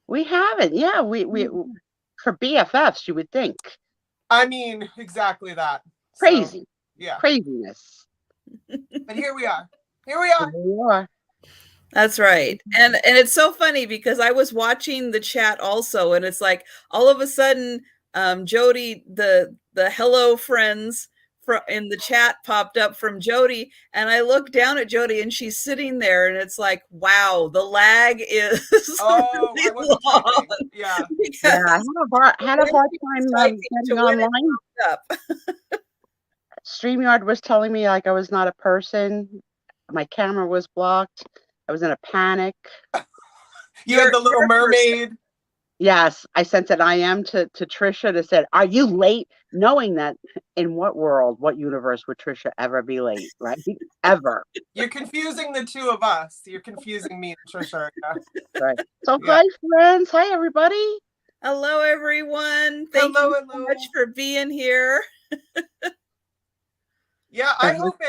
We haven't. Yeah, we for BFFs, you would think. I mean, exactly that. So, Crazy. yeah. Craziness. But here we are. Here we Here are. we are. That's right. And it's so funny because I was watching the chat also, and it's like all of a sudden, Jodi, the hello friends in the chat popped up from Jodi, and I look down at Jodi and she's sitting there, and it's like, wow, the lag is Oh, really I wasn't long. typing. Yeah. Yeah, I had a hard time getting online. Up. StreamYard was telling me like I was not a person. My camera was blocked. I was in a panic. You had the Little Mermaid. Yes, I sent an IM to Trisha that said, "Are you late?" Knowing that in what world, what universe would Trisha ever be late, right? Ever. You're confusing the two of us. You're confusing me and Trisha. Yeah. Right. So hi friends. Hi everybody. Hello everyone. Thank you so much for being here. Yeah, I hope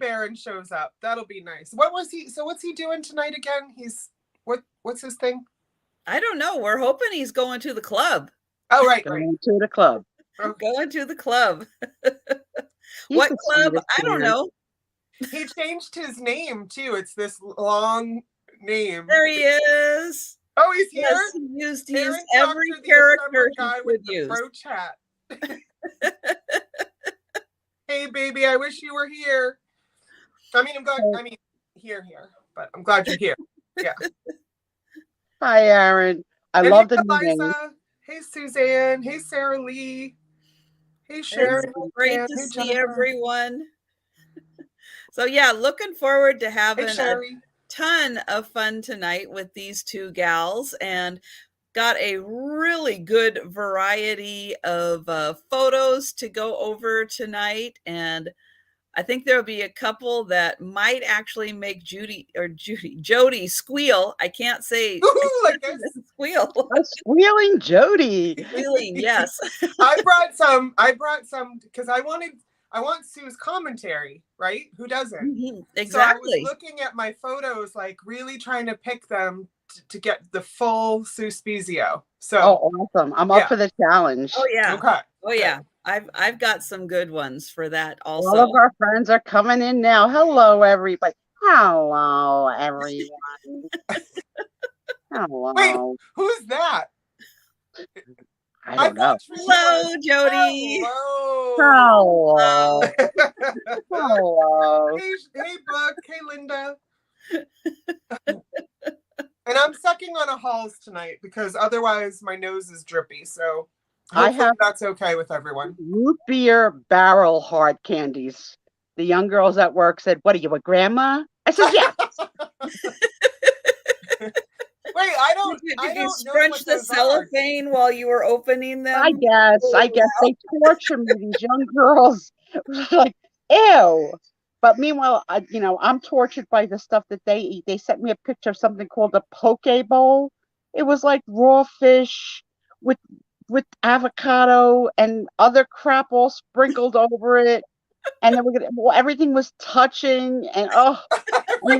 Aaron shows up. That'll be nice. What's he doing tonight again? What's his thing? I don't know. We're hoping he's going to the club. Oh, right. Going to the club. Going to the club. What club? I don't know. He changed his name too. It's this long name. There he is. Oh, he's here. Yes, he used every character guy with the bro chat. Hey, baby, I wish you were here. I mean, here, but I'm glad you're here. Yeah. Hi, Aaron. I love the name. Hey, Suzanne. Hey, Sarah Lee. Hey, Sharon. It's great to see everyone. So, yeah, looking forward to having a ton of fun tonight with these two gals, and got a really good variety of photos to go over tonight. And I think there'll be a couple that might actually make Jodi squeal. I can't say like this. Squeal. Squealing Jodi. Squealing, yes. I brought some because I want Sue's commentary, right? Who doesn't? Mm-hmm. Exactly. So I was looking at my photos, like really trying to pick them to get the full Sue Spiezio. So awesome. I'm up for the challenge. Oh yeah. Okay. Oh yeah. I've got some good ones for that also. All of our friends are coming in now. Hello, everybody. Hello, everyone. Hello. Wait, who's that? I don't know. Hello, Jodi. Hello. Hello. Hey, Buck. Hey, Linda. And I'm sucking on a Halls tonight because otherwise my nose is drippy. So hopefully that's okay with everyone. Root beer barrel hard candies. The young girls at work said, "What are you, a grandma?" I said, "Yes." Wait, I don't. Did you scrunch the cellophane while you were opening them? I guess they torture me. These young girls, like, ew. But meanwhile, I'm tortured by the stuff that they eat. They sent me a picture of something called a poke bowl. It was like raw fish with avocado and other crap all sprinkled over it. And then everything was touching, and they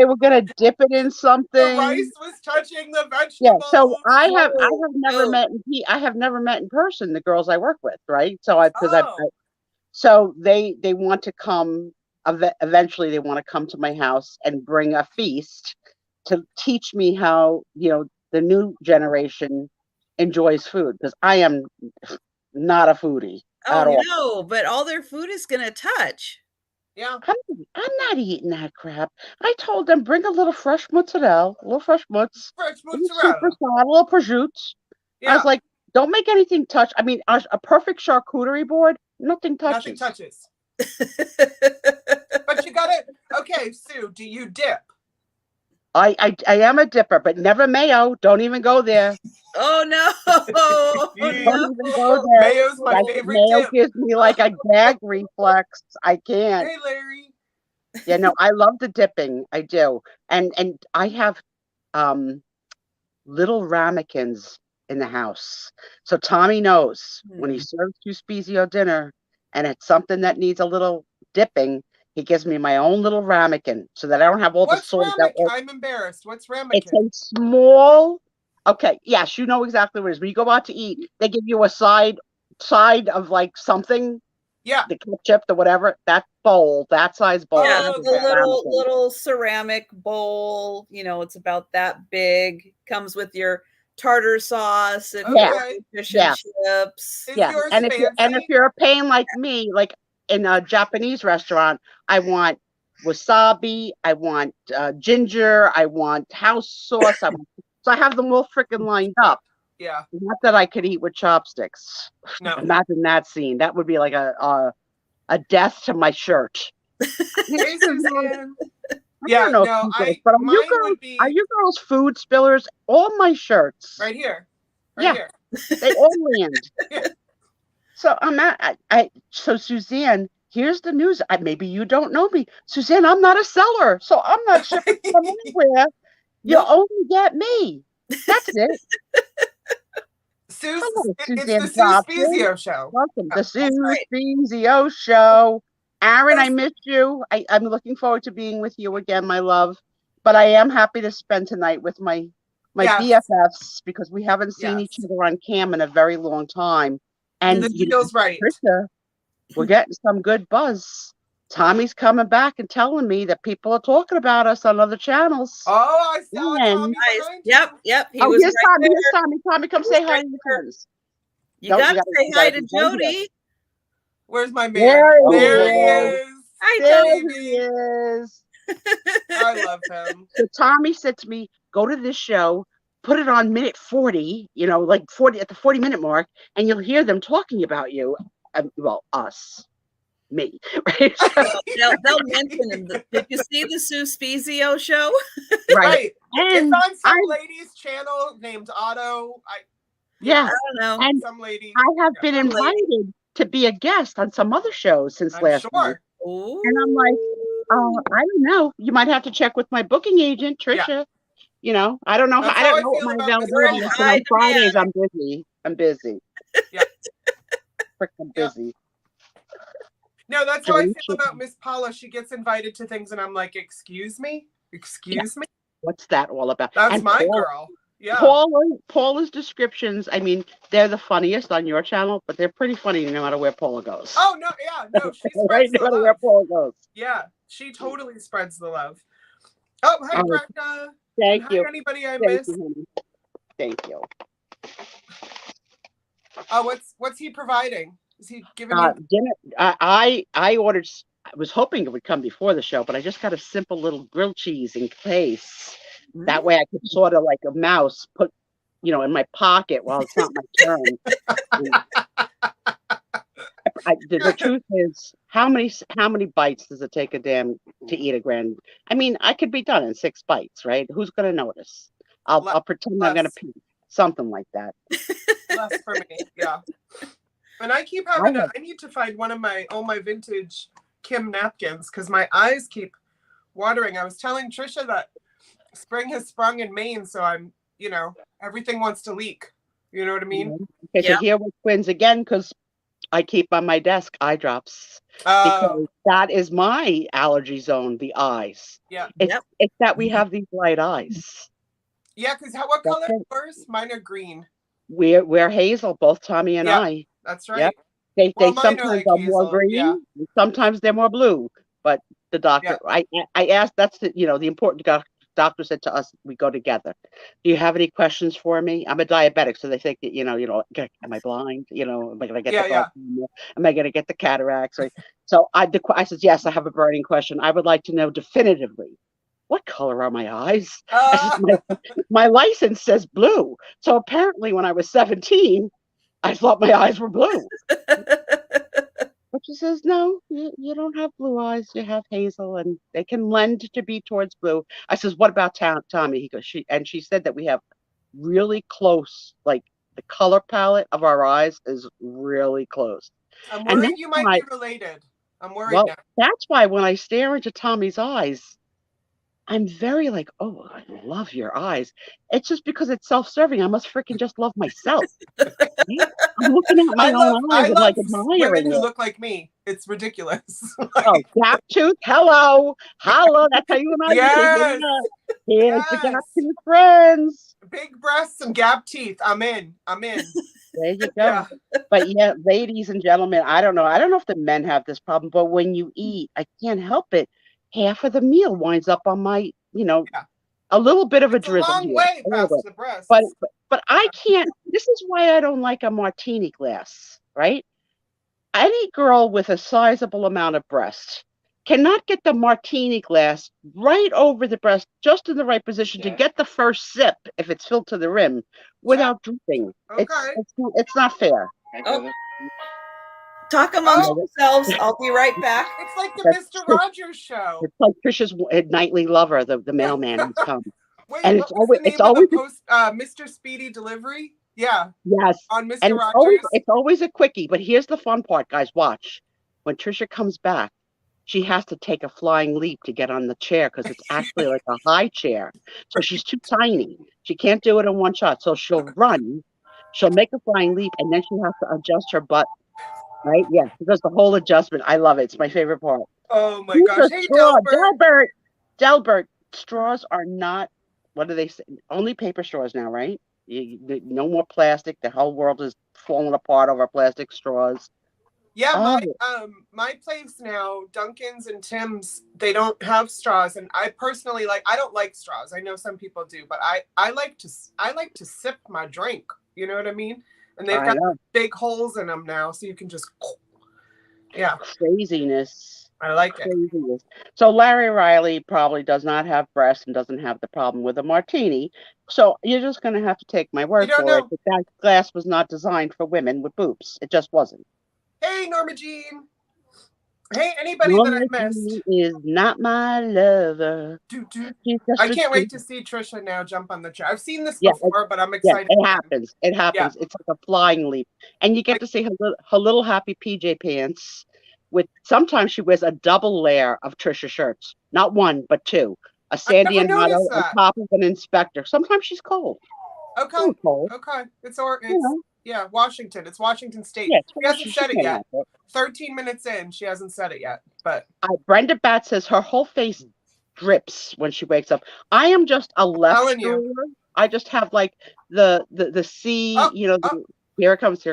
were gonna dip it in something. The rice was touching the vegetables. Yeah, so I have never met in person the girls I work with, right? So so they want to come. Eventually, they want to come to my house and bring a feast to teach me how the new generation enjoys food, because I am not a foodie. Oh no, but all their food is gonna touch. Yeah, I'm not eating that crap. I told them bring a little fresh mozzarella, a little super salad, a little prosciutto. Yeah. I was like, don't make anything touch. I mean, a perfect charcuterie board, nothing touches. Nothing touches. But you gotta. Okay, Sue, do you dip? I am a dipper, but never mayo. Don't even go there. Oh no! Don't even go there. Mayo's my favorite mayo dip. Gives me like a gag reflex. I can't. Hey, Larry. Yeah, no, I love the dipping. I do, and I have little ramekins in the house, so Tommy knows when he serves you Spiezio dinner, and it's something that needs a little dipping. He gives me my own little ramekin so that I don't have all the salt. I'm embarrassed. What's ramekin? It's a small. Okay, yes, you know exactly what it is. When you go out to eat, they give you a side of like something. Yeah. The ketchup, the whatever, that bowl, that size bowl. Yeah, the little ceramic bowl. You know, it's about that big. Comes with your tartar sauce and fish and chips. And if you're a pain like me, like in a Japanese restaurant, I want wasabi, I want ginger, I want house sauce. So I have them all freaking lined up. Yeah. Not that I could eat with chopsticks. No. Imagine that scene. That would be like a death to my shirt. Yeah, no, but are you girls food spillers? All my shirts. Right here. Here. They all land. So so Suzanne, here's the news. Maybe you don't know me. Suzanne, I'm not a seller, so I'm not shipping from anywhere. You only get me. That's it. It's the Spiezio show. Welcome, the Spiezio show. Aaron, I miss you. I'm looking forward to being with you again, my love. But I am happy to spend tonight with my BFFs because we haven't seen each other on cam in a very long time. And this feels right. Trisha, we're getting some good buzz. Tommy's coming back and telling me that people are talking about us on other channels. Oh, I saw Tommy. Yep. He was here's Tommy. Here's Tommy. Tommy, come say hi to your friends. You gotta say hi to Jodi. Where's my man? There he is. Hi, Jodi. He is. I love him. So Tommy said to me, go to this show, put it on minute 40, like 40 at the 40-minute mark, and you'll hear them talking about you. Well, us. Me, right? They'll mention him. Did you see the Spiezio show? Right. And it's on some lady's channel named Otto. I don't know. And some lady. I have been invited to be a guest on some other shows since last week. And I'm like, I don't know. You might have to check with my booking agent, Trisha. Yeah. I don't know. I don't know what my availability is. On Fridays, I'm busy. Yeah. Freaking busy. No, that's how I feel about Miss Paula. She gets invited to things, and I'm like, "Excuse me, me." What's that all about? That's my girl. Yeah. Paula's descriptions. I mean, they're the funniest on your channel, but they're pretty funny no matter where Paula goes. Oh no, she spreads the love. Where Paula goes. Yeah, she totally spreads the love. Oh, hi, Brecca. Thank you. Hi, anybody I missed? Thank you. Oh, what's he providing? Is he giving you dinner? I ordered. I was hoping it would come before the show, but I just got a simple little grilled cheese in case. That way I could sort of like a mouse put, in my pocket while it's not my turn. The truth is, how many bites does it take to eat a grand? I mean, I could be done in 6 bites, right? Who's going to notice? I'll pretend I'm going to pee. Something like that. Less for me, yeah. And I keep having I need to find one of my vintage Kim napkins because my eyes keep watering. I was telling Trisha that spring has sprung in Maine, so I'm, everything wants to leak. You know what I mean? Okay, so here we're twins again because I keep on my desk eye drops. Because that is my allergy zone, the eyes. Yeah. It's that we have these bright eyes. Yeah, because what color are yours? Mine are green. We're hazel, both Tommy and I. That's right. Yep. They sometimes are more green, and sometimes they're more blue. But the doctor, I asked. That's the the important doctor said to us, we go together. Do you have any questions for me? I'm a diabetic, so they think that am I blind? Am I going to get am I going to get the cataracts? Right? So I said yes. I have a burning question. I would like to know definitively. What color are my eyes? My license says blue. So apparently when I was 17, I thought my eyes were blue. But she says, no, you don't have blue eyes. You have hazel, and they can lend to be towards blue. I says, what about Tommy? He goes, she said that we have really close, like the color palette of our eyes is really close. I'm worried you might be related. I'm worried now. That's why when I stare into Tommy's eyes, I'm very like, oh, I love your eyes. It's just because it's self-serving. I must freaking just love myself. Right? I'm looking at my own eyes and like women admiring who it. look like me. It's ridiculous. Oh, gap tooth. Hello. That's how you and I Yes. Here's the gap tooth friends. Big breasts and gap teeth. I'm in. There you go. But yeah, ladies and gentlemen, I don't know if the men have this problem, but when you eat, I can't help it. Half of the meal winds up on my, a little bit of a drizzle. A long way past the breast. But I can't. This is why I don't like a martini glass, right? Any girl with a sizable amount of breast cannot get the martini glass right over the breast, just in the right position to get the first sip if it's filled to the rim without dripping. Okay. It's not fair. Oh. Talk amongst yourselves. I'll be right back. It's like the Mr. Rogers show. It's like Trisha's nightly lover, the mailman who's come. Wait, and it's always Mr. Speedy Delivery? Yeah. Yes. On Mr. Rogers. It's always a quickie, but here's the fun part, guys. Watch. When Trisha comes back, she has to take a flying leap to get on the chair because it's actually like a high chair. So she's too tiny. She can't do it in one shot. So she'll run, she'll make a flying leap, and then she has to adjust her butt. Right? Yeah. Because the whole adjustment. I love it. It's my favorite part. Oh my gosh. Hey, Delbert, straws are not, what do they say? Only paper straws now, right? No more plastic. The whole world is falling apart over plastic straws. Yeah, my place now, Dunkin's and Tim's, they don't have straws, and I personally I don't like straws. I know some people do, but I like to sip my drink. You know what I mean? And they've got big holes in them now, so you can just craziness. I like it. So Larry Riley probably does not have breasts and doesn't have the problem with a martini. So you're just going to have to take my word for it that glass was not designed for women with boobs. It just wasn't. Hey, Norma Jean. Hey, anybody that I missed. Is not my lover. I can't wait to see Trisha now jump on the chair. I've seen this before, but I'm excited. It happens. It happens. Yeah. It's like a flying leap. And you get to see her little happy PJ pants. Sometimes she wears a double layer of Trisha shirts. Not one, but two. A Sandy and Otto on top of an inspector. Sometimes she's cold. Okay. Cold. Okay. It's Washington. It's Washington State. Yeah, she hasn't said it yet. 13 minutes in, she hasn't said it yet. But Brenda Bat says her whole face drips when she wakes up. I am just a left shoulder. I just have like the C, here it comes.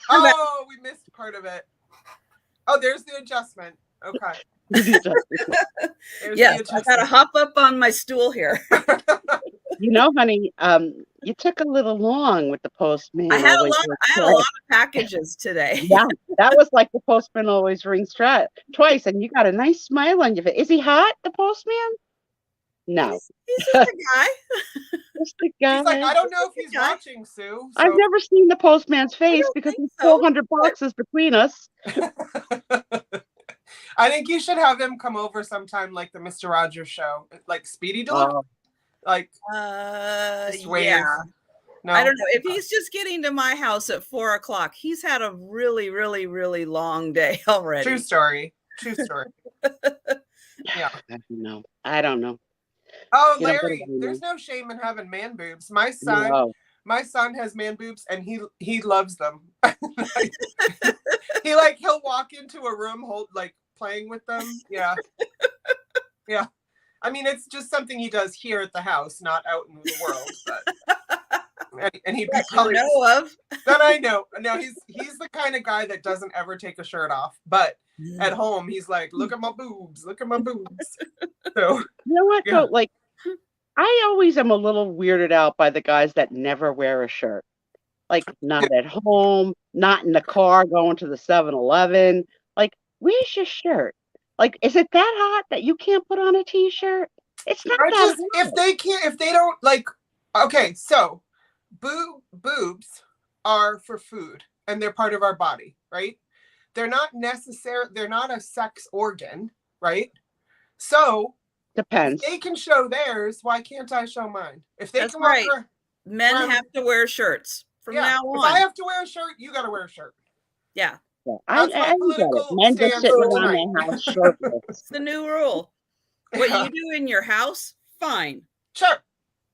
Oh, we missed part of it. Oh, there's the adjustment. Okay. Yes, I gotta hop up on my stool here. Honey, you took a little long with the postman. I had a lot of packages today. Yeah, that was like the postman always rings twice, and you got a nice smile on your face. Is he hot, the postman? No. He's just a guy. Just a guy. He's like, I don't know if he's watching, Sue. So. I've never seen the postman's face because there's 400 boxes between us. I think you should have him come over sometime, like the Mr. Rogers show, like Speedy Delivery. Yeah. No. I don't know. If he's just getting to my house at 4:00, he's had a really, really, really long day already. True story. Yeah. I don't know. Oh, Larry, there's no shame in having man boobs. My son has man boobs, and he loves them. He'll walk into a room playing with them. Yeah. Yeah. I mean, it's just something he does here at the house, not out in the world. But, and he'd be probably that I know. No, he's the kind of guy that doesn't ever take a shirt off. But at home, he's like, "Look at my boobs! Look at my boobs!" So you know what? Yeah. So, I always am a little weirded out by the guys that never wear a shirt. Not at home, not in the car, going to the 7-Eleven. Where's your shirt? Is it that hot that you can't put on a t-shirt? It's not that hot. If they don't okay, so boobs are for food and they're part of our body, right? They're not a sex organ, right? So depends. If they can show theirs, why can't I show mine? If they That's right. Men have to wear shirts from now on. If I have to wear a shirt, you gotta wear a shirt. Yeah. I get it. Men just sitting around their house shirtless. It's the new rule. What you do in your house, fine. Sure.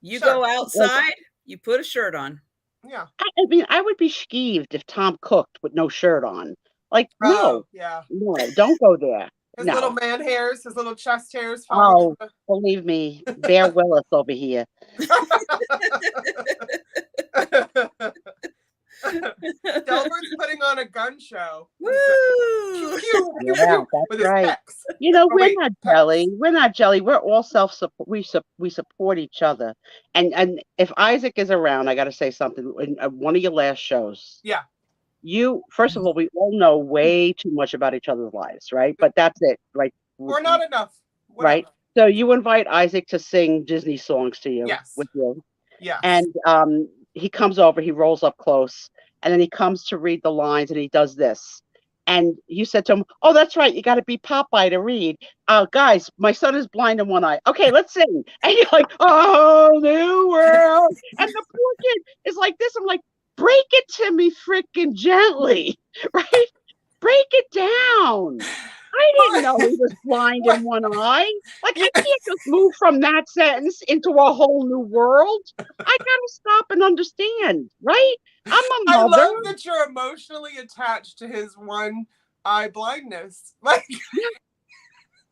You go outside, you put a shirt on. Yeah. I mean, I would be skeeved if Tom cooked with no shirt on. Like, no, no, don't go there. His little man hairs, his little chest hairs. Oh, believe me, Bear Willis over here. Delbert's putting on a gun show. Woo! Yeah, that's right. You know, we're not jelly. We're not jelly. We're all self-support. We support each other. And if Isaac is around, I got to say something. In one of your last shows. Yeah. You, first of all, we all know way too much about each other's lives, right? But that's it, right? Or not enough. Whatever. Right? So you invite Isaac to sing Disney songs to you. Yes. With you. Yeah. And he comes over, he rolls up close, and then he comes to read the lines, and he does this. And you said to him, oh, that's right, you got to be Popeye to read. Guys, my son is blind in one eye. Okay, let's sing. And you're like, oh, new world. And the poor kid is like this. I'm like, break it to me freaking gently, right? Break it down. I didn't know he was blind in one eye. Like, I can't just move from that sentence into a whole new world. I gotta stop and understand, right? I'm a mother. I love that you're emotionally attached to his one eye blindness. Like,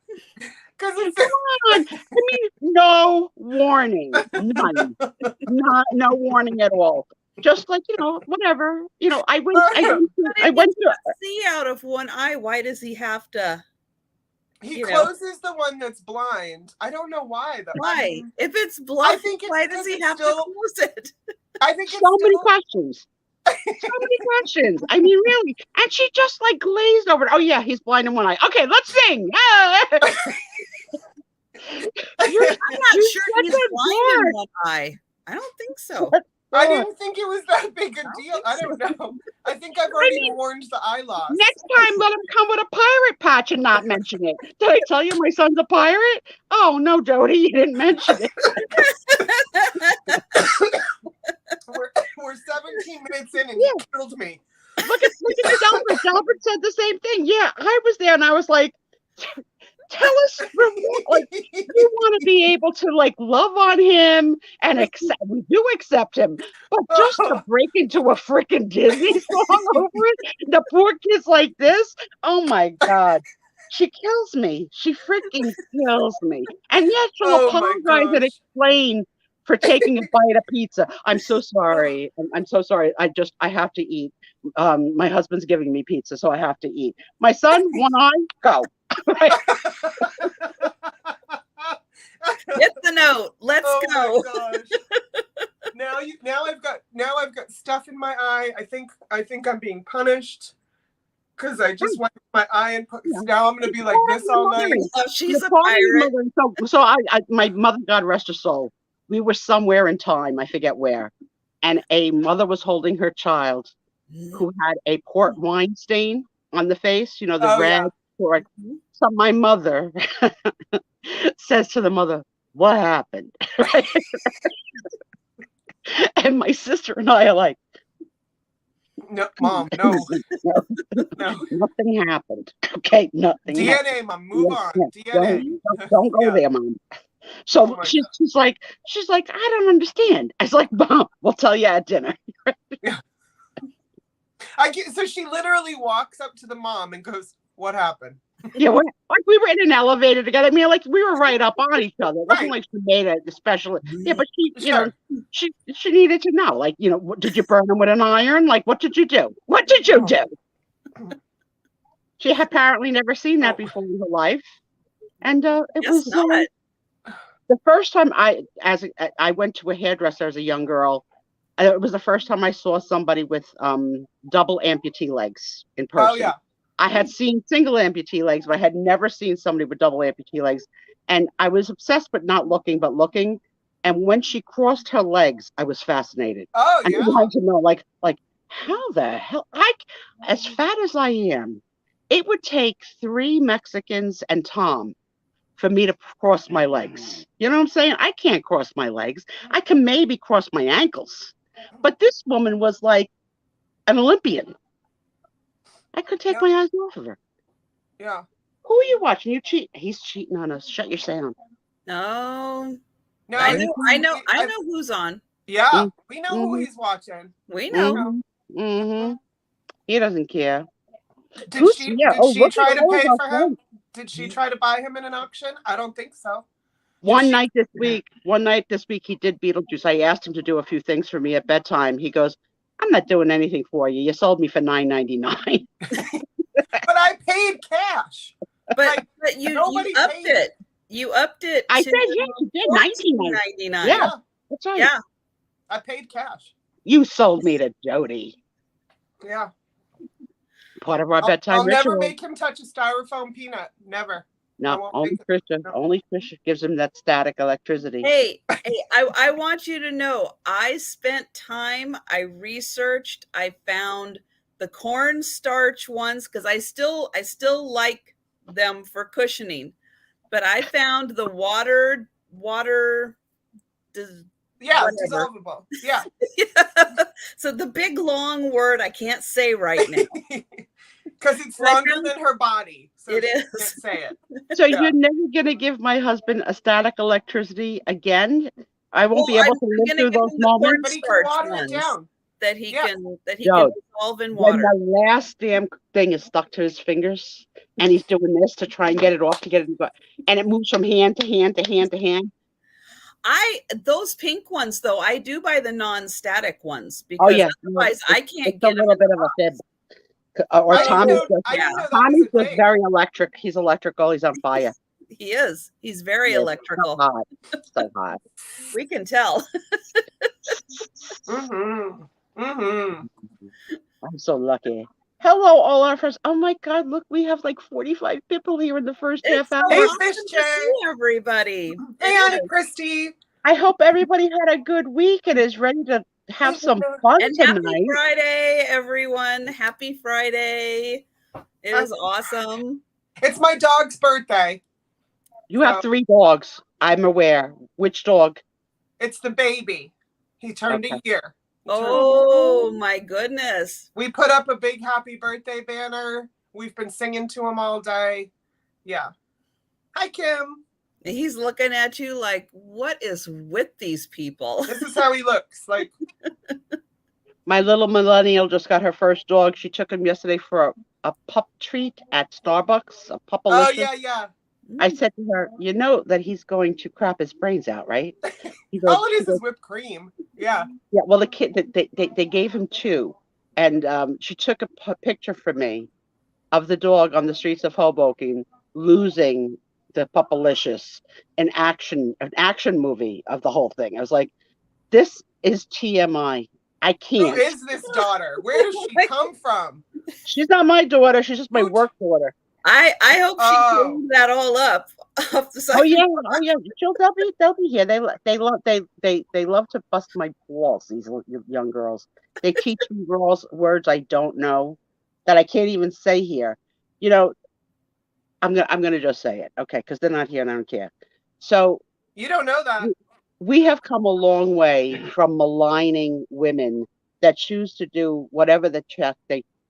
because it's come on. I mean, no warning, none, no warning at all. Just like, you know, whatever. You know, I went to see out of one eye. Why does he have to? He closes the one that's blind. I don't know why though. Why? If it's blind, why does he have to close it? I think it's many questions. So many questions. I mean, really. And she just like glazed over it. Oh yeah, he's blind in one eye. Okay, let's sing. I'm not sure he's blind in one eye. I don't think so. I didn't think it was that big a deal. I don't know. I think I've already warned the eye loss. Next time, let him come with a pirate patch and not mention it. Did I tell you my son's a pirate? Oh, no, Jodi, you didn't mention it. We're 17 minutes in and you killed me. Look at Delbert. Delbert said the same thing. Yeah, I was there and I was like, tell us, like, we want to be able to like love on him and accept. We do accept him, but just to break into a freaking Disney song over it, the poor kid's like this. Oh my God, she kills me. She freaking kills me. And yet she'll apologize and explain for taking a bite of pizza. I'm so sorry. I'm so sorry. I have to eat. My husband's giving me pizza, so I have to eat. My son, one eye, go. Right. Get the note. Let's go. My gosh. Now I've got stuff in my eye. I think I'm being punished because I just went my eye and now I'm gonna be like this all night. Oh, she's a pirate. So my mother, God rest her soul, we were somewhere in time, I forget where, and a mother was holding her child who had a port wine stain on the face, you know, the red port. So my mother says to the mother, what happened? And my sister and I are like, no, Mom, no. No. Nothing happened. Okay, nothing. DNA, happened. Mom, move on. DNA. Don't go there, Mom. So she's like, I don't understand. I was like, Mom, we'll tell you at dinner. So she literally walks up to the mom and goes, what happened? Yeah, we were in an elevator together. I mean, like we were right up on each other. It wasn't like she made a special. Yeah, but she, you know, she needed to know. Like, you know, did you burn him with an iron? Like, what did you do? What did you do? She had apparently never seen that before in her life, and it was the first time I went to a hairdresser as a young girl. It was the first time I saw somebody with double amputee legs in person. Oh yeah. I had seen single amputee legs, but I had never seen somebody with double amputee legs. And I was obsessed, but not looking, but looking. And when she crossed her legs, I was fascinated. Oh, yeah. I wanted to know, like, how the hell, as fat as I am, it would take 3 Mexicans and Tom for me to cross my legs. You know what I'm saying? I can't cross my legs. I can maybe cross my ankles. But this woman was like an Olympian. I could take my eyes off of her. Yeah. Who are you watching? You cheat. He's cheating on us. Shut your sound. No. No, I know who's on. Yeah, we know who Mhm. he's watching. We know. Mm-hmm. He doesn't care. Did she look try at to all of pay our for him? friends. Did she try to buy him in an auction? I don't think so. One night this week, he did Beetlejuice. I asked him to do a few things for me at bedtime. He goes, "I'm not doing anything for you. You sold me for $9.99." But I paid cash. But you upped it. You upped it. I said, yeah, you did $19.99. Yeah, that's right. Yeah, I paid cash. You sold me to Jodi. Yeah. Part of our bedtime ritual. I'll never make him touch a styrofoam peanut. Never. No, only Trisha. No. Only Trisha gives him that static electricity. Hey, I want you to know, I spent time, I researched, I found the cornstarch ones because I still like them for cushioning, but I found the water dissolvable. Yeah. So the big long word I can't say right now. Because it's longer than her body. So it is. Can't say it. So you're never going to give my husband a static electricity again? I won't be able to live through those moments. But he can water it down. That he can dissolve in water. When the last damn thing is stuck to his fingers and he's doing this to try and get it off, and it moves from hand to hand to hand to hand. Those pink ones though, I do buy the non-static ones because otherwise I can't it's get a little bit of a fib. Or Tommy's just very electric. He's electrical. He's on fire. He is. He's very electrical. So hot. So hot. We can tell. I'm so lucky. Hello, all our friends. Oh my God, look, we have like 45 people here in the first half hour. Hey, Fish Jay. Everybody. Hey, Anna Christie. I hope everybody had a good week and is ready to have some fun tonight. Happy Friday, everyone. Happy Friday. It was awesome. It's my dog's birthday. You have 3 dogs. I'm aware. Which dog? It's the baby. He turned a year. Oh my goodness. We put up a big happy birthday banner. We've been singing to him all day. Yeah. Hi, Kim. He's looking at you like, what is with these people? This is how he looks. Like, my little millennial just got her first dog. She took him yesterday for a pup treat at Starbucks. A Puppalicious. Oh, yeah. I said to her, you know that he's going to crap his brains out, right? All it is whipped cream. Yeah. Yeah. Well, the kid, they gave him 2. And she took a picture for me of the dog on the streets of Hoboken losing the Puppalicious, an action movie of the whole thing. I was like, this is TMI. I can't. Who is this daughter? Where does she come from? She's not my daughter. She's just my work daughter. I hope she cleaned that all up. Off the side. Oh yeah. They'll be here. They love to bust my balls. These young girls. They teach me words I don't know that I can't even say here. You know, I'm gonna just say it, okay? Because they're not here and I don't care. So you don't know that. We have come a long way from maligning women that choose to do whatever they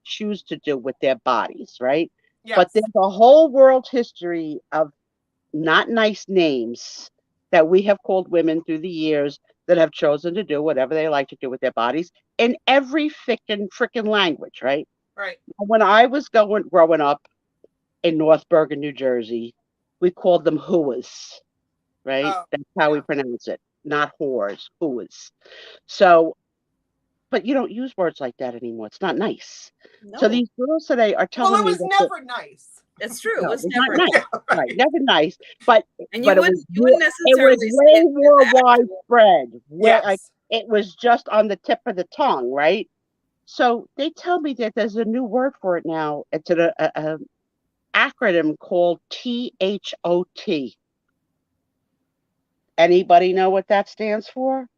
choose to do with their bodies, right? Yes. But there's a whole world history of not nice names that we have called women through the years that have chosen to do whatever they like to do with their bodies in every frickin' language, right? Right. When I was growing up in North Bergen, New Jersey, we called them hooas, right? Oh, that's how we pronounce it, not whores, hooas. So, but you don't use words like that anymore. It's not nice. No. So these girls today are telling me. Well, it was never nice. It's true. No, it was never nice. Right, never nice. But and you wouldn't necessarily. It was way more widespread. Yes. It was just on the tip of the tongue, right? So they tell me that there's a new word for it now. It's an acronym called THOT. Anybody know what that stands for?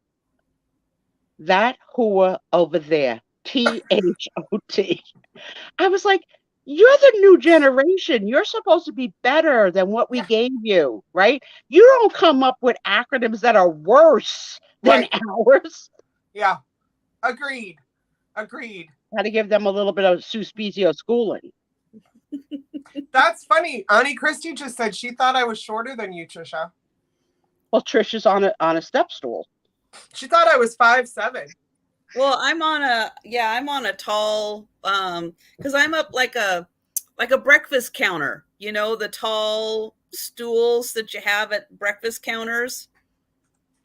That hooah over there. THOT. I was like, you're the new generation. You're supposed to be better than what we gave you, right? You don't come up with acronyms that are worse than ours. Yeah. Agreed. Got to give them a little bit of Spiezio schooling. That's funny. Auntie Christy just said she thought I was shorter than you, Trisha. Well, Trisha's on a step stool. She thought I was 5'7". Well, I'm on a tall, because I'm up like a breakfast counter, you know, the tall stools that you have at breakfast counters.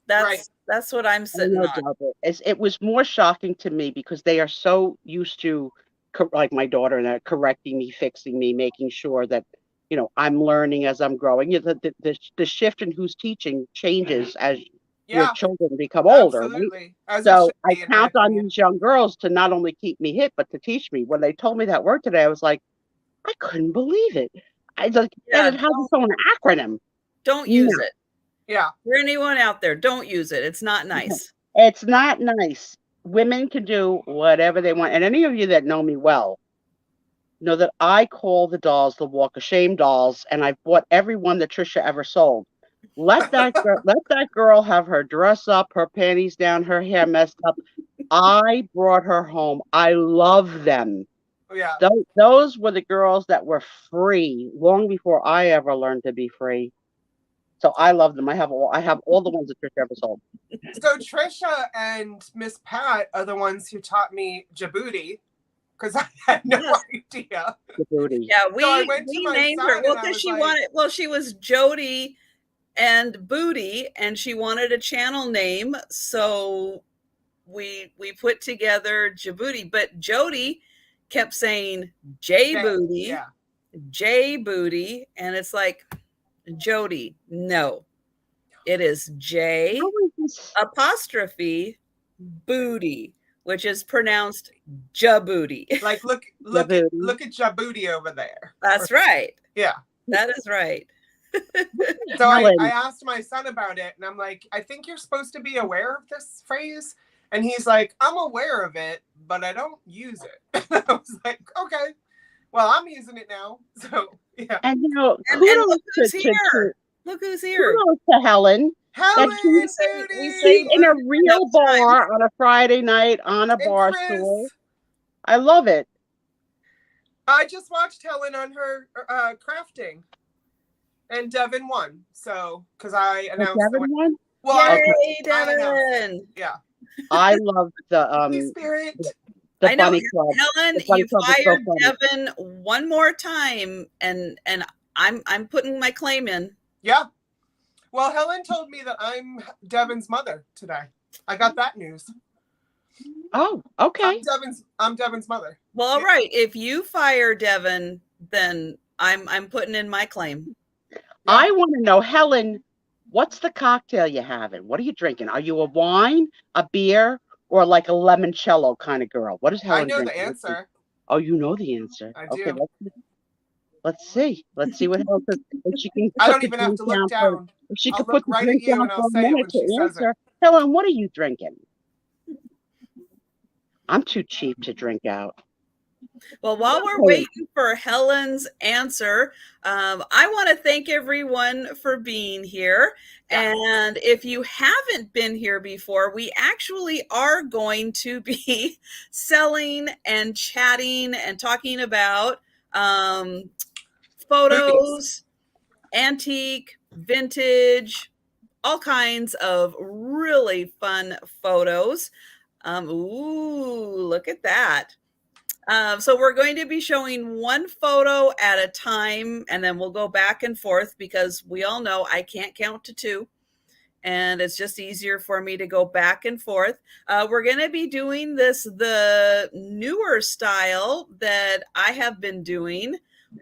That's what I'm sitting on. It was more shocking to me because they are so used to, like my daughter and that, correcting me, fixing me, making sure that, you know, I'm learning as I'm growing. You know, the shift in who's teaching changes as your children become older. Absolutely. Right? So I count on these young girls to not only keep me hip, but to teach me. When they told me that word today, I was like, I couldn't believe it. I was like, and it has its own acronym. Don't use it. Yeah. For anyone out there, don't use it. It's not nice. It's not nice. Women can do whatever they want. And any of you that know me well know that I call the dolls the Walk of Shame dolls, and I've bought every one that Trisha ever sold. Let that girl have her dress up, her panties down, her hair messed up. I brought her home. I love them. Yeah. Those were the girls that were free long before I ever learned to be free. So I love them. I have all the ones that Trisha ever sold. So Trisha and Miss Pat are the ones who taught me Djibouti, because I had no idea. Djibouti. Yeah, we named her. Well, because she was Jodi and Booty, and she wanted a channel name, so we put together Djibouti. But Jodi kept saying J Booty, J Booty, and it's like, Jodi, no, it is J apostrophe Booty, which is pronounced Djibouti. Like look at Djibouti over there. That's right. Yeah, that is right. So I asked my son about it, and I'm like, I think you're supposed to be aware of this phrase, and he's like, I'm aware of it, but I don't use it. I was like, okay, well, I'm using it now. So yeah. And you know, and look who's here. Look who's here. Kudos to Helen. Helen, she's in a real bar on a Friday night on a bar stool. I love it. I just watched Helen on her crafting, and Devin won. So because I announced Devin won. Well, yay, Devin! Yeah. I love the spirit. I know, Bunny Club. Helen, you fired Devin one more time, and I'm putting my claim in. Yeah. Well, Helen told me that I'm Devin's mother today. I got that news. Oh, okay. I'm Devin's mother. Well, all right. If you fire Devin, then I'm putting in my claim. Yeah. I want to know, Helen, what's the cocktail you having? What are you drinking? Are you a wine, a beer, or like a limoncello kind of girl? What is Helen? I know drinking? the answer. Oh, you know the answer. I okay, do. Let's see. Let's see what Helen says. If she can I don't even have to look down. If she could look put the right drink at you down and for I'll a say it minute when she to says answer. it. Helen, what are you drinking? I'm too cheap to drink out. Well, while we're waiting for Helen's answer, I want to thank everyone for being here. Yeah. And if you haven't been here before, we actually are going to be selling and chatting and talking about photos, antique, vintage, all kinds of really fun photos. Ooh, look at that. So we're going to be showing one photo at a time, and then we'll go back and forth because we all know I can't count to 2. And it's just easier for me to go back and forth. We're going to be doing this the newer style that I have been doing,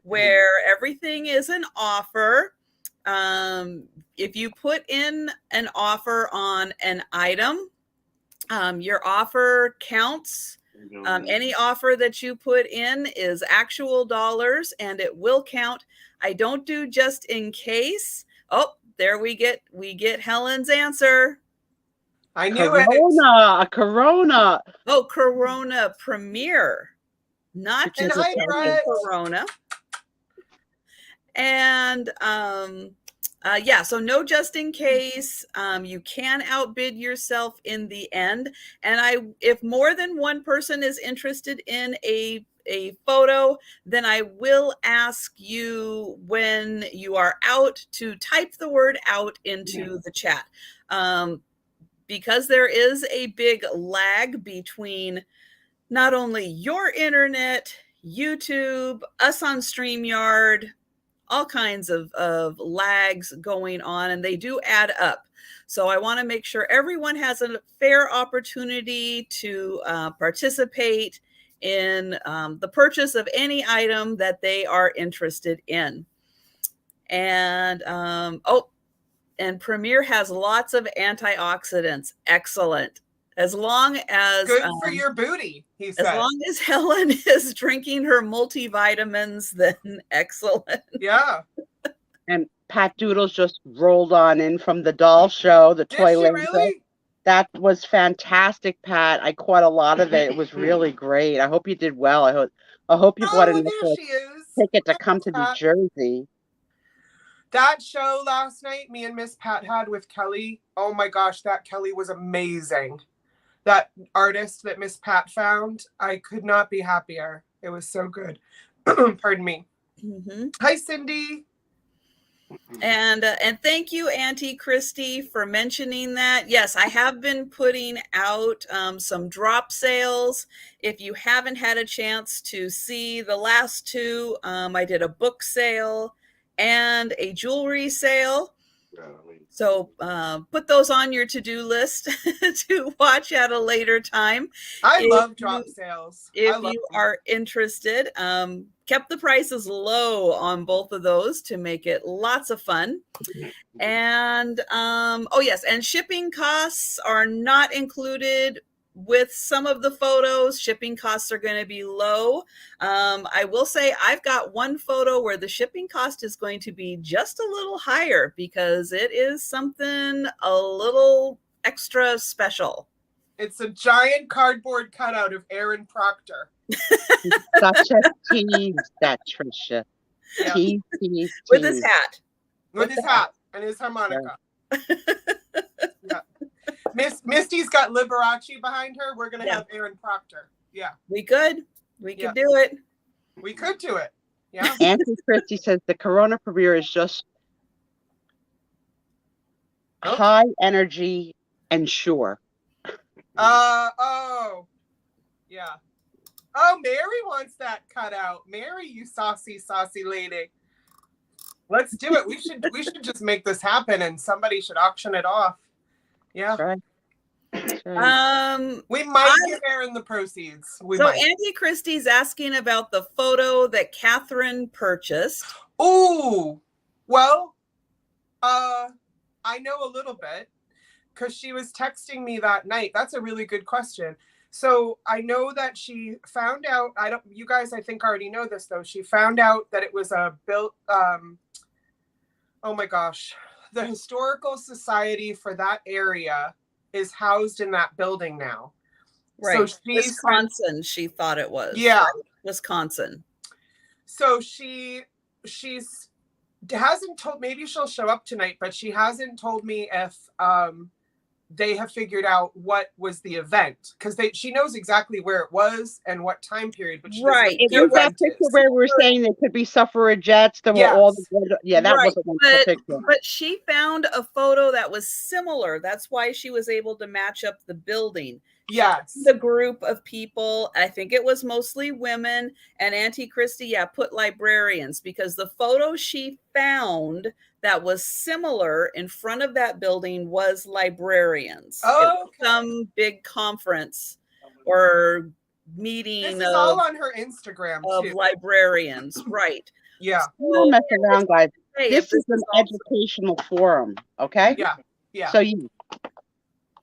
where everything is an offer. If you put in an offer on an item, your offer counts. Any offer that you put in is actual dollars, and it will count. I don't do just in case. Oh, there we get Helen's answer. I knew a Corona. Oh, Corona Premier, not just a Corona. And yeah, so no just in case. You can outbid yourself in the end. And if more than one person is interested in a a photo, then I will ask you when you are out to type the word out into the chat. Because there is a big lag between not only your internet, YouTube, us on StreamYard, all kinds of lags going on, and they do add up. So I want to make sure everyone has a fair opportunity to participate in the purchase of any item that they are interested in. And and Premier has lots of antioxidants. Excellent. As long as good for your booty, he said. As long as Helen is drinking her multivitamins, then excellent. Yeah. And Pat Doodles just rolled on in from the doll show, the toy lady. Really? That was fantastic, Pat. I caught a lot of it. It was really great. I hope you did well. I hope you bought enough ticket to come to New Jersey. That show last night, me and Miss Pat had with Kelly. Oh my gosh, that Kelly was amazing. That artist that Miss Pat found, I could not be happier. It was so good. Pardon me. Mm-hmm. Hi, Cindy. And thank you, Auntie Christy, for mentioning that. Yes, I have been putting out some drop sales. If you haven't had a chance to see the last two, I did a book sale and a jewelry sale. So put those on your to-do list to watch at a later time. I love drop sales. If you are interested, kept the prices low on both of those to make it lots of fun. And oh yes, and shipping costs are not included with some of the photos. Shipping costs are going to be low. I will say I've got one photo where the shipping cost is going to be just a little higher because it is something a little extra special. It's a giant cardboard cutout of Aaron Proctor. Such a tease, that Trisha. Yeah. Tease. With his hat. With his hat and his harmonica. Yeah. Misty's got Liberace behind her. We're going to have Aaron Proctor. Yeah. We could do it. We could do it. Yeah. Auntie Christy says the Corona premiere is just high energy and sure. Oh. Yeah. Oh, Mary wants that cut out. Mary, you saucy lady. Let's do it. We should just make this happen and somebody should auction it off. Yeah. That's right. We might give Aaron the proceeds. Auntie Christie's asking about the photo that Catherine purchased. Oh, well, I know a little bit because she was texting me that night. That's a really good question. So I know that she found out, you guys, I think already know this though. She found out that it was oh my gosh, the Historical Society for that area is housed in that building now. Right. So Wisconsin, she thought it was. Yeah. Right? Wisconsin. So she's hasn't told, maybe she'll show up tonight, but she hasn't told me if they have figured out what was the event, because she knows exactly where it was and what time period. But right, it was that picture where we were saying there could be suffragettes. There were all the that wasn't one picture. But she found a photo that was similar. That's why she was able to match up the building. Yes, the group of people. I think it was mostly women. And Auntie Christy, put librarians, because the photo she found that was similar in front of that building was librarians. Oh, okay. Some big conference or meeting. This is all on her Instagram of too. Librarians, right? Yeah. Don't mess around, guys. This is an educational forum, okay? Yeah. So you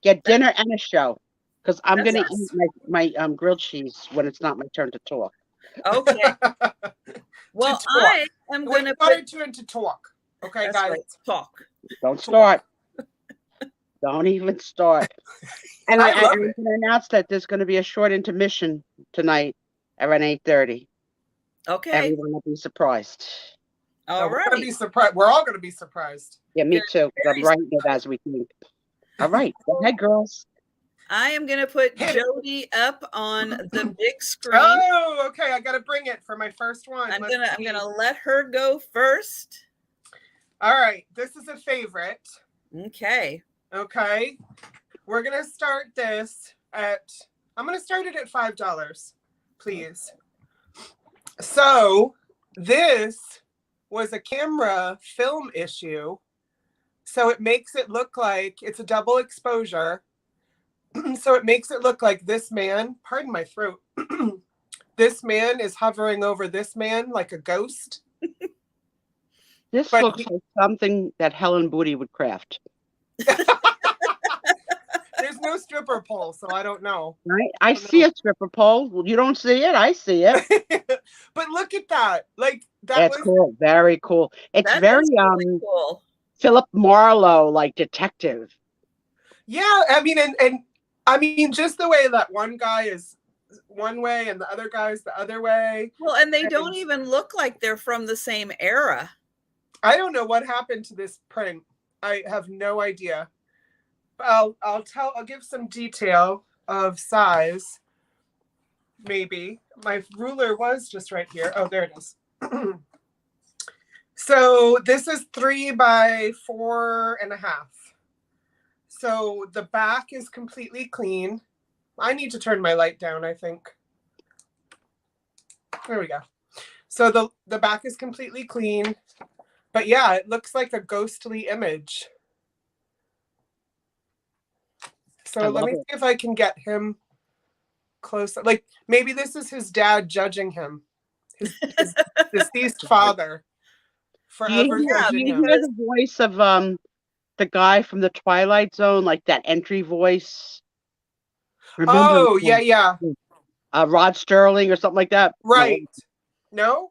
get dinner and a show, because I'm going to eat my grilled cheese when it's not my turn to talk. Okay. Well, I am going to put it into talk. Okay, that's guys. Right. Talk. Don't start. Don't even start. And I'm going to announce that there's going to be a short intermission tonight around 8:30. Okay. Everyone will be surprised. All right. We're going to be surprised. We're all going to be surprised. Yeah, me too. I'm writing it as we think. All right. Go ahead, girls. I am going to put Jodi up on the big screen. Oh, okay. I got to bring it for my first one. I'm going to let her go first. All right. This is a favorite. Okay. Okay. We're going to start this I'm going to start it at $5, please. So this was a camera film issue. So it makes it look like it's a double exposure. So it makes it look like this man, pardon my throat, this man is hovering over this man like a ghost. This looks like something that Helen Booty would craft. There's no stripper pole, so I don't know. Right? I see a stripper pole. Well, you don't see it. I see it. But look at that. Like that's cool. Very cool. It's very really cool. Philip Marlowe, like detective. Yeah, I mean, and I mean, just the way that one guy is one way and the other guy's the other way. Well, and they don't even look like they're from the same era. I don't know what happened to this print. I have no idea. I'll give some detail of size. Maybe my ruler was just right here. Oh, there it is. So this is 3 by 4.5. So the back is completely clean. I need to turn my light down, I think. There we go. So the back is completely clean. But yeah, it looks like a ghostly image. So let me see if I can get him close. Like maybe this is his dad judging him. His deceased father. Forever judging him. You hear the voice of the guy from the Twilight Zone, like that entry voice. Remember yeah. Rod Sterling or something like that. Right. No?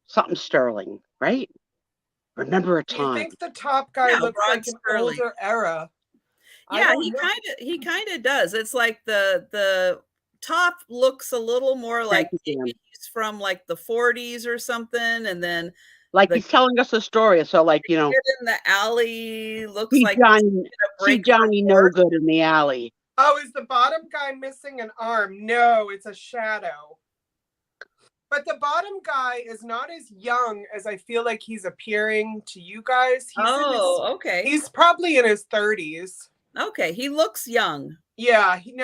Something Sterling, right? Remember a time. I think the top guy looks like an older era. Yeah, he kind of does. It's like the top looks a little more like maybe he's from like the 40s or something, and then like he's telling us a story. So like in the alley looks like Johnny no good in the alley. Oh, is the bottom guy missing an arm? No, it's a shadow. But the bottom guy is not as young as I feel like he's appearing to you guys. Okay. He's probably in his 30s. Okay, he looks young. Yeah, he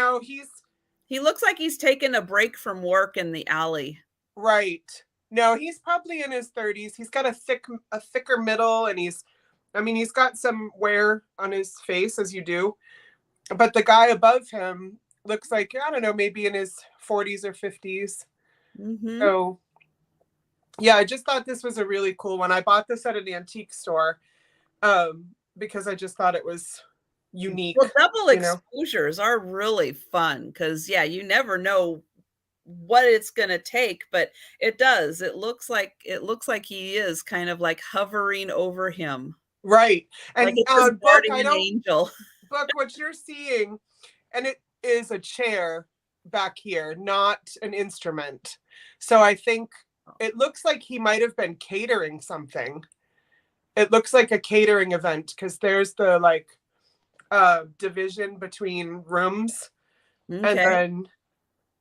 looks like he's taken a break from work in the alley. Right. No, he's probably in his 30s. He's got a thicker middle, and he's got some wear on his face, as you do. But the guy above him looks like, I don't know, maybe in his 40s or 50s. Mm-hmm. So, yeah, I just thought this was a really cool one. I bought this at an antique store because I just thought it was unique. Well, double exposures are really fun because, yeah, you never know what it's going to take, but it does. It looks like he is kind of like hovering over him. Right. And like it's guardian angel. Book, what you're seeing, and it is a chair back here, not an instrument. So I think it looks like he might have been catering something. It looks like a catering event because there's the like division between rooms, okay.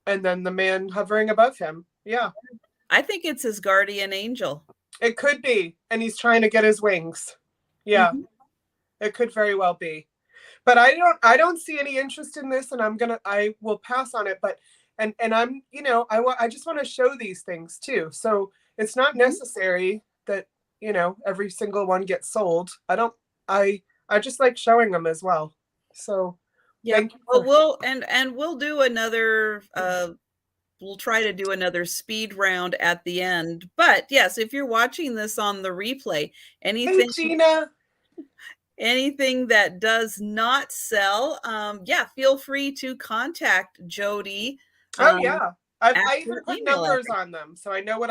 and then the man hovering above him. Yeah. I think it's his guardian angel. It could be. And he's trying to get his wings. Yeah. Mm-hmm. It could very well be. But I don't see any interest in this, and I will pass on it. But and I'm, I just want to show these things too. So it's not necessary that, every single one gets sold. I just like showing them as well. So yeah, we'll do another we'll try to do another speed round at the end. But yes, if you're watching this on the replay, anything, hey, Gina. Anything that does not sell, feel free to contact Jodi. Oh yeah, I even put numbers on them, so I know what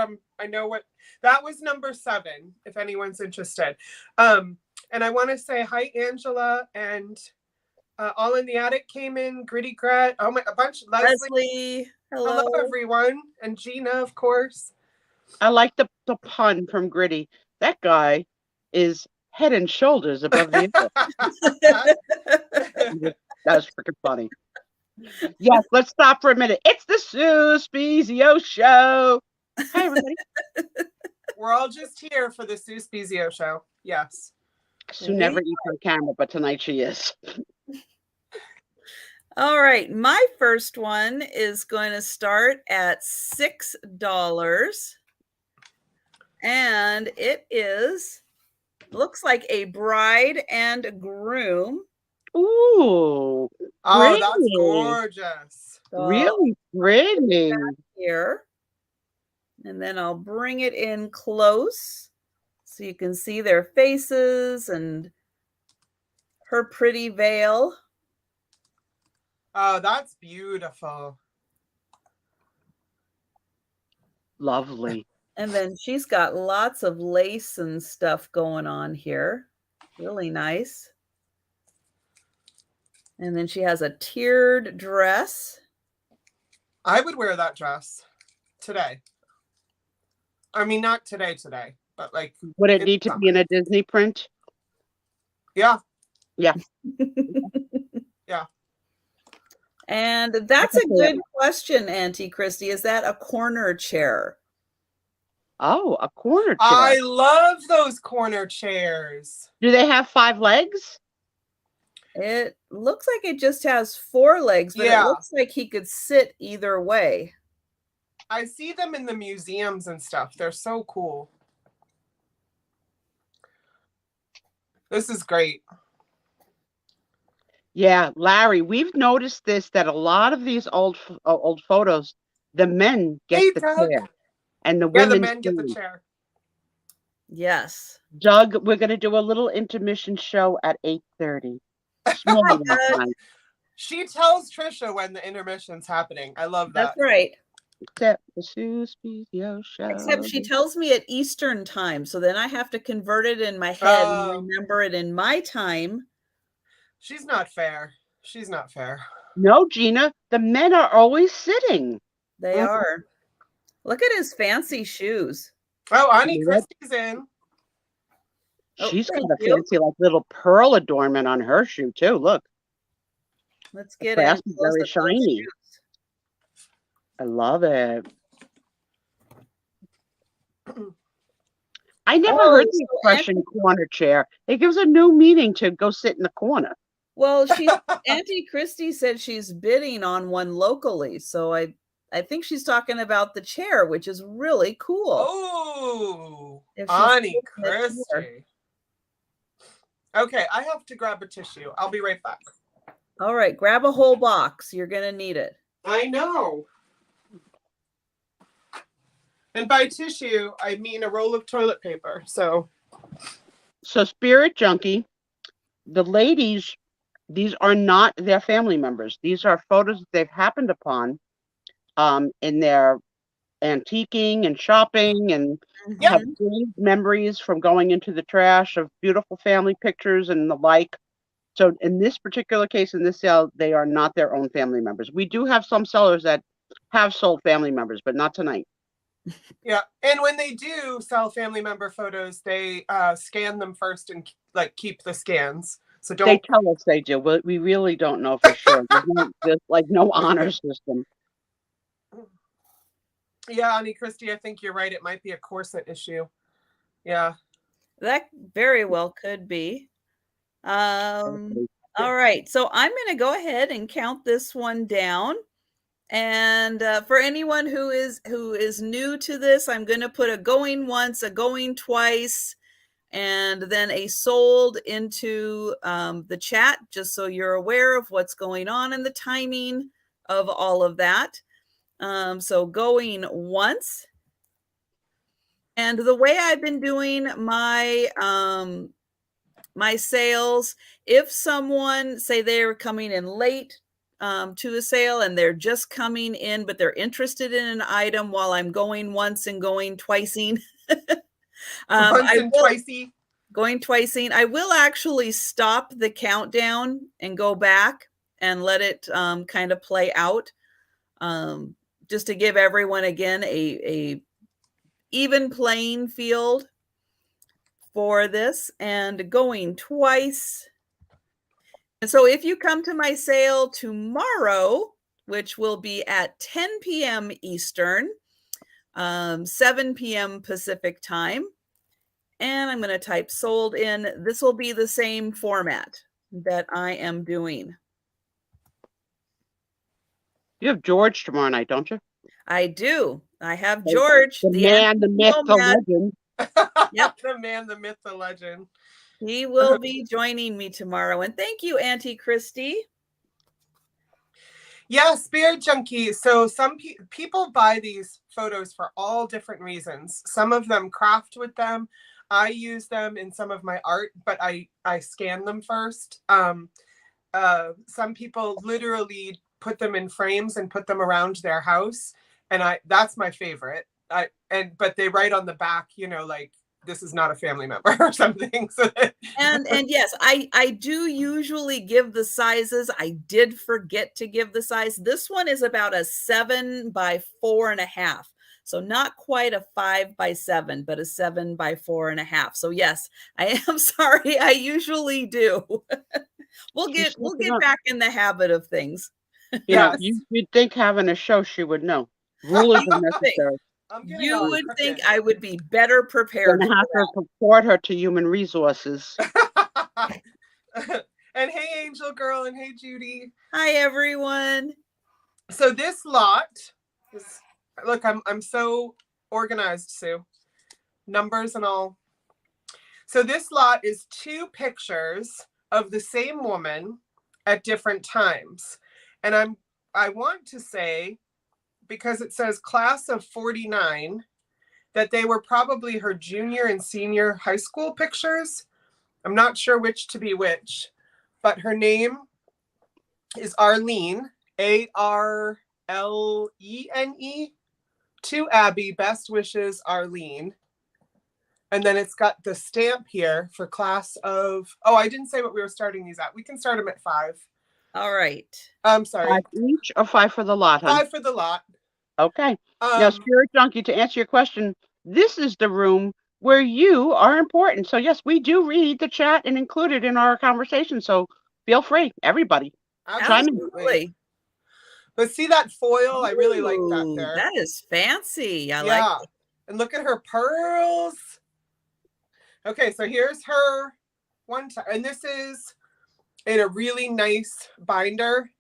that was number 7. If anyone's interested, and I want to say hi, Angela, and All in the Attic came in. Gritty Grat, a bunch. Leslie, hello everyone, and Gina, of course. I like the pun from Gritty. That guy is head and shoulders above the That was freaking funny. Yes, let's stop for a minute. It's the Spiezio show. Hi, everybody. We're all just here for the Spiezio show. Yes. Sue never eats on camera, but tonight she is. All right. My first one is going to start at $6. And it looks like a bride and groom. Ooh. Oh, that's gorgeous. So really pretty. Here. And then I'll bring it in close so you can see their faces and her pretty veil. Oh, that's beautiful. Lovely. And then she's got lots of lace and stuff going on here. Really nice. And then she has a tiered dress. I would wear that dress today. I mean, not today, but like. Would it need to be in a Disney print? Yeah. Yeah. Yeah. And that's a good question, Auntie Christy. Is that a corner chair? Oh, a corner chair. I love those corner chairs. Do they have 5 legs? It looks like it just has 4 legs, but it looks like he could sit either way. I see them in the museums and stuff. They're so cool. This is great. Yeah, Larry, we've noticed this, that a lot of these old photos, the men get the chair and the women men get the chair. Yes. Doug, we're going to do a little intermission show at 8:30. She tells Trisha when the intermission's happening. I love that. That's right. Except the Spiezio show. Except she tells me at Eastern time, so then I have to convert it in my head and remember it in my time. She's not fair. She's not fair. No, Gina, the men are always sitting. They are. Look at his fancy shoes. Oh, Annie Christie's in. She's got a fancy, like, little pearl adornment on her shoe too. Look. Let's get it. Very shiny. I love it. I never heard the expression corner chair. It gives a new meaning to go sit in the corner. Well, Auntie Christy said she's bidding on one locally, so I think she's talking about the chair, which is really cool. Oh, Annie Christy. Okay, I have to grab a tissue. I'll be right back. All right, grab a whole box. You're going to need it. I know. And by tissue, I mean a roll of toilet paper. So Spirit Junkie, the ladies, these are not their family members. These are photos that they've happened upon in their antiquing and shopping, and have great memories from going into the trash of beautiful family pictures and the like. So in this particular case, in this sale, they are not their own family members. We do have some sellers that have sold family members, but not tonight. Yeah, and when they do sell family member photos, they scan them first and like keep the scans. So don't. They tell us they do, but we really don't know for sure. There's like no honor system. Yeah, Annie Christy, I think you're right. It might be a corset issue. Yeah, that very well could be. All right, so I'm going to go ahead and count this one down. And for anyone who is new to this, I'm going to put a going once, a going twice, and then a sold into the chat, just so you're aware of what's going on and the timing of all of that. So going once. And the way I've been doing my my sales, if someone, say they're coming in late to a sale and they're just coming in, but they're interested in an item while I'm going once and going twicing. Going twicing. I will actually stop the countdown and go back and let it kind of play out, just to give everyone again a even playing field for this. And going twice And so if you come to my sale tomorrow, which will be at 10 p.m. Eastern, 7 p.m. Pacific time, and I'm going to type sold in, this will be the same format that I am doing. You have George tomorrow night, don't you? I do. I have George. The man, the myth, the legend. Yep. The man, the myth, the legend. He will be joining me tomorrow. And thank you, Auntie Christy. Yeah, Spirit Junkie. So some people buy these photos for all different reasons. Some of them craft with them. I use them in some of my art, but I scan them first. Some people literally put them in frames and put them around their house. And that's my favorite. But they write on the back, like, this is not a family member or something. So and yes, I do usually give the sizes. I did forget to give the size. This one is about a 7 by 4.5. So not quite a 5 by 7, but a 7 by 4.5. So yes, I am sorry. I usually do. We'll get back in the habit of things. Yeah, you'd think having a show she would know. Rulers are necessary. You would think I would be better prepared. Gonna have to report her to human resources. And hey, Angel Girl, and hey, Judy. Hi, everyone. So this lot is, look, I'm so organized, Sue. Numbers and all. So this lot is 2 pictures of the same woman at different times. And I want to say, because it says class of 49, that they were probably her junior and senior high school pictures. I'm not sure which to be which, but her name is Arlene, Arlene. To Abby, best wishes, Arlene. And then it's got the stamp here for class of, I didn't say what we were starting these at. We can start them at 5. All right. I'm sorry. 5 each or 5 for the lot, huh? 5 for the lot. Okay. Now, Spirit Junkie, to answer your question, this is the room where you are important. So yes, we do read the chat and include it in our conversation. So feel free, everybody. Absolutely. But see that foil? I really like that there. That is fancy. I like it. And look at her pearls. Okay, so here's her one time. And this is in a really nice binder.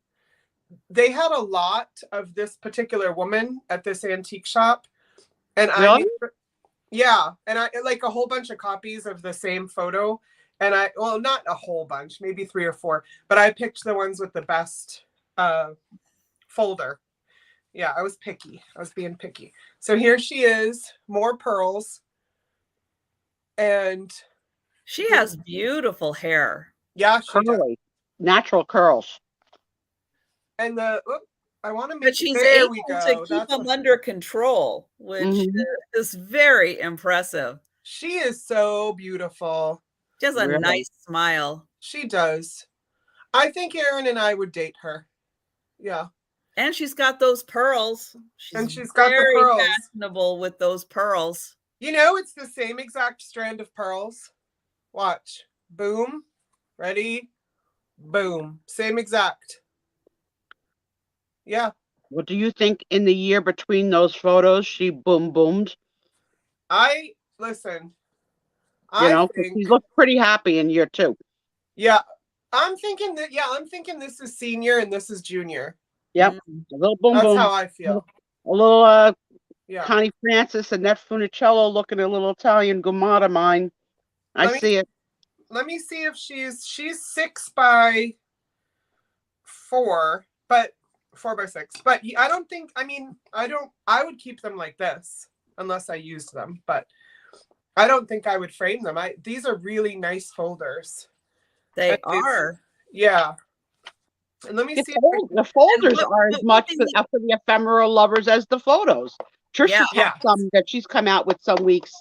They had a lot of this particular woman at this antique shop. And really? And I like a whole bunch of copies of the same photo. And not a whole bunch, maybe 3 or 4, but I picked the ones with the best folder. Yeah, I was picky. I was being picky. So here she is, more pearls. And she has beautiful hair. Yeah, curly, natural curls. And I want to make. But she's able to keep them under control, which is very impressive. She is so beautiful. She has a nice smile. She does. I think Aaron and I would date her. Yeah. And she's got those pearls. She's got the pearls. Very fashionable with those pearls. It's the same exact strand of pearls. Watch. Boom. Ready? Boom. Same exact. Yeah. What do you think in the year between those photos she boomed? Listen. I think she looked pretty happy in year 2. Yeah. I'm thinking this is senior and this is junior. Yep. A little boom. That's how I feel. A little Connie Francis and that Funicello looking a little Italian Gumata mine. I see it. Let me see if she's 6 by 4, but 4 by 6. But I don't think, I would keep them like this unless I used them, but I don't think I would frame them. These are really nice folders. They are. Yeah. And let me see. The folders are as much for the ephemeral lovers as the photos. Trisha's got some that she's come out with some weeks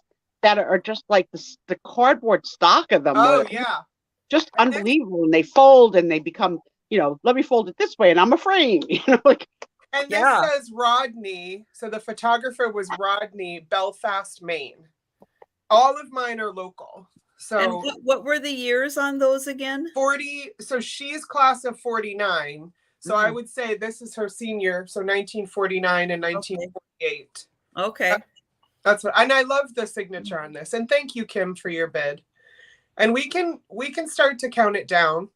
that are just like the cardboard stock of them. Oh, yeah. Just unbelievable. And they fold and they become, let me fold it this way and I'm a frame. And this says Rodney. So the photographer was Rodney, Belfast, Maine. All of mine are local. So and what were the years on those again? 40. So she's class of 49. So I would say this is her senior. So 1949 and 1948. Okay. That's what, and I love the signature on this. And thank you, Kim, for your bid. And we can start to count it down.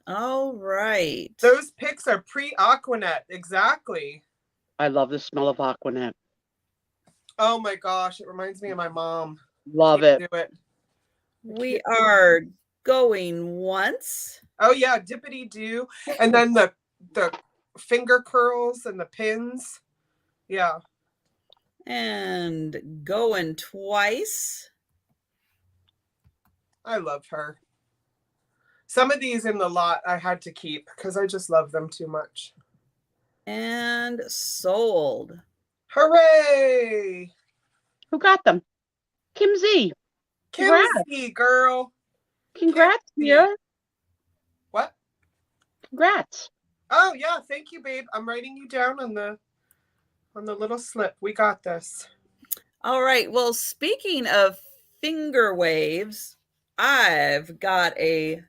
All right. Those picks are pre-Aquanet. Exactly. I love the smell of Aquanet. Oh my gosh. It reminds me of my mom. Love it. Do it. We are going once. Oh yeah, dippity do. And then the finger curls and the pins. Yeah. And going twice. I love her. Some of these in the lot I had to keep because I just love them too much. And sold. Hooray! Who got them? Kim Z. Kim Z, girl. Congrats, dear. What? Congrats. Oh yeah, thank you, babe. I'm writing you down on the little slip. We got this. All right. Well, speaking of finger waves, I've got a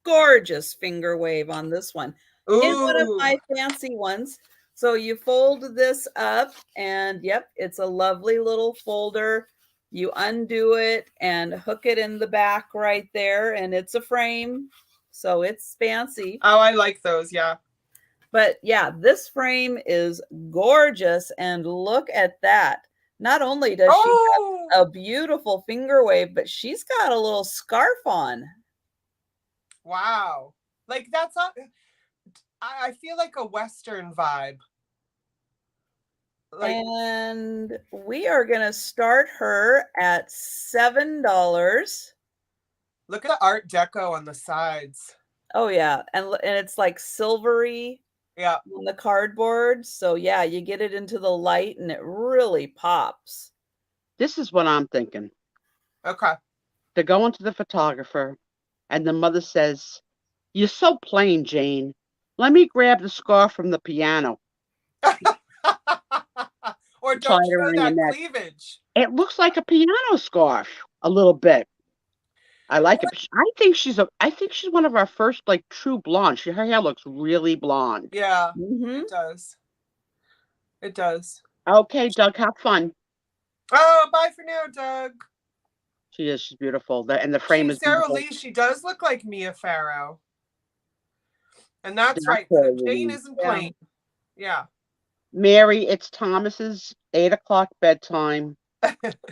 gorgeous finger wave on this one. Ooh. In one of my fancy ones. So you fold this up and yep, it's a lovely little folder. You undo it and hook it in the back right there, and it's a frame. So it's fancy. Oh, I like those, yeah. But yeah, this frame is gorgeous, and look at that. Not only does she have a beautiful finger wave, but she's got a little scarf on. Wow. Like that's I feel like a Western vibe. Like, and we are going to start her at $7. Look at the Art Deco on the sides. Oh yeah, and it's like silvery. Yeah. On the cardboard. So yeah, you get it into the light and it really pops. This is what I'm thinking. Okay. They're going to the photographer and the mother says, "You're so plain, Jane. Let me grab the scarf from the piano." Or don't show that cleavage. It looks like a piano scarf a little bit. I like it. I think she's one of our first like true blondes. Her hair looks really blonde. Yeah, it does. It does. Okay, Doug, have fun. Oh, bye for now, Doug. She's beautiful. And the frame is Sarah Lee. She does look like Mia Farrow. And that's right. Jane isn't plain. Yeah. Mary, it's Thomas's 8:00 bedtime.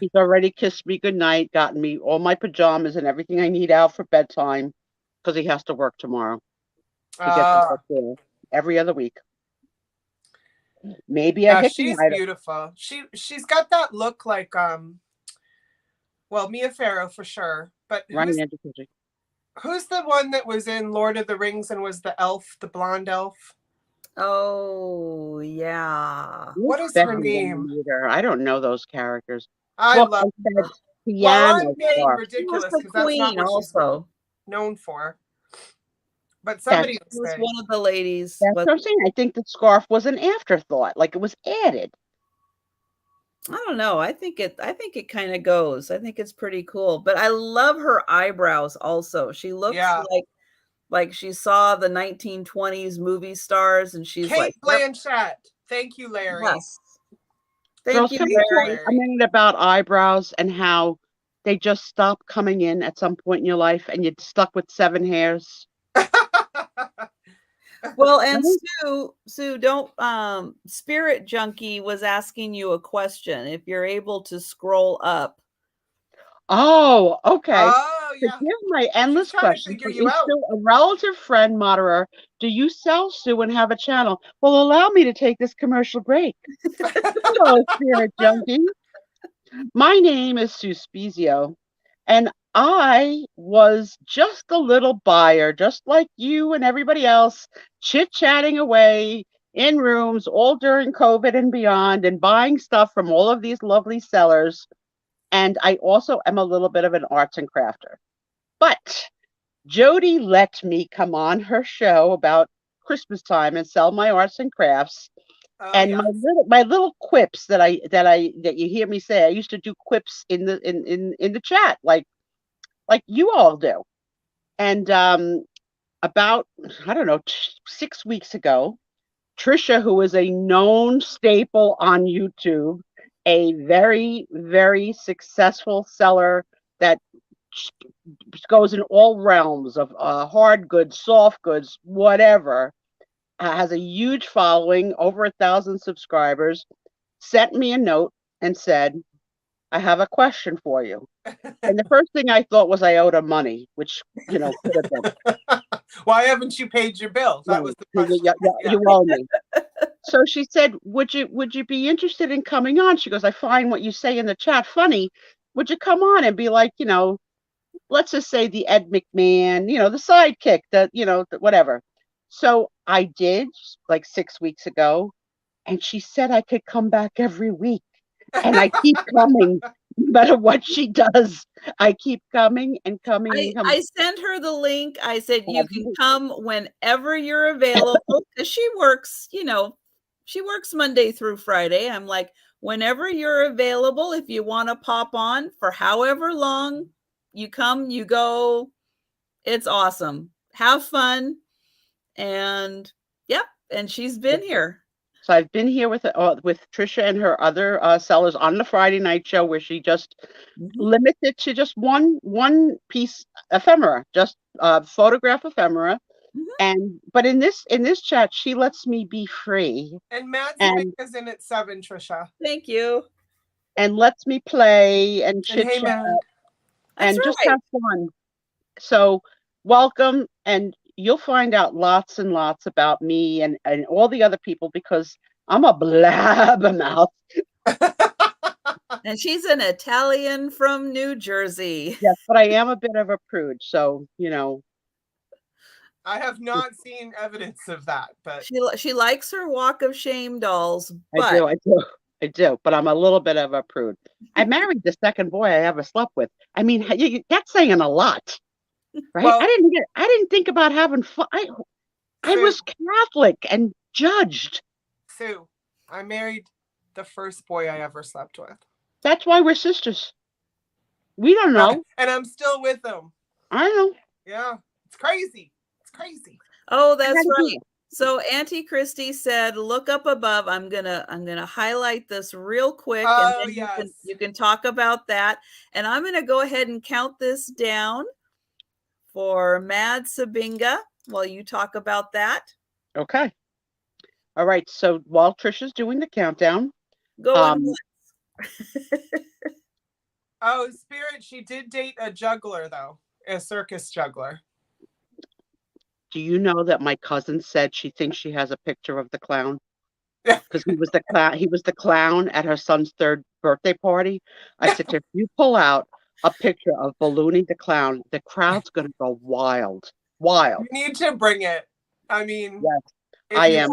He's already kissed me goodnight, gotten me all my pajamas and everything I need out for bedtime because he has to work tomorrow. He gets to work every other week. Maybe she's beautiful. She's got that look like Mia Farrow for sure. But who's the one that was in Lord of the Rings and was the elf, the blonde elf? Oh, yeah. What is her name? I don't know those characters. I love her. Well, I'm being ridiculous because that's not what also she's known for. But somebody was one of the ladies. That's what I'm saying. I think the scarf was an afterthought, like it was added. I don't know. I think it kind of goes. I think it's pretty cool. But I love her eyebrows also. She looks like she saw the 1920s movie stars, and she's Kate Blanchett. Thank you, Larry. Yes. Thank you, Larry. A minute about eyebrows and how they just stop coming in at some point in your life, and you're stuck with 7 hairs. Well, and Sue, don't Spirit Junkie was asking you a question. If you're able to scroll up. Oh, okay. Oh, yeah. Here's my endless question. Sue, a relative friend, Moderer, do you sell, Sue, and have a channel? Well, allow me to take this commercial break. Hello, Spirit Junkie. My name is Sue Spiezio, and I was just a little buyer, just like you and everybody else, chit-chatting away in rooms all during COVID and beyond, and buying stuff from all of these lovely sellers. And I also am a little bit of an arts and crafter. But Jodi let me come on her show about Christmas time and sell my arts and crafts. And my little quips that you hear me say, I used to do quips in the chat, like, like you all do. And about, I don't know, 6 weeks ago, Trisha, who is a known staple on YouTube, a very, very successful seller that goes in all realms of hard goods, soft goods, whatever, has a huge following, over 1,000 subscribers, sent me a note and said, I have a question for you. And the first thing I thought was I owed her money, which, could have been. Why haven't you paid your bill? That was the question. You owe me. So she said, would you be interested in coming on? She goes, I find what you say in the chat funny. Would you come on and be like, let's just say the Ed McMahon, the sidekick, whatever. So I did, like 6 weeks ago, and she said I could come back every week. And I keep coming, no matter what she does. I keep coming and coming and coming. I sent her the link. I said, you can come whenever you're available, because she works, she works Monday through Friday. I'm like, whenever you're available, if you want to pop on for however long, you come, you go. It's awesome. Have fun. And yep. And she's been here. So I've been here with Trisha and her other sellers on the Friday night show, where she just limits it to just one piece ephemera, just photograph ephemera. But in this chat, she lets me be free. And Matt's is in at 7, Trisha. Thank you. And lets me play and chit chat and just have fun. So welcome, and you'll find out lots and lots about me and all the other people, because I'm a blabbermouth. And she's an Italian from New Jersey. Yes, but I am a bit of a prude, so I have not seen evidence of that, but she likes her walk of shame dolls. But I do, but I'm a little bit of a prude. I married the second boy I ever slept with. I mean, that's saying a lot. Right? Well, I didn't think about having fun. I was Catholic and judged. Sue, I married the first boy I ever slept with. That's why we're sisters. We don't know. And I'm still with him. I know. Yeah. It's crazy. It's crazy. Oh, that's right. So Auntie Christy said, look up above. I'm gonna highlight this real quick, and then you can talk about that. And I'm gonna go ahead and count this down for Mad Sabinga while you talk about that. Okay. All right. So while Trisha's doing the countdown, go on. Oh, Spirit, she did date a juggler, though, a circus juggler. Do you know that my cousin said she thinks she has a picture of the clown? Because he was the clown. He was the clown at her son's 3rd birthday party. I said, if you pull out a picture of Balloony the clown, the crowd's going to go wild. You need to bring it. I mean, yes, I am.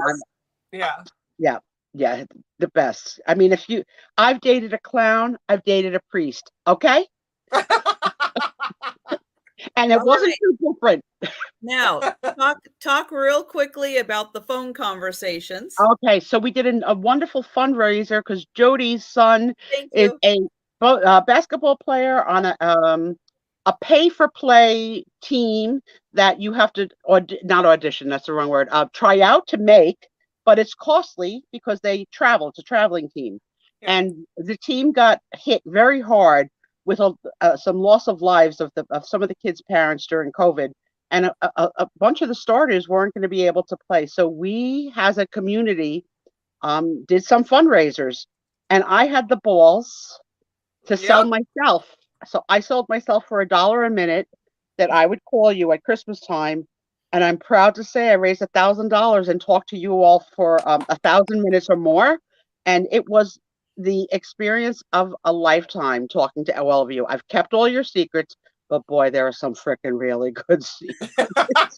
Yeah, the best. I mean, I've dated a clown, I've dated a priest. Okay. And it wasn't too different. Now, talk real quickly about the phone conversations. Okay, so we did a wonderful fundraiser because Jodi's son is a basketball player on a pay-for-play team that you have to, not audition, that's the wrong word, try out to make, but it's costly because they travel. It's a traveling team. Yeah. And the team got hit very hard with some loss of lives of some of the kids' parents during COVID. And a bunch of the starters weren't going to be able to play. So we, as a community, did some fundraisers. And I had the balls to sell myself. So I sold myself for $1 a minute that I would call you at Christmas time. And I'm proud to say I raised $1,000 and talked to you all for 1,000 minutes or more. And it was the experience of a lifetime talking to all of you. I've kept all your secrets, but boy, there are some freaking really good secrets.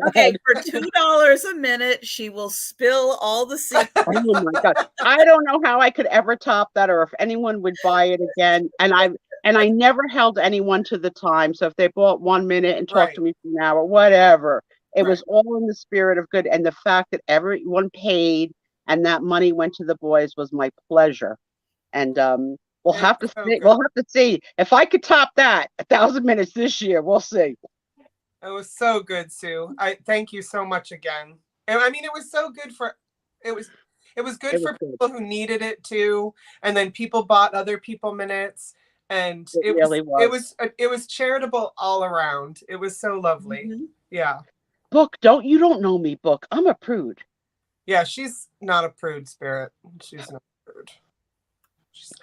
Okay, for $2 a minute, she will spill all the secrets. Oh my God. I don't know how I could ever top that, or if anyone would buy it again. And I never held anyone to the time. So if they bought 1 minute and talked to me for an hour, whatever, it was all in the spirit of good. And the fact that everyone paid and that money went to the boys was my pleasure. And We'll have to see. We'll have to see if I could top that 1,000 minutes this year. We'll see. It was so good, Sue. I thank you so much again. And I mean, it was so good for people who needed it too. And then people bought other people minutes, and it was charitable all around. It was so lovely. Mm-hmm. Yeah. Book, you don't know me, Book. I'm a prude. Yeah, she's not a prude, Spirit. She's not a prude.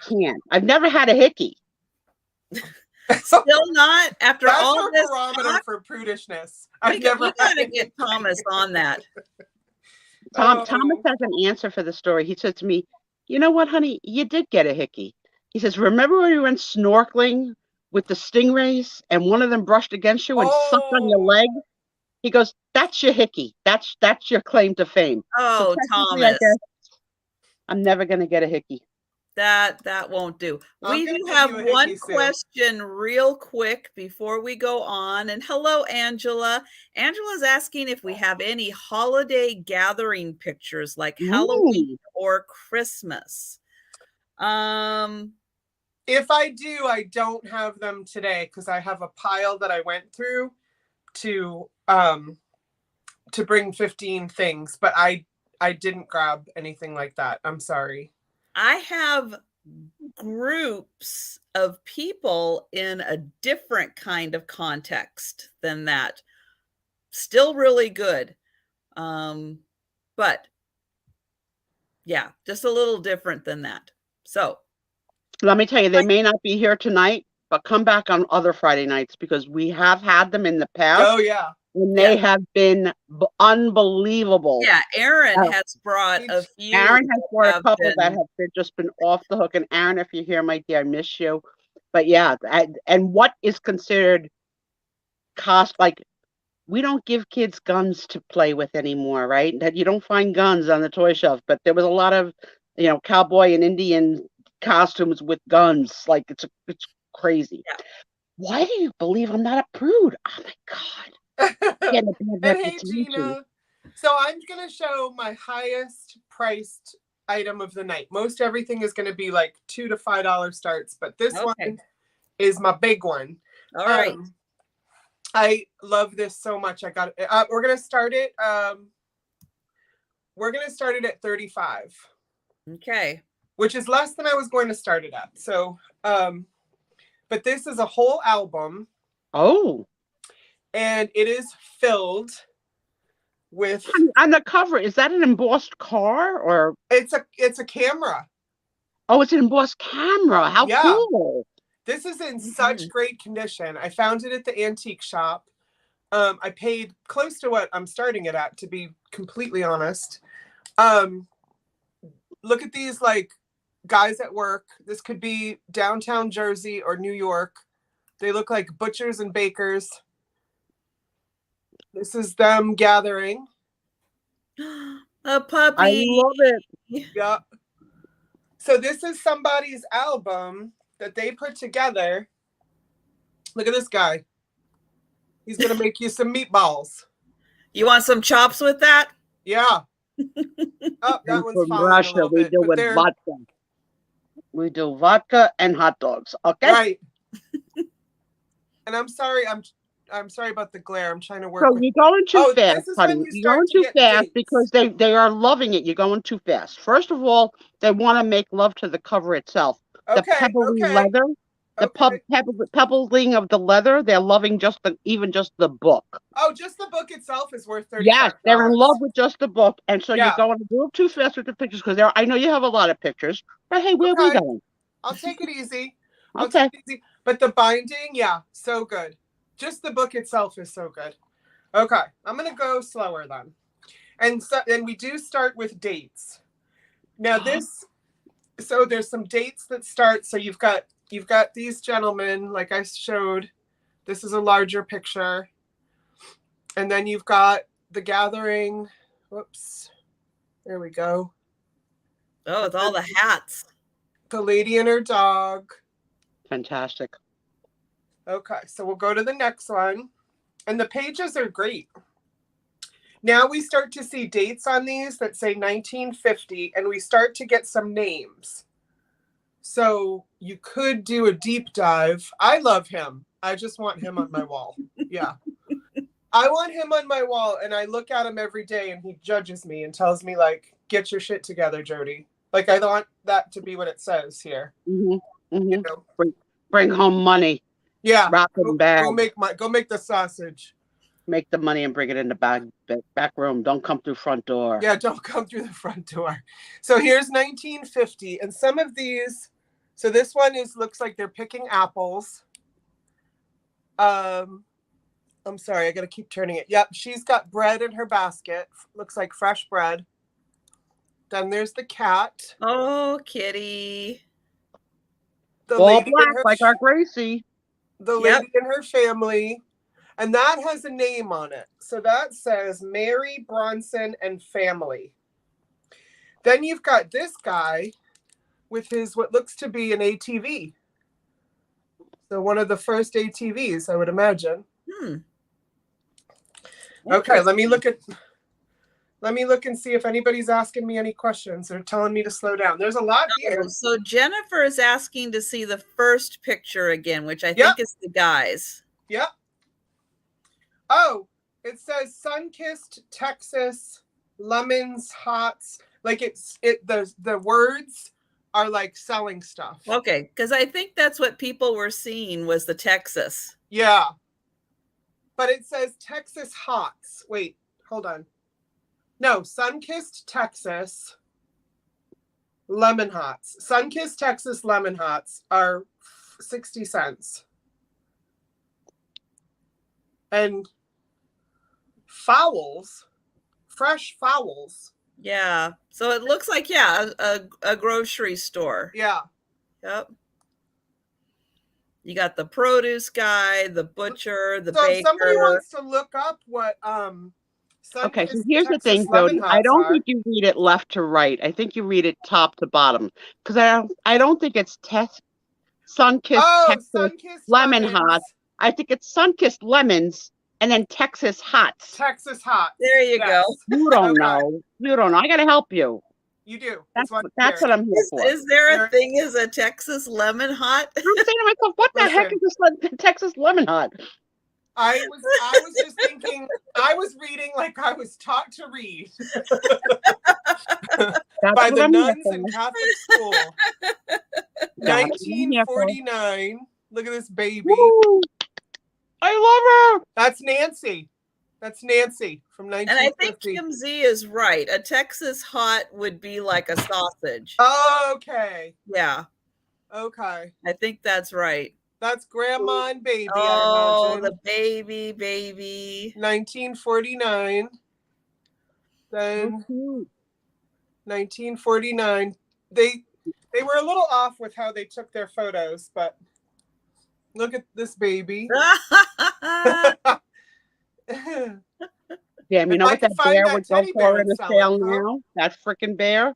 Can't. I've never had a hickey. Still not after That's all her this barometer for prudishness. You gotta get Thomas on that. Thomas has an answer for the story. He said to me, "You know what, honey? You did get a hickey." He says, "Remember when we went snorkeling with the stingrays and one of them brushed against you and sucked on your leg?" He goes, "That's your hickey. That's your claim to fame." Oh, so Thomas. I'm never gonna get a hickey. That won't do. We do have one question real quick before we go on. And hello, Angela. Angela's asking if we have any holiday gathering pictures like Halloween or Christmas. If I do, I don't have them today because I have a pile that I went through to bring 15 things, but I didn't grab anything like that. I'm sorry. I have groups of people in a different kind of context than that. Still really good. But yeah, just a little different than that. So let me tell you, they may not be here tonight, but come back on other Friday nights because we have had them in the past. Oh, yeah. And they have been unbelievable. Yeah, Aaron has brought a few. Aaron has brought a couple that have just been off the hook. And Aaron, if you're here, my dear, I miss you. But yeah, and what is considered like, we don't give kids guns to play with anymore, right? That you don't find guns on the toy shelf. But there was a lot of, cowboy and Indian costumes with guns. Like it's crazy. Yeah. Why do you believe I'm not a prude? Oh my God. And hey, Gina. So I'm going to show my highest priced item of the night. Most everything is going to be like $2 to $5 starts, but this one is my big one. All right. I love this so much. I got it. We're going to start it. We're going to start it at $35. Okay. Which is less than I was going to start it at. So, but this is a whole album. Oh. And it is filled with. On the cover, is that an embossed car or? It's a camera. Oh, it's an embossed camera. How cool! This is in such great condition. I found it at the antique shop. I paid close to what I'm starting it at, to be completely honest. Look at these like guys at work. This could be downtown Jersey or New York. They look like butchers and bakers. This is them gathering. A puppy. I love it. Yeah. So this is somebody's album that they put together. Look at this guy. He's going to make you some meatballs. You want some chops with that? Yeah. Oh, that one's falling Russia, a little bit. We do vodka. We do vodka and hot dogs. Okay. Right. And I'm sorry about the glare. I'm trying to work. So you're going too fast, honey. You're going too fast because they are loving it. You're going too fast. First of all, they want to make love to the cover itself. The pebbly leather, the pebbling of the leather. They're loving even just the book. Oh, just the book itself is worth $35. Yes, they're in love with just the book, and so you're going a little too fast with the pictures because I know you have a lot of pictures. But hey, where are we going? I'll take it easy. Okay. But the binding, so good. Just the book itself is so good. Okay, I'm going to go slower then. And we do start with dates. Now so there's some dates that start. So you've got these gentlemen, like I showed. This is a larger picture. And then you've got the gathering. Whoops. There we go. Oh, with all the hats. The lady and her dog. Fantastic. Okay, so we'll go to the next one. And the pages are great. Now we start to see dates on these that say 1950, and we start to get some names. So you could do a deep dive. I love him. I just want him on my wall. Yeah. I want him on my wall, and I look at him every day, and he judges me and tells me, like, get your shit together, Jodi. Like, I want that to be what it says here. Mm-hmm. Mm-hmm. You know? Bring home money. Yeah. Wrap it in bag. Go make the sausage. Make the money and bring it in the back room. Don't come through front door. Yeah, don't come through the front door. So here's 1950, and some of these. So this one looks like they're picking apples. I'm sorry, I gotta keep turning it. Yep, she's got bread in her basket. Looks like fresh bread. Then there's the cat. Oh, kitty. The all lady black, like our Gracie. The lady and her family. And that has a name on it. So that says Mary Bronson and family. Then you've got this guy with his what looks to be an ATV. So one of the first ATVs, I would imagine. Okay, let me look and see if anybody's asking me any questions or telling me to slow down. There's a lot here. So Jennifer is asking to see the first picture again, which I think is the guys. Yep. Oh, it says sun-kissed Texas, lemons, hots. Like the words are like selling stuff. Okay, because I think that's what people were seeing was the Texas. Yeah. But it says Texas hots. Wait, hold on. No, sun-kissed Texas lemon hots. Sun-kissed Texas lemon hots are 60 cents. And fowls, fresh fowls. Yeah. So it looks like, a grocery store. Yeah. Yep. You got the produce guy, the butcher, the baker. So if somebody wants to look up what okay, so here's the thing, Jodi. I don't think you read it left to right. I think you read it top to bottom. Because I don't think it's sun-kissed Texas lemon hots. I think it's sun-kissed lemons and then Texas hots. Texas hots. There you go. You don't know. You don't know. I got to help you. You do. That's what I'm here for. Is there a thing as a Texas lemon hot? I'm saying to myself, what the heck is this Texas lemon hot? I was just thinking, I was reading like I was taught to read by the nuns in Catholic school. 1949. Look at this baby. Woo! I love her. That's Nancy. That's Nancy from 1950. And I think Kim Z is right. A Texas hot would be like a sausage. Okay. Yeah. Okay. I think that's right. That's grandma and baby. Oh, I imagine. the baby. 1949. Then 1949. They were a little off with how they took their photos, but look at this baby. Damn, you know what that bear would go for in the sale now? That freaking bear?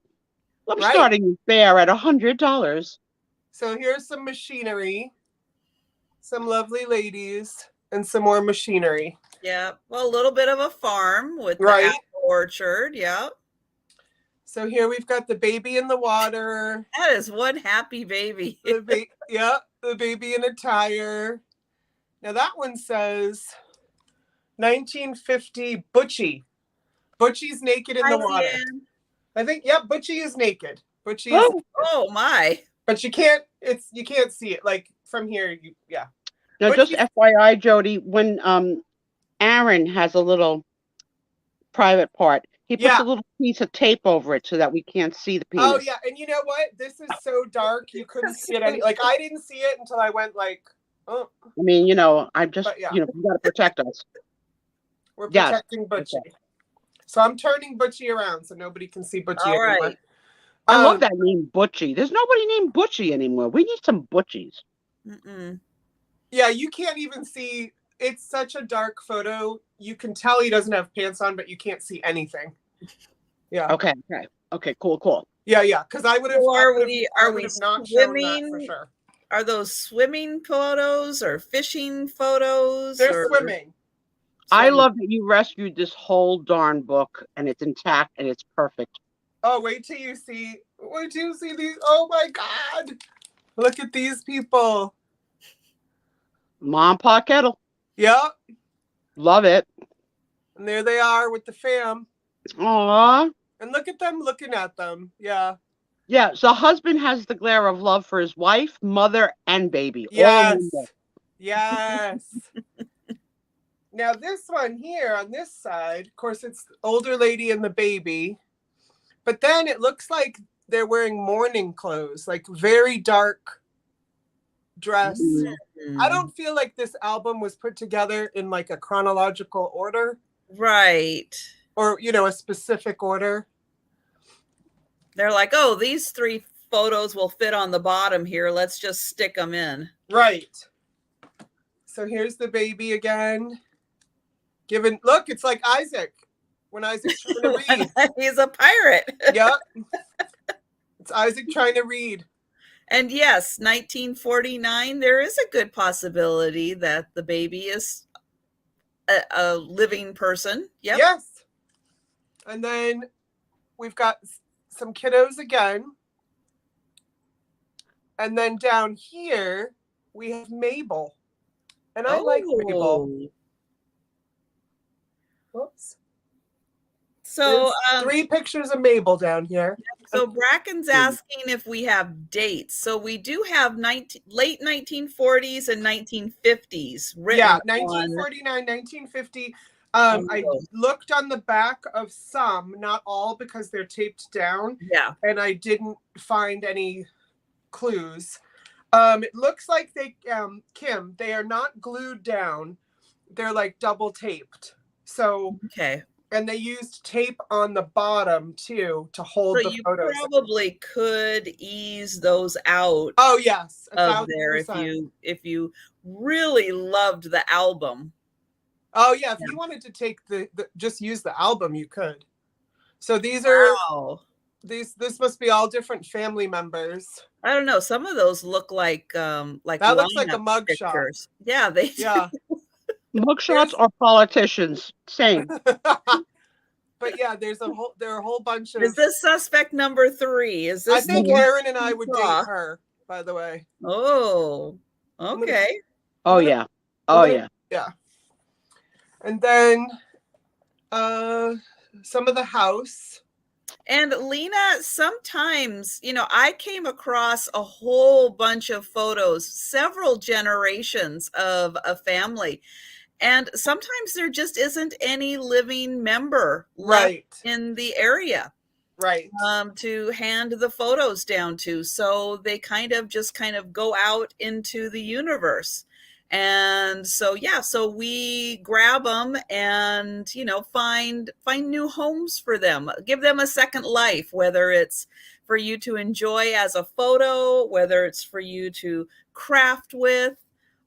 I'm starting this bear at $100. So here's some machinery, some lovely ladies, and some more machinery. Yeah, well, a little bit of a farm with the apple orchard. Yeah. So here we've got the baby in the water. That is one happy baby. The baby in a tire. Now that one says 1950 Butchie. Butchie's naked in the water. I think, Butchie is naked. Butchie is, oh my. But you can't see it like from here. Now, just FYI, Jodi, when Aaron has a little private part, he puts a little piece of tape over it so that we can't see the penis. Oh yeah, and you know what? This is so dark you couldn't see it any. Like I didn't see it until I went like, oh. I mean, I'm just you got to protect us. We're protecting Butchie. Okay. So I'm turning Butchie around so nobody can see Butchie anymore. Right. I love that name, Butchie. There's nobody named Butchie anymore. We need some Butchies. Yeah, you can't even see. It's such a dark photo. You can tell he doesn't have pants on, but you can't see anything. Yeah. Okay. Cool. Yeah. Because I would have. Are we not swimming? Shown that for sure. Are those swimming photos or fishing photos? They're swimming. I love that you rescued this whole darn book and it's intact and it's perfect. Oh, wait till you see these. Oh my God. Look at these people. Mom, Pa Kettle. Yep. Love it. And there they are with the fam. Aww. And look at them looking at them. Yeah. Yeah, so husband has the glare of love for his wife, mother, and baby. Yes. Yes. Now this one here on this side, of course, it's the older lady and the baby. But then it looks like they're wearing mourning clothes, like very dark dress. Mm-hmm. I don't feel like this album was put together in like a chronological order. Right. Or, you know, a specific order. They're like, oh, these 3 photos will fit on the bottom here. Let's just stick them in. Right. So here's the baby again. Look, it's like Isaac when Isaac's trying to read. He's a pirate. Yep. It's Isaac trying to read. And yes, 1949, there is a good possibility that the baby is a living person. Yep. Yes. And then we've got some kiddos again. And then down here, we have Mabel. And I like Mabel. Whoops. So 3 pictures of Mabel down here. So Bracken's asking if we have dates. So we do have late 1940s and 1950s written. Yeah, 1949, 1950. I looked on the back of some, not all because they're taped down. Yeah. And I didn't find any clues. It looks like they, Kim, they are not glued down. They're like double taped. So, okay. And they used tape on the bottom too to hold the photos. You probably could ease those out. Oh yes, of there if you really loved the album. Oh yeah, if you wanted to take the just use the album, you could. So these are this must be all different family members. I don't know. Some of those look like that looks like a mugshot. Yeah, they yeah. Mugshots or politicians, same. But yeah, there are a whole bunch of. Is this suspect number 3? Is this? I think Erin and I would date her. By the way. Oh, okay. Oh yeah. Oh yeah. Yeah. And then, some of the house. And Lena, sometimes, I came across a whole bunch of photos, several generations of a family. And sometimes there just isn't any living member left in the area. Right. To hand the photos down to. So they kind of go out into the universe. And so, so we grab them and, find new homes for them, give them a second life, whether it's for you to enjoy as a photo, whether it's for you to craft with,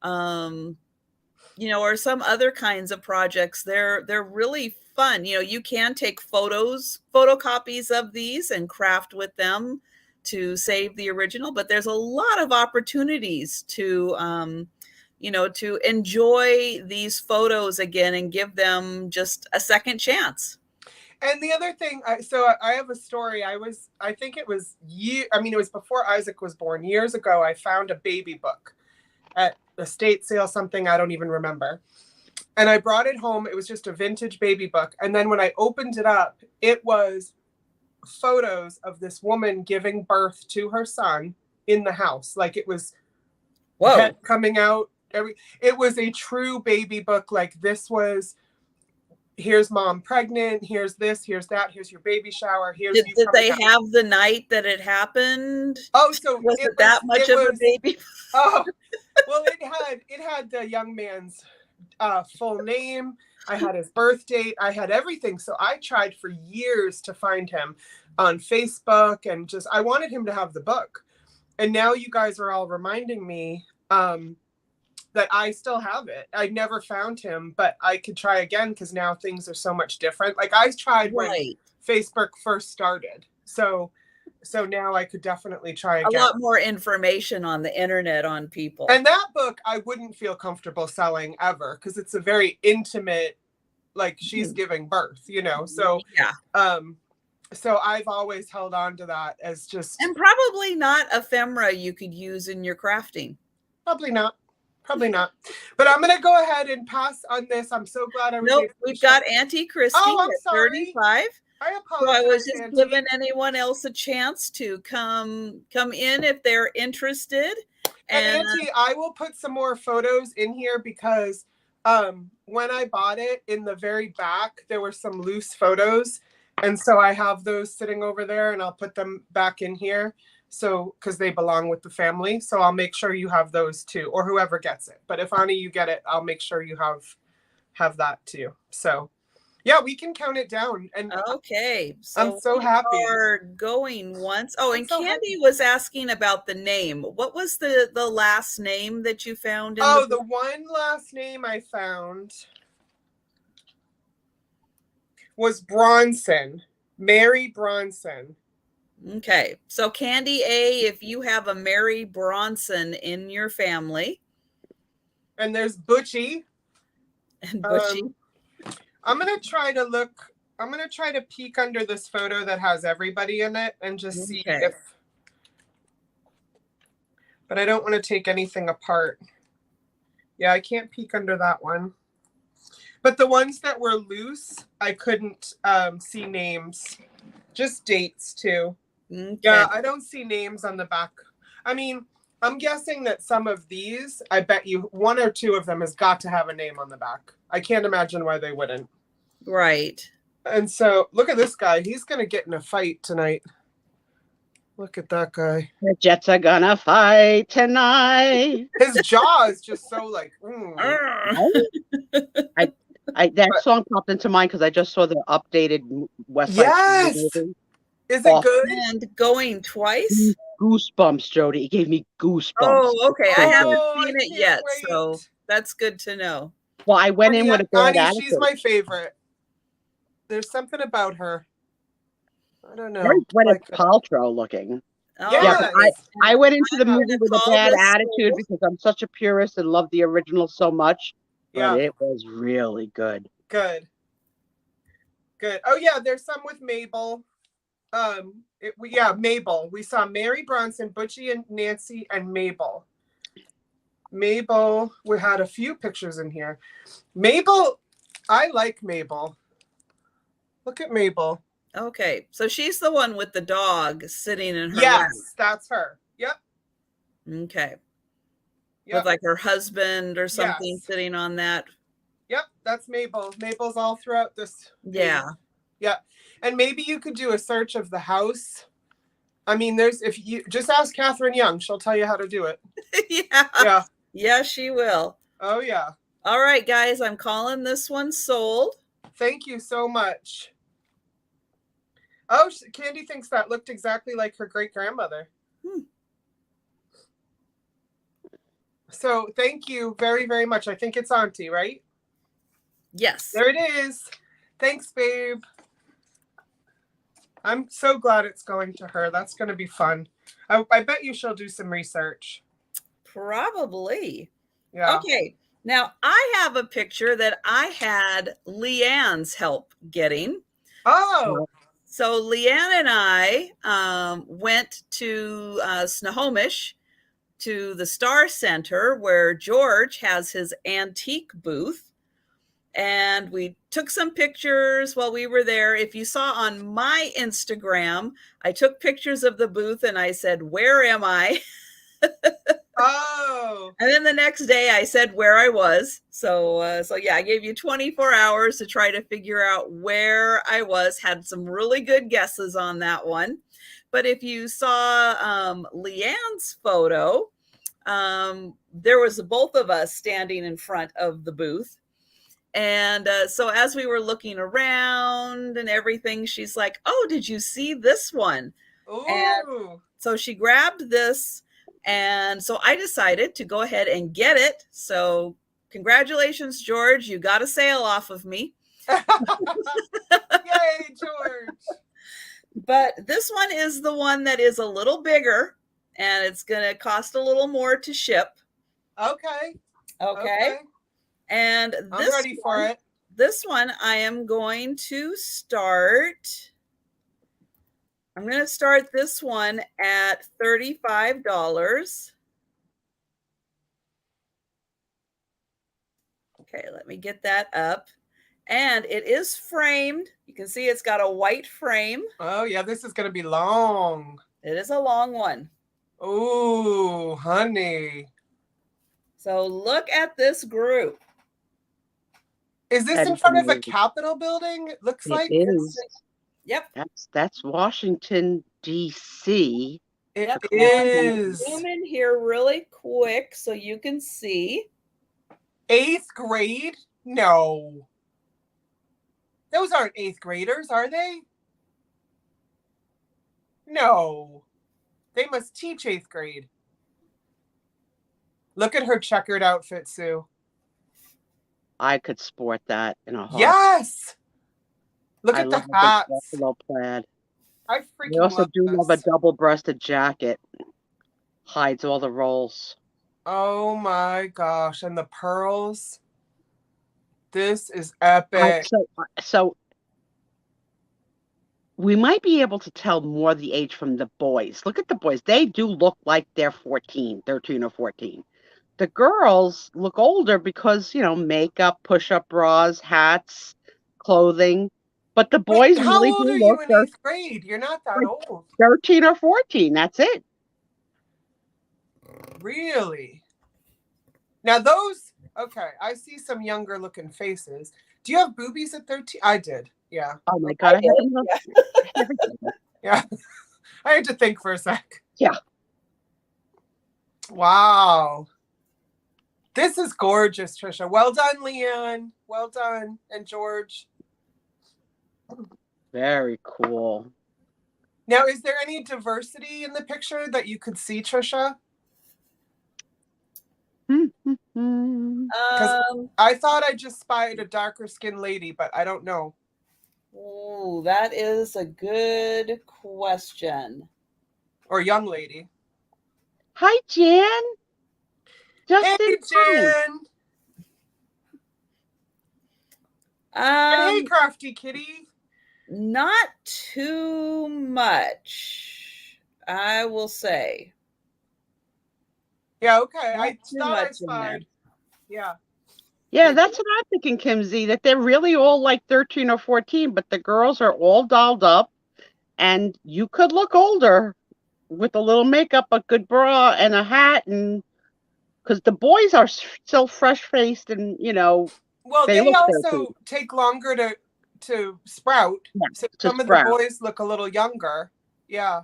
or some other kinds of projects. They're really fun. You can take photocopies of these and craft with them to save the original, but there's a lot of opportunities to, to enjoy these photos again and give them just a second chance. And the other thing, so I have a story. I think it was it was before Isaac was born. Years ago, I found a baby book at a estate sale, something I don't even remember. And I brought it home. It was just a vintage baby book. And then when I opened it up, it was photos of this woman giving birth to her son in the house. Like it was coming out. It was a true baby book. Like this was, here's mom pregnant, here's this, here's that, here's your baby shower. Did they have the night that it happened? Oh, so was it that much of a baby? Oh, well, it had the young man's full name. I had his birth date. I had everything. So I tried for years to find him on Facebook and I wanted him to have the book. And now you guys are all reminding me that I still have it. I never found him, but I could try again because now things are so much different. Like I tried when Facebook first started. So now I could definitely try again. A lot more information on the internet on people. And that book I wouldn't feel comfortable selling ever because it's a very intimate, like she's giving birth, So So I've always held on to that as just. And probably not ephemera you could use in your crafting. Probably not. But I'm going to go ahead and pass on this. I'm so glad I was able to we've got Auntie Christy I'm at sorry. 35. I apologize. So I was just Auntie. giving anyone else a chance to come in if they're interested. And Auntie, I will put some more photos in here because when I bought it, in the very back, there were some loose photos. And so I have those sitting over there and I'll put them back in here. So, because they belong with the family. So I'll make sure you have those too, or whoever gets it. But if Annie, you get it, I'll make sure you have that too. So yeah, we can count it down. And okay. So I'm so happy. We're going once. Oh, and Candy was asking about the name. What was the last name that you found? In the one last name I found was Bronson, Mary Bronson. Okay, so Candy A, if you have a Mary Bronson in your family. And there's Butchie. And Butchie. I'm going to try to peek under this photo that has everybody in it and just see if, but I don't want to take anything apart. Yeah, I can't peek under that one. But the ones that were loose, I couldn't see names, just dates too. Okay. Yeah, I don't see names on the back. I mean, I'm guessing that some of these, I bet you one or two of them has got to have a name on the back. I can't imagine why they wouldn't. Right. And so look at this guy. He's going to get in a fight tonight. Look at that guy. The Jets are gonna fight tonight. His jaw is just so like. That song popped into mind because I just saw the updated West Side movie. Is it good? And going twice? Goosebumps, Jodi. It gave me goosebumps. Oh, okay. I haven't seen it yet, so that's good to know. Well, I went in with a bad attitude. She's my favorite. There's something about her. I don't know. Very Gwyneth Paltrow looking. Oh, yeah, but I went into the movie with a bad attitude because I'm such a purist and love the original so much. But it was really good. Good. Oh yeah, there's some with Mabel. Mabel. We saw Mary Bronson, Butchie and Nancy, and Mabel. Mabel, we had a few pictures in here. Mabel, I like Mabel. Look at Mabel. Okay, so she's the one with the dog sitting in her lap. That's her. Yep. Okay. Yep. With like her husband or something sitting on that. Yep, that's Mabel. Mabel's all throughout this. Yeah. Yeah. And maybe you could do a search of the house. I mean, if you just ask Catherine Young, she'll tell you how to do it. Yeah. Yeah, she will. Oh, yeah. All right, guys, I'm calling this one sold. Thank you so much. Oh, Candy thinks that looked exactly like her great-grandmother. So thank you very, very much. I think it's Auntie, right? Yes. There it is. Thanks, babe. I'm so glad it's going to her. That's going to be fun. I bet you she'll do some research. Probably. Yeah. Okay. Now, I have a picture that I had Leanne's help getting. Oh. So Leanne and I went to Snohomish to the Star Center where George has his antique booth. And we took some pictures while we were there. If you saw on my Instagram, I took pictures of the booth and I said, "Where am I?" Oh. And then the next day I said where I was. So yeah, I gave you 24 hours to try to figure out where I was. Had some really good guesses on that one. But if you saw Leanne's photo, there was both of us standing in front of the booth. And so as we were looking around and everything, she's like, "Oh, did you see this one?" Ooh. And so she grabbed this. And so I decided to go ahead and get it. So congratulations, George. You got a sale off of me. Yay, George. But this one is the one that is a little bigger and it's going to cost a little more to ship. Okay. And I'm ready for it. This one I am going to start I'm going to start this one at $35. Okay, let me get that up. And it is framed. You can see it's got a white frame. Oh, yeah, this is going to be long. It is a long one. Oh, honey. So look at this group. Is this in front of a Capitol building? It looks like it is. Yep. That's Washington, D.C. It is. Zoom in here really quick so you can see. 8th grade? No. Those aren't 8th graders, are they? No. They must teach 8th grade. Look at her checkered outfit, Sue. I could sport that in a heart. Yes. Look at the hats. Buffalo plaid. I freaking also love do this. love a double-breasted jacket. Hides all the rolls. Oh my gosh. And the pearls. This is epic. So we might be able to tell more the age from the boys. Look at the boys. They do look like they're 13 or 14. The girls look older because, makeup, push-up bras, hats, clothing. But the boys How really old do are look you in 8th grade? You're not that old. 13 or 14. That's it. Really? Now those, okay, I see some younger looking faces. Do you have boobies at 13? I did. Yeah. Oh my God. Yeah. I had to think for a sec. Yeah. Wow. This is gorgeous, Trisha. Well done, Leanne. Well done. And George. Very cool. Now, is there any diversity in the picture that you could see, Trisha? I thought I just spied a darker skinned lady, but I don't know. Oh, that is a good question. Or young lady. Hi, Jan. Hey, Jan. Hey, Crafty Kitty. Not too much, I will say. Yeah, okay. I thought I spied. Yeah. Yeah, that's what I'm thinking, Kimsey, that they're really all like 13 or 14, but the girls are all dolled up, and you could look older with a little makeup, a good bra, and a hat, and because the boys are still fresh-faced and, Well, they also 13. take longer to sprout. Yeah, so some of the boys look a little younger. Yeah.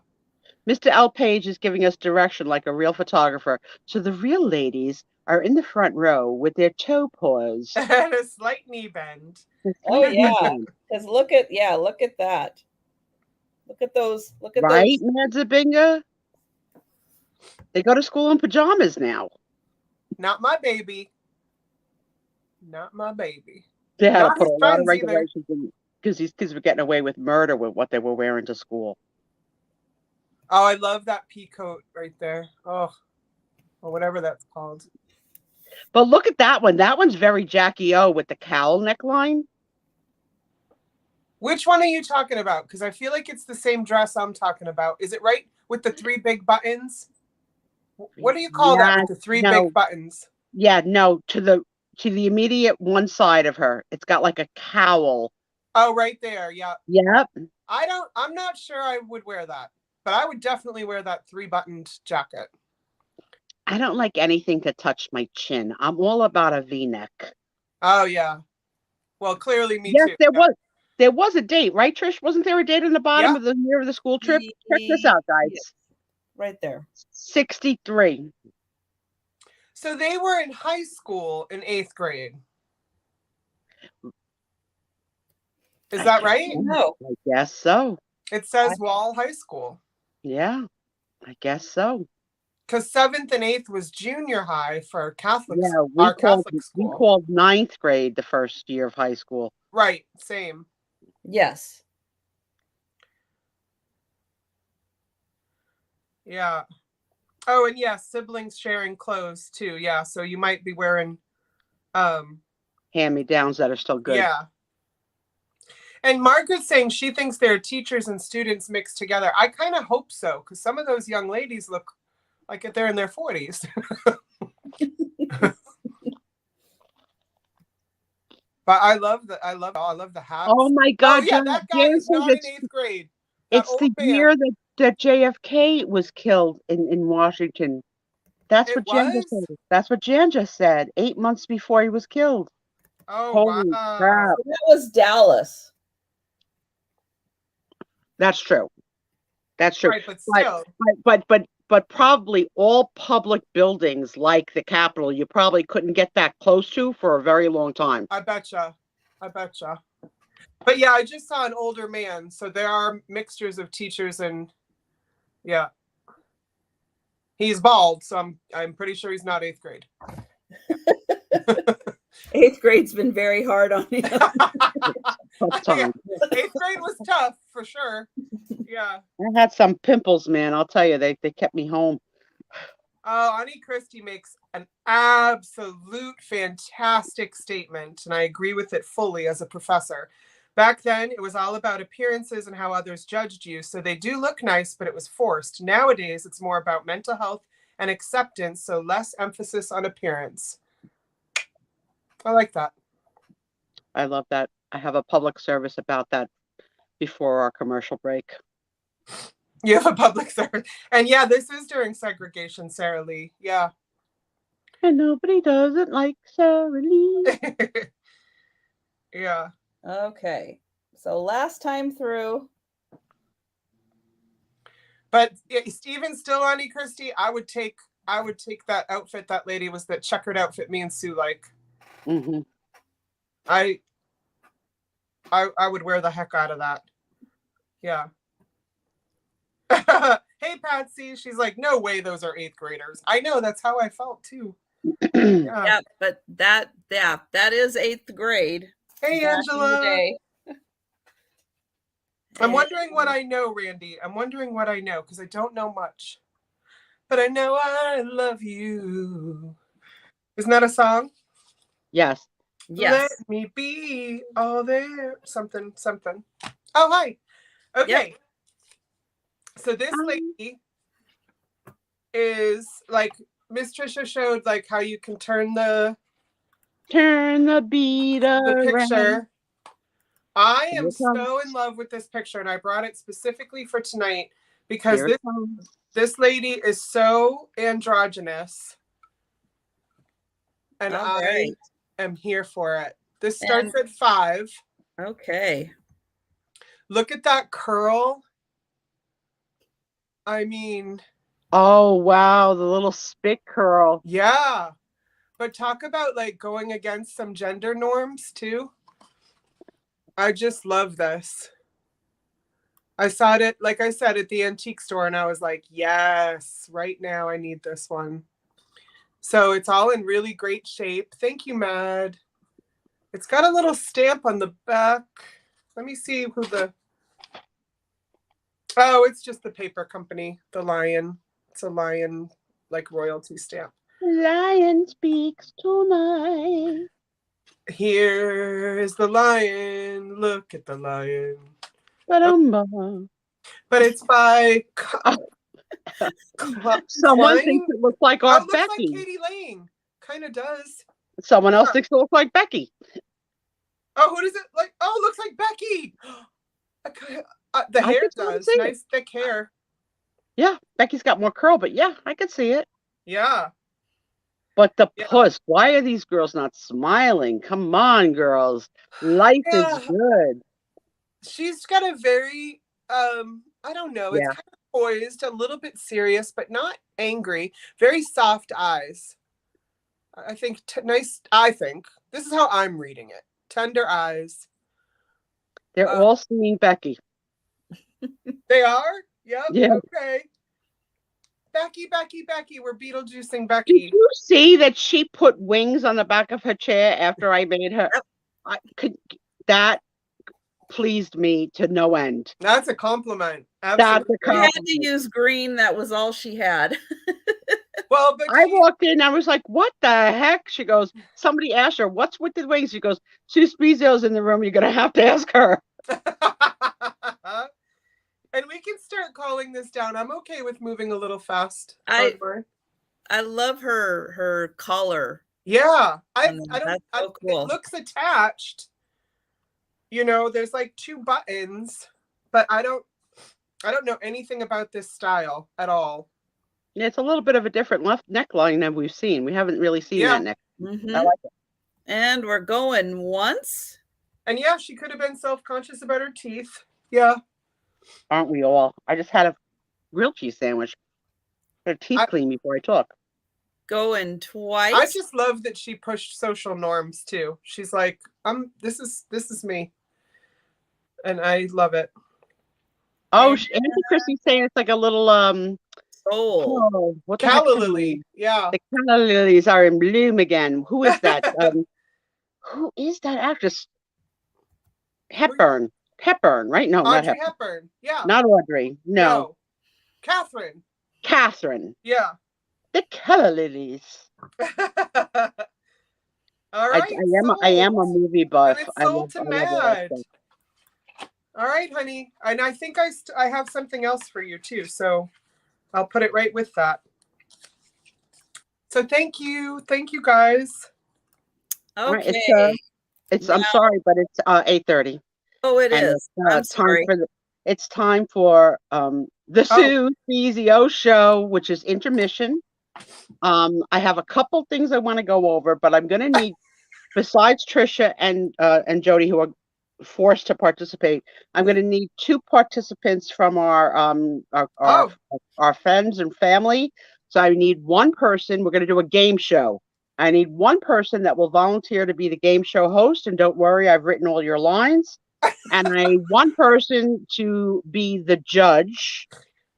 Mr. L. Page is giving us direction like a real photographer. So the real ladies are in the front row with their toe paws. And a slight knee bend. Oh, yeah. Because look at that. Look at those. Look at right, those. Madzabinga? They go to school in pajamas now. Not my baby. Not my baby. They had to put a lot of regulations in because these kids were getting away with murder with what they were wearing to school. Oh, I love that pea coat right there. Oh, or whatever that's called. But look at that one. That one's very Jackie O with the cowl neckline. Which one are you talking about? Because I feel like it's the same dress I'm talking about. Is it right with the 3 big buttons? What do you call that with the 3 big buttons? Yeah, no, to the immediate one side of her. It's got like a cowl. Oh, right there. Yeah. Yep. I'm not sure I would wear that, but I would definitely wear that 3-buttoned jacket. I don't like anything to touch my chin. I'm all about a V-neck. Oh, yeah. Well, clearly me too. There was a date, right, Trish? Wasn't there a date on the bottom of the year of the school trip? Check this out, guys. Yes. Right there. 63. So they were in high school in 8th grade. Is that right? No. I guess so. It says Wall High School. Yeah, I guess so. Because 7th and 8th was junior high for Catholic school. We called 9th grade the first year of high school. Right, same. Yes. Yeah. Oh, and yes, siblings sharing clothes too. Yeah, so you might be wearing hand-me-downs that are still good. Yeah. And Margaret's saying she thinks they're teachers and students mixed together. I kind of hope so, because some of those young ladies look like they're in their 40s. But I love the hats. Oh my God! Oh yeah, that guy is not in 8th grade. It's the year that JFK was killed in Washington. That's what Jen just said. That's what Jan just said. 8 months before he was killed. Oh, holy crap! That was Dallas. That's true. That's true. Right, but still. But probably all public buildings like the Capitol, you probably couldn't get that close to for a very long time. I betcha. But yeah, I just saw an older man, so there are mixtures of teachers and yeah. He's bald, so I'm pretty sure he's not 8th grade. 8th grade's been very hard on him. 8th grade was tough for sure. Yeah. I had some pimples, man. I'll tell you, they kept me home. Oh, Auntie Christy makes an absolute fantastic statement, and I agree with it fully as a professor. Back then, it was all about appearances and how others judged you, so they do look nice, but it was forced. Nowadays, it's more about mental health and acceptance, so less emphasis on appearance. I like that. I love that. I have a public service about that before our commercial break. You have a public service. And yeah, this is during segregation, Sarah Lee. Yeah. And nobody doesn't like Sarah Lee. Yeah. Okay. So last time through. But Steven's still Auntie Christy. I would take that outfit that lady was, that checkered outfit me and Sue like. Mm-hmm. I would wear the heck out of that. Yeah. Hey Patsy, she's like, no way those are 8th graders. I know, that's how I felt too. Yeah, but that is 8th grade. Hey Angela. I'm wondering what I know, Randy. I'm wondering what I know, because I don't know much. But I know I love you. Isn't that a song? Yes. Yes. Let me be all there. Something. Oh, hi. Okay. Yep. So this lady is like, Miss Trisha showed like how you can turn the beat the picture. around. I am so in love with this picture, and I brought it specifically for tonight because this lady is so androgynous, and I am here for it. This starts at 5. Okay. Look at that curl. I mean, oh wow, the little spit curl. Yeah. But talk about like going against some gender norms too. I just love this. I saw it, like I said, at the antique store, and I was like, yes, right now I need this one. So it's all in really great shape. Thank you, Mad. It's got a little stamp on the back. Let me see who the... Oh, it's just the paper company, the Lion. It's a Lion, like, royalty stamp. Lion speaks tonight. Here is the lion. Look at the lion. But it's by... Someone thinks it looks like our Becky. Like Katie Lang. Kind of does. Someone else thinks it looks like Becky. Oh, who does it like? Oh, it looks like Becky. The hair does. Nice thick hair. Yeah, Becky's got more curl, but yeah, I could see it. Yeah. But the puss, why are these girls not smiling? Come on, girls. Life is good. She's got a very, I don't know, it's kind of poised, a little bit serious, but not angry. Very soft eyes. I think, I think. This is how I'm reading it. Tender eyes. They're all seeing Becky. They are? Yep. Yeah. Okay. Becky. We're Beetlejuicing Becky. Did you see that she put wings on the back of her chair after I made her? That pleased me to no end. That's a compliment. Absolutely. That's a compliment. She had to use green. That was all she had. Well, but I walked in. I was like, "What the heck?" She goes. Somebody asked her, "What's with the wings?" She goes, "Sue Spiezio's in the room. You're gonna have to ask her." And we can start calling this down. I'm okay with moving a little fast. I love her collar. Yeah, I don't. That's so cool. It looks attached. You know, there's like 2 buttons, but I don't know anything about this style at all. It's a little bit of a different left neckline than we've seen. We haven't really seen that neck. Mm-hmm. I like it. And we're going once. And yeah, she could have been self-conscious about her teeth. Yeah. Aren't we all? I just had a grilled cheese sandwich. Her teeth clean before I talk. Going twice. I just love that she pushed social norms too. She's like, this is me. And I love it. Oh, Auntie Chrissy's saying it's like a little soul. Oh, what calla lily. Yeah. The calla lilies are in bloom again. Who is that? Who is that actress? Hepburn. Hepburn, right? No, not Hepburn. Yeah. Not Audrey. No. Catherine. Catherine. Yeah. The calla lilies. All right. I am a movie buff. I love mad. All right, honey. And I think I have something else for you too. So I'll put it right with that. So thank you guys. Okay. I'm sorry, but it's 8:30. Oh, it is. I'm sorry. It's time for the Spiezio show, which is intermission. I have a couple things I want to go over, but I'm going to need, besides Trisha and Jodi, who are forced to participate, I'm going to need 2 participants from our friends and family. So I need 1 person. We're going to do a game show. I need 1 person that will volunteer to be the game show host. And don't worry, I've written all your lines. And I need 1 person to be the judge,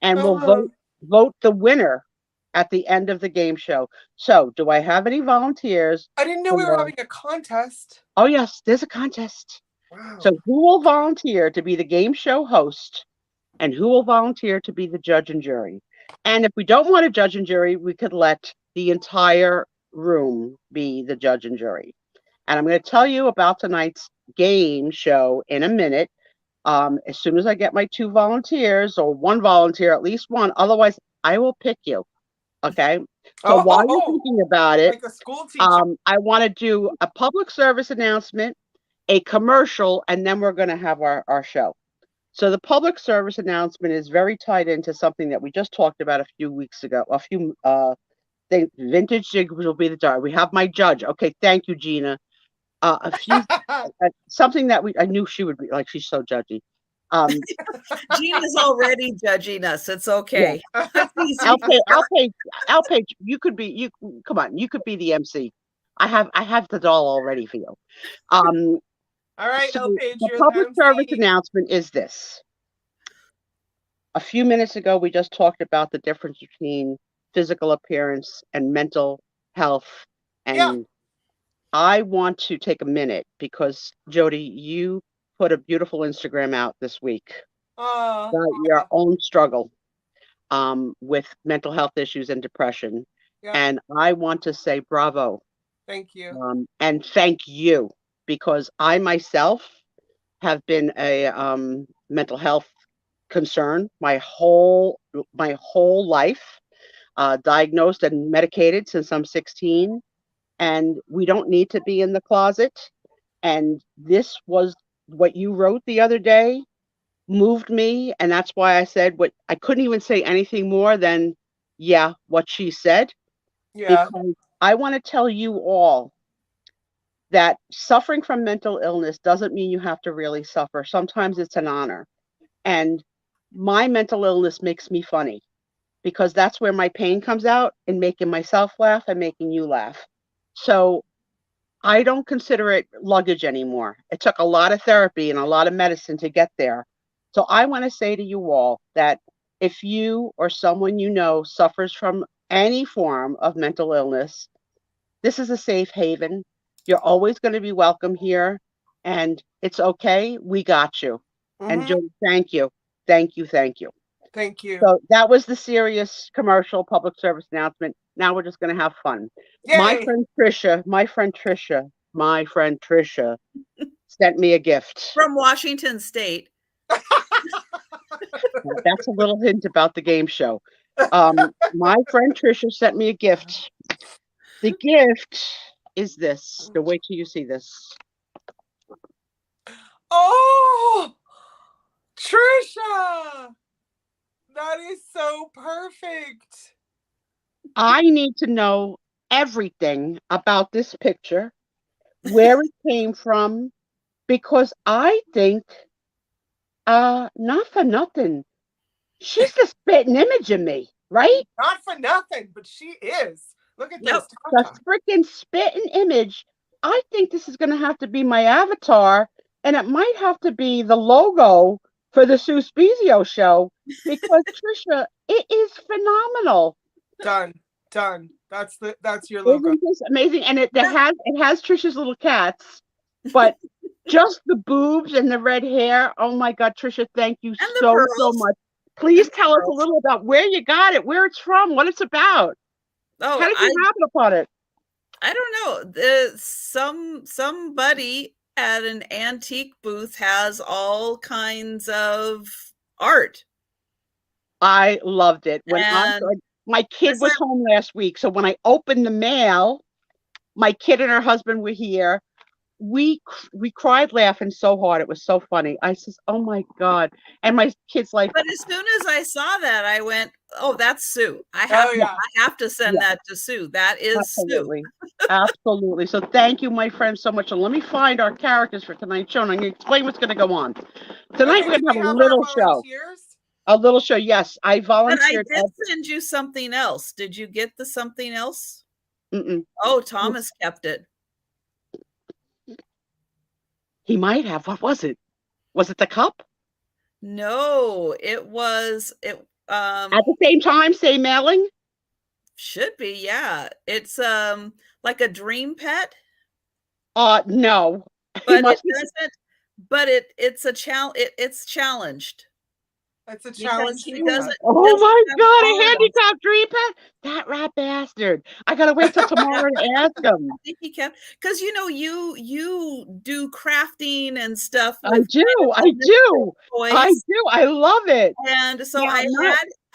and we'll vote the winner at the end of the game show. So, do I have any volunteers? I didn't know we were having a contest. Oh, yes, there's a contest. Wow. So, who will volunteer to be the game show host, and who will volunteer to be the judge and jury? And if we don't want a judge and jury, we could let the entire room be the judge and jury. And I'm going to tell you about tonight's game show in a minute. As soon as I get my 2 volunteers, or 1 volunteer, at least 1. Otherwise, I will pick you. Okay. So while you're thinking about it, like a school teacher. I want to do a public service announcement, a commercial, and then we're going to have our show. So the public service announcement is very tied into something that we just talked about a few weeks ago. Vintage jigs will be the judge. We have my judge. Okay. Thank you, Gina. A few something that I knew she would be like. She's so judgy. Gina's already judging us. It's okay. Yeah. I'll pay. You could be. Come on. You could be the MC. I have the doll already for you. All right. So I'll pay you. the public service announcement is this. A few minutes ago, we just talked about the difference between physical appearance and mental health, and I want to take a minute because, Jodi, you put a beautiful Instagram out this week about your own struggle with mental health issues and depression. Yeah. And I want to say bravo. Thank you. And thank you, because I myself have been a mental health concern my whole life, diagnosed and medicated since I'm 16. And we don't need to be in the closet. And this was what you wrote the other day moved me. And that's why I said I couldn't even say anything more than, what she said. Yeah. Because I want to tell you all that suffering from mental illness doesn't mean you have to really suffer. Sometimes it's an honor. And my mental illness makes me funny because that's where my pain comes out, in making myself laugh and making you laugh. So I don't consider it luggage anymore. It took a lot of therapy and a lot of medicine to get there. So I want to say to you all that if you or someone you know suffers from any form of mental illness, this is a safe haven. You're always going to be welcome here, and it's okay. We got you. Mm-hmm. And Jodi, thank you. Thank you. Thank you. Thank you. So that was the serious commercial public service announcement. Now we're just going to have fun. Yay! My friend Trisha sent me a gift. From Washington State. That's a little hint about the game show. My friend Trisha sent me a gift. The gift is this. So wait till you see this. Oh, Trisha, that is so perfect. I need to know everything about this picture, where it came from, because I think, not for nothing, she's the spitting image of me, right? Not for nothing, but she is. Look at this. The freaking spitting image. I think this is going to have to be my avatar, and it might have to be the logo for the Spiezio show, because Trisha, it is phenomenal. Done. That's your logo. Isn't this amazing? And it has Trisha's little cats, but just the boobs and the red hair. Oh my God, Trisha, thank you so much. Please tell us a little about where you got it, where it's from, what it's about. Oh, how did you happen upon it? I don't know. Somebody at an antique booth has all kinds of art. I loved it. My kid was home last week, so when I opened the mail, my kid and her husband were here. We cried laughing so hard. It was so funny. I says, "Oh my God!" And my kid's like, but as soon as I saw that, I went, "Oh, that's Sue. I have to send that to Sue. That is absolutely. Sue." Absolutely. So thank you, my friend, so much. And let me find our characters for tonight's show, and I'm going to explain what's going to go on tonight. We're going to have a little show. A little show. Yes, I volunteered. But I did send you something else. Did you get the something else? Mm-mm. Oh, Thomas kept it. He might have. What was it? Was it the cup? No, it was at the same time, same mailing? Should be, yeah. It's like a dream pet. No. But it doesn't, but it's a challenge. It's challenged. It's a challenge. He doesn't. Oh my God, a handicapped dream pet? That rat bastard. I gotta wait till tomorrow to ask him. I think he kept, because you do crafting and stuff. I do. I love it. And so I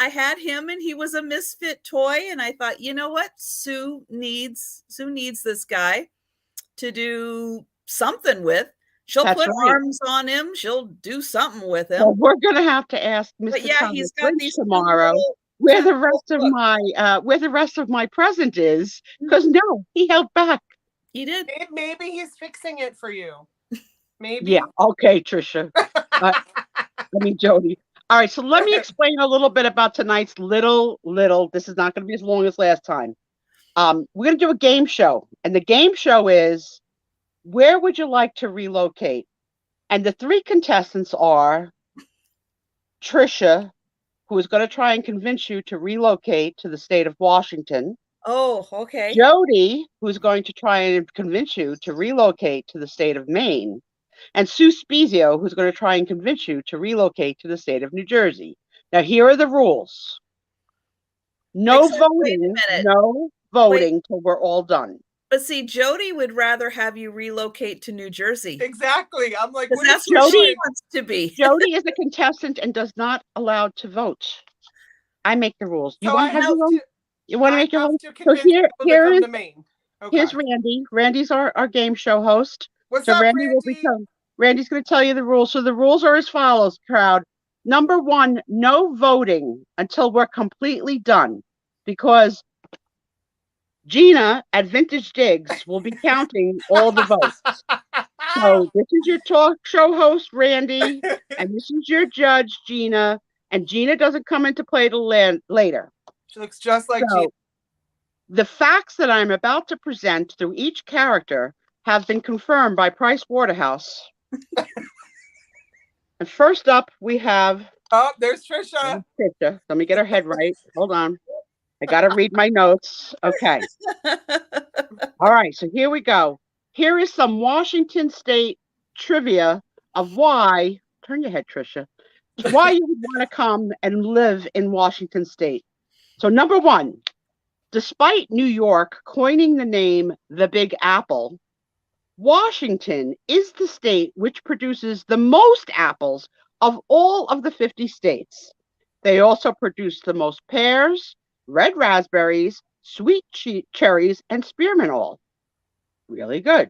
had him, and he was a misfit toy, and I thought, you know what, Sue needs this guy to do something with. She'll put arms on him. She'll do something with him. Well, we're gonna have to ask Mr. But yeah, Thomas he's got these tomorrow where the rest of my present is, because no, he held back. He did. Maybe he's fixing it for you. Maybe. Yeah. Okay, Trisha. Jodi. All right. So let me explain a little bit about tonight's little. This is not going to be as long as last time. We're going to do a game show, and the game show is, where would you like to relocate? And the three contestants are Trisha, who is going to try and convince you to relocate to the state of Washington. Oh, okay. Jodi, who's going to try and convince you to relocate to the state of Maine. And Sue Spiezio, who's going to try and convince you to relocate to the state of New Jersey. Now, here are the rules. No voting till we're all done. But see, Jodi would rather have you relocate to New Jersey. Exactly. I'm like, that's where she wants to be. Jodi is a contestant and does not allowed to vote. I make the rules. You want to have your own? You want to make your own? So here's Randy. Randy's our game show host. What's up, Randy? Randy's going to tell you the rules. So the rules are as follows, crowd. Number 1, no voting until we're completely done, because Gina at Vintage Digs will be counting all the votes. So this is your talk show host, Randy, and this is your judge, Gina. And Gina doesn't come into play till later. She looks just like Gina. The facts that I'm about to present through each character have been confirmed by Price Waterhouse. And first up, we have... Oh, there's Trisha. Let me get her head right. Hold on. I got to read my notes. Okay. All right. So here we go. Here is some Washington State trivia of why, turn your head, Trisha, why you would want to come and live in Washington State. So number 1, despite New York coining the name the Big Apple, Washington is the state which produces the most apples of all of the 50 states. They also produce the most pears, red raspberries, sweet cherries, and spearmint all. Really good.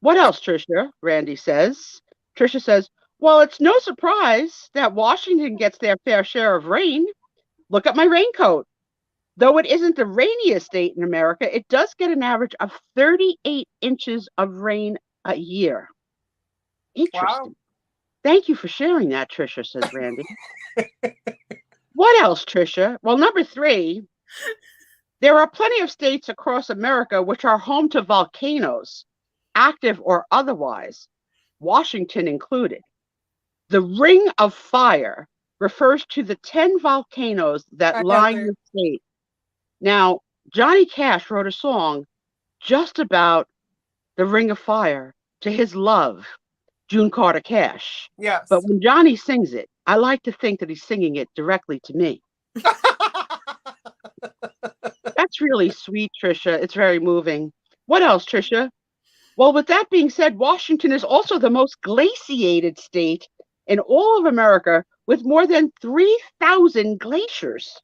What else, Trisha? Randy says. Trisha says, well, it's no surprise that Washington gets their fair share of rain. Look at my raincoat. Though it isn't the rainiest state in America, it does get an average of 38 inches of rain a year. Interesting. Wow. Thank you for sharing that, Trisha, says Randy. What else, Trisha? Well, number 3, there are plenty of states across America which are home to volcanoes, active or otherwise, Washington included. The Ring of Fire refers to the 10 volcanoes that line the state. Now, Johnny Cash wrote a song just about the Ring of Fire to his love, June Carter Cash. Yes. But when Johnny sings it, I like to think that he's singing it directly to me. That's really sweet, Trisha. It's very moving. What else, Trisha? Well, with that being said, Washington is also the most glaciated state in all of America with more than 3,000 glaciers.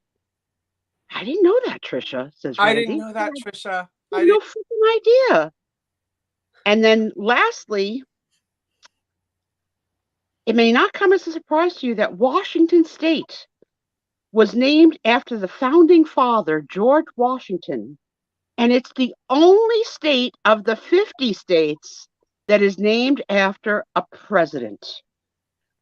I didn't know that, Trisha, says Randy. I didn't know that, Trisha. I had no freaking idea. And then lastly, it may not come as a surprise to you that Washington State was named after the founding father, George Washington. And it's the only state of the 50 states that is named after a president.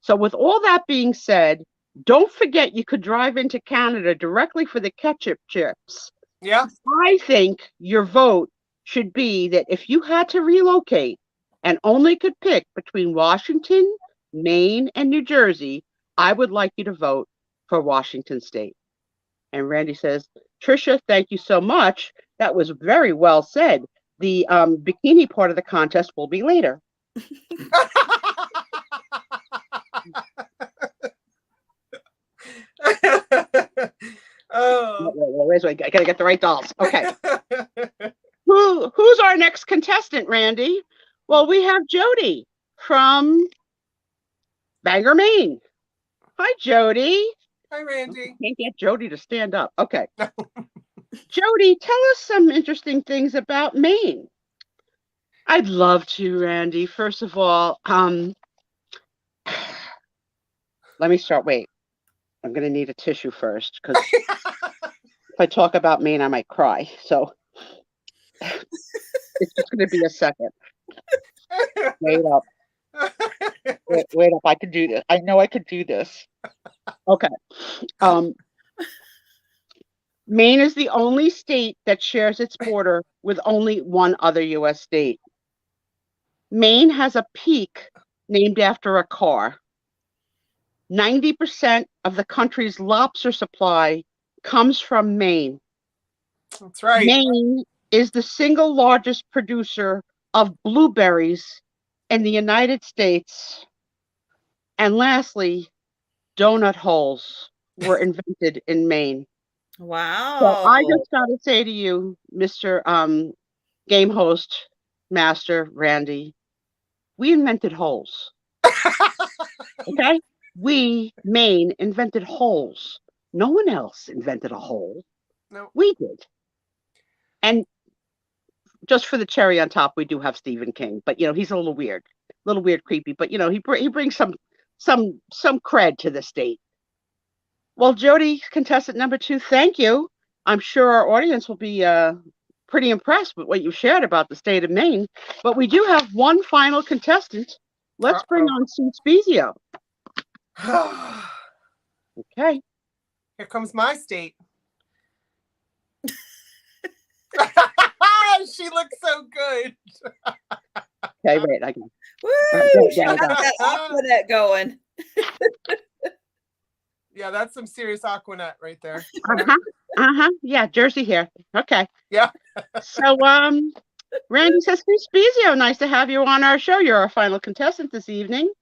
So with all that being said, don't forget you could drive into Canada directly for the ketchup chips. Yeah. I think your vote should be that if you had to relocate and only could pick between Washington, Maine, and New Jersey, I would like you to vote for Washington State. And Randy says, Trisha, thank you so much. That was very well said. The bikini part of the contest will be later. Oh. Wait, I gotta get the right dolls. Okay. Who's our next contestant, Randy? Well, we have Jodi from Bangor, Maine. Hi, Jodi. Hi, Randy. Can't get Jodi to stand up. Okay. Jodi, tell us some interesting things about Maine. I'd love to, Randy. First of all, let me start. Wait, I'm going to need a tissue first because if I talk about Maine, I might cry. So it's just going to be a second. Wait up. Wait up. I could do this. I know I could do this. Okay. Maine is the only state that shares its border with only one other U.S. state. Maine has a peak named after a car. 90% of the country's lobster supply comes from Maine. That's right. Maine is the single largest producer of blueberries in the United States. And lastly, donut holes were invented in Maine. Wow. So I just got to say to you, Mr. Game Host Master Randy, we invented holes. Okay? We, Maine, invented holes. No one else invented a hole. No. We did. And just for the cherry on top, we do have Stephen King, but he's a little weird, creepy, but he brings some cred to the state. Well, Jodi, contestant number 2, thank you. I'm sure our audience will be pretty impressed with what you shared about the state of Maine. But we do have one final contestant. Let's bring on Sue Spiezio. Okay. Here comes my state. She looks so good. Okay, wait. I can. Woo! She got that Aquanet going. Yeah, that's some serious Aquanet right there. Yeah, Jersey here. Okay. Yeah. So, Randy says, Spiezio, nice to have you on our show. You're our final contestant this evening.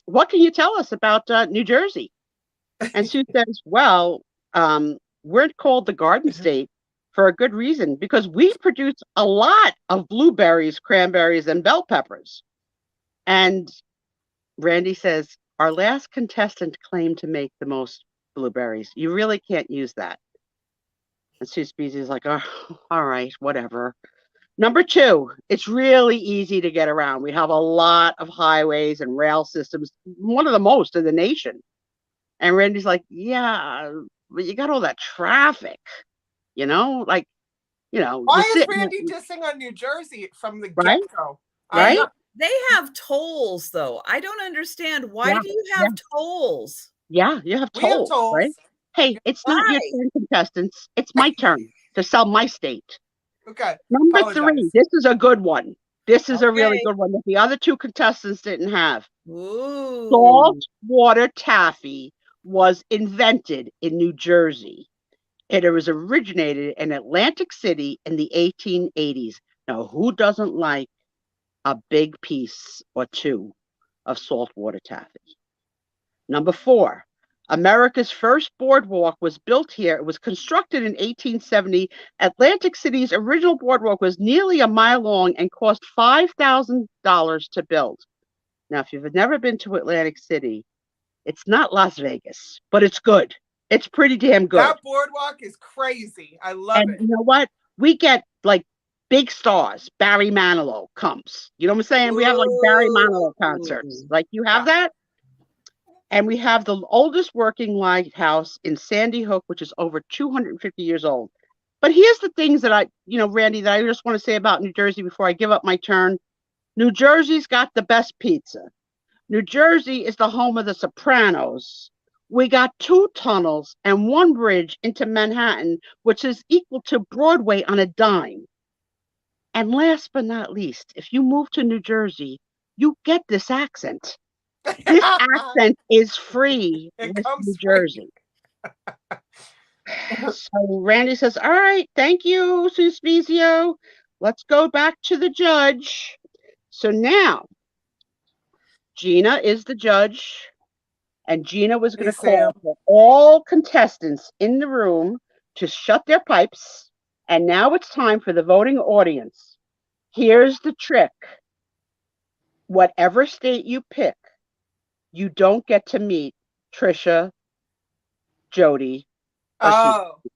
What can you tell us about New Jersey? And Sue says, well, we're called the Garden State for a good reason, because we produce a lot of blueberries, cranberries, and bell peppers. And Randy says, our last contestant claimed to make the most blueberries. You really can't use that. And Sue Spiezio's like, oh, all right, whatever. Number 2, it's really easy to get around. We have a lot of highways and rail systems, one of the most in the nation. And Randy's like, yeah, but you got all that traffic, like, Why is Randy dissing on New Jersey from the get-go? Right? They have tolls, though. I don't understand. Why do you have tolls? Yeah, you have tolls, we have tolls. Right? Hey, it's not your turn, contestants. It's my turn to sell my state. Okay. Number 3, this is a good one. This is a really good one that the other 2 contestants didn't have. Ooh. Salt water taffy was invented in New Jersey. It was originated in Atlantic City in the 1880s. Now, who doesn't like a big piece or 2 of saltwater taffy? Number 4, America's first boardwalk was built here. It was constructed in 1870. Atlantic City's original boardwalk was nearly a mile long and cost $5,000 to build. Now, if you've never been to Atlantic City, it's not Las Vegas, but it's good. It's pretty damn good. That boardwalk is crazy. I love it. You know what? We get like big stars. Barry Manilow comes. You know what I'm saying? Ooh. We have like Barry Manilow concerts. Like you have that? And we have the oldest working lighthouse in Sandy Hook, which is over 250 years old. But here's the things that Randy, that I just want to say about New Jersey before I give up my turn. New Jersey's got the best pizza. New Jersey is the home of the Sopranos. We got 2 tunnels and 1 bridge into Manhattan, which is equal to Broadway on a dime. And last but not least, if you move to New Jersey, you get this accent. This accent is free with New Jersey. So Randy says, all right, thank you, Sue Spiezio. Let's go back to the judge. So now, Gina is the judge, and Gina was going to call for all contestants in the room to shut their pipes, and now it's time for the voting audience. Here's the trick. Whatever state you pick, you don't get to meet Trisha, Jodi, or Susie.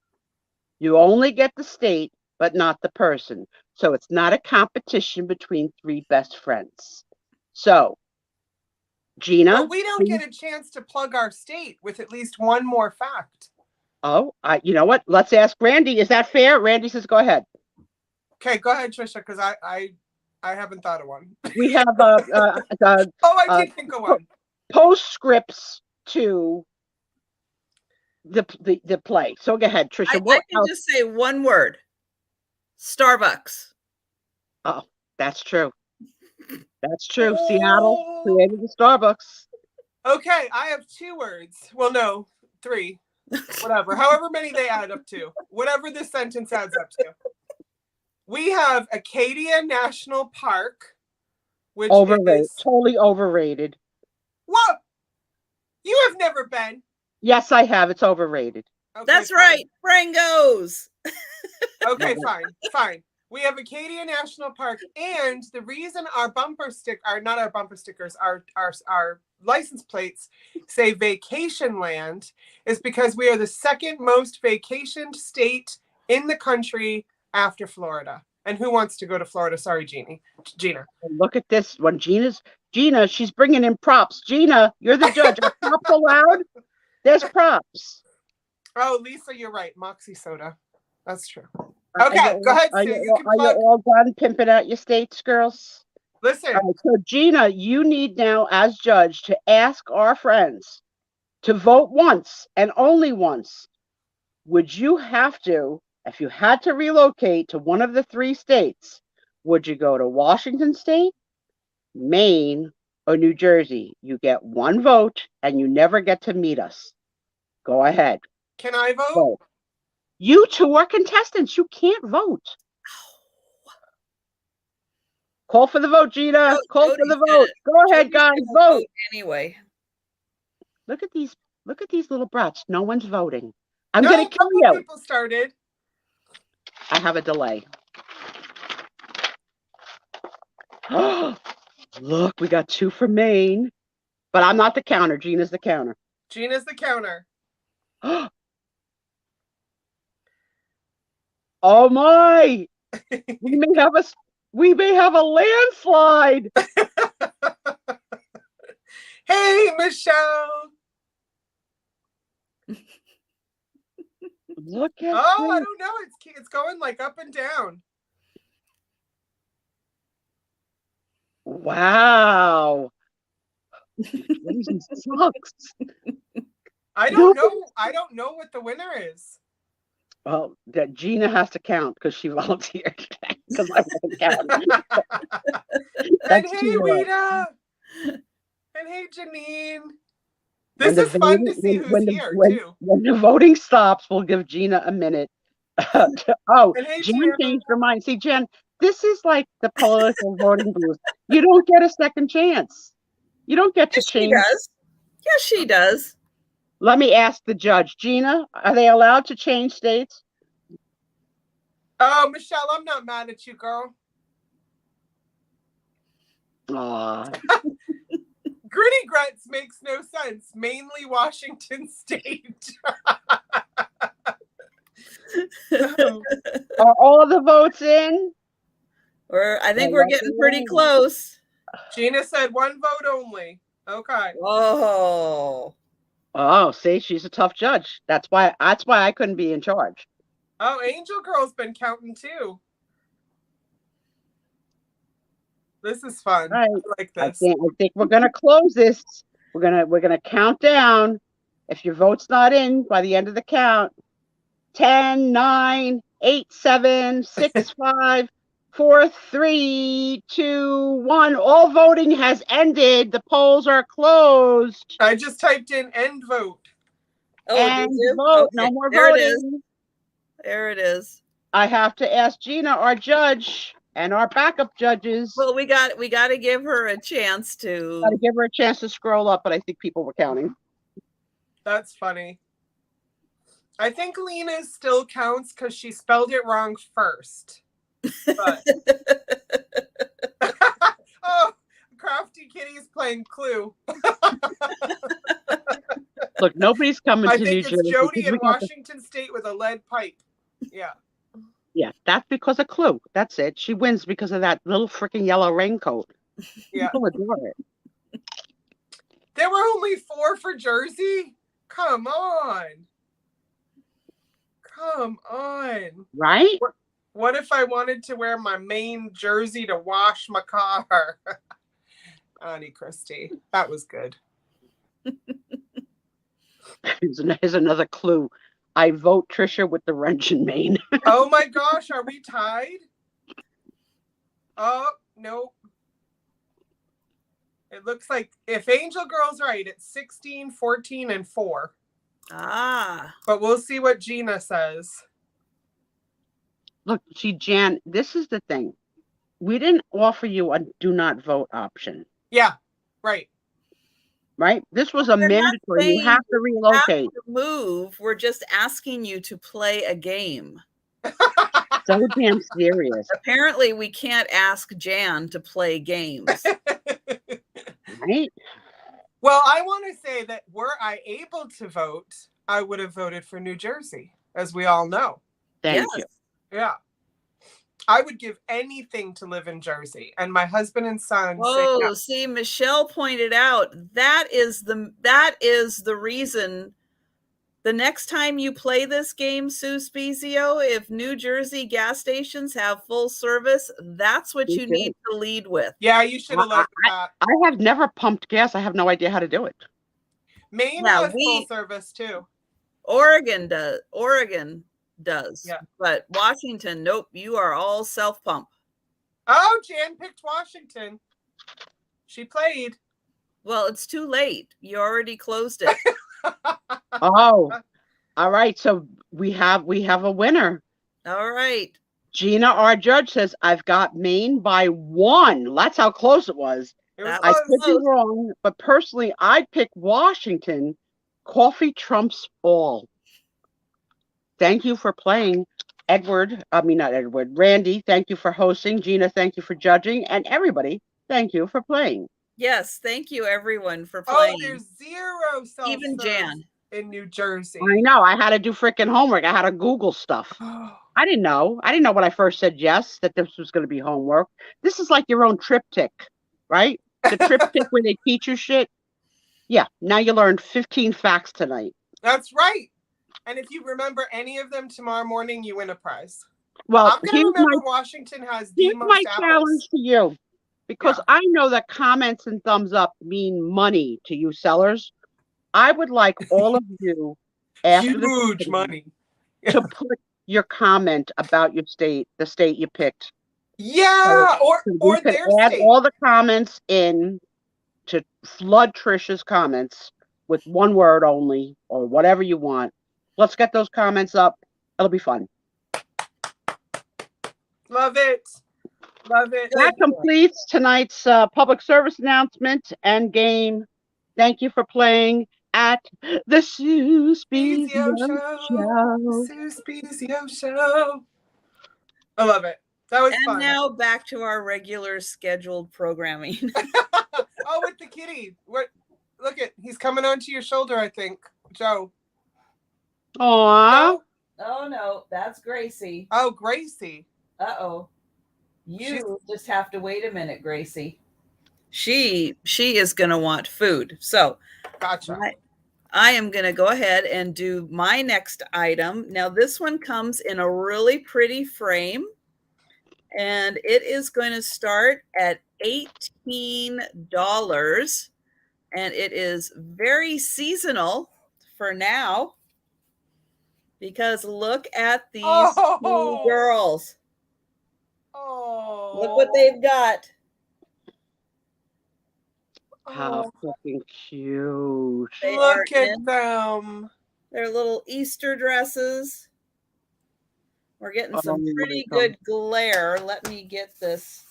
You only get the state, but not the person. So it's not a competition between 3 best friends. So, Gina. But we don't get a chance to plug our state with at least one more fact. Oh, you know what? Let's ask Randy. Is that fair? Randy says, go ahead. Okay, go ahead, Trisha, because I haven't thought of one. We have I did think of one. Postscripts to the play. So go ahead, Trisha. I can just say one word. Starbucks. Oh, that's true. That's true. Seattle created the Starbucks. Okay, I have 2 words. Well, no, 3. Whatever. However many they add up to. Whatever this sentence adds up to. We have Acadia National Park, which is totally overrated. What? You have never been? Yes, I have. It's overrated. Okay, that's right. Frangos. Okay, fine. We have Acadia National Park, and the reason our not our bumper stickers, our license plates say vacation land is because we are the 2nd most vacationed state in the country after Florida. And who wants to go to Florida? Sorry, Gina. Look at this one. Gina, she's bringing in props. Gina, you're the judge. Are props allowed? There's props. Oh, Lisa, you're right. Moxie soda. That's true. Okay, go ahead, Sue. You all done pimping out your states, girls? Listen. Right, so, Gina, you need now, as judge, to ask our friends to vote once and only once. Would you have to, if you had to relocate to one of the 3 states, would you go to Washington State, Maine, or New Jersey? You get 1 vote, and you never get to meet us. Go ahead. Can I vote? You 2 are contestants. You can't vote. Call for the vote, Gina. Call for the vote. Go ahead, guys. Vote. Anyway. Look at these little brats. No one's voting. I'm going to kill you. People started. I have a delay. Look, we got 2 for Maine. But I'm not the counter. Gina's the counter. Gina's the counter. Oh my! We may have a landslide. Hey, Michelle. Look at I this. don't know. It's going like up and down. Wow. Crazy sucks. I don't know what the winner is. Well, that Gina has to count because she volunteered. Because I wasn't counting. And hey, Rita. And hey, Janine. This is fun to see who's here, too. When the voting stops, we'll give Gina a minute. Oh, And hey, Jen changed her mind. See, Jen, this is like the political voting booth. You don't get a second chance. You don't get to change. She does. Yes, she does. Let me ask the judge. Gina, are they allowed to change states? Oh, Michelle, I'm not mad at you, girl. Aw. Gritty Grunts makes no sense. Mainly Washington State. Are all the votes in? I think we're getting pretty close. Gina said 1 vote only. Okay. Oh. Oh, see, she's a tough judge. That's why I couldn't be in charge. Oh, Angel Girl's been counting too. This is fun. Right. I like this. I think we're gonna close this. We're gonna count down. If your vote's not in by the end of the count, 10, 9, 8, 7, 6, 5, 4, 3, 2, 1. All voting has ended. The polls are closed. I just typed in end vote. Oh, and did you? vote. Okay. No more There voting. it is. There it is. I have to ask Gina, our judge, and our backup judges. Well, we got to give her a chance to. Got to give her a chance to scroll up, but I think people were counting. That's funny. I think Lena still counts because she spelled it wrong first. But... Oh, Crafty Kitty's playing Clue. Look, nobody's coming to New Jersey. I think it's Jodi in Washington State with a lead pipe. Yeah. Yeah, that's because of Clue. That's it. She wins because of that little freaking yellow raincoat. Yeah. People adore it. There were only 4 for Jersey? Come on. Come on. Right? What if I wanted to wear my Maine jersey to wash my car? Auntie Christy. That was good. Here's another clue. I vote Trisha with the wrench in Maine. Oh my gosh, are we tied? Oh, no. It looks like if Angel Girl's right, it's 16, 14, and 4. Ah. But we'll see what Gina says. Look, Jan, this is the thing. We didn't offer you a do not vote option. Yeah, right. Right? This was a mandatory. You have to relocate. You have to move. We're just asking you to play a game. So damn serious. Apparently, we can't ask Jan to play games. Right? Well, I want to say that were I able to vote, I would have voted for New Jersey, as we all know. Thank you. Yeah. I would give anything to live in Jersey. And my husband and son Oh, say, see, Michelle pointed out that is the reason. The next time you play this game, Sue Spiezio, if New Jersey gas stations have full service, that's what you need to lead with. Yeah, you should have led with that. I have never pumped gas. I have no idea how to do it. Maine has full service too. Oregon does. Yeah. But Washington, nope, you are all self-pump. Oh, Jan picked Washington. She played. Well, it's too late. You already closed it. Oh, all right. So we have a winner. All right. Gina, our judge, says I've got Maine by 1. That's how close it was. I could be wrong, but personally, I'd pick Washington. Coffee trumps all. Thank you for playing. Randy, thank you for hosting. Gina, thank you for judging. And everybody, thank you for playing. Yes, thank you everyone for playing. Oh, there's 0 self-serve Even Jan in New Jersey. I know. I had to do freaking homework. I had to Google stuff. I didn't know. I didn't know when I first said yes that this was going to be homework. This is like your own triptych, right? The triptych where they teach you shit. Yeah. Now you learned 15 facts tonight. That's right. And if you remember any of them tomorrow morning, you win a prize. Well, I'm going to remember Washington has the most my apples. challenge to you, because I know that comments and thumbs up mean money to you sellers. I would like all of you after huge money to put your comment about your state, the state you picked. Yeah, so or can their add state. all the comments in to flood Trisha's comments with one word only or whatever you want. Let's get those comments up. It'll be fun. Love it. Love it. That completes tonight's public service announcement and game. Thank you for playing at the Spiezio Show. Spiezio Show. I love it. That was fun. And now back to our regular scheduled programming. Oh, with the kitty. Look at, he's coming onto your shoulder, I think. Joe. Aww. No? Oh no, that's Gracie. Oh, Gracie. Uh-oh. You just have to wait a minute, Gracie. She is going to want food. So gotcha. I am going to go ahead and do my next item. Now, this one comes in a really pretty frame, and it is going to start at $18, and it is very seasonal for now because look at these two girls. Oh, look what they've got. How fucking cute. Look at them. Their little Easter dresses. We're getting some pretty good glare. Let me get this.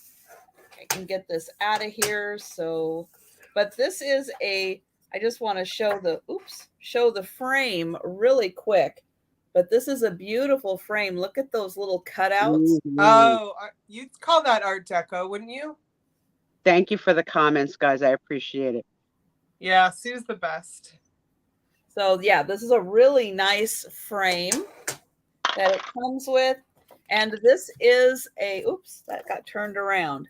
I can get this out of here. So, but this is I just want to show the frame really quick. But this is a beautiful frame. Look at those little cutouts. Oh, you'd call that Art Deco, wouldn't you? Thank you for the comments, guys. I appreciate it. Yeah, Sue's the best. So, yeah, this is a really nice frame that it comes with. And this is oops, that got turned around.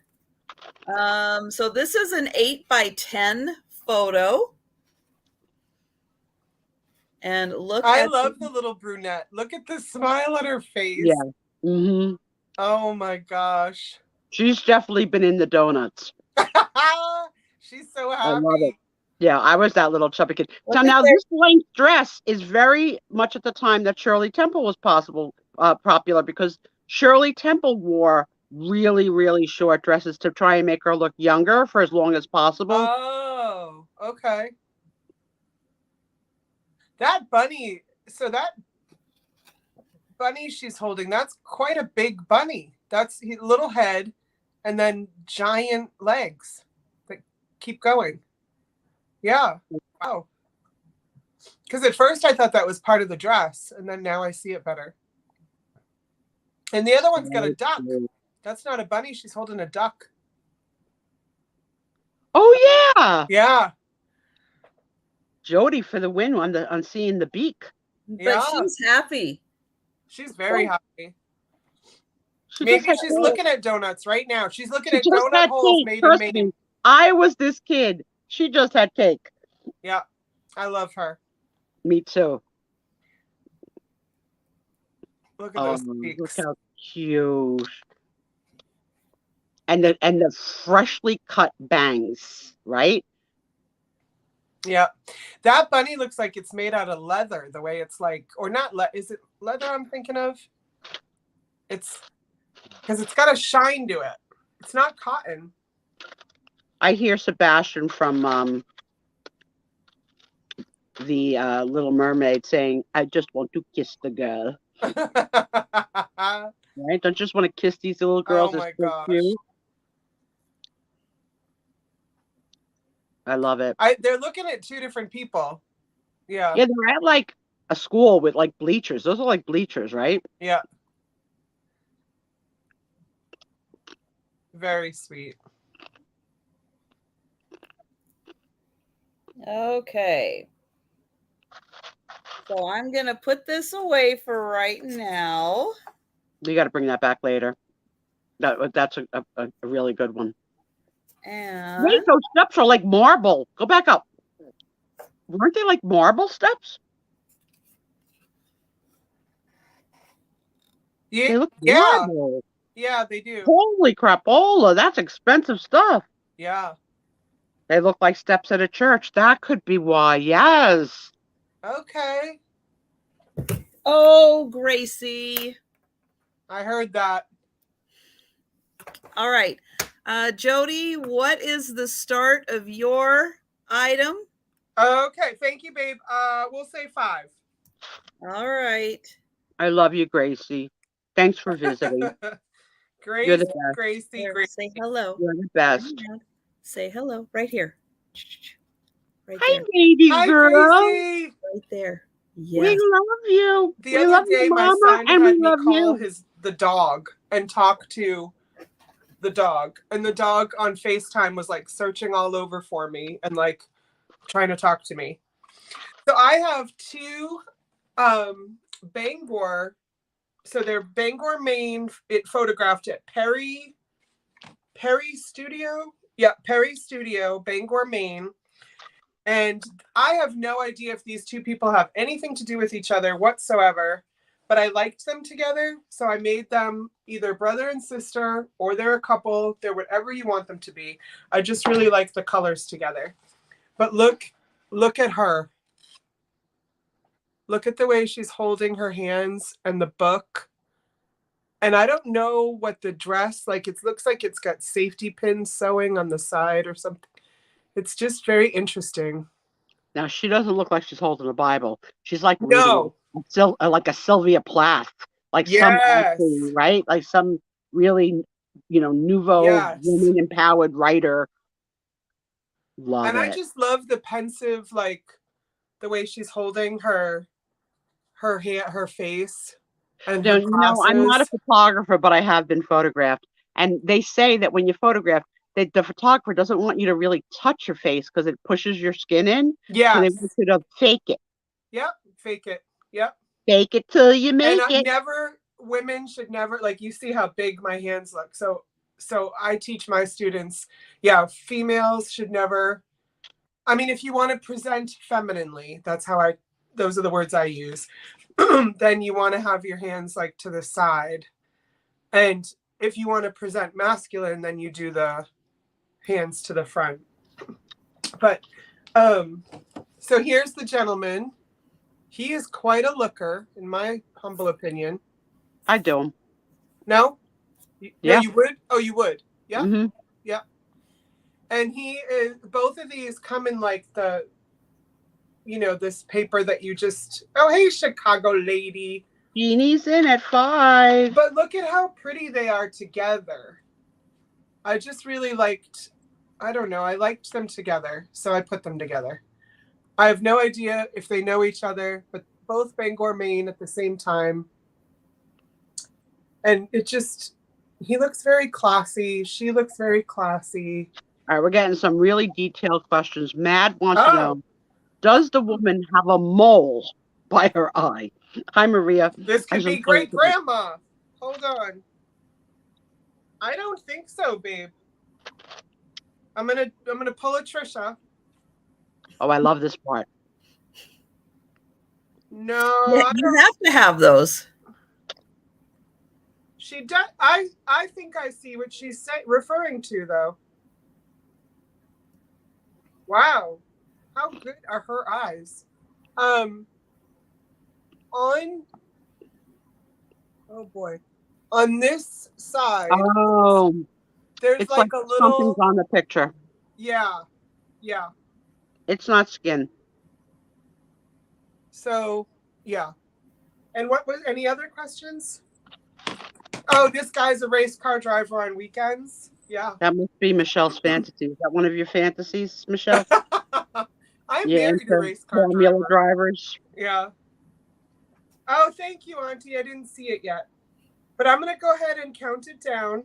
So this is an 8x10 photo. And look I love the little brunette. Look at the smile on her face. Yeah. Mm-hmm. Oh my gosh. She's definitely been in the donuts. She's so happy. I love it. Yeah, I was that little chubby kid. So now this length dress is very much at the time that Shirley Temple was popular, because Shirley Temple wore really, really short dresses to try and make her look younger for as long as possible. Oh, okay. That bunny, so that bunny she's holding, that's quite a big bunny. That's little head and then giant legs that keep going. Yeah. Wow. Because at first I thought that was part of the dress, and then now I see it better. And the other one's got a duck. That's not a bunny. She's holding a duck. Oh, yeah. Yeah. Jodi for the win on seeing the beak. But she's happy. She's very happy. Maybe she's looking at donuts right now. She's looking at donut holes made in Maine. I was this kid. She just had cake. Yeah. I love her. Me too. Look at those beaks. Look how cute. And the freshly cut bangs, right? Yeah. That bunny looks like it's made out of leather, the way it's like, or not, is it leather I'm thinking of? It's because it's got a shine to it. It's not cotton. I hear Sebastian from the Little Mermaid saying, I just want to kiss the girl. Right? Don't just want to kiss these little girls. Oh my gosh. Cute. I love it. They're looking at two different people. Yeah. Yeah, they're at like a school with like bleachers. Those are like bleachers, right? Yeah. Very sweet. Okay. So I'm going to put this away for right now. You got to bring that back later. That's a really good one. And Wait, those steps are like marble. Go back up. Weren't they like marble steps? Yeah, They look yeah, marble. yeah, they do. Holy crapola, that's expensive stuff. Yeah. They look like steps at a church. That could be why. Yes. Okay. oh, Gracie. I heard that. All right. Jodi, what is the start of your item? Okay, thank you, babe. We'll say 5. All right. I love you, Gracie. Thanks for visiting. You're the best. Gracie. Here, say hello. You're the best. Say hello right here. Right Hi, there. baby Hi, girl. Gracie. Right there. Yes. We love you. The We other love day, you, my Mama, son and had we me love call you. the dog and talk to the dog. And the dog on FaceTime was like searching all over for me and like trying to talk to me. So I have 2 Bangor. So they're Bangor, Maine. It photographed at Perry Studio. Yeah, Perry Studio, Bangor, Maine. And I have no idea if these 2 people have anything to do with each other whatsoever, but I liked them together. So I made them either brother and sister, or they're a couple. They're whatever you want them to be. I just really like the colors together. But look at her. Look at the way she's holding her hands and the book. And I don't know what the dress, like it looks like it's got safety pins sewing on the side or something. It's just very interesting. Now, she doesn't look like she's holding a Bible. She's like No. reading like a Sylvia Plath, like some author, right? Like some really, nouveau woman empowered writer. Love it. I just love the pensive, like the way she's holding her hand, her face, and her glasses. I'm not a photographer, but I have been photographed, and they say that when you photograph, that the photographer doesn't want you to really touch your face because it pushes your skin in. Yeah. So they want you to fake it. Yep, fake it. Yep. Fake it till you make it. Women should never, like, you see how big my hands look. So I teach my students, females should never, I mean, if you want to present femininely, those are the words I use, then you want to have your hands like to the side. And if you want to present masculine, then you do the hands to the front. But, so here's the gentleman. He is quite a looker, in my humble opinion. I do. No? Yeah. No, you would? Oh, you would? Yeah? Mm-hmm. Yeah. And both of these come in like the, this paper that you just, oh, hey, Chicago lady. Jeannie's in at 5. But look at how pretty they are together. I just really liked, I don't know, I liked them together. So I put them together. I have no idea if they know each other, but both Bangor, Maine at the same time. And he looks very classy. She looks very classy. All right, we're getting some really detailed questions. Mad wants to know, does the woman have a mole by her eye? Hi, Maria. This could be great grandma. Hold on. I don't think so, babe. I'm gonna pull a Trisha. Oh, I love this part. No, you have to have those. She does. I think I see what she's referring to, though. Wow, how good are her eyes? Oh boy, on this side. Oh, there's it's like a little. Something's on the picture. Yeah. It's not skin. So, yeah. And what was any other questions? Oh, this guy's a race car driver on weekends. Yeah. That must be Michelle's fantasy. Is that one of your fantasies, Michelle? I'm married to race car drivers. Yeah. Oh, thank you, Auntie. I didn't see it yet. But I'm going to go ahead and count it down.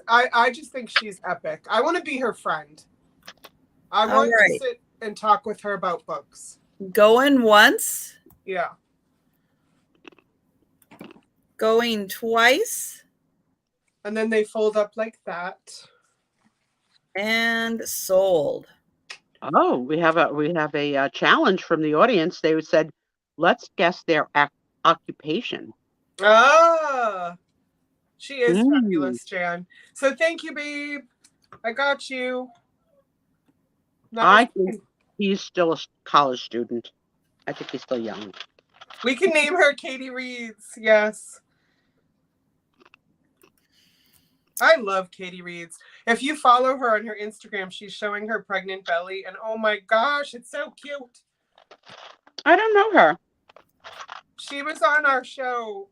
I just think she's epic. I want to be her friend. I All want to right. sit and talk with her about books. Going once, Yeah. going twice, And then they fold up like that. and sold. Oh, we have a challenge from the audience. They said, "Let's guess their occupation." Ah, she is Mm. fabulous, Jan. So thank you, babe. I got you. I think he's still a college student. I think he's still young. We can name her Katie Reeds. Yes. I love Katie Reeds. If you follow her on her Instagram, she's showing her pregnant belly. And oh my gosh, it's so cute. I don't know her. She was on our show,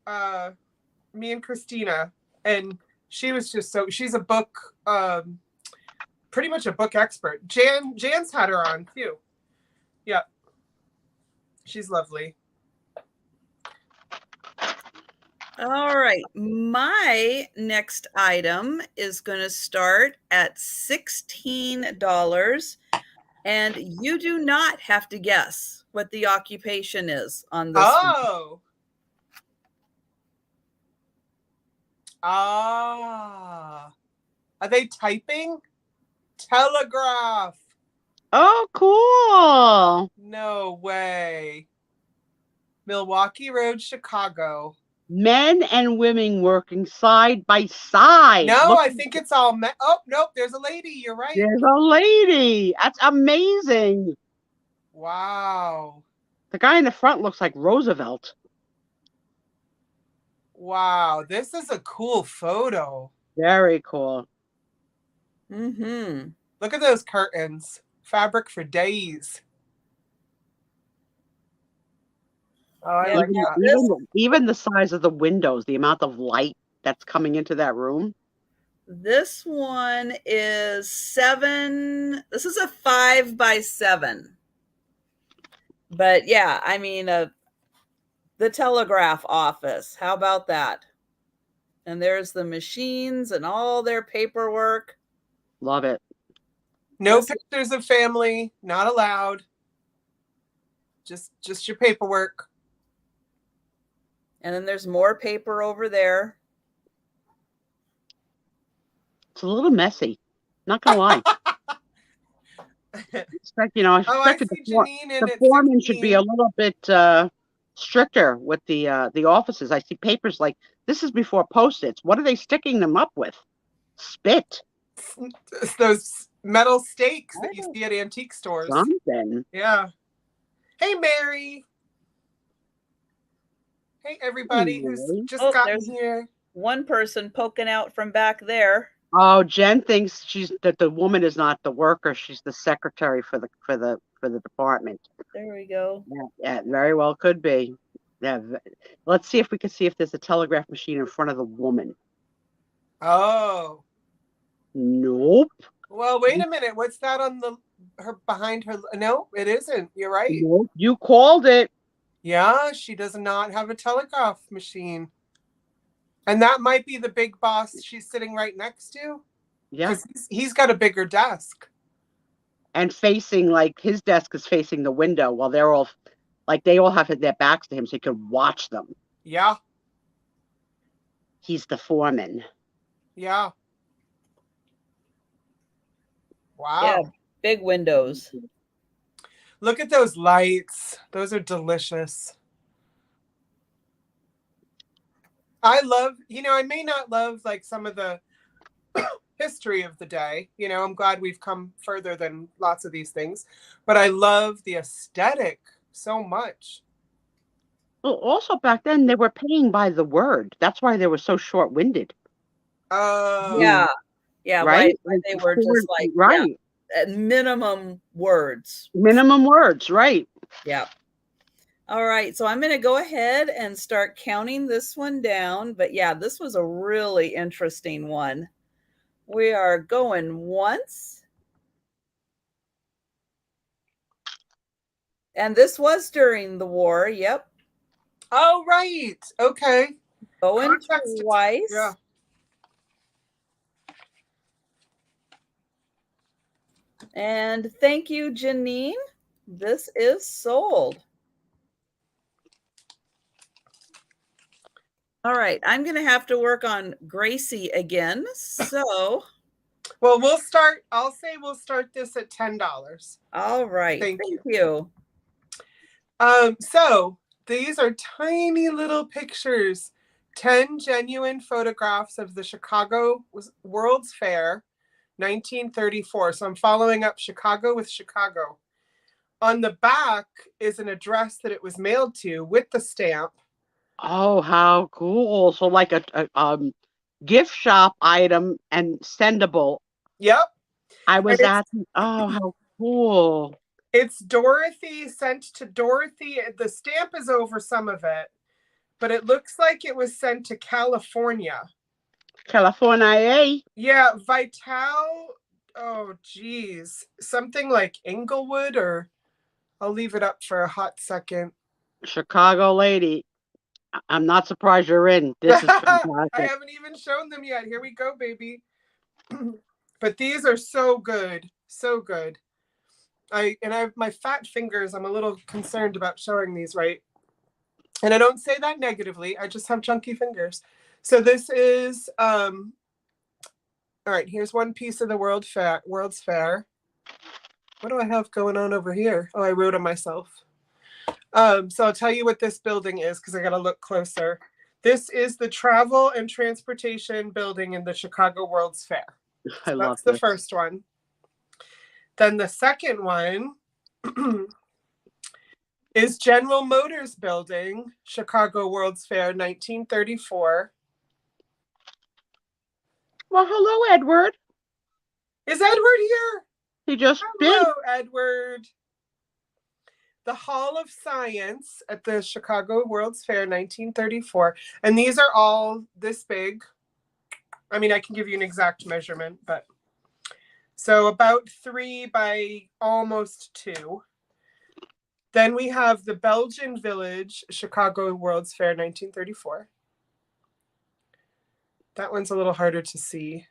me and Christina. And she was just she's a book, pretty much a book expert. Jan's had her on too. Yep. She's lovely. All right. My next item is going to start at $16. And you do not have to guess what the occupation is on this. Oh. Ah. Are they typing? Telegraph. Oh, cool. No way. Milwaukee Road, Chicago. Men and women working side by side. No, I think it's all men. Oh, nope, there's a lady. You're right. There's a lady. That's amazing. Wow. The guy in the front looks like Roosevelt. Wow, this is a cool photo. Very cool. Mm-hmm. Look at those curtains. Fabric for days. Oh, I like that. Even the size of the windows, the amount of light that's coming into that room. This one is 7. This is a 5 by 7. But yeah, I mean, the telegraph office. How about that? And there's the machines and all their paperwork. Love it. No pictures of family, not allowed. Just your paperwork. And then there's more paper over there. It's a little messy. Not gonna lie. Expect, I expected the foreman should be a little bit stricter with the offices. I see papers like this is before Post-its. What are they sticking them up with? Spit. Those metal stakes that you see at antique stores. Something. Yeah. Hey, Mary. Hey, everybody who's just gotten here. One person poking out from back there. Oh, Jen thinks that the woman is not the worker; she's the secretary for the department. There we go. Yeah, very well could be. Yeah, let's see if we can see if there's a telegraph machine in front of the woman. Oh. Nope. Well, wait a minute. What's that on behind her? No, it isn't. You're right. Nope. You called it. Yeah, she does not have a telegraph machine. And that might be the big boss she's sitting right next to. Yeah. Because he's got a bigger desk. And facing, like, his desk is facing the window while they all have their backs to him so he could watch them. Yeah. He's the foreman. Yeah. Wow. Yeah, big windows. Look at those lights. Those are delicious. I love, I may not love like some of the history of the day. I'm glad we've come further than lots of these things, but I love the aesthetic so much. Well, also back then they were paying by the word. That's why they were so short-winded. Yeah. Yeah, right? Why they were just like right. Minimum words. Minimum words, right. Yeah. All right, so I'm going to go ahead and start counting this one down. But yeah, this was a really interesting one. We are going once. And this was during the war, yep. Oh, right. Okay. Going twice. Yeah. And thank you, Janine. This is sold. All right, I'm going to have to work on Gracie again. So, well, I'll say we'll start this at $10. All right. Thank you. So these are tiny little pictures, 10 genuine photographs of the Chicago World's Fair, 1934. So I'm following up Chicago with Chicago. On the back is an address that it was mailed to with the stamp. Oh, how cool. So like a gift shop item and sendable. Yep. I was asking, oh, how cool. It's Dorothy, sent to Dorothy. The stamp is over some of it, but it looks like it was sent to California. California. Yeah, Vital. Oh, geez. Something like Inglewood, or I'll leave it up for a hot second. Chicago lady. I'm not surprised you're in. This is fantastic. I haven't even shown them yet. Here we go, baby. But these are so good. So good. I have my fat fingers. I'm a little concerned about showing these right. And I don't say that negatively. I just have chunky fingers. So this is all right, here's one piece of the World's Fair. What do I have going on over here? Oh, I wrote it myself. So I'll tell you what this building is because I got to look closer. This is the Travel and Transportation Building in the Chicago World's Fair. I love that's the first one. Then the second one is General Motors Building, Chicago World's Fair, 1934. Well, hello, Edward. Is Edward here? He just Hello, Edward. The Hall of Science at the Chicago World's Fair, 1934. And these are all this big. I mean, I can give you an exact measurement, but so about 3 by almost 2. Then we have the Belgian Village, Chicago World's Fair, 1934. That one's a little harder to see.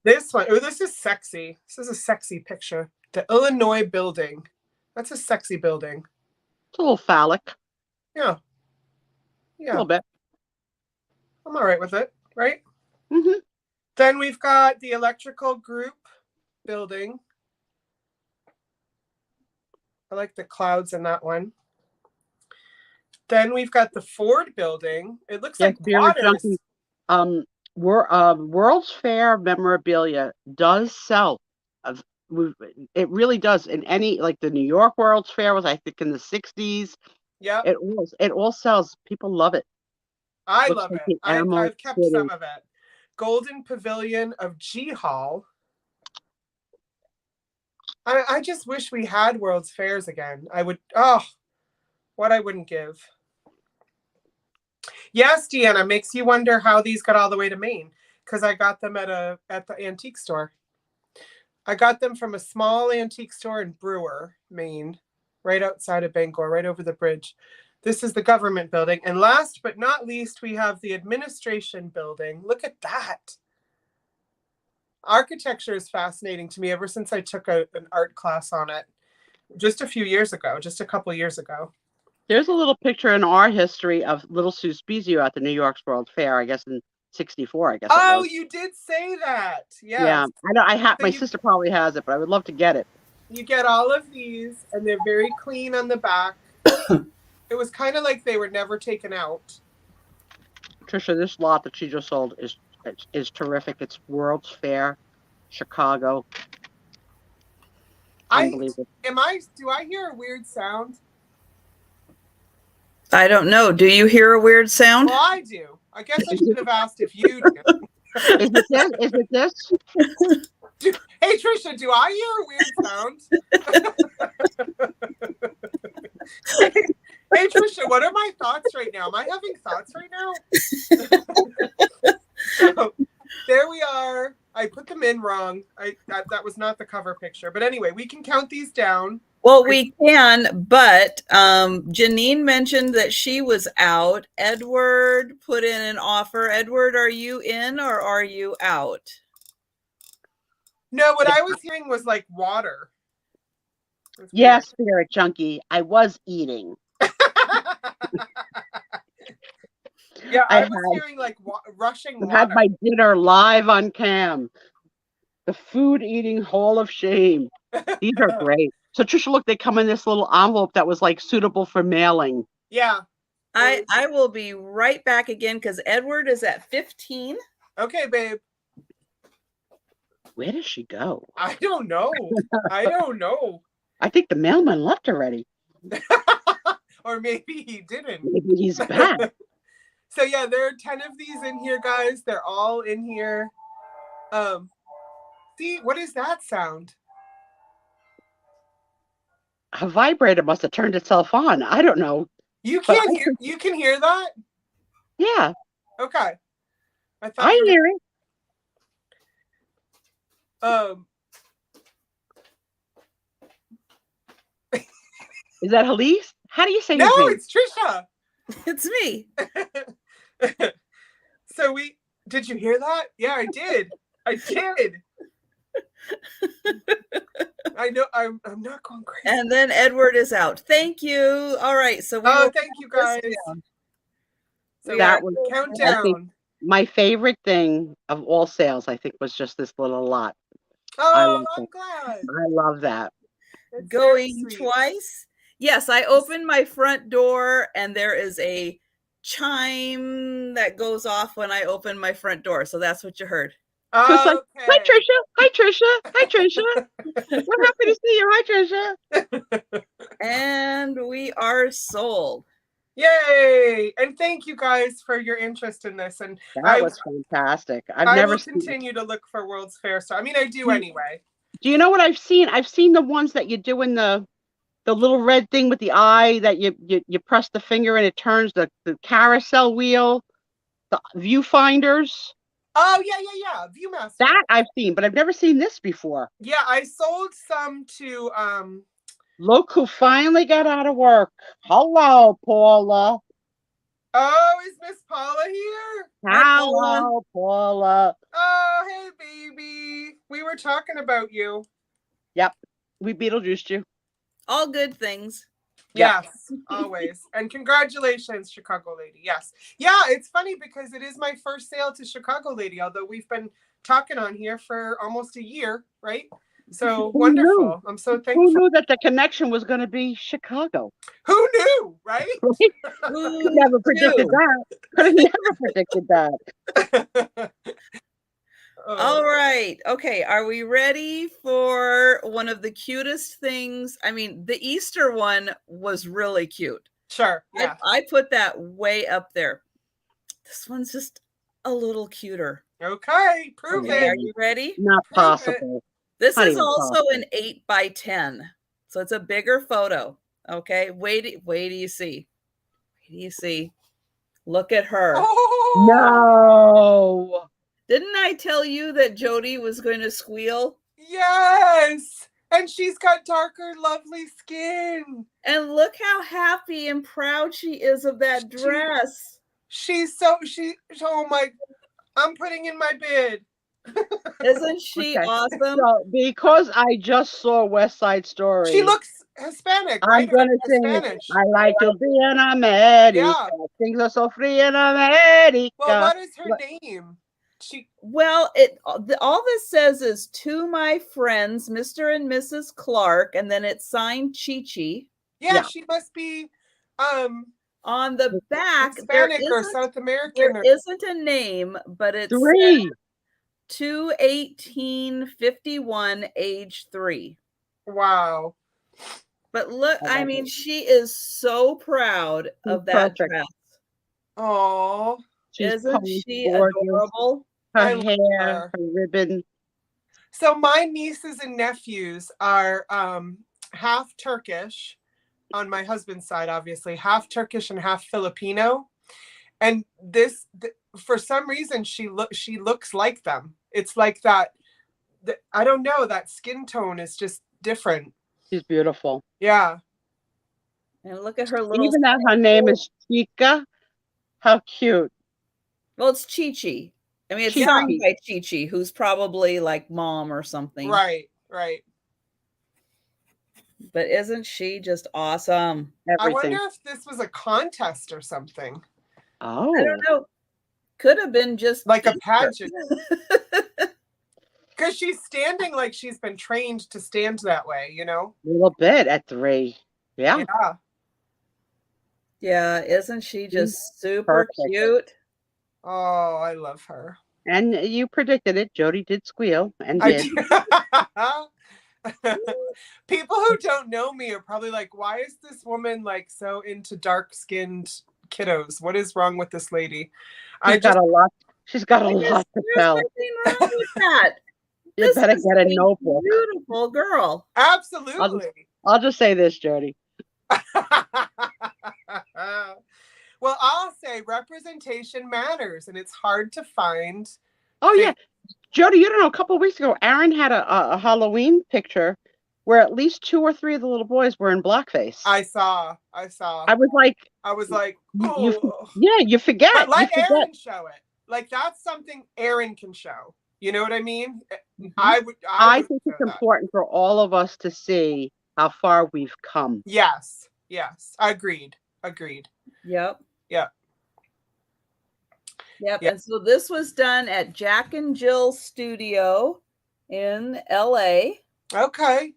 This one, oh, this is sexy. This is a sexy picture. The Illinois Building. That's a sexy building. It's a little phallic. Yeah. Yeah. A little bit. I'm all right with it, right? Mm-hmm. Then we've got the Electrical Group Building. I like the clouds in that one. Then we've got the Ford Building. It looks like water. World's Fair memorabilia does sell. It really does. In any, like the New York World's Fair was, I think, in the 60s. Yeah. It all sells. People love it. I love it. I've kept some of it. Golden Pavilion of G Hall. I just wish we had World's Fairs again. I would, what I wouldn't give. Yes, Deanna, makes you wonder how these got all the way to Maine, because I got them at the antique store. I got them from a small antique store in Brewer, Maine, right outside of Bangor, right over the bridge. This is the government building. And last but not least, we have the administration building. Look at that. Architecture is fascinating to me ever since I took an art class on it just a couple years ago. There's a little picture in our history of little Sue Spiezio at the New York's World Fair, I guess in 64, I guess. Oh, you did say that. Yes. Yeah. I know my sister probably has it, but I would love to get it. You get all of these and they're very clean on the back. It was kind of like they were never taken out. Trisha, this lot that she just sold is terrific. It's World's Fair, Chicago. Unbelievable. Do I hear a weird sound? I don't know. Do you hear a weird sound? Well, I do. I guess I should have asked if you do. Is it this? Hey, Trisha, do I hear a weird sound? Hey, Trisha, what are my thoughts right now? Am I having thoughts right now? So, there we are. I put them in wrong. That was not the cover picture. But anyway, we can count these down. Well, we can, but Janine mentioned that she was out. Edward put in an offer. Edward, are you in or are you out? No, what I was hearing was like water. Yeah, spirit junkie. I was eating. Yeah, I was hearing like rushing water. I had my dinner live on cam. The food eating hall of shame. These are great. So Trisha, look, they come in this little envelope that was like suitable for mailing. Yeah. I will be right back again because Edward is at 15. Okay, babe. Where does she go? I don't know. I don't know. I think the mailman left already. Or maybe he didn't. Maybe he's back. So yeah, there are 10 of these in here, guys. They're all in here. See, what is that sound? A vibrator must have turned itself on. I don't know. You can't hear. You can hear that? Yeah. Okay. I hear it. Is that Halise? How do you say no, his name? It's Trisha. It's me. So did you hear that? Yeah, I did. I did. I know I'm not going crazy. And then Edward is out. Thank you. All right. So thank you guys. So that was countdown. My favorite thing of all sales, I think, was just this little lot. Oh, I'm glad. I love that. It's going twice. Yes, I opened my front door and there is a chime that goes off when I open my front door. So that's what you heard. Just like, hi Trisha, hi Trisha, hi Trisha. We're happy to see you. Hi Trisha. And we are sold. Yay! And thank you guys for your interest in this. And that was fantastic. I will continue to look for World's Fair. So I mean, I do anyway. Do you know what I've seen? I've seen the ones that you do in the little red thing with the eye that you press the finger and it turns the carousel wheel, the viewfinders. Oh yeah. Viewmaster. That I've seen, but I've never seen this before. Yeah, I sold some to Look who finally got out of work. Hello, Paula. Oh, is Miss Paula here? Hello, Paula. Oh, hey, baby. We were talking about you. Yep. We Beetlejuiced you. All good things. Yes, always. And congratulations, Chicago Lady. Yes. Yeah, it's funny because it is my first sale to Chicago Lady, although we've been talking on here for almost a year, right? So wonderful. Knew? I'm so thankful. Who knew that the connection was going to be Chicago? Who knew, right? Who never predicted that? Could have never predicted that. All right. Okay. Are we ready for one of the cutest things? I mean, the Easter one was really cute. Sure. Yeah. I put that way up there. This one's just a little cuter. Okay. Prove it. Are you ready? Not possible. This is also an 8x10. So it's a bigger photo. Okay. Wait till you see. Wait till you see. Look at her. Oh! No. Didn't I tell you that Jodi was going to squeal? Yes. And she's got darker, lovely skin. And look how happy and proud she is of that dress. Oh my, I'm putting in my bid. Isn't she awesome? So, because I just saw West Side Story. She looks Hispanic, right? I'm going to sing it. I like to be in America. Yeah. Things are so free in America. Well, what is her name? Well, all this says is to my friends, Mr. and Mrs. Clark, and then it's signed Chi-Chi. Yeah, she must be on the back. Hispanic or South American. There isn't a name, but it's 2/1851, age 3. Wow. But look, I mean, she is so proud of that dress. Oh, isn't she adorable? Her hair, her ribbon. So my nieces and nephews are half Turkish on my husband's side, obviously, half Turkish and half Filipino. And for some reason, she looks like them. It's like that. I don't know. That skin tone is just different. She's beautiful. Yeah. And look at her little. Even that her name is Chica. How cute. Well, it's Chi-Chi. I mean, it's Chi-Chi. signed by Chi-Chi, who's probably like mom or something. Right. But isn't she just awesome? I wonder if this was a contest or something. Oh. I don't know. Could have been just like a pageant. Because she's standing like she's been trained to stand that way, you know? A little bit at 3. Yeah. Yeah, isn't she just super cute? Oh, I love her. And you predicted it. Jodi did squeal and did. People who don't know me are probably like, why is this woman like so into dark-skinned kiddos? What is wrong with this lady? She's got a lot to tell. Nothing wrong with that. You better get a notebook. Beautiful girl. Absolutely. I'll just say this, Jodi. Well, I'll say representation matters, and it's hard to find. Oh, yeah. Jodi, you don't know, a couple of weeks ago, Aaron had a Halloween picture where at least 2 or 3 of the little boys were in blackface. I saw. I was like, oh. You forget. But let Aaron show it. Like, that's something Aaron can show. You know what I mean? Mm-hmm. I think it's important for all of us to see how far we've come. Yes. Agreed. Yep. And so this was done at Jack and Jill Studio in LA. Okay.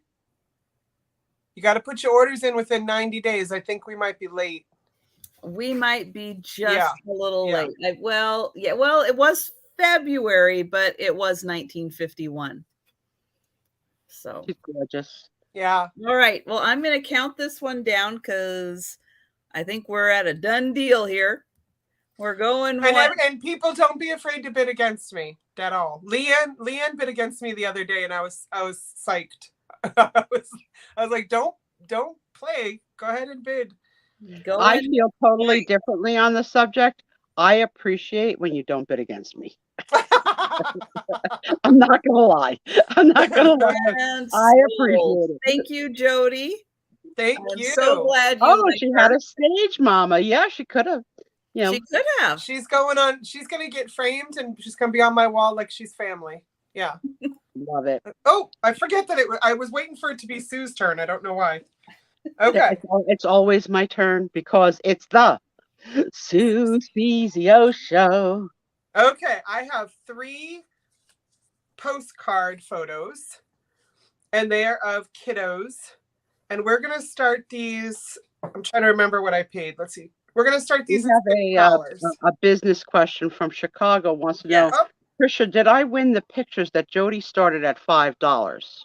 You got to put your orders in within 90 days. I think we might be late. We might be just a little late. It was February, but it was 1951. So she's gorgeous. Yeah. All right. Well, I'm going to count this one down because I think we're at a done deal here. We're going. And people, don't be afraid to bid against me at all. Leanne bid against me the other day, and I was psyched. I was like, don't play. Go ahead and bid. I feel totally differently on the subject. I appreciate when you don't bid against me. I'm not gonna lie. I appreciate it. Thank you, Jodi. Thank you. So glad. She had a stage mama. Yeah, she could have. She could have. She's going to get framed, and she's going to be on my wall like she's family. Yeah. Love it. Oh, I forget that I was waiting for it to be Sue's turn. I don't know why. Okay. It's always my turn because it's the Sue Spiezio show. Okay, I have 3 postcard photos, and they are of kiddos. And we're going to start these. I'm trying to remember what I paid. Let's see. We're going to start these. We have a business question from Chicago. Wants to know, Trisha, did I win the pictures that Jodi started at $5?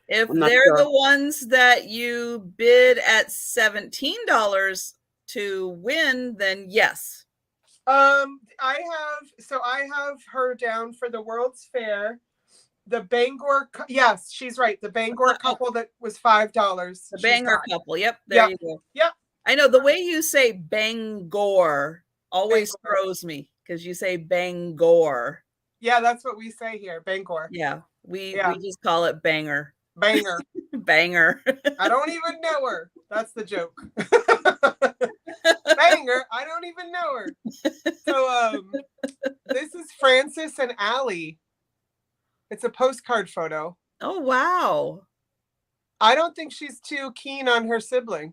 If they're the ones that you bid at $17 to win, then yes. I have her down for the World's Fair. The Bangor, yes, she's right. The Bangor couple that was $5. The Bangor couple. Yep. There you go. Yep. I know the way you say Bangor always throws me because you say Bangor. Yeah, that's what we say here. Bangor. Yeah. We just call it banger. Banger. Banger. I don't even know her. That's the joke. Banger. I don't even know her. So this is Francis and Allie. It's a postcard photo. Oh, wow. I don't think she's too keen on her sibling.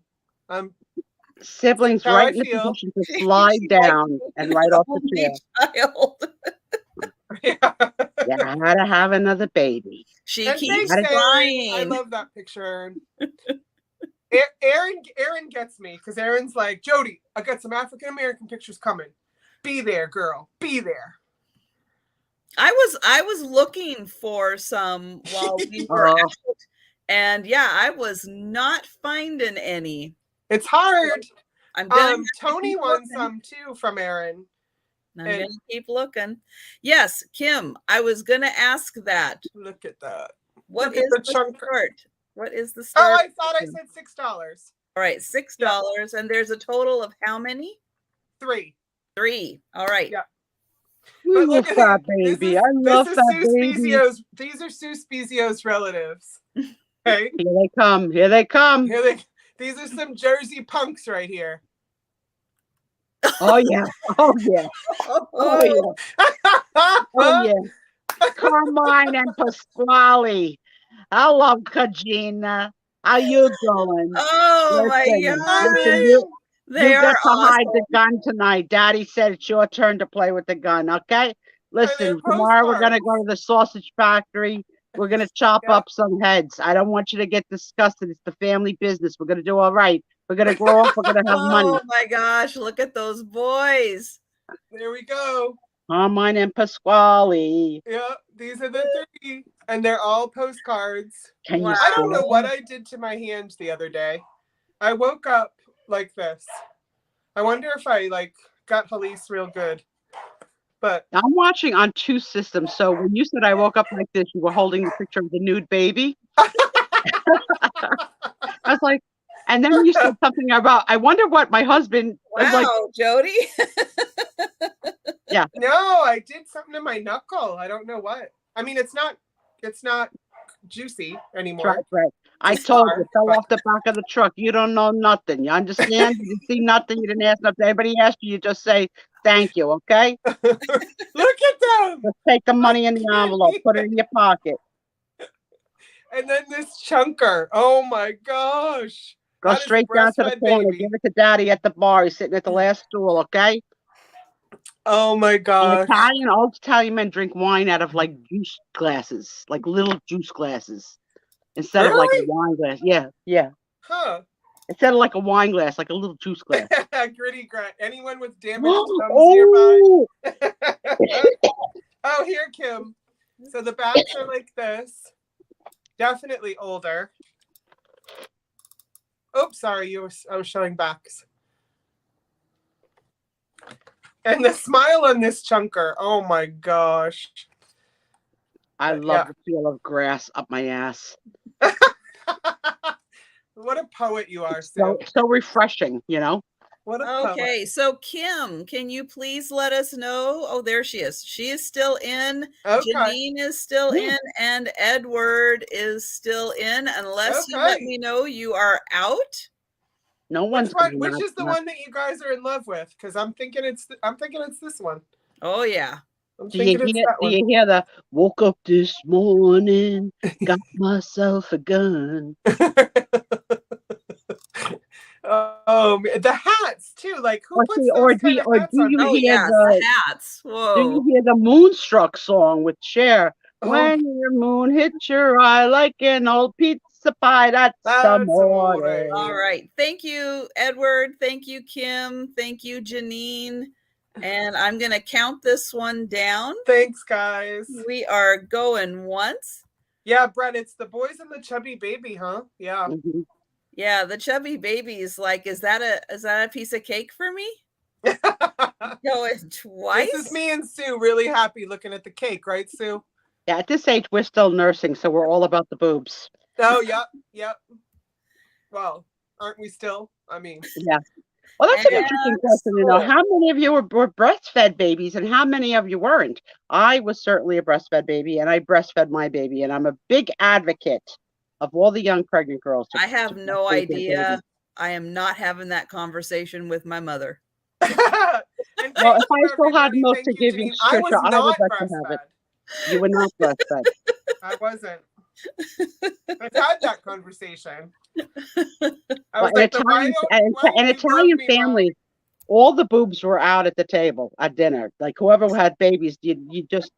Siblings right in the position to slide down and right off the chair. Child. You had to have another baby. She keeps lying. I love that picture. Aaron gets me because Aaron's like, Jodi, I got some African American pictures coming. Be there, girl. Be there. I was looking for some while we were out, and I was not finding any. It's hard. Tony won some too from Aaron. I'm gonna keep looking. Yes, Kim, I was gonna ask that. Look at that. What is the start? What is the start? Oh, I thought I said $6. All right, $6, and there's a total of how many? 3. All right. Yeah. I love that baby. I love that baby. These are Sue Spiezio's relatives. Okay. Here they come. Here they come. These are some Jersey punks right here. Oh yeah. Oh yeah. Oh yeah. Oh yeah. Carmine and Pasquale. Hello, Kajina. How you doing? Oh my Listen, gosh. They you are get to hide the awesome. gun tonight. Daddy said it's your turn to play with the gun, okay? Listen, tomorrow we're going to go to the sausage factory. We're going to chop up some heads. I don't want you to get disgusted. It's the family business. We're going to do all right. We're going to grow up. We're going to have money. Oh my gosh, look at those boys. There we go. Carmine and Pasquale. Yeah, these are the 3. And they're all postcards. Can you I don't see know them? what I did to my hand the other day. I woke up like this. I wonder if I got Halise real good. But I'm watching on 2 systems. So when you said I woke up like this, you were holding the picture of the nude baby. I was like, and then you said something about, I wonder what my husband was like. Wow, Jodi. Yeah. No, I did something to my knuckle. I don't know what. I mean, it's not juicy anymore. Right. I told you, fell off the back of the truck. You don't know nothing. You understand? You didn't see nothing. You didn't ask nothing. Anybody asked you, you just say thank you, okay? Look at them. Just take the money in the envelope, put it in your pocket. And then this chunker. Oh my gosh. Go straight down to the corner. Give it to Daddy at the bar. He's sitting at the last stool, okay? Oh my gosh. Old Italian men drink wine out of like juice glasses, like little juice glasses, instead of like a wine glass. Yeah. Huh. Instead of like a wine glass, like a little juice glass. Gritty grunt. Anyone with damaged thumbs nearby? Oh, here, Kim. So the backs are like this. Definitely older. Oops, sorry, I was showing backs. And the smile on this chunker. Oh my gosh. I love the feel of grass up my ass. What a poet you are, Sue. So refreshing, you know? What a poet. Okay, so Kim, can you please let us know? Oh, there she is. She is still in. Okay. Janine is still in, and Edward is still in, unless you let me know you are out. No one's which is the one that you guys are in love with? Because I'm thinking it's this one. Oh yeah. Do you hear the woke up this morning, got myself a gun? Oh, the hats too. Like who puts those kind of hats on? Oh yeah, the hats. Whoa. Do you hear the Moonstruck song with Cher? When your moon hits your eye like an old pizza pie, that's amore. All right. Thank you, Edward. Thank you, Kim. Thank you, Janine. And I'm going to count this one down. Thanks, guys. We are going once. Yeah, Brett, it's the boys and the chubby baby, huh? Yeah. Mm-hmm. Yeah, the chubby baby is like, is that a piece of cake for me? Going twice. This is me and Sue really happy looking at the cake, right, Sue? Yeah, at this age, we're still nursing, so we're all about the boobs. Oh, yep. Well, aren't we still? I mean. Yeah. Well, that's an interesting question to know. How many of you were breastfed babies and how many of you weren't? I was certainly a breastfed baby, and I breastfed my baby, and I'm a big advocate of all the young pregnant girls. I have no idea. I am not having that conversation with my mother. Well, if I still had milk to give you, Trisha, I would like to have it. You were not breastfed. I wasn't. I've had that conversation. I was an Italian family, all the boobs were out at the table at dinner. Like whoever had babies, you just,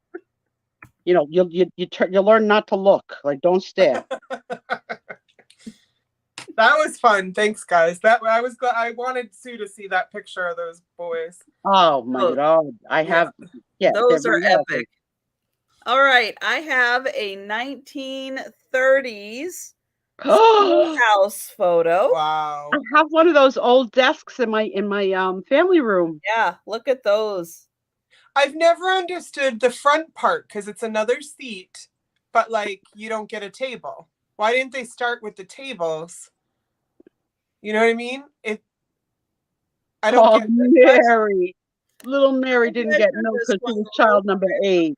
you learn not to look. Like don't stare. That was fun. Thanks, guys. I was glad. I wanted Sue to see that picture of those boys. Oh my God! I have. Yeah, those are epic. All right, I have a 1930s house photo. Wow! I have one of those old desks in my family room. Yeah, look at those. I've never understood the front part because it's another seat, but like you don't get a table. Why didn't they start with the tables? You know what I mean? I don't get Mary. Little Mary didn't get milk because she was child number 8.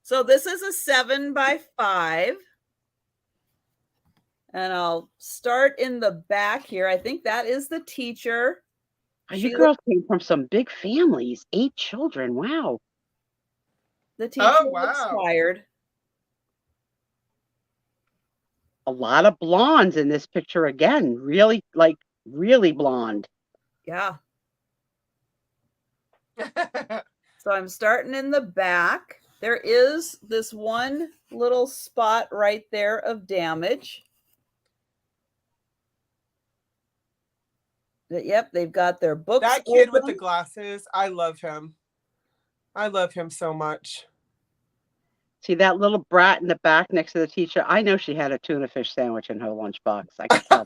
So this is a 7x5. And I'll start in the back here. I think that is the teacher. You girls came from some big families, 8 children. Wow. The teacher looks tired. A lot of blondes in this picture again. Really, like, really blonde. Yeah. So I'm starting in the back. There is this one little spot right there of damage. Yep, they've got their books. That kid with the glasses, I love him. I love him so much. See that little brat in the back next to the teacher? I know she had a tuna fish sandwich in her lunchbox. I could tell.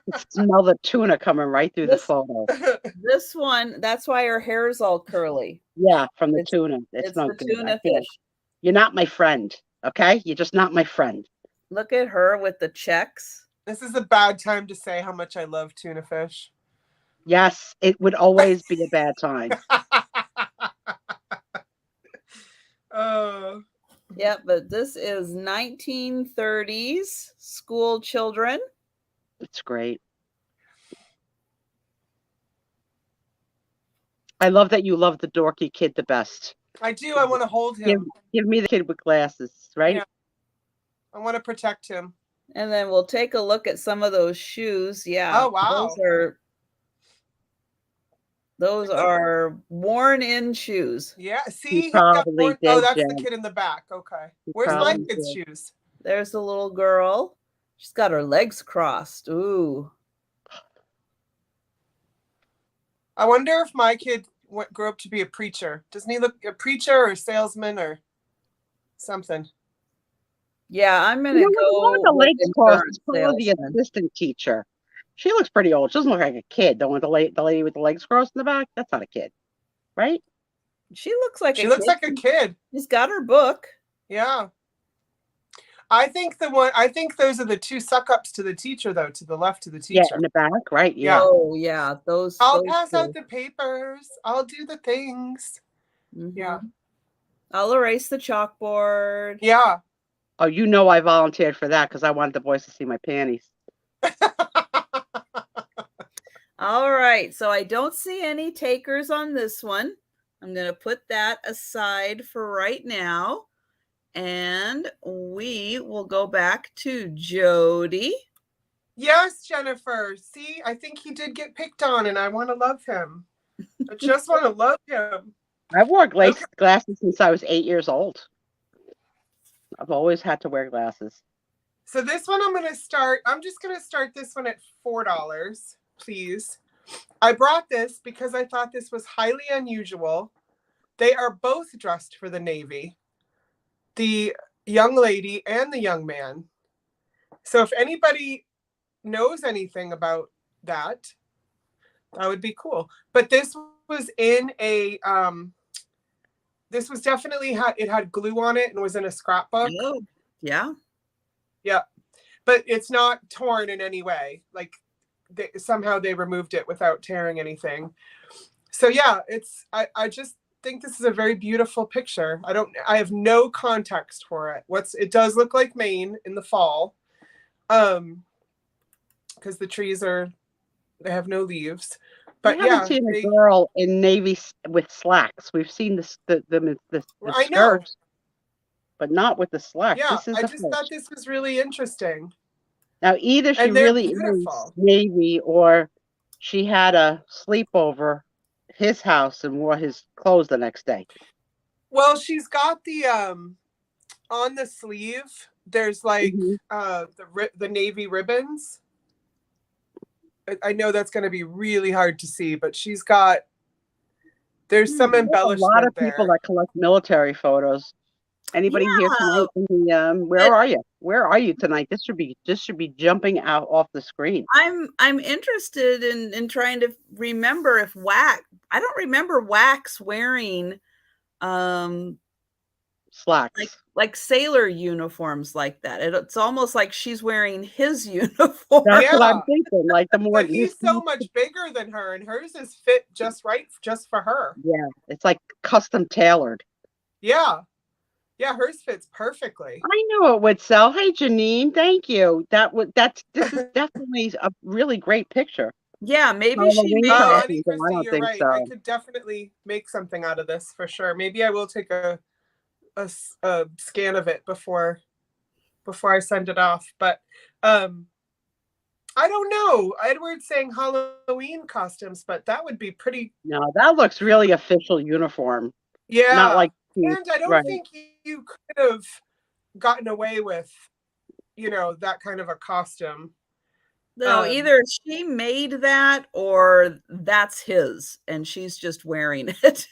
You smell the tuna coming right through the photo. This one, that's why her hair is all curly. Yeah, from the tuna. It's not the good. tuna fish. You're not my friend, okay? You're just not my friend. Look at her with the checks. This is a bad time to say how much I love tuna fish. Yes, it would always be a bad time. Oh. Yeah, but this is 1930s school children. It's great. I love that you love the dorky kid the best. I do. I want to hold him. Give me the kid with glasses, right? Yeah. I want to protect him. And then we'll take a look at some of those shoes. Yeah. Oh, wow. Those are worn-in shoes. Yeah. See, he got worn. Oh, that's the kid in the back. Okay. Where's my kid's shoes? There's the little girl. She's got her legs crossed. Ooh. I wonder if my kid grew up to be a preacher. Doesn't he look a preacher or a salesman or something? Yeah, I'm going to go with the legs crossed. It's probably the assistant teacher. She looks pretty old. She doesn't look like a kid. The lady with the legs crossed in the back, that's not a kid, right? She looks like a kid. She's got her book. Yeah. I think those are the two suck-ups to the teacher, though, to the left of the teacher. Yeah, in the back, right? Yeah. Oh, yeah. I'll pass out the papers. I'll do the things. Mm-hmm. Yeah. I'll erase the chalkboard. Yeah. Oh, you know I volunteered for that because I wanted the boys to see my panties. All right. So I don't see any takers on this one. I'm going to put that aside for right now. And we will go back to Jodi. Yes, Jennifer. See, I think he did get picked on and I want to love him. I just want to love him. I wore glasses since I was 8 years old. I've always had to wear glasses. So this one I'm just going to start this one at $4, please. I brought this because I thought this was highly unusual. They are both dressed for the Navy. The young lady and the young man. So if anybody knows anything about that, that would be cool. But this was in a, this was definitely, it had glue on it and was in a scrapbook. Oh, yeah. Yeah. But it's not torn in any way. Like somehow they removed it without tearing anything. So yeah, I just think this is a very beautiful picture. I have no context for it. It does look like Maine in the fall. Because the trees they have no leaves. But we haven't seen a girl in navy with slacks. We've seen the skirts, but not with the slacks. Yeah, I just thought this was really interesting. Now either she really is Navy or she had a sleepover his house and wore his clothes the next day. Well, she's got the on the sleeve there's like the Navy ribbons. I know that's going to be really hard to see, but there's some embellishment. A lot of people that collect military photos. Anybody here tonight? Where are you? Where are you tonight? This should be jumping out off the screen. I'm interested in trying to remember if I don't remember Wax wearing slacks like sailor uniforms like that. It's almost like she's wearing his uniform. That's what I'm thinking. Like but he's so much bigger than her, and hers is fit just right, just for her. Yeah, it's like custom tailored. Yeah. Yeah, hers fits perfectly. I knew it would sell. Hey, Janine, thank you. This is definitely a really great picture. Yeah, maybe she Halloween made it. costumes. Honey I Christy, don't you're think right. I so. could definitely make something out of this for sure. Maybe I will take a scan of it before I send it off. But I don't know. Edward's saying Halloween costumes, but that would be pretty. No, that looks really official uniform. Yeah. Not like And I don't right. think you could have gotten away with, that kind of a costume. No, either she made that or that's his and she's just wearing it.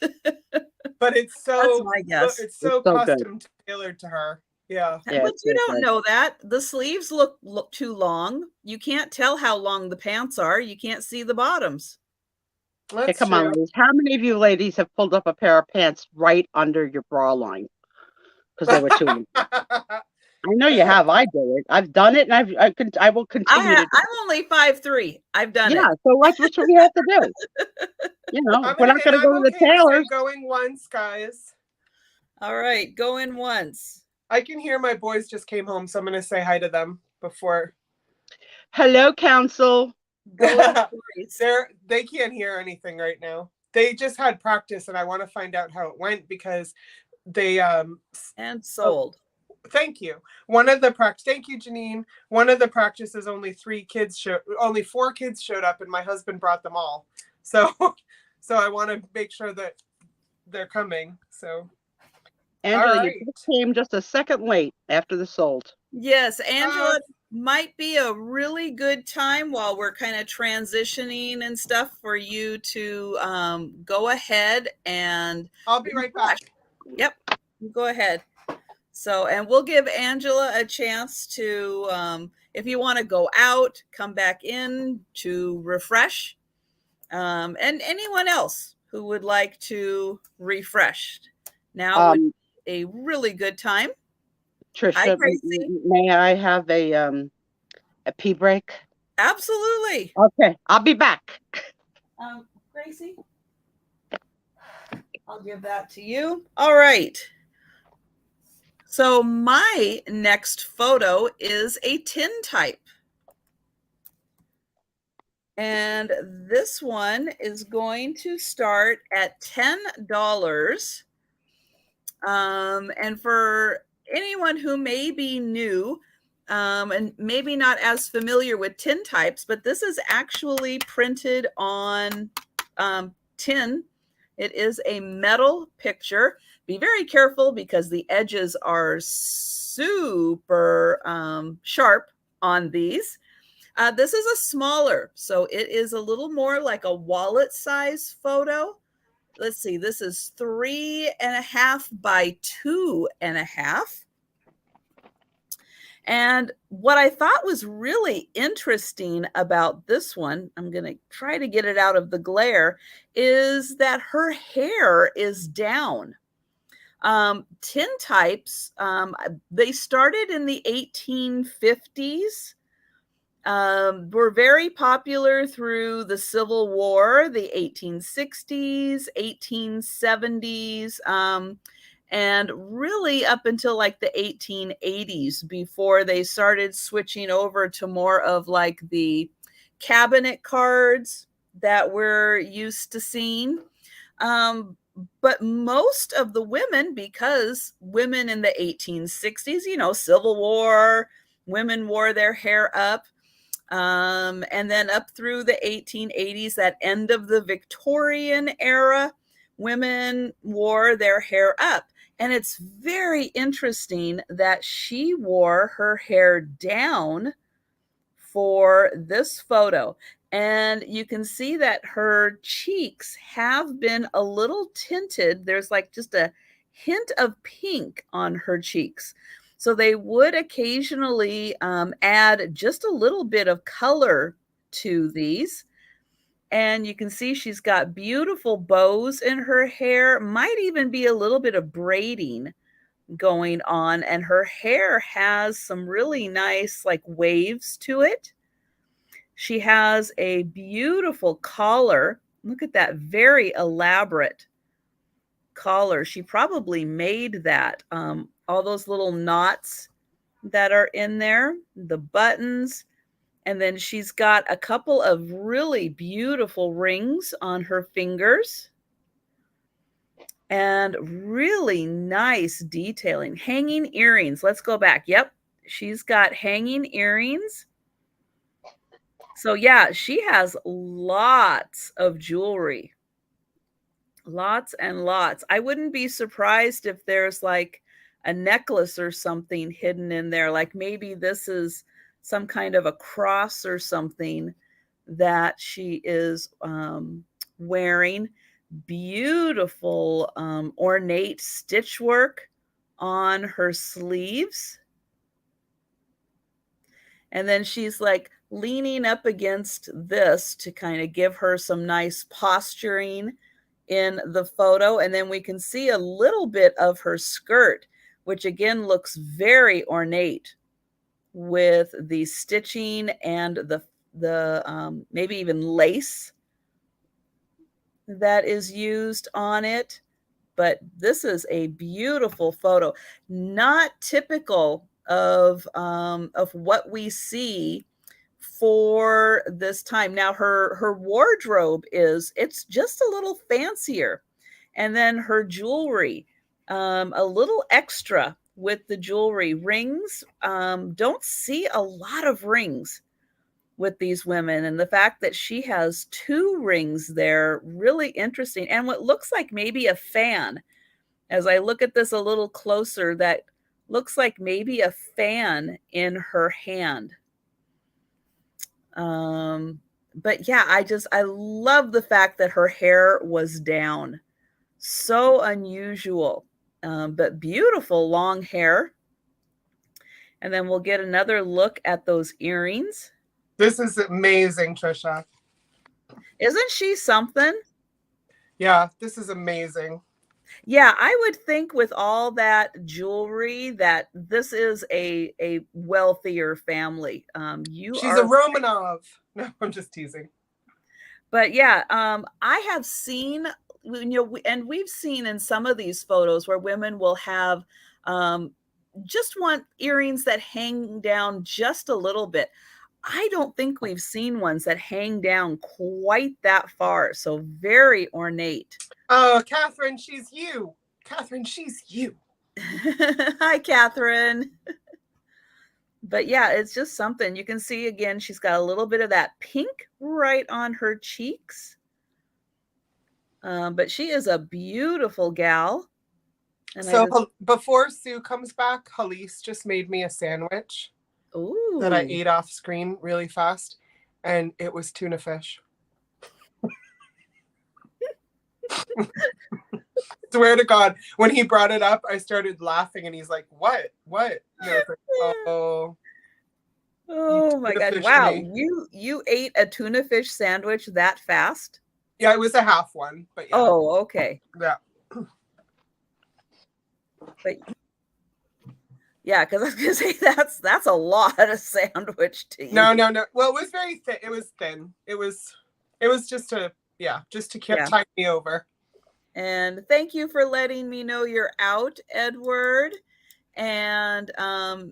But it's so That's my guess. It's so custom tailored to her. Yeah. Yeah, But you don't good. know that. The sleeves look too long. You can't tell how long the pants are. You can't see the bottoms. Hey, come on, ladies. How many of you ladies have pulled up a pair of pants right under your bra line because they were too long? I know you have. I do it. I've done it, and I will continue to do it. I'm only 5'3". I've done it. Yeah, so what should we have to do? We're not going to go to the tailors. Going once, guys. All right, going once. I can hear my boys just came home, so I'm going to say hi to them before. Hello, council. They can't hear anything right now. They just had practice, and I want to find out how it went because they and sold. Thank you. Thank you, Janine. One of the practices, only 4 kids showed up, and my husband brought them all. So I want to make sure that they're coming. So, Angela, you came just a second late after the sold. Yes, Angela might be a really good time while we're kind of transitioning and stuff for you to go ahead and I'll be right back. Yep, go ahead. So, and we'll give Angela a chance to, if you want to go out, come back in to refresh, and anyone else who would like to refresh. Now would be a really good time. Trisha, may I have a pee break? Absolutely. Okay, I'll be back. Gracie, I'll give that to you. All right. So my next photo is a tin type. And this one is going to start at $10. And for anyone who may be new and maybe not as familiar with tin types, but this is actually printed on tin. It is a metal picture. Be very careful because the edges are super sharp on these. This is a smaller, so it is a little more like a wallet size photo. Let's see, this is 3.5 by 2.5. And what I thought was really interesting about this one, I'm going to try to get it out of the glare, is that her hair is down. Tin types, they started in the 1850s. Were very popular through the Civil War, the 1860s, 1870s, and really up until like the 1880s before they started switching over to more of like the cabinet cards that we're used to seeing. But most of the women, because women in the 1860s, Civil War, women wore their hair up. And then up through the 1880s, that end of the Victorian era, women wore their hair up. And it's very interesting that she wore her hair down for this photo. And you can see that her cheeks have been a little tinted. There's like just a hint of pink on her cheeks. So they would occasionally add just a little bit of color to these. And you can see she's got beautiful bows in her hair, might even be a little bit of braiding going on. And her hair has some really nice like waves to it. She has a beautiful collar. Look at that, very elaborate collar. She probably made that. All those little knots that are in there, the buttons. And then she's got a couple of really beautiful rings on her fingers. And really nice detailing. Hanging earrings. Let's go back. Yep. She's got hanging earrings. So yeah, she has lots of jewelry. Lots and lots. I wouldn't be surprised if there's like a necklace or something hidden in there. Like maybe this is some kind of a cross or something that she is wearing. Beautiful ornate stitch work on her sleeves. And then she's like leaning up against this to kind of give her some nice posturing in the photo. And then we can see a little bit of her skirt, which again looks very ornate with the stitching and the maybe even lace that is used on it. But this is a beautiful photo, not typical of what we see for this time. Now her wardrobe it's just a little fancier, and then her jewelry, a little extra with the jewelry. Rings, don't see a lot of rings with these women, and the fact that she has 2 rings there, really interesting. And what looks like maybe a fan, as I look at this a little closer, that looks like maybe a fan in her hand. But yeah, I love the fact that her hair was down. So unusual, but beautiful long hair. And then we'll get another look at those earrings. This is amazing, Trisha. Isn't she something? Yeah, this is amazing. Yeah, I would think with all that jewelry that this is a wealthier family. She's a Romanov. No, I'm just teasing. But yeah, I have seen, and we've seen in some of these photos where women will have just want earrings that hang down just a little bit. I don't think we've seen ones that hang down quite that far. So very ornate. Oh, Catherine, she's you. Catherine, she's you. Hi, Catherine. But yeah, it's just something. You can see again, she's got a little bit of that pink right on her cheeks. But she is a beautiful gal. And so before Sue comes back, Halise just made me a sandwich. Ooh. That I ate off screen really fast, and it was tuna fish. Swear to God, when he brought it up, I started laughing, and he's like, "What? What?" And I was like, oh my God! Wow, you ate a tuna fish sandwich that fast? Yeah, it was a half one, but yeah. Oh, okay. Yeah. But yeah, because I was gonna say that's a lot of sandwich to eat. No. Well, it was very thin. It was thin. It was just to tide me over. And thank you for letting me know you're out, Edward. And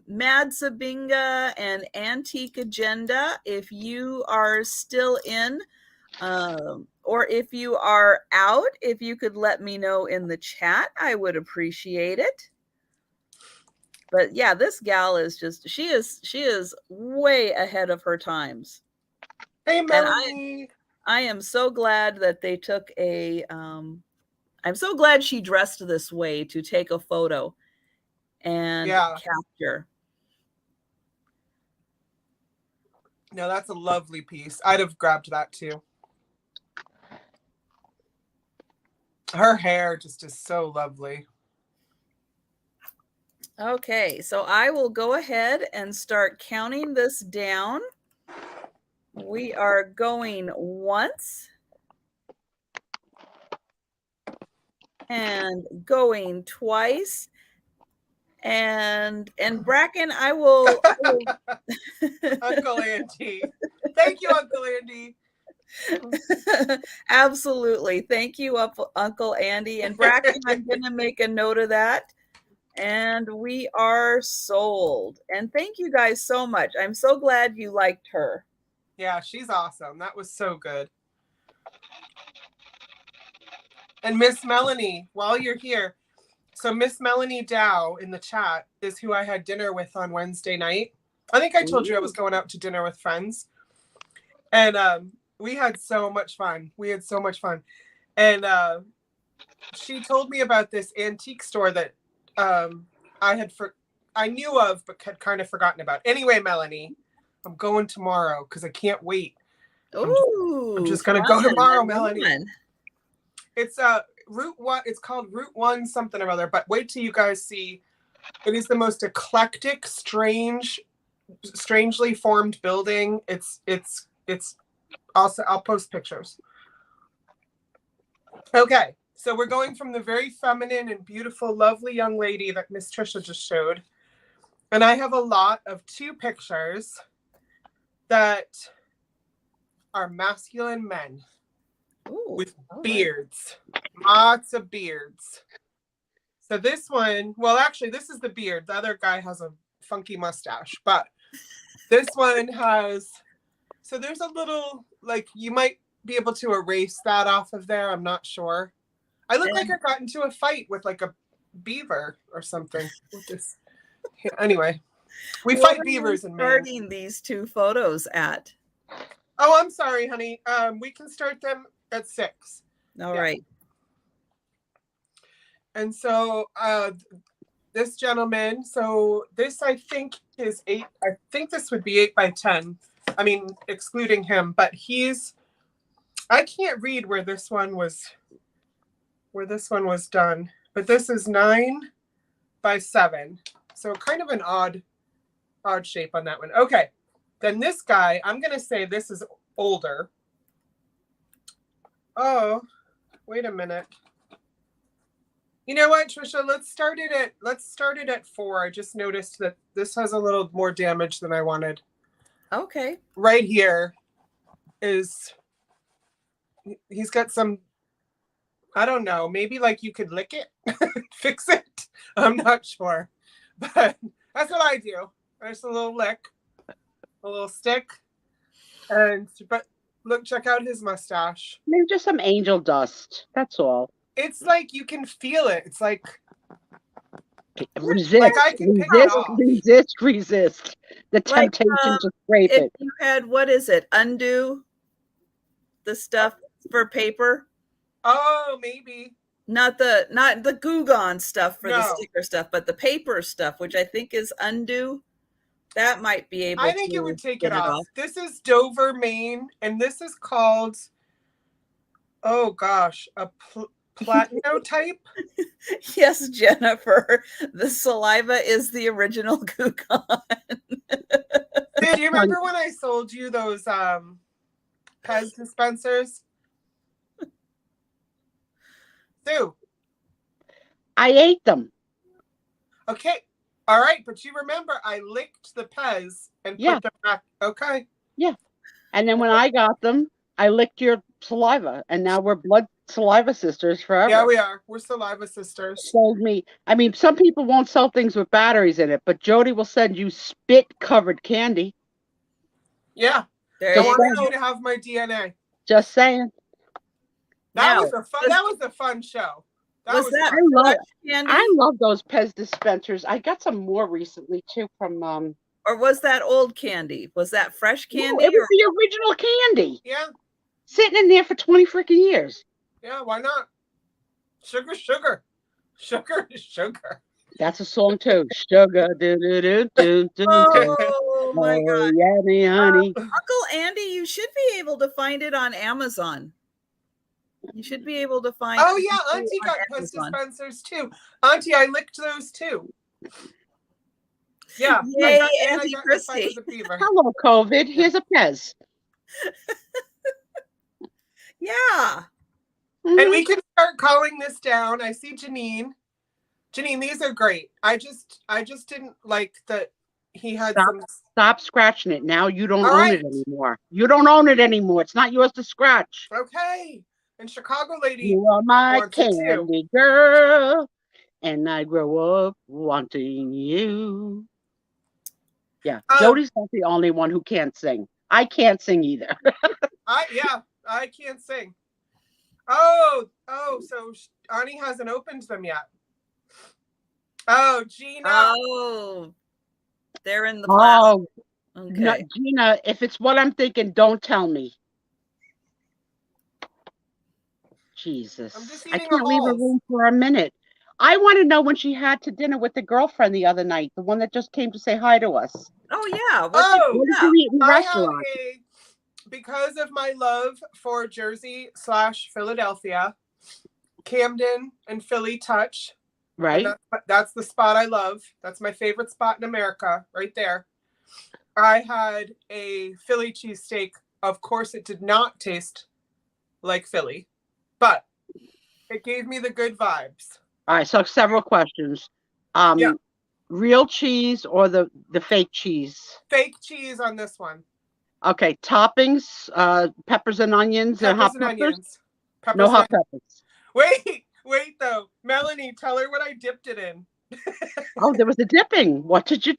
Mad Sabinga and Antique Agenda, if you are still in, or if you are out, if you could let me know in the chat, I would appreciate it. But yeah, this gal is just, she is way ahead of her times. Hey, Melanie. I am so glad that they took I'm so glad she dressed this way to take a photo and capture. No, that's a lovely piece. I'd have grabbed that too. Her hair just is so lovely. Okay, so I will go ahead and start counting this down. We are going once and going twice. And Bracken, I will Uncle Andy. Thank you, Uncle Andy. Absolutely. Thank you, Uncle Andy. And Bracken, I'm going to make a note of that. And we are sold. And thank you guys so much. I'm so glad you liked her. Yeah, she's awesome. That was so good. And Miss Melanie, while you're here, so Miss Melanie Dow in the chat is who I had dinner with on Wednesday night. I think I told you I was going out to dinner with friends. And we had so much fun. And she told me about this antique store that I knew of, but had kind of forgotten about. Anyway, Melanie, I'm going tomorrow because I can't wait. I'm just going to go tomorrow, Melanie. It's Route 1. It's called Route 1 something or other. But wait till you guys see. It is the most eclectic, strangely formed building. It's also, I'll post pictures. Okay, so we're going from the very feminine and beautiful, lovely young lady that Miss Trisha just showed. And I have a lot of 2 pictures that are masculine men. With beards. Lots of beards. So this one, well, actually, this is the beard. The other guy has a funky mustache. But this one has, so there's a little, like, you might be able to erase that off of there. I'm not sure. I look like I got into a fight with, like, a beaver or something. With this. Anyway, we fight beavers in Maine. Starting these 2 photos at? Oh, I'm sorry, honey. We can start them at 6. All right. And so this gentleman, so this I think is 8. I think this would be 8 by 10. I mean, excluding him, but I can't read where this one was done, but this is 9 by 7. So kind of an odd shape on that one. Okay. Then this guy, I'm going to say this is older. Oh, wait a minute. You know what, Trisha? Let's start it at 4. I just noticed that this has a little more damage than I wanted. Okay. Right here is, he's got some, I don't know, maybe like you could lick it, fix it. I'm not sure, but that's what I do. Just a little lick, a little stick, but look, check out his mustache. Maybe just some angel dust. That's all. It's like you can feel it. It's like resist, like I can pick it off. resist the temptation to scrape it. You had, what is it? Undo the stuff for paper? Oh, maybe. Not the Goo Gone stuff for the sticker stuff, but the paper stuff, which I think is undo. That might be able to. I think it would take it off. This is Dover, Maine, and this is called, oh gosh, a platino type. Yes, Jennifer. The saliva is the original Goo Gone. Do you remember when I sold you those Pez dispensers? Sue. I ate them. Okay. All right. But you remember I licked the Pez and put them back. Okay. Yeah. And then when I got them, I licked your saliva. And now we're blood saliva sisters forever. Yeah, we are. We're saliva sisters. Sold me. I mean, some people won't sell things with batteries in it, but Jodi will send you spit-covered candy. Yeah. I wanted you to have my DNA. Just saying. That was a fun show. I love those Pez dispensers. I got some more recently too from or was that old candy? Was that fresh candy? No, it was the original candy. Yeah. Sitting in there for 20 freaking years. Yeah, why not? Sugar, sugar. Sugar is sugar. That's a song too. Sugar. Oh my God. Yummy, honey. Uncle Andy, you should be able to find it on Amazon. You should be able to find. Oh yeah, Auntie got Pez dispensers too. Auntie, I licked those too. Yeah. Yay, Auntie Christy. Hello, COVID. Here's a Pez. Yeah. And we can start calling this down. I see Janine. Janine, these are great. I just didn't like that he had Stop scratching it. Now you don't own it anymore. You don't own it anymore. It's not yours to scratch. Okay. And Chicago lady. You are my candy girl. and I grow up wanting you. Yeah, Jodi's not the only one who can't sing. I can't sing either. I can't sing. Oh, so Ani hasn't opened them yet. Oh, Gina. Oh, they're in the plastic. Okay. No, Gina, if it's what I'm thinking, don't tell me. Jesus. I can't leave her room for a minute. I want to know when she had to dinner with the girlfriend the other night, the one that just came to say hi to us. Oh, yeah. What did you eat in the restaurant? Because of my love for Jersey/Philadelphia, Camden and Philly touch. Right. That's the spot I love. That's my favorite spot in America, right there. I had a Philly cheesesteak. Of course, it did not taste like Philly, but it gave me the good vibes. All right, so several questions. Real cheese or the fake cheese? Fake cheese on this one. Okay, toppings, peppers and onions and hot peppers? Onions. No hot peppers. Wait though. Melanie, tell her what I dipped it in. Oh, there was a dipping. What did you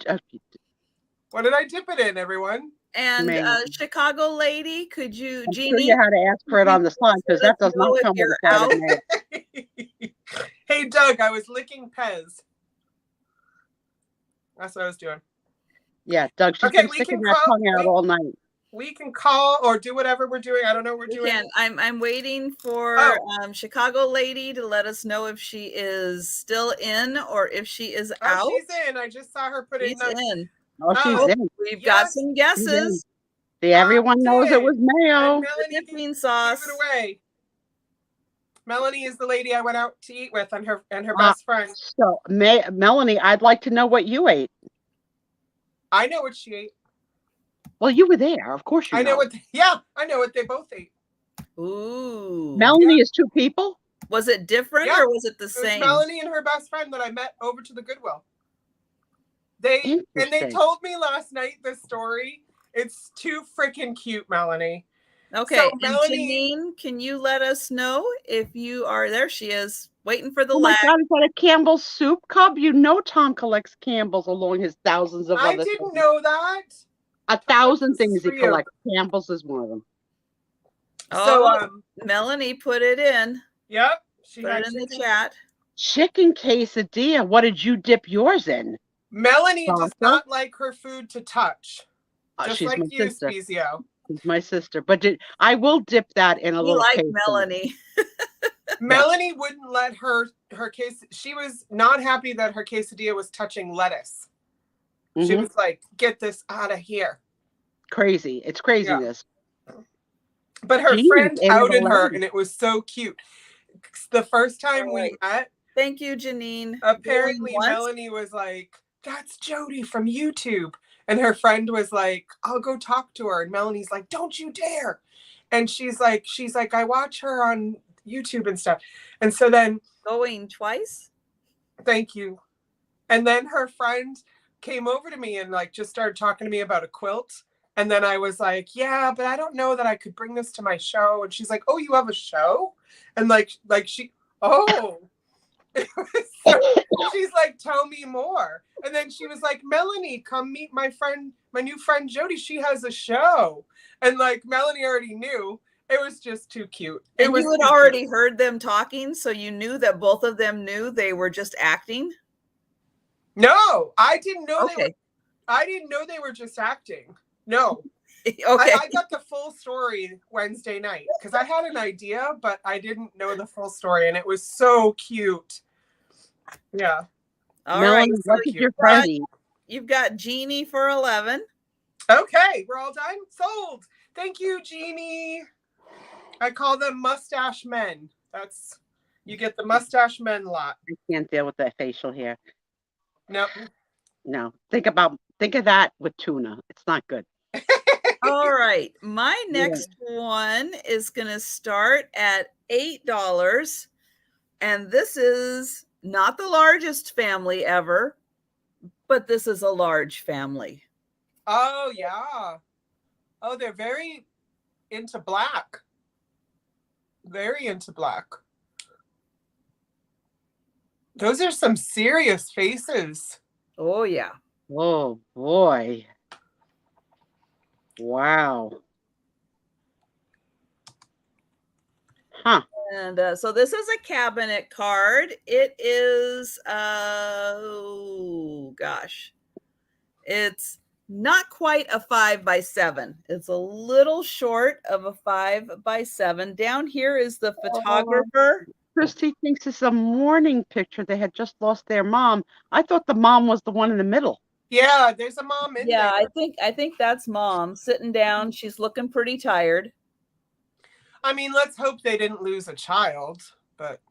What did I dip it in, everyone? And Chicago lady, could you, Jeannie? I'm sure you had to ask for it on the slide because that does not come with a side of mayo. Hey, Doug, I was licking Pez. That's what I was doing. Yeah, Doug, she's been sticking that tongue out all night. We can call or do whatever we're doing. I don't know what we're doing. I'm waiting for Chicago lady to let us know if she is still in or if she is out. She's in. I just saw her put in. Oh, she's in. We've got some guesses. See, everyone knows it was mayo. Melanie, dipping sauce. Give it away. Melanie is the lady I went out to eat with, and her best friend. So, Melanie, I'd like to know what you ate. I know what she ate. Well, you were there, of course. I know what they both ate. Ooh. Melanie is two people. Was it different or was it the same? Was Melanie and her best friend that I met over to the Goodwill. They told me last night this story. It's too freaking cute, Melanie. Okay, so Melanie, Janine, can you let us know if you are there? She is waiting for the lag. Oh my God, is that a Campbell's soup cup? You know Tom collects Campbell's along his thousands of other things. I didn't know that. 1,000 things he collects. Campbell's is one of them. So Melanie put it in. Yep. She put it in the chat. Chicken quesadilla. What did you dip yours in? Melanie does not like her food to touch. Just she's like my you, sister. Spiezio. She's my sister. But I will dip that in a little like Melanie. Melanie wouldn't let her case. She was not happy that her quesadilla was touching lettuce. She was like, get this out of here. Crazy. It's craziness. Yeah. But her friend outed her, and it was so cute. The first time we met. Thank you, Janine. Apparently, Melanie was like, that's Jodi from YouTube. And her friend was like, I'll go talk to her. And Melanie's like, don't you dare. And she's like, I watch her on YouTube and stuff. And so then. Going twice? Thank you. And then her friend came over to me and like just started talking to me about a quilt. And then I was like, yeah, but I don't know that I could bring this to my show. And she's like, oh, you have a show? And she's like, tell me more. And then she was like, Melanie, come meet my new friend Jodi. She has a show. And like Melanie already knew. It was just too cute. You had already heard them talking, so you knew that both of them knew they were just acting? No, I didn't know they were just acting. No. Okay. I got the full story Wednesday night because I had an idea, but I didn't know the full story, and it was so cute. Yeah. All right. What did your friend eat? You've got Jeannie for 11. Okay, we're all done. Sold. Thank you, Jeannie. I call them mustache men. You get the mustache men lot. I can't deal with that facial hair. Nope. No. Think of that with tuna. It's not good. All right. My next one is going to start at $8. And this is not the largest family ever, but this is a large family. Oh, yeah. Oh, they're very into black. Very into black. Those are some serious faces. Oh, yeah. Oh, boy. Wow. Huh. And so this is a cabinet card. It is, oh gosh, it's not quite a 5x7. It's a little short of a 5x7. Down here is the photographer. Christy thinks it's a mourning picture. They had just lost their mom. I thought the mom was the one in the middle. Yeah, there's a mom in there. Yeah, I think that's mom sitting down. She's looking pretty tired. I mean, let's hope they didn't lose a child, but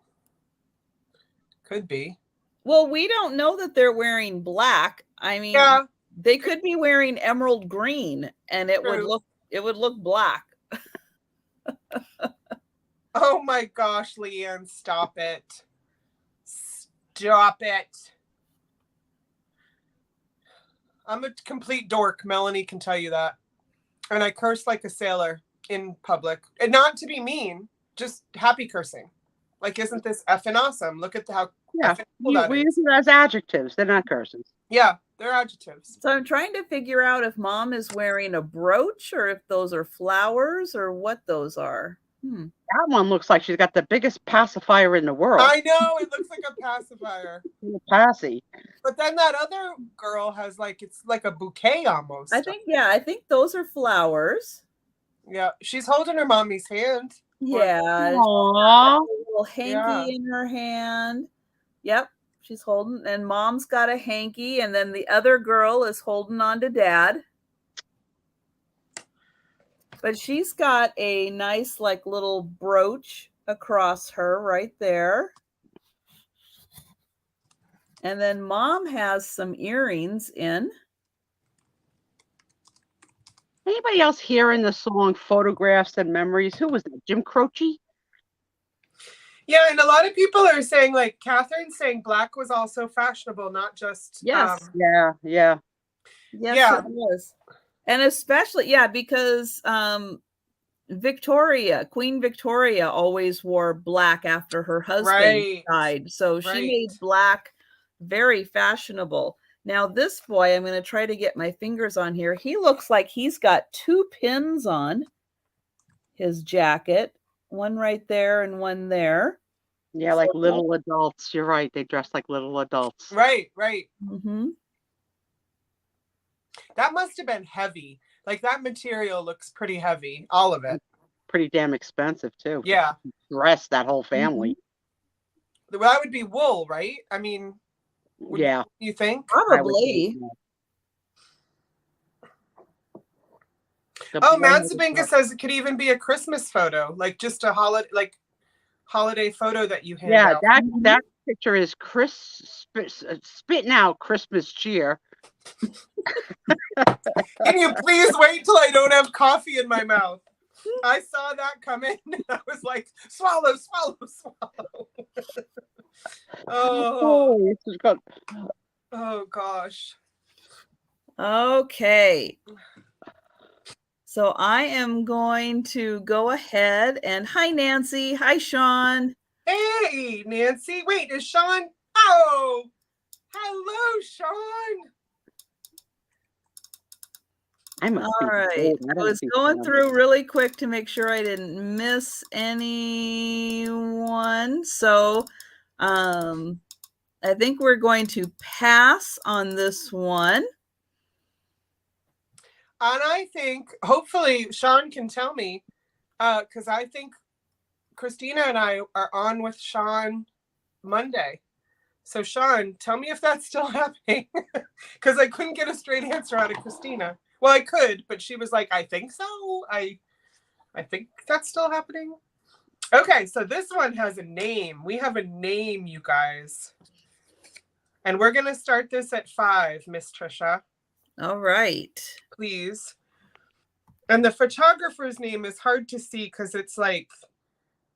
could be. Well, we don't know that they're wearing black. I mean, yeah, they could be wearing emerald green, and it would look black. Oh my gosh, Leanne, stop it. Stop it. I'm a complete dork. Melanie can tell you that. And I curse like a sailor in public. And not to be mean, just happy cursing. Like, isn't this effing awesome? Look at how cool we use it as adjectives. They're not curses. Yeah, they're adjectives. So I'm trying to figure out if mom is wearing a brooch or if those are flowers or what those are. That one looks like she's got the biggest pacifier in the world. I know, it looks like a pacifier. Passy. But then that other girl has it's like a bouquet almost. I think those are flowers. Yeah, she's holding her mommy's hand. Yeah. Aww. A little hanky in her hand. Yep, she's holding, and mom's got a hanky, and then the other girl is holding on to dad. But she's got a nice little brooch across her right there. And then mom has some earrings in. Anybody else hearing the song Photographs and Memories? Who was that? Jim Croce? Yeah, and a lot of people are saying, Catherine's saying black was also fashionable, not just... Yes. Yeah. Yes, it was. And especially, because Queen Victoria always wore black after her husband died. So she made black very fashionable. Now this boy, I'm going to try to get my fingers on here. He looks like he's got 2 pins on his jacket. One right there and one there. Yeah, like little adults. You're right. They dress like little adults. Right. Mm-hmm. That must have been heavy. That material looks pretty heavy. All of it. Pretty damn expensive, too. Yeah. Dress that whole family. Mm-hmm. Well, that would be wool, right? I mean... Yeah. You think? Probably. Oh, Matt Zabinga says it could even be a Christmas photo, just a holiday photo that you hand out. Yeah, that picture is spitting out Christmas cheer. Can you please wait till I don't have coffee in my mouth? I saw that come in and I was like, swallow. Oh gosh. Okay. So I am going to go ahead and hi Nancy. Hi Sean. Hey Nancy. Wait, is Sean? Oh, hello Sean. All right. I was going through really quick to make sure I didn't miss anyone. So I think we're going to pass on this one. And I think, hopefully, Sean can tell me, because I think Christina and I are on with Sean Monday. So, Sean, tell me if that's still happening, because I couldn't get a straight answer out of Christina. Well, I could, but she was like, I think so. I think that's still happening. Okay, so this one has a name. We have a name, you guys. And we're going to start this at 5, Miss Trisha. All right. Please. And the photographer's name is hard to see because it's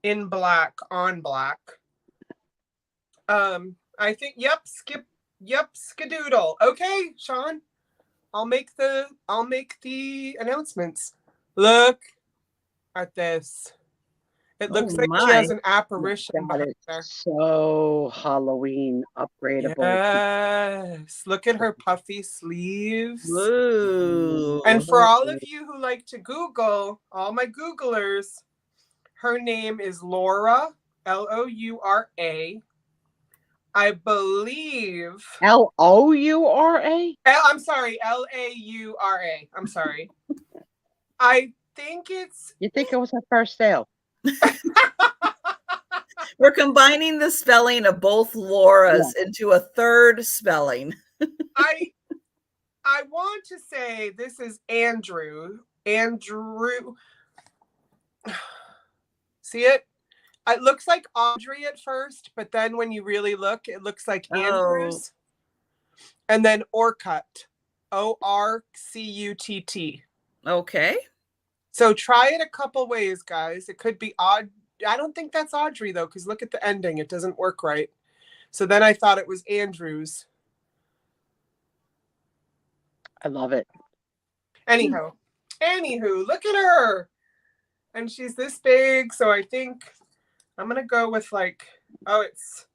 in black, on black. I think, skadoodle. Okay, Sean. I'll make the announcements. Look at this. It looks Oh, like she my. has an apparition God, behind it's her. so Halloween upgradable. Yes. Look at her puffy sleeves. Ooh. And for all of you who like to Google, all my Googlers, her name is Laura, Loura. I believe. Loura? I'm sorry, Laura. I'm sorry. I think it's. You think it was her first sale? We're combining the spelling of both Lauras into a third spelling. I want to say this is Andrew. See it? It looks like Audrey at first, but then when you really look, it looks like Andrews. And then Orcutt. Orcutt. Okay. So try it a couple ways, guys. It could be odd. I don't think that's Audrey, though, because look at the ending. It doesn't work right. So then I thought it was Andrews. I love it. Anywho, look at her. And she's this big. So I think I'm going to go with like, it's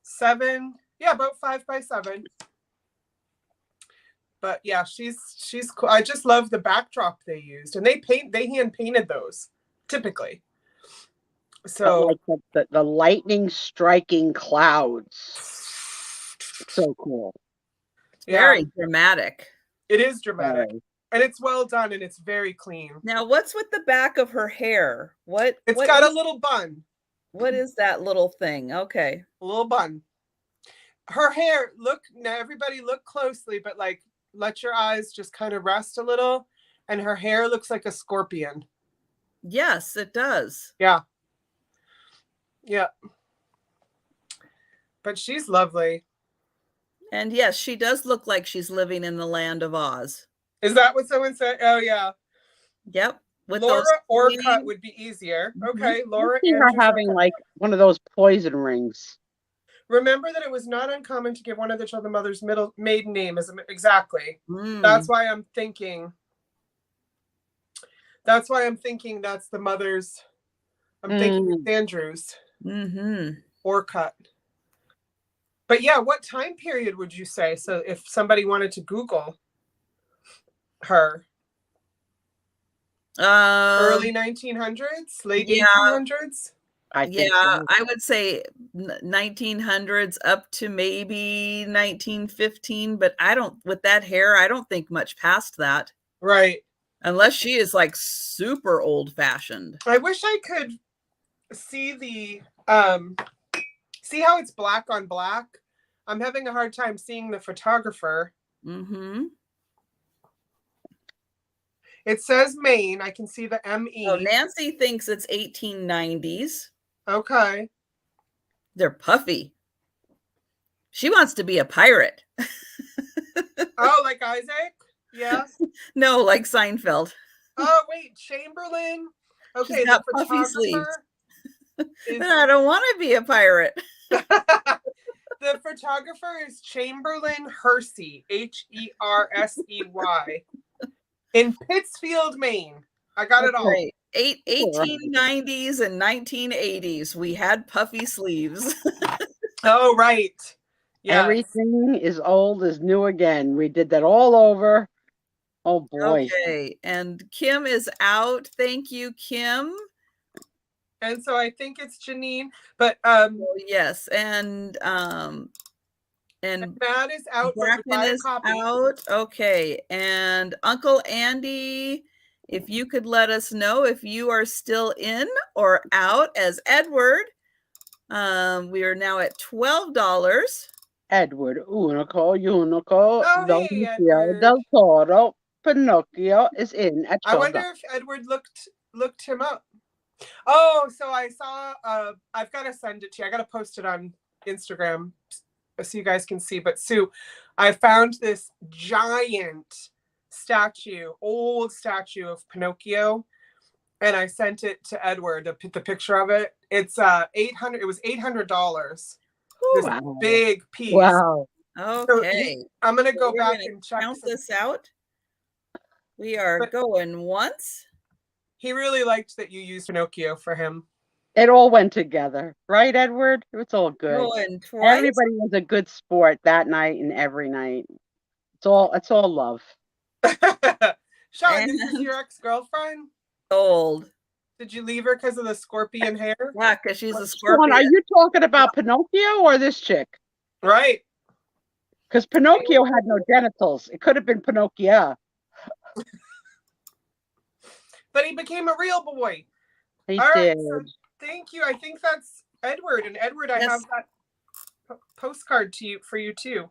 7. Yeah, about 5 by 7. But yeah, she's cool. I just love the backdrop they used. And they hand painted those typically. So like the lightning striking clouds. So cool. Very dramatic. It is dramatic. And it's well done and it's very clean. Now, what's with the back of her hair? It's got a little bun. What is that little thing? Okay. A little bun. Her hair, now everybody look closely, but like let your eyes just kind of rest a little. And her hair looks like a scorpion. Yes, it does. Yeah. Yeah. But she's lovely. And yes, she does look like she's living in the land of Oz. Is that what someone said? Oh, yeah. Yep. With Laura those Orcutt would be easier. Okay, Laura. I see her having like one of those poison rings. Remember that it was not uncommon to give one of the children's mother's maiden name as exactly. That's why I'm thinking. That's the mother's. I'm thinking it's Andrews. Orcutt. But yeah, what time period would you say? So if somebody wanted to Google her. Early 1900s, late 1800s. I think so. I would say 1900s up to maybe 1915, but with that hair, I don't think much past that. Right. Unless she is like super old fashioned. I wish I could see the see how it's black on black. I'm having a hard time seeing the photographer. It says Maine. I can see the M-E. Oh, Nancy thinks it's 1890s. Okay. They're puffy. She wants to be a pirate. Oh, like Isaac? Yeah. No, like Seinfeld. Oh, wait. Chamberlain. Okay, the photographer is... I don't want to be a pirate. The photographer is Chamberlain Hersey, Hersey, in Pittsfield, Maine. I got it all. 1890s and 1980s. We had puffy sleeves. Oh, right. Yeah. Everything is old is new again. We did that all over. Oh boy. Okay. And Kim is out. Thank you, Kim. And so I think it's Janine, but yes, and Matt is out. Bracken is out. Okay, and Uncle Andy, if you could let us know if you are still in or out as Edward. We are now at $12. Edward, Unico, hey, Edward. del Toro, Pinocchio is in at 12. I wonder if Edward looked him up. Oh, so I saw, I've got to send it to you. I got to post it on Instagram so you guys can see. But Sue, I found this giant old statue of Pinocchio, and I sent it to Edward, the picture of it. It's it was $800. This big piece. Wow. Okay. So I'm going to go back and check. Count this out. We are going once. He really liked that you used Pinocchio for him. It all went together, right, Edward? It's all good. Going twice. Everybody was a good sport that night and every night. It's all love. Sean, this is your ex-girlfriend? Old. Did you leave her because of the scorpion hair? Yeah, because she's a scorpion. Sean, are you talking about Pinocchio or this chick? Right. Because Pinocchio had no genitals. It could have been Pinocchio. But he became a real boy. He All did. right, so thank you. I think that's Edward. And Edward, I Yes. have that postcard for you too.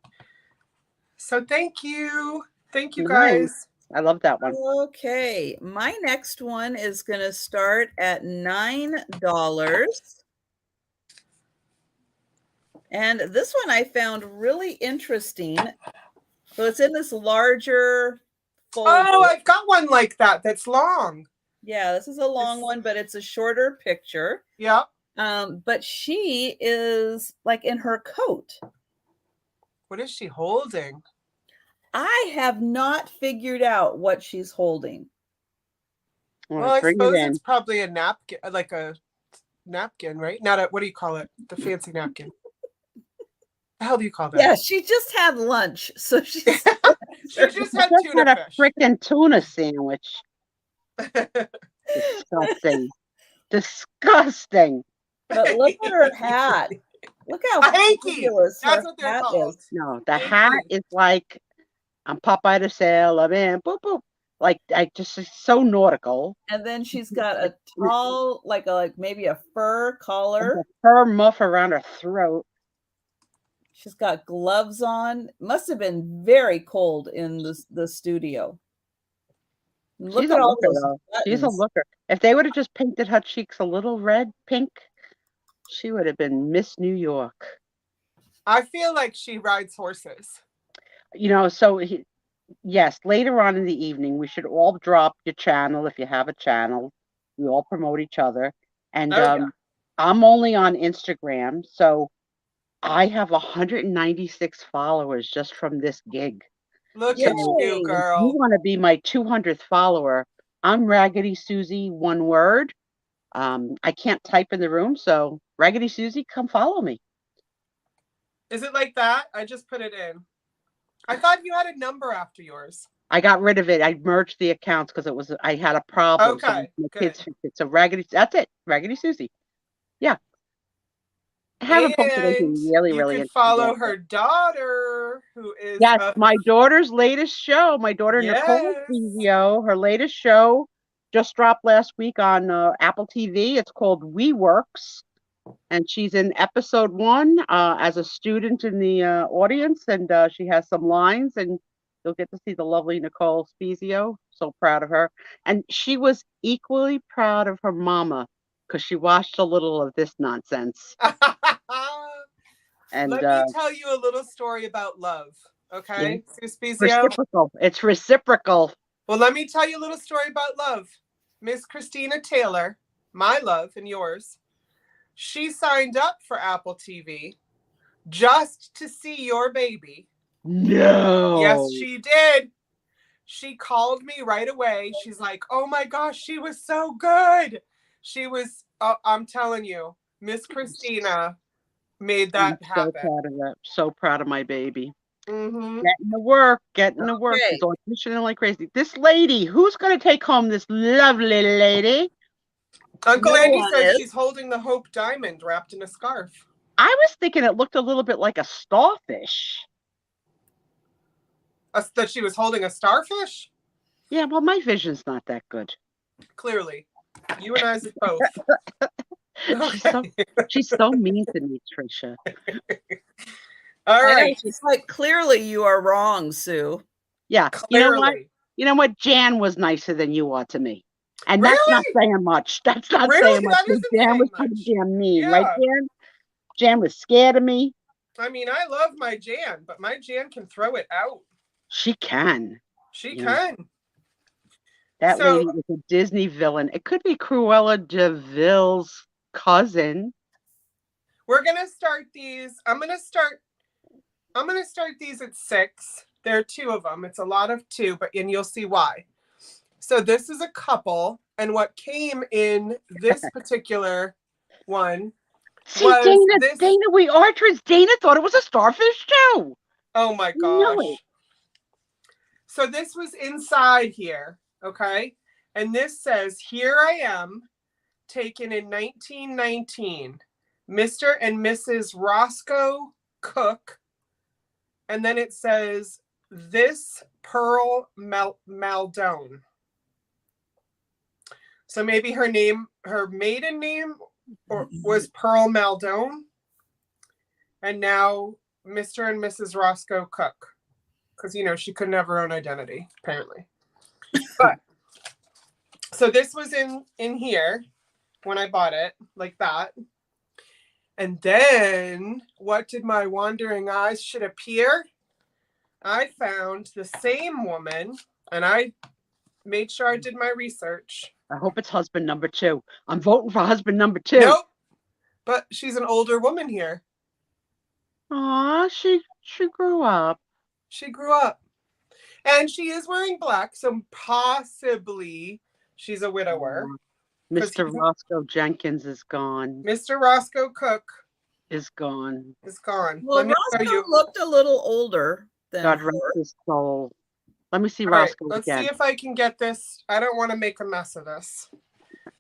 So thank you. Thank you, guys. Nice. I love that one. Okay, my next one is going to start at $9. And this one I found really interesting. So it's in this larger folder. Oh, I've got one like that. That's long. Yeah, this is a long one, but it's a shorter picture. Yeah. But she is like in her coat. What is she holding? I have not figured out what she's holding. Well, I suppose it's probably a napkin, like a napkin, right? Not a, what do you call it? The fancy napkin. The hell do you call that? Yeah, she just had lunch, so she's she just had tuna a fish. freaking tuna sandwich. Disgusting. Disgusting. But look at her hat. Look how ridiculous That's her what they're hat called. is. No, the hat is like I'm Popeye the Sailor Man. Boop boop. Like I just is so nautical. And then she's got a tall, like maybe a fur collar. A fur muff around her throat. She's got gloves on. Must have been very cold in the studio. Look at all those buttons. She's a looker. If they would have just painted her cheeks a little red, pink, she would have been Miss New York. I feel like she rides horses. You know, so yes, later on in the evening, we should all drop your channel if you have a channel. We all promote each other. And I'm only on Instagram, so I have 196 followers just from this gig. Look at you, girl. You want to be my 200th follower. I'm Raggedy Susie, one word. I can't type in the room, so Raggedy Susie, come follow me. Is it like that? I just put it in. I thought you had a number after yours. I got rid of it. I merged the accounts because I had a problem. Okay, so kids fixed it. So Raggedy, that's it. Raggedy Susie. Yeah. I haven't posted anything really you can follow her daughter, who is my daughter's latest show. My daughter Nicole Spiezio, her latest show just dropped last week on Apple TV. It's called We Works, and she's in episode 1 as a student in the audience, and she has some lines, and you'll get to see the lovely Nicole Spiezio. So proud of her, and she was equally proud of her mama because she watched a little of this nonsense. And let me tell you a little story about love, okay? Yeah. Reciprocal. It's reciprocal. Well, let me tell you a little story about love. Miss Christina Taylor, my love and yours, she signed up for Apple TV just to see your baby. No. Yes, she did. She called me right away. She's like, oh my gosh, she was so good. She was, I'm telling you, Miss Christina made that happen. So proud of that. So proud of my baby. Mm-hmm. Getting to work. She's auditioning like crazy. This lady, who's going to take home this lovely lady? Uncle Andy says she's holding the Hope Diamond wrapped in a scarf. I was thinking it looked a little bit like a starfish. That she was holding a starfish? Yeah, well, my vision's not that good. Clearly. You and I both. Okay. She's so mean to me, Trisha. All right. She's like, clearly you are wrong, Sue. Yeah. Clearly. You know what? Jan was nicer than you are to me. And that's not saying much. That's not saying much. Jan was pretty damn mean, right, Jan? Jan was scared of me. I mean, I love my Jan, but my Jan can throw it out. She can. She can. That lady is a Disney villain. It could be Cruella de Vil's cousin. We're gonna start these. I'm gonna start these at 6. There are 2 of them. It's a lot of 2, and you'll see why. So this is a couple, and what came in this particular one. See, Dana, we archers. Dana thought it was a starfish too. Oh my gosh. So this was inside here, okay? And this says, "Here I am, taken in 1919, Mr. and Mrs. Roscoe Cook." And then it says, "This Pearl Maldone." So maybe her maiden name was Pearl Maldone. And now Mr. and Mrs. Roscoe Cook. Because, she couldn't have her own identity, apparently. But, so this was in here when I bought it, like that. And then, what did my wandering eyes should appear? I found the same woman, and I made sure I did my research. I hope it's husband number 2. I'm voting for husband number 2. Nope. But she's an older woman here. Aw, she grew up. She grew up. And she is wearing black, so possibly she's a widower. Mr. Roscoe Jenkins is gone. Mr. Roscoe Cook is gone. Well, Roscoe looked a little older than God rest his soul. Let me see Roscoe let's again. see if I can get this. I don't want to make a mess of this,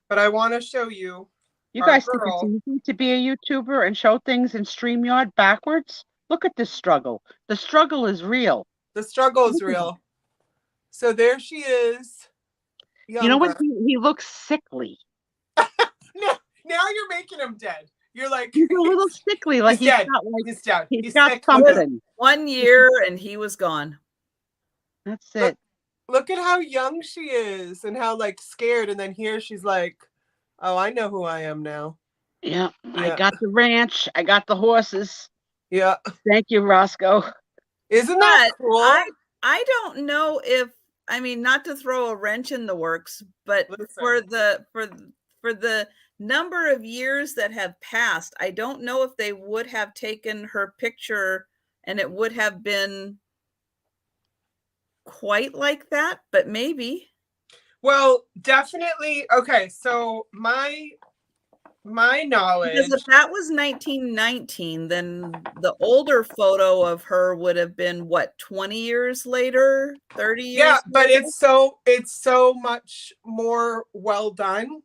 but I want to show you. You guys think it's easy to be a YouTuber and show things in StreamYard backwards? Look at this struggle. The struggle is real. The struggle is real. So there she is. Younger. You know what? He looks sickly. Now you're making him dead. You're like, he's a little sickly. Like he's dead. He's dead. He's got something. 1 year and he was gone. That's it. Look at how young she is and how scared. And then here she's like, "Oh, I know who I am now." Yeah. I got the ranch. I got the horses. Yeah. Thank you, Roscoe. Isn't that cool? I don't know if, not to throw a wrench in the works, but for the number of years that have passed, I don't know if they would have taken her picture and it would have been quite like that, but maybe. Well, definitely. Okay, so my knowledge, because if that was 1919, then the older photo of her would have been what, 20 years later, 30 years yeah, but later? it's so much more well done.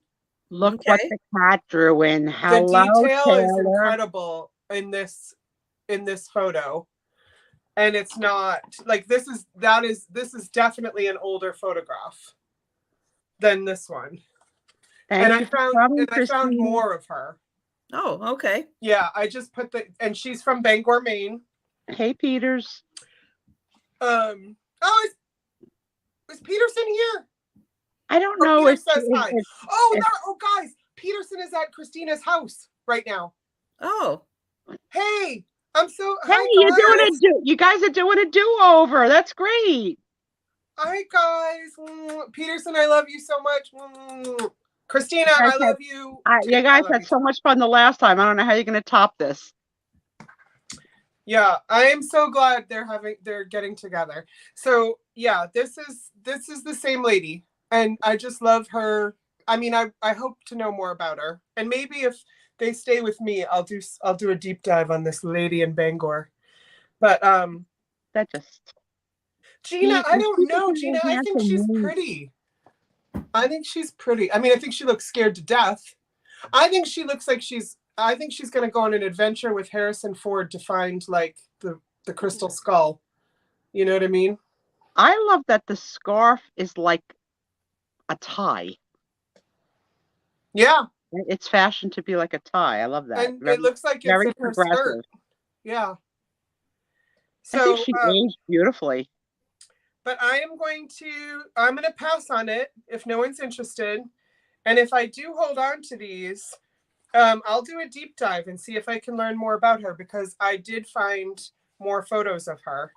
Look what the cat drew in. Hello, the detail Taylor. is incredible in this photo. And it's not this is definitely an older photograph than this one. And I found more of her. Oh, okay. Yeah, I just put and she's from Bangor, Maine. Hey, Peters. Is Peterson here? I don't know. Peter says hi. Guys, Peterson is at Christina's house right now. Oh. Hey, I'm so. Hey, you guys are doing a do-over. That's great. Hi, guys. Peterson, I love you so much. Christina, I love you. You guys had so much fun the last time. I don't know how you're going to top this. Yeah, I am so glad they're getting together. So yeah, this is the same lady, and I just love her. I hope to know more about her, and maybe if they stay with me, I'll do a deep dive on this lady in Bangor. But Gina, I don't know, Gina. I think she's pretty. I think she's pretty. I think she looks scared to death. I think she looks like she's going to go on an adventure with Harrison Ford to find the crystal skull. You know what I mean? I love that the scarf is like a tie. Yeah. It's fashioned to be like a tie. I love that. And it looks like it's in her skirt. Yeah. So I think she aged beautifully. But I'm going to pass on it if no one's interested. And if I do hold on to these, I'll do a deep dive and see if I can learn more about her, because I did find more photos of her.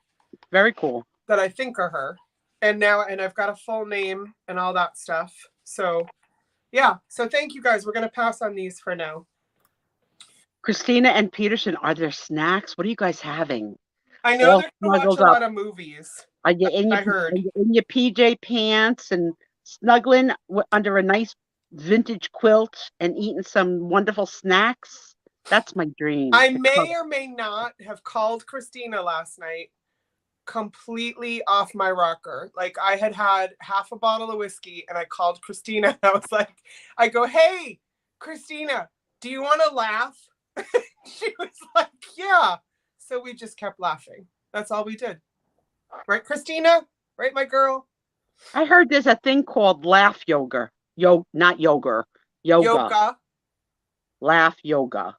Very cool. That I think are her. And I've got a full name and all that stuff. So yeah. So thank you guys. We're going to pass on these for now. Christina and Peterson, are there snacks? What are you guys having? I know they're going to watch a lot of movies. Are you in your PJ pants and snuggling under a nice vintage quilt and eating some wonderful snacks. That's my dream. I may or may not have called Christina last night completely off my rocker. Like I had half a bottle of whiskey and I called Christina and I was like, I go, hey, Christina, do you want to laugh? She was like, yeah. So we just kept laughing. That's all we did. Right, Christina? Right, my girl? I heard there's a thing called laugh yoga. Not yoga. Yoga. Laugh yoga.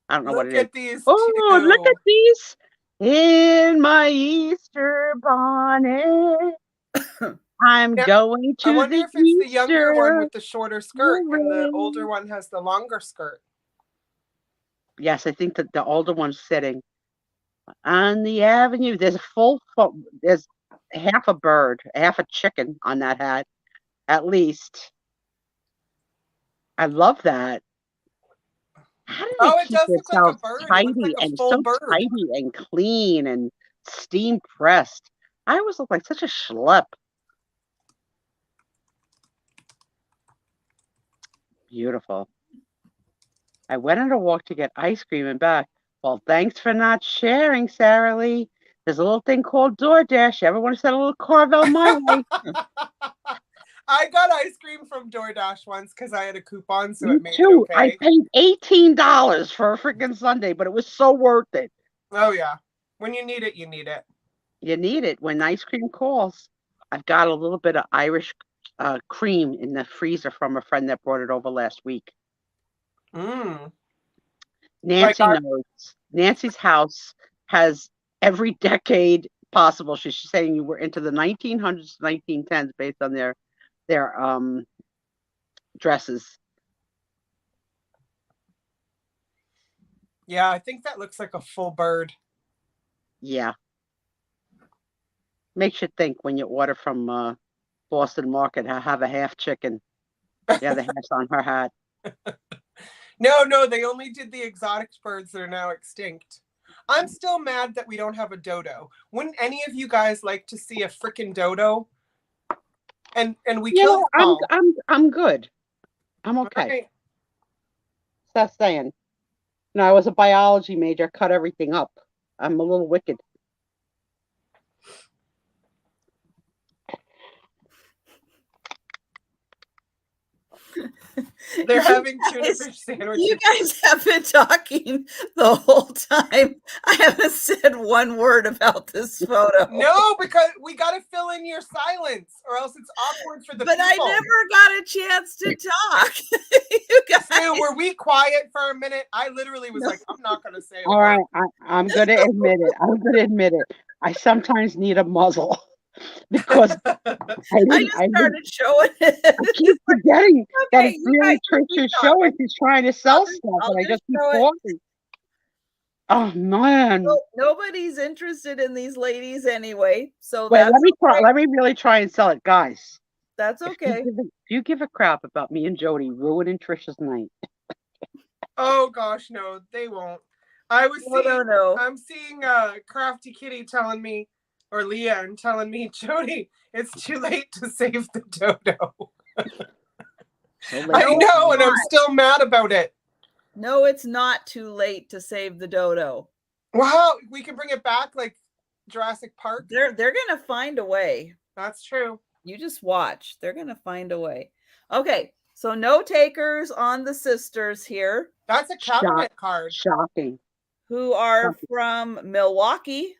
I don't know what it is. Look at these Oh, two. look at these. In my Easter bonnet. I'm going to I wonder the if it's the younger one Easter with the shorter skirt and the parade. older one has the longer skirt. Yes, I think that the older one's sitting on the avenue. There's there's half a bird, half a chicken on that hat, at least. I love that. How do they keep does look like a themselves bird. It tidy looks like a and full so bird. tidy and clean and steam pressed? I always look like such a schlep. Beautiful. I went on a walk to get ice cream and back. Well, thanks for not sharing, Sarah Lee. There's a little thing called DoorDash. You ever want to send a little Carvel my way? I got ice cream from DoorDash once because I had a coupon, so it made too. it okay. I paid $18 for a freaking Sunday, but it was so worth it. Oh, yeah. When you need it, you need it. You need it when ice cream calls. I've got a little bit of Irish cream in the freezer from a friend that brought it over last week. Nancy knows. Nancy's house has every decade possible. She's saying you were into the 1900s, 1910s based on their dresses. Yeah, I think that looks like a full bird. Yeah. Makes you think when you order from Boston Market, have a half chicken. The other half's on her hat. No, they only did the exotic birds that are now extinct. I'm still mad that we don't have a dodo. Wouldn't any of you guys like to see a freaking dodo? And we killed them all. I'm good. I'm okay. Right. Stop saying. No, I was a biology major. Cut everything up. I'm a little wicked. They're having tuna fish sandwiches. You guys have been talking the whole time. I haven't said one word about this photo. No, because we got to fill in your silence, or else it's awkward for the people. But I never got a chance to talk. You guys. Sue, were we quiet for a minute? I literally was like, I'm not going to say a All word. right, I'm going to admit it. I sometimes need a muzzle. Because I just started showing it. I keep forgetting that it's really Trisha's show and she's trying to sell stuff, and I just keep talking. Oh man! Well, nobody's interested in these ladies anyway, so wait. Let me really try and sell it, guys. That's okay. If you give a crap about me and Jodi ruining Trisha's night. Oh gosh, no, they won't. I'm seeing Crafty Kitty telling me. Or Leanne telling me, Jodi, it's too late to save the dodo. I know, and I'm still mad about it. No, it's not too late to save the dodo. Wow, we can bring it back like Jurassic Park. They're gonna find a way. That's true. You just watch. They're gonna find a way. Okay, so no takers on the sisters here. That's a cabinet card. Shocking. Who are from Milwaukee.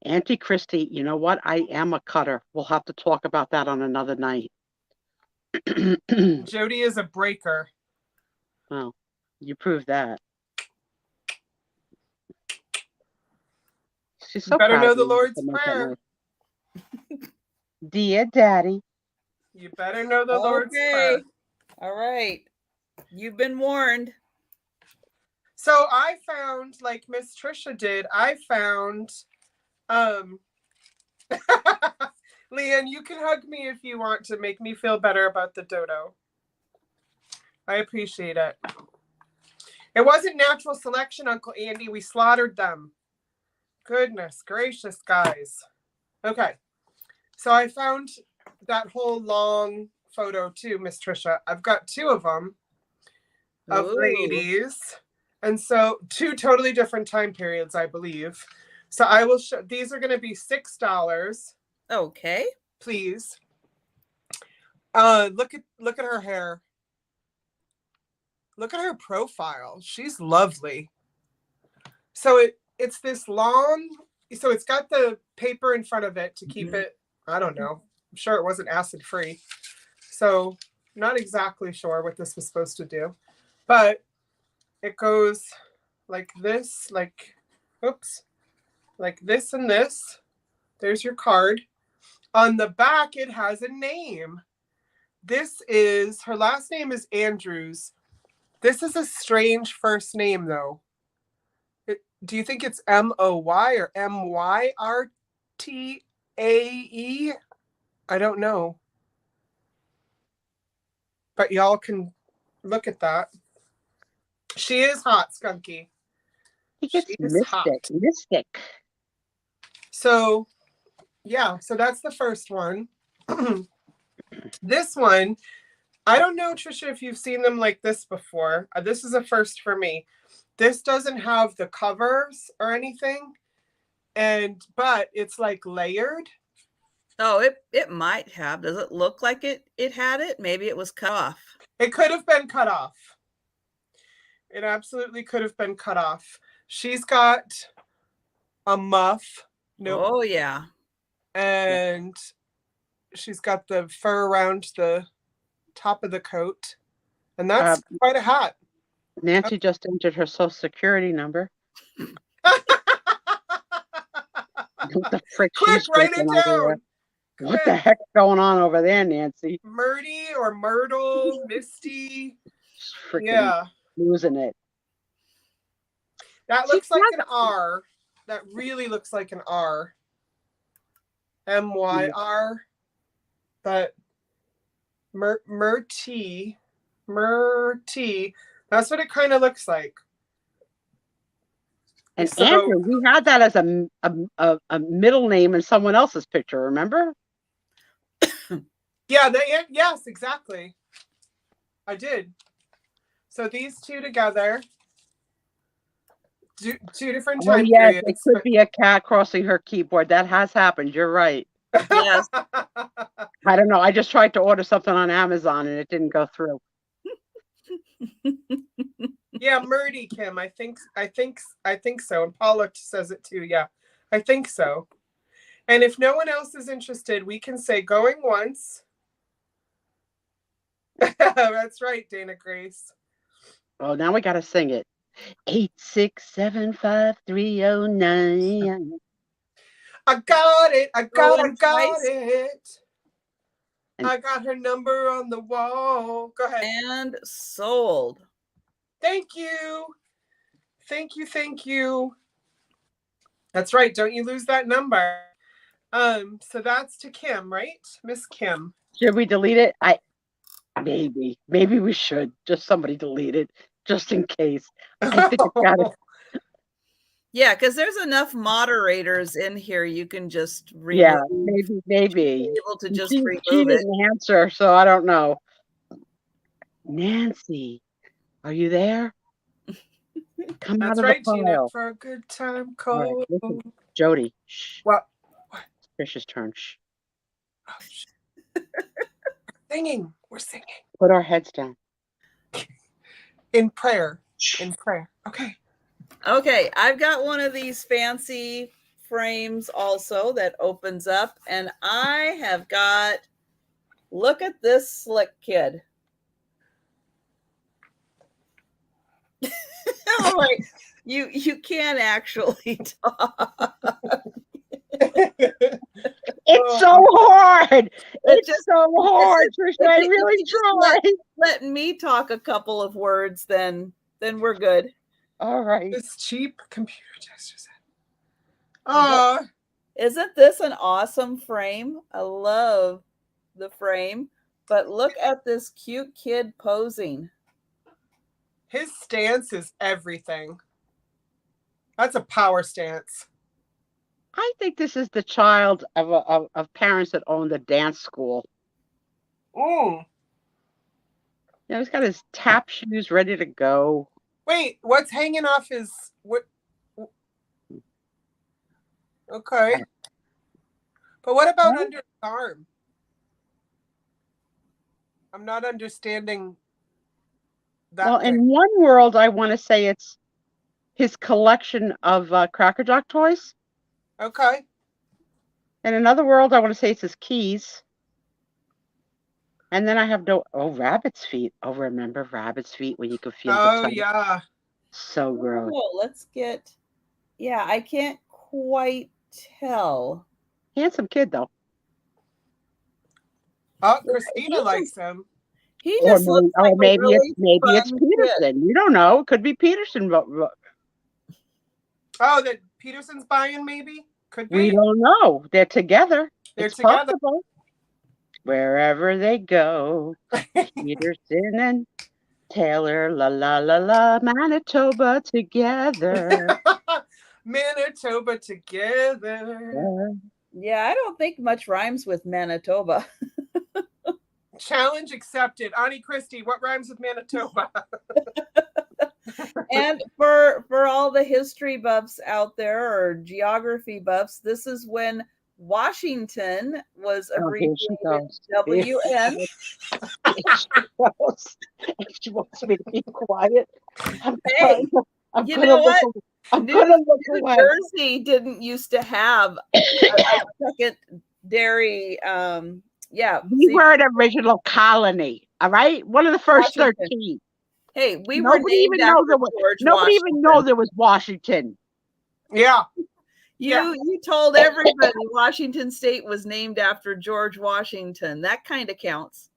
Auntie Christy, you know what? I am a cutter. We'll have to talk about that on another night. Jodi is a breaker. Well, you proved that. She's so better know the Lord's Prayer. Dear Daddy. You better know the Lord's Prayer. All right. You've been warned. So I found, like Miss Trisha did, Leanne, you can hug me if you want to make me feel better about the dodo. I appreciate it. It wasn't natural selection, Uncle Andy. We slaughtered them. Goodness gracious, guys. Okay. So I found that whole long photo too, Miss Trisha. I've got 2 of them of ladies. And so 2 totally different time periods, I believe. So I will show, these are going to be $6. Okay. Please. Look at her hair. Look at her profile. She's lovely. So it's this long, so it's got the paper in front of it to keep it, I don't know. I'm sure it wasn't acid free. So not exactly sure what this was supposed to do, but it goes like this, like, oops, like this and this. There's your card. On the back, it has a name. This is, her last name is Andrews. This is a strange first name, though. Do you think it's M-O-Y or M-Y-R-T-A-E? I don't know. But y'all can look at that. She is hot, Skunky. He gets mystic. So, yeah, so that's the first one. This one, I don't know, Trisha, if you've seen them like this before. This is a first for me. This doesn't have the covers or anything, but it's like layered. Oh, it might have. Does it look like it had it? Maybe it was cut off. It could have been cut off. It absolutely could have been cut off. She's got a muff. Nope. Oh, yeah. And she's got the fur around the top of the coat. And that's quite a hat. Nancy just entered her social security number. What the frick? Quick, write it down. What the heck's going on over there, Nancy? Murdy or Myrtle, Misty. Yeah. Losing it. That looks like an R. That really looks like an R. M-Y-R. But Murty. That's what it kind of looks like. And so, Andrew, we had that as a middle name in someone else's picture, remember? Yeah, yes, exactly. I did. So these 2 together, 2 different time periods. It could be a cat crossing her keyboard. That has happened. You're right. Yes. I don't know. I just tried to order something on Amazon and it didn't go through. Yeah, Murdy, Kim. I think so. And Paula says it too. Yeah, I think so. And if no one else is interested, we can say going once. That's right, Dana Grace. Oh, now we got to sing it. 8675309. I got it. I got it. I got her number on the wall. Go ahead. And sold. Thank you. Thank you. That's right. Don't you lose that number. So that's to Kim, right? Miss Kim. Should we delete it? Maybe we should. Just somebody delete it, just in case. I think it's got it. Yeah, because there's enough moderators in here. You can just remove. Yeah, maybe. Able to just remove she it. Didn't answer, so I don't know. Nancy, are you there? Come That's out of right, the file. Gina. For a good time, call. Right, Jodi. Shh. What? Trisha's turn. Shh. Oh, shh. We're singing. Put our heads down. In prayer. Okay. Okay, I've got one of these fancy frames also that opens up, and I have got, look at this slick kid. Oh, wait, you can't actually talk. It's so hard. It's so hard, Trisha. I really tried. Let me talk a couple of words, then we're good. All right. This cheap computer tester. Isn't this an awesome frame? I love the frame, but look at this cute kid posing. His stance is everything. That's a power stance. I think this is the child of parents that owned a dance school. Mm. Yeah, he's got his tap shoes ready to go. Wait, what's hanging off his what? Okay, but what about under his arm? I'm not understanding that. Well, thing. in one world, I want to say it's his collection of Cracker Jack toys. Okay. In another world, I want to say it's his keys. And then I have rabbit's feet. Oh, remember rabbit's feet when you could feel the tongue? Yeah. So gross. Oh, let's get. Yeah, I can't quite tell. Handsome kid, though. Oh, Christina likes him. He just looks like maybe really it's Peterson. Kid. You don't know. It could be Peterson. Oh, that Peterson's buying, maybe? Could be. We don't know. They're together. They're it's together. Possible. Wherever they go, Peterson and Taylor, la la la la, Manitoba together. Manitoba together. Yeah, I don't think much rhymes with Manitoba. Challenge accepted. Auntie Christie, what rhymes with Manitoba? And for all the history buffs out there or geography buffs, this is when Washington was abbreviated WN. She wants me to be quiet. Hey, you know what? New Jersey didn't used to have a secondary. We were an original colony. All right, one of the first 13. Hey, we were named after George Nobody even know there was Washington. Yeah. You told everybody Washington State was named after George Washington. That kind of counts.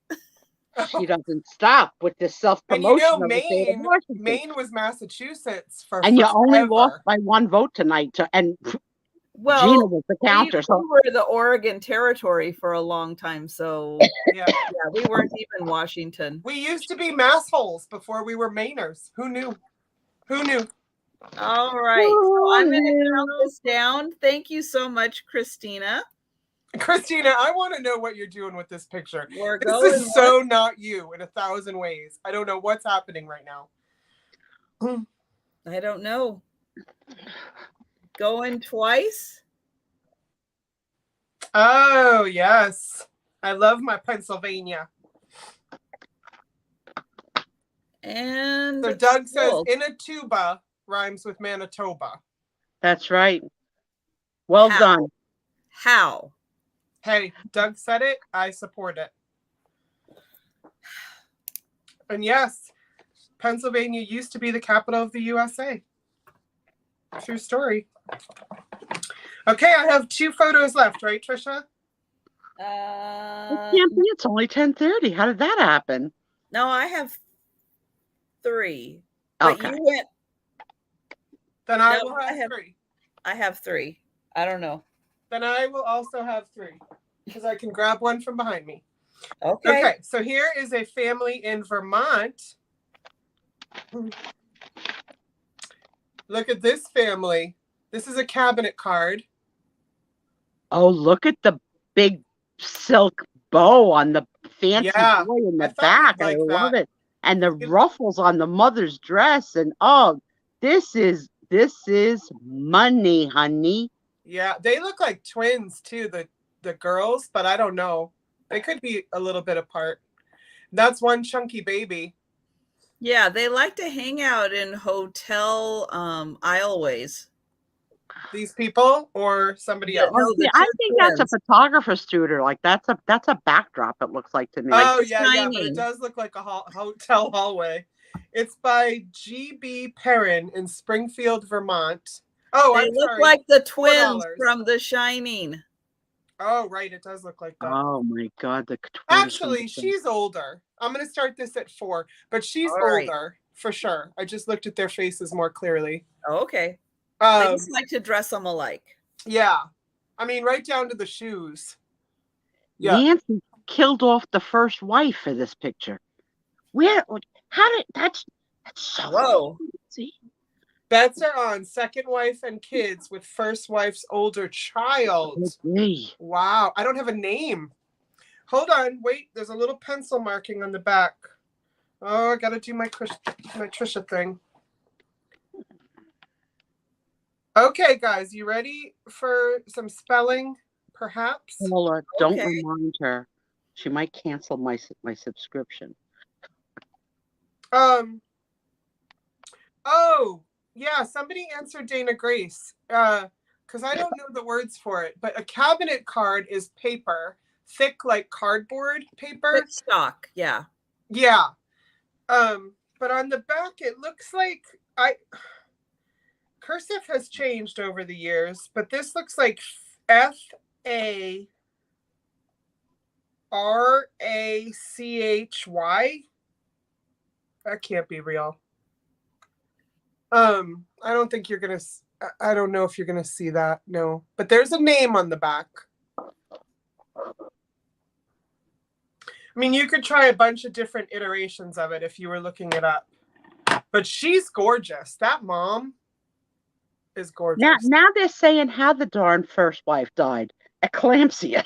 She doesn't stop with the self-promotion. And Maine was Massachusetts and you only lost by one vote tonight. And Gina was the counter. We were the Oregon Territory for a long time, so yeah, we weren't even Washington. We used to be massholes before we were Mainers. Who knew? All right, so I'm going to count this down. Thank you so much, Christina. Christina, I want to know what you're doing with this picture. This is so not you in 1,000 ways. I don't know what's happening right now. I don't know. Going twice? Oh, yes. I love my Pennsylvania. And so Doug says, in a tuba rhymes with Manitoba. That's right. Well done. How? Hey, Doug said it. I support it. And yes, Pennsylvania used to be the capital of the USA. True story. Okay, I have 2 photos left, right, Trisha? It can't be. It's only 10:30. How did that happen? No, I have 3. Okay. But you went. Then I will have 3. I have 3. I don't know. Then I will also have 3 because I can grab one from behind me. Okay. So here is a family in Vermont. Look at this family. This is a cabinet card. Oh, look at the big silk bow on the fancy boy in the back. I love it. And the ruffles on the mother's dress. And this is money, honey. Yeah, they look like twins too, the girls, but I don't know. They could be a little bit apart. That's one chunky baby. Yeah, they like to hang out in hotel aisleways. These people or somebody else? No, I think that's a photographer studio. Like that's a backdrop. It looks like to me. Oh yeah, but it does look like a hotel hallway. It's by G.B. Perrin in Springfield, Vermont. Oh, they look like the twins from The Shining. Oh, right. It does look like that. Oh, my God. The twins. Actually, she's older. I'm going to start this at 4, but she's older for sure. I just looked at their faces more clearly. Oh, okay. They just like to dress them alike. Yeah. I mean, right down to the shoes. Yeah. Nancy killed off the first wife for this picture. That's so whoa. See? Bets are on second wife and kids with first wife's older child. Okay. Wow. I don't have a name. Hold on, wait. There's a little pencil marking on the back. Oh, I gotta do my Trisha thing. Okay, guys, you ready for some spelling, perhaps? Paula, don't remind her. She might cancel my subscription. Oh, yeah, somebody answered Dana Grace. Because I don't know the words for it, but a cabinet card is paper, thick like cardboard paper. Thick stock, yeah. Yeah. But on the back, it looks like cursive has changed over the years, but this looks like FARACHY. That can't be real. I don't think you're gonna. I don't know if you're gonna see that. No, but there's a name on the back. I mean, you could try a bunch of different iterations of it if you were looking it up. But she's gorgeous. That mom is gorgeous. Now they're saying how the darn first wife died. Eclampsia.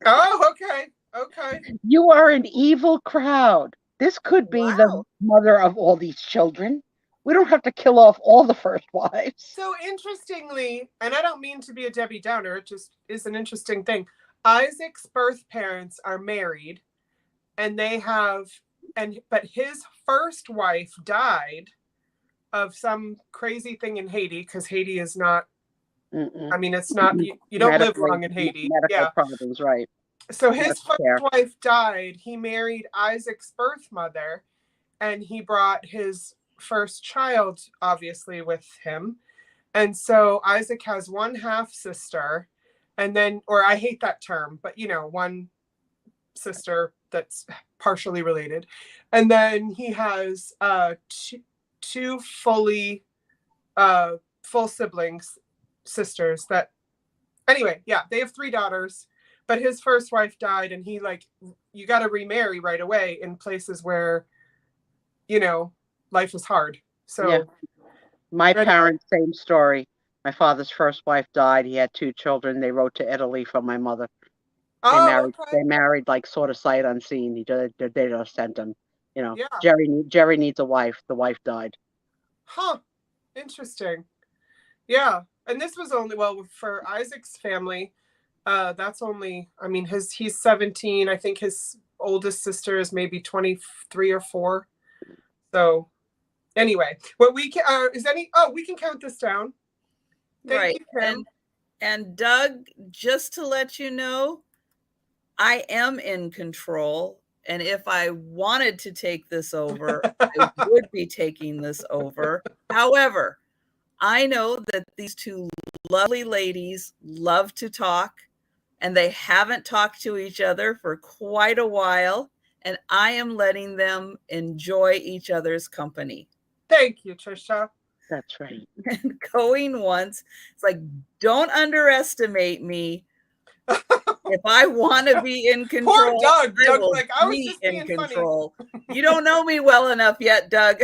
Oh, okay. Okay. You are an evil crowd. This could be the mother of all these children. We don't have to kill off all the first wives. So interestingly, and I don't mean to be a Debbie Downer, it just is an interesting thing. Isaac's birth parents are married, and they have, but his first wife died of some crazy thing in Haiti, because Haiti is not, I mean, it's not, you don't live long in Haiti. Medical problems, right. So his first wife died. He married Isaac's birth mother, and he brought his first child, obviously, with him. And so Isaac has one half sister, and then, or I hate that term, but one sister that's partially related. And then he has two fully full siblings, sisters that, anyway, yeah, they have 3 daughters, but his first wife died, and he you got to remarry right away in places where, life is hard. So yeah. My parents, same story. My father's first wife died. He had 2 children. They wrote to Italy from my mother. They married like sort of sight unseen. They just sent him. Yeah. Jerry needs a wife. The wife died. Huh. Interesting. Yeah. And this was only, for Isaac's family, that's only, I mean, he's 17. I think his oldest sister is maybe 23 or 4. So anyway, what we can, we can count this down. Thank you, Kim. And Doug, just to let you know, I am in control. And if I wanted to take this over, I would be taking this over. However, I know that these 2 lovely ladies love to talk, and they haven't talked to each other for quite a while. And I am letting them enjoy each other's company. Thank you, Trisha. That's right. And going once, it's like, don't underestimate me. If I want to be in control, poor Doug. Doug's like, I was just being control. You don't know me well enough yet, Doug.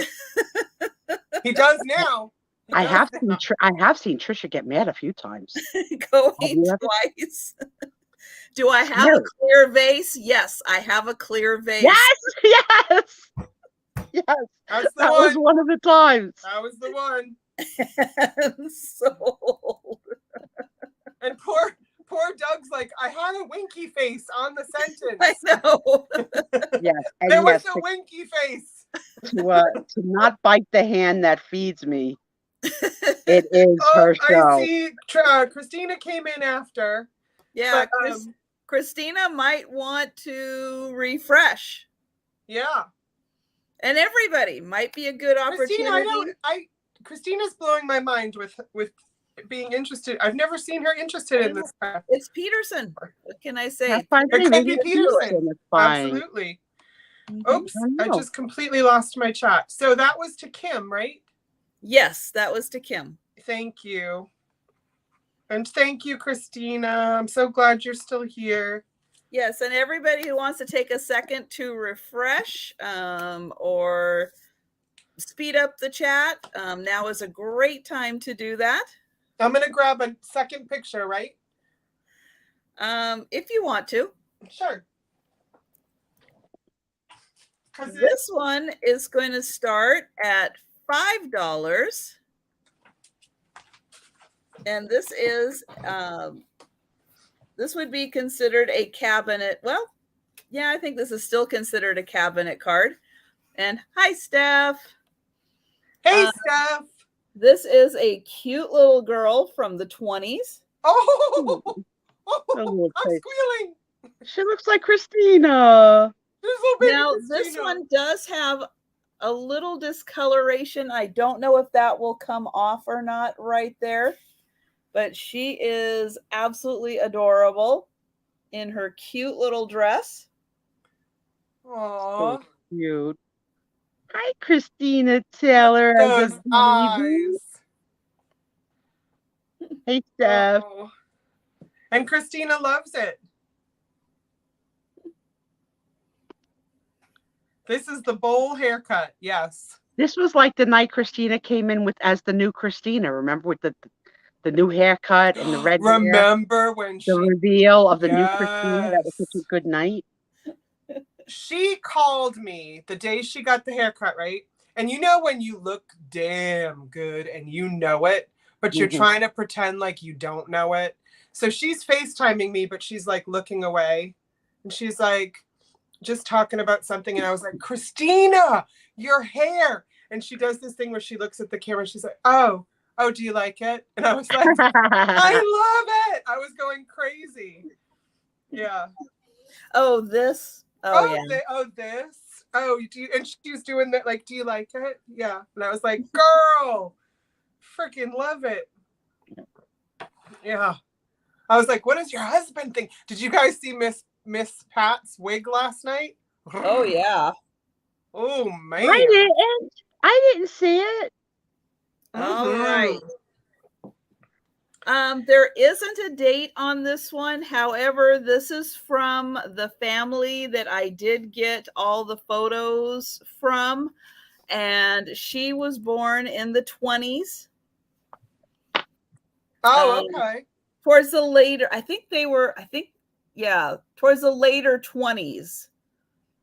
He does now. I have seen Trisha get mad a few times. Going twice. Do I have a clear vase? Yes, I have a clear vase. Yes. That was one of the times. That was the one. Sold. And poor Doug's like, I had a winky face on the sentence. I know. Yes. And there was a winky face. To not bite the hand that feeds me. It is her show. I see. Christina came in after. Yeah, but, Christina might want to refresh. Yeah. And everybody might be a good opportunity. Christina's blowing my mind with being interested. I've never seen her interested in this. It's Peterson. What can I say? It could be Peterson. Absolutely. Oops, I just completely lost my chat. So that was to Kim, right? Yes, that was to Kim. Thank you. And thank you, Christina. I'm so glad you're still here. Yes, and everybody who wants to take a second to refresh or speed up the chat, now is a great time to do that. I'm going to grab a second picture, right? If you want to. Sure. This one is going to start at $5. And this is, this would be considered a cabinet. Well, yeah, I think this is still considered a cabinet card. And hi, Steph. Hey, Steph. This is a cute little girl from the 20s. Oh, I'm squealing. She looks like Christina. Now, this one does have a little discoloration. I don't know if that will come off or not right there. But she is absolutely adorable in her cute little dress. Aww. So cute. Hi, Christina Taylor. Those eyes. Hey, Steph. Oh. And Christina loves it. This is the bowl haircut. Yes. This was like the night Christina came in with as the new Christina. Remember with the new haircut and the red Remember hair? When the reveal of the new Christina? That was such a good night. She called me the day she got the haircut, right? And you know when you look damn good and you know it, but you're trying to pretend like you don't know it. So she's FaceTiming me, but she's like looking away. And she's like just talking about something. And I was like, Christina, your hair. And she does this thing where she looks at the camera and she's like, oh, do you like it? And I was like, I love it. I was going crazy. Yeah. Oh, this. Oh, yeah. This. Oh, do you? And she was doing that. Like, do you like it? Yeah. And I was like, girl, freaking love it. Yeah. I was like, what does your husband think? Did you guys see Miss Pat's wig last night? Oh yeah. Oh man. I didn't see it. All right. There isn't a date on this one. However, this is from the family that I did get all the photos from. And she was born in the 20s. Oh, okay. Towards the later, towards the later 20s.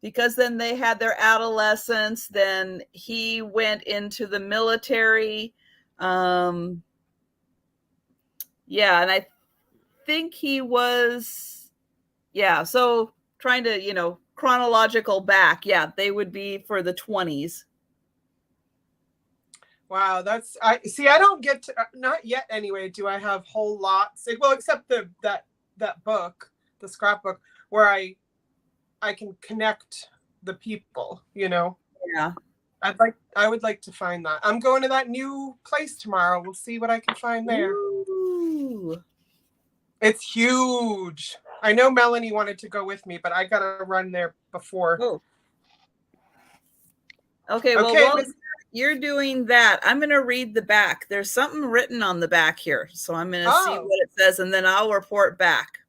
Because then they had their adolescence. Then he went into the military. And I think he was, so trying to, chronological back. Yeah, they would be for the 20s. Wow, I don't get to, not yet anyway, do I have whole lots, well, except that book, the scrapbook, where I can connect the people, Yeah. I would like to find that. I'm going to that new place tomorrow. We'll see what I can find there. Ooh. It's huge. I know Melanie wanted to go with me, but I gotta run there before. Oh. Okay, well, you're doing that. I'm going to read the back. There's something written on the back here. So I'm going to see what it says, and then I'll report back.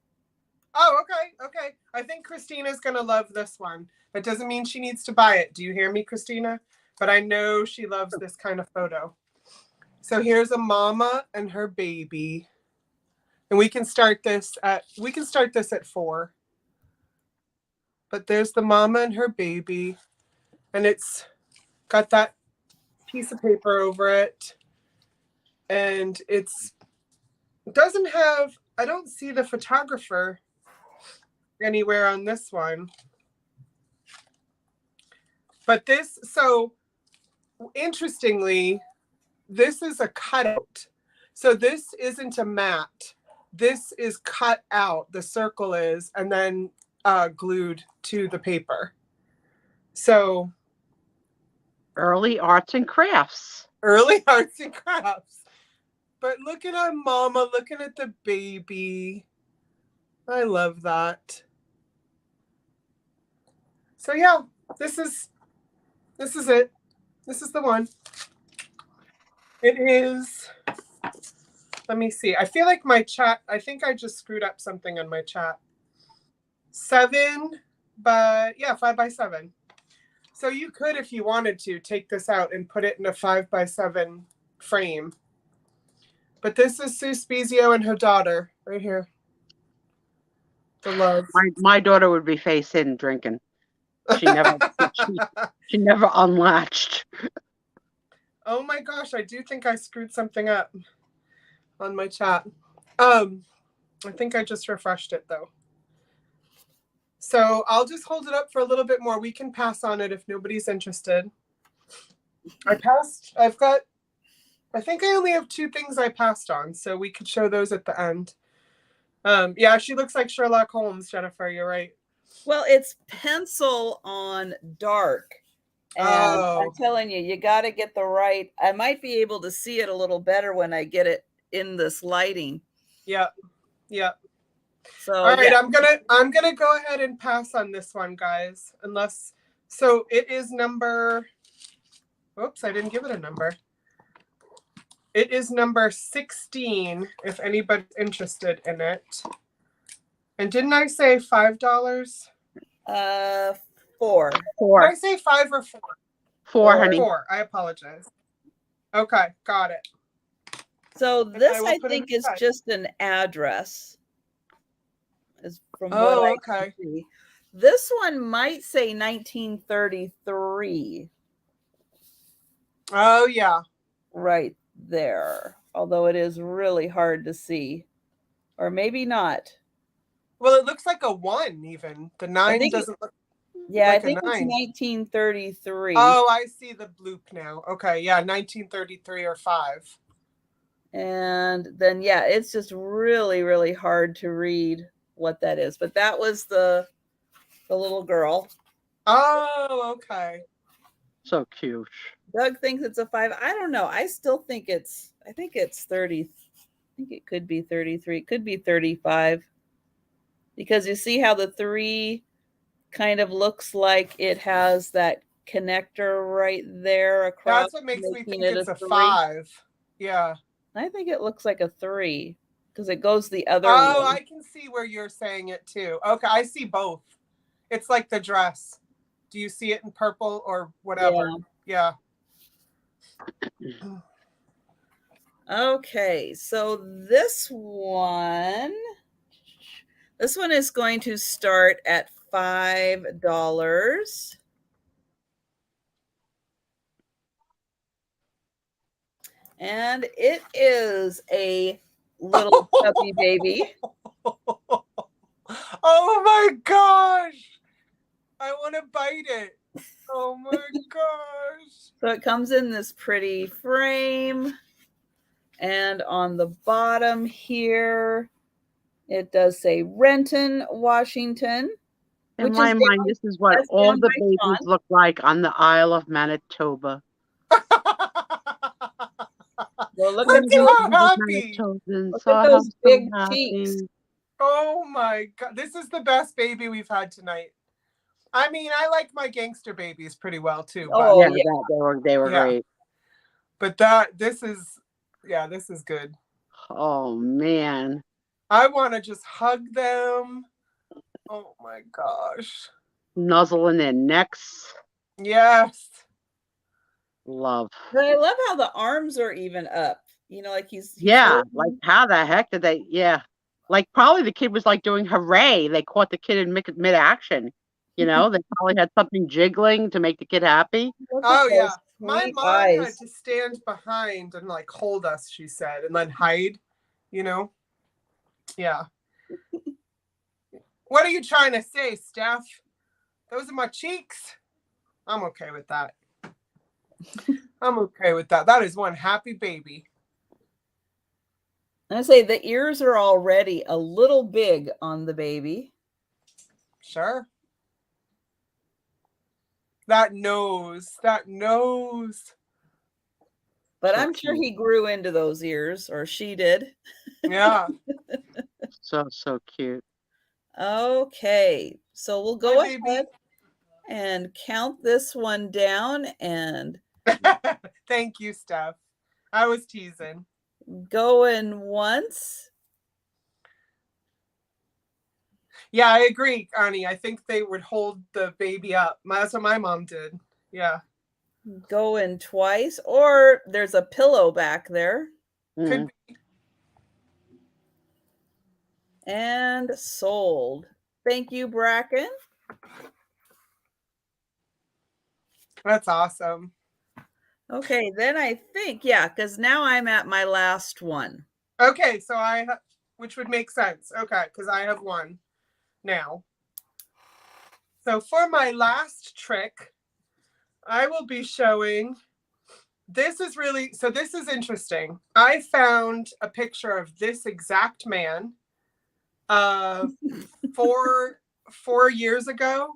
Oh, okay. I think Christina's going to love this one. That doesn't mean she needs to buy it. Do you hear me, Christina? But I know she loves this kind of photo. So here's a mama and her baby. And we can start this at 4. But there's the mama and her baby. And it's got that piece of paper over it. And I don't see the photographer anywhere on this one. But interestingly, this is a cutout. So this isn't a mat. This is cut out, the circle is, and then glued to the paper. So early arts and crafts. But look at our mama, looking at the baby. I love that. So yeah, this is it. This is the one. It is, let me see. I feel like my chat, I think I just screwed up something on my chat. 5 by 7. So you could, if you wanted to, take this out and put it in a 5 by 7 frame. But this is Sue Spiezio and her daughter right here. The love. My daughter would be face in drinking. She never she never unlatched. Oh my gosh, I do think I screwed something up on my chat. I think I just refreshed it though. So I'll just hold it up for a little bit more. We can pass on it if nobody's interested. I think I only have 2 things I passed on, so we could show those at the end. Yeah, she looks like Sherlock Holmes, Jennifer, you're right. Well, it's pencil on dark. And I'm telling you, you got to get the right. I might be able to see it a little better when I get it in this lighting. Yeah. So all right, yeah. I'm gonna go ahead and pass on this one, guys. So it is number. Oops, I didn't give it a number. It is number 16. If anybody's interested in it. And didn't I say $5? 4. Did I say 5 or 4? 4, honey. 4. I apologize. Okay, got it. So this I think is just an address. Is from what I see. This one might say 1933. Oh yeah. Right there. Although it is really hard to see. Or maybe not. Well, it looks like a 1 even. The 9 doesn't look. Yeah, like I think it's 1933. Oh, I see the bloop now. Okay, yeah, 1933 or 5. And then, yeah, it's just really, really hard to read what that is. But that was the little girl. Oh, okay. So cute. Doug thinks it's a 5. I don't know. I still think I think it's 30. I think it could be 33. It could be 35. Because you see how the 3 kind of looks like it has that connector right there across. That's what makes me think it's a 5. Yeah. I think it looks like a 3 because it goes the other way. Oh, I can see where you're saying it too. Okay, I see both. It's like the dress. Do you see it in purple or whatever? Yeah. Okay, so this one is going to start at $5. And it is a little puppy baby. Oh my gosh. I want to bite it. Oh my gosh. So it comes in this pretty frame. And on the bottom here, it does say Renton, Washington. In my mind, this is what all the babies look like on the Isle of Manitoba. Well, look at how happy. Look at those big cheeks. Oh my God. This is the best baby we've had tonight. I mean, I like my gangster babies pretty well too. Oh, yeah, they were great. But this is good. Oh man. I want to just hug them. Oh my gosh. Nuzzle in their necks. Yes. Love. But I love how the arms are even up. You know, like he's like how the heck did they? Yeah. Like probably the kid was like doing hooray. They caught the kid in mid-action. You know, they probably had something jiggling to make the kid happy. Oh yeah. My mom had to stand behind and like hold us, she said, and then hide, you know. Yeah. What are you trying to say, Steph? Those are my cheeks. I'm okay with that. I'm okay with that. That is one happy baby. I say the ears are already a little big on the baby. Sure. That nose. But I'm sure he grew into those ears, or she did. Yeah. So cute. Okay, so we'll go ahead and count this one down and thank you, Steph. I was teasing. Going once. Yeah, I agree, Arnie. I think they would hold the baby up. That's what my mom did. Yeah. Going twice, or there's a pillow back there. Could be. And sold. Thank you, Bracken. That's awesome. Okay, then I think, yeah, because now I'm at my last one. Okay, so which would make sense. Okay, because I have one now. So for my last trick, I will be showing, this is interesting. I found a picture of this exact man 4 years ago,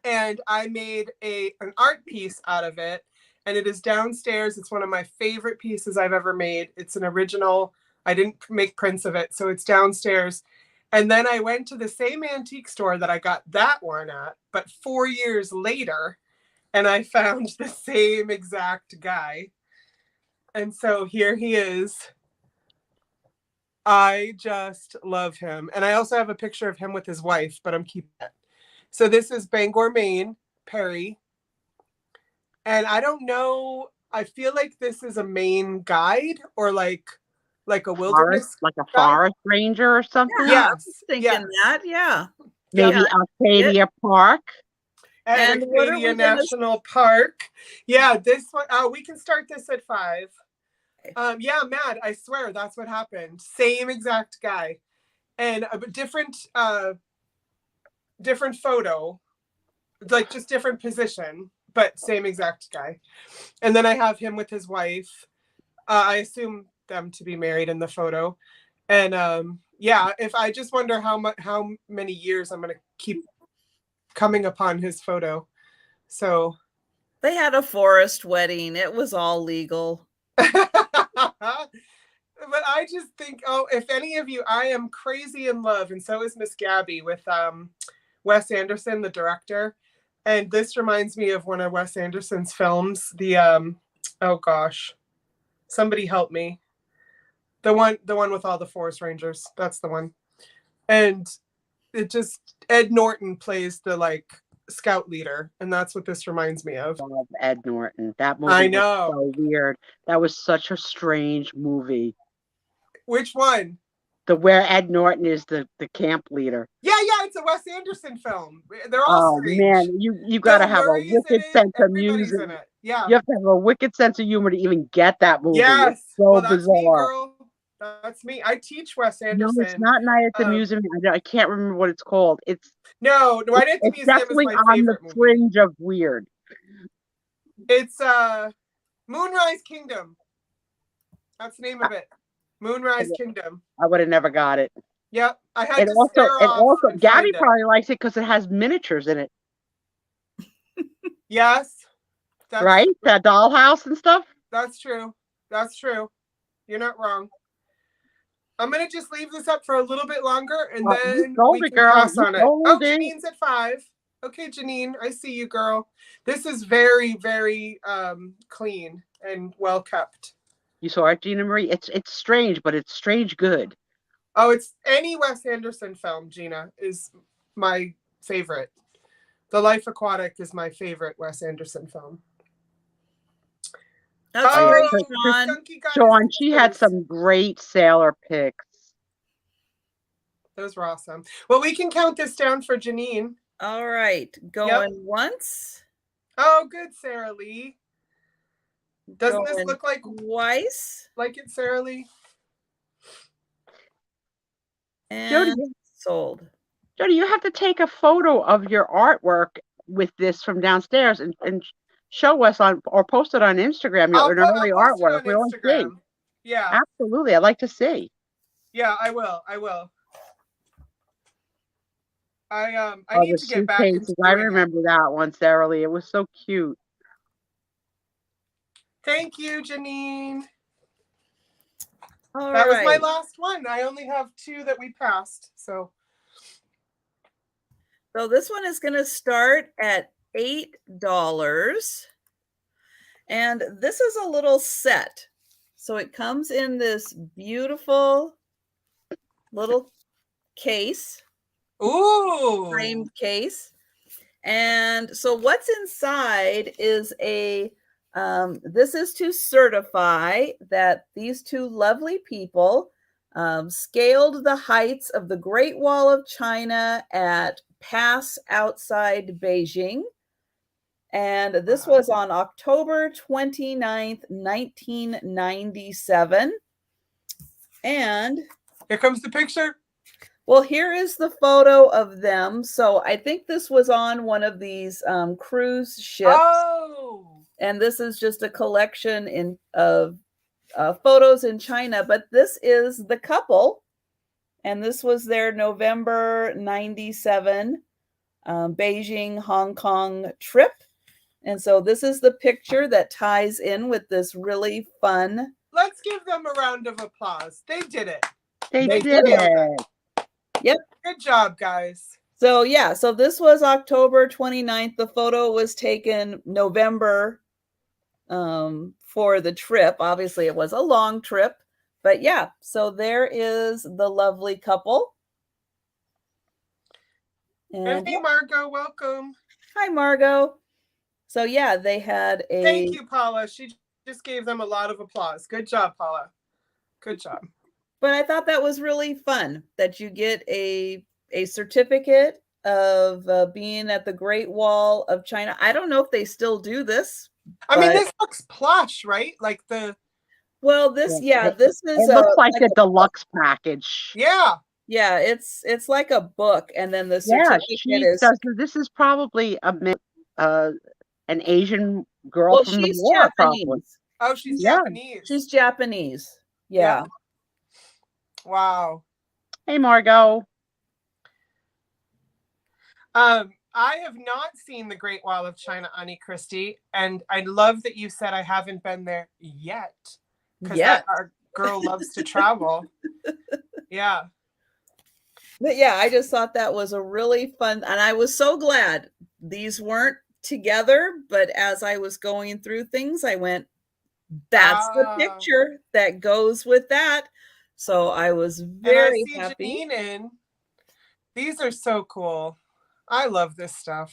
and I made an art piece out of it, and it is downstairs. It's one of my favorite pieces I've ever made. It's an original. I didn't make prints of it, so it's downstairs. And then I went to the same antique store that I got that one at, but 4 years later, and I found the same exact guy. And so here he is. I just love him. And I also have a picture of him with his wife, but I'm keeping it. So this is Bangor, Maine, Perry. And I don't know, I feel like this is a Maine guide or like a wilderness, like a forest ranger or something. Yeah, I was thinking that. Yeah, maybe Arcadia Park and Arcadia National Park. Yeah, this one. We can start this at 5. Yeah, Mad. I swear that's what happened. Same exact guy, and a different photo, like just different position, but same exact guy. And then I have him with his wife. I assume them to be married in the photo. And yeah, if I just wonder how many years I'm going to keep coming upon his photo. So they had a forest wedding. It was all legal. But I just think, if any of you, I am crazy in love, and so is Miss Gabby, with Wes Anderson, the director. And this reminds me of one of Wes Anderson's films, the oh gosh, somebody help me. The one with all the forest rangers. That's the one. And it just, Ed Norton plays the like scout leader, and that's what this reminds me of. I love Ed Norton. That movie I know. was so weird. That was such a strange movie. Which one? Where Ed Norton is the camp leader. Yeah, it's a Wes Anderson film. They're all strange. Man, you gotta have a wicked sense of music. Yeah, you have to have a wicked sense of humor to even get that movie. Yes, it's so that's bizarre. Me, girl. That's me. I teach Wes Anderson. No, it's not Night at the Museum. I can't remember what it's called. No, Night at the Museum definitely is my favorite on the fringe of weird. It's Moonrise Kingdom. That's the name of it. Moonrise Kingdom. I would have never got it. Yep, I had to stare off. Also, Gabby probably likes it because it has miniatures in it. Yes. Right? That dollhouse and stuff? That's true. That's true. You're not wrong. I'm going to just leave this up for a little bit longer, and then we can cross on it. Oh, Janine's at 5. Okay, Janine, I see you, girl. This is very, very clean and well kept. You saw it, Gina Marie? It's strange, but it's strange good. Oh, it's any Wes Anderson film, Gina, is my favorite. The Life Aquatic is my favorite Wes Anderson film. That's great, Sean, she had some great sailor pics. Those were awesome. Well, we can count this down for Janine. All right. Going once. Oh, good, Sarah Lee. Doesn't this look like twice? Like it, Sarah Lee? And Jodi, sold. Jodi, you have to take a photo of your artwork with this from downstairs and show us or post it on Instagram. Your early artwork. We want to see. Yeah, absolutely. I'd like to see. Yeah, I will. I need to get back into I remember that one, Sarah Lee. It was so cute. Thank you, Janine. All that was my last one. I only have 2 that we passed. So this one is going to start at $8. And this is a little set. So it comes in this beautiful little case. Ooh. Framed case. And so what's inside is this is to certify that these 2 lovely people scaled the heights of the Great Wall of China at Pass outside Beijing. And this was on October 29th, 1997. And here comes the picture. Well, here is the photo of them. So I think this was on one of these cruise ships. Oh. And this is just a collection of photos in China. But this is the couple. And this was their November 97 Beijing, Hong Kong trip. And so this is the picture that ties in with this really fun. Let's give them a round of applause. They did it. They did it. Yep. Good job, guys. So yeah, so this was October 29th. The photo was taken November for the trip. Obviously, it was a long trip. But yeah, so there is the lovely couple. And hey, Margot, welcome. Hi, Margot. So yeah, they had a... Thank you, Paula. She just gave them a lot of applause. Good job, Paula. Good job. But I thought that was really fun that you get a certificate of being at the Great Wall of China. I don't know if they still do this. I mean, this looks plush, right? Like the... Well, this, this is... It looks like a deluxe package. Yeah. Yeah, it's like a book, and then the certificate is... This is probably an Asian girl from the war, Japanese. probably. Oh, she's Japanese. She's Japanese. Yeah. Wow. Hey, Margot. I have not seen the Great Wall of China, Annie Christie, and I love that you said I haven't been there yet, because our girl loves to travel. Yeah. But yeah, I just thought that was a really fun, and I was so glad these weren't together, but as I was going through things, I went, that's the picture that goes with that. So I was very happy. Janine in. These are so cool. I love this stuff.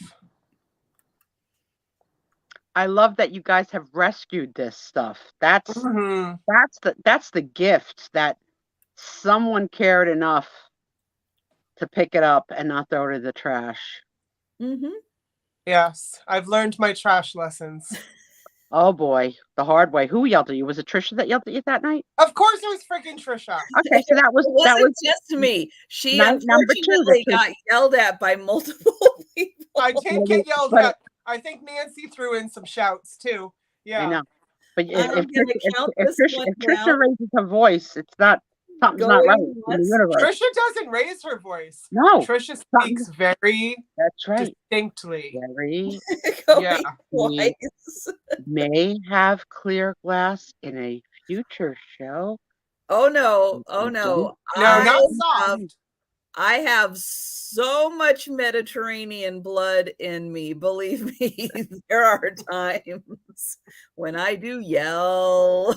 I love that you guys have rescued this stuff. That's the gift, that someone cared enough to pick it up and not throw it in the trash. Yes, I've learned my trash lessons. Oh boy, the hard way. Who yelled at you? Was it Trisha that yelled at you that night? Of course, it was freaking Trisha. Okay, so that was just me. She unfortunately got yelled at by multiple people. I did get yelled at. I think Nancy threw in some shouts too. Yeah, I know. But if Trisha raises her voice, it's not, something's not right in the universe. Trisha doesn't raise her voice. No, Trisha speaks very distinctly. Very. Yeah. May have clear glass in a future show. Oh no! Oh no! No, not soft. I have so much Mediterranean blood in me. Believe me, there are times when I do yell.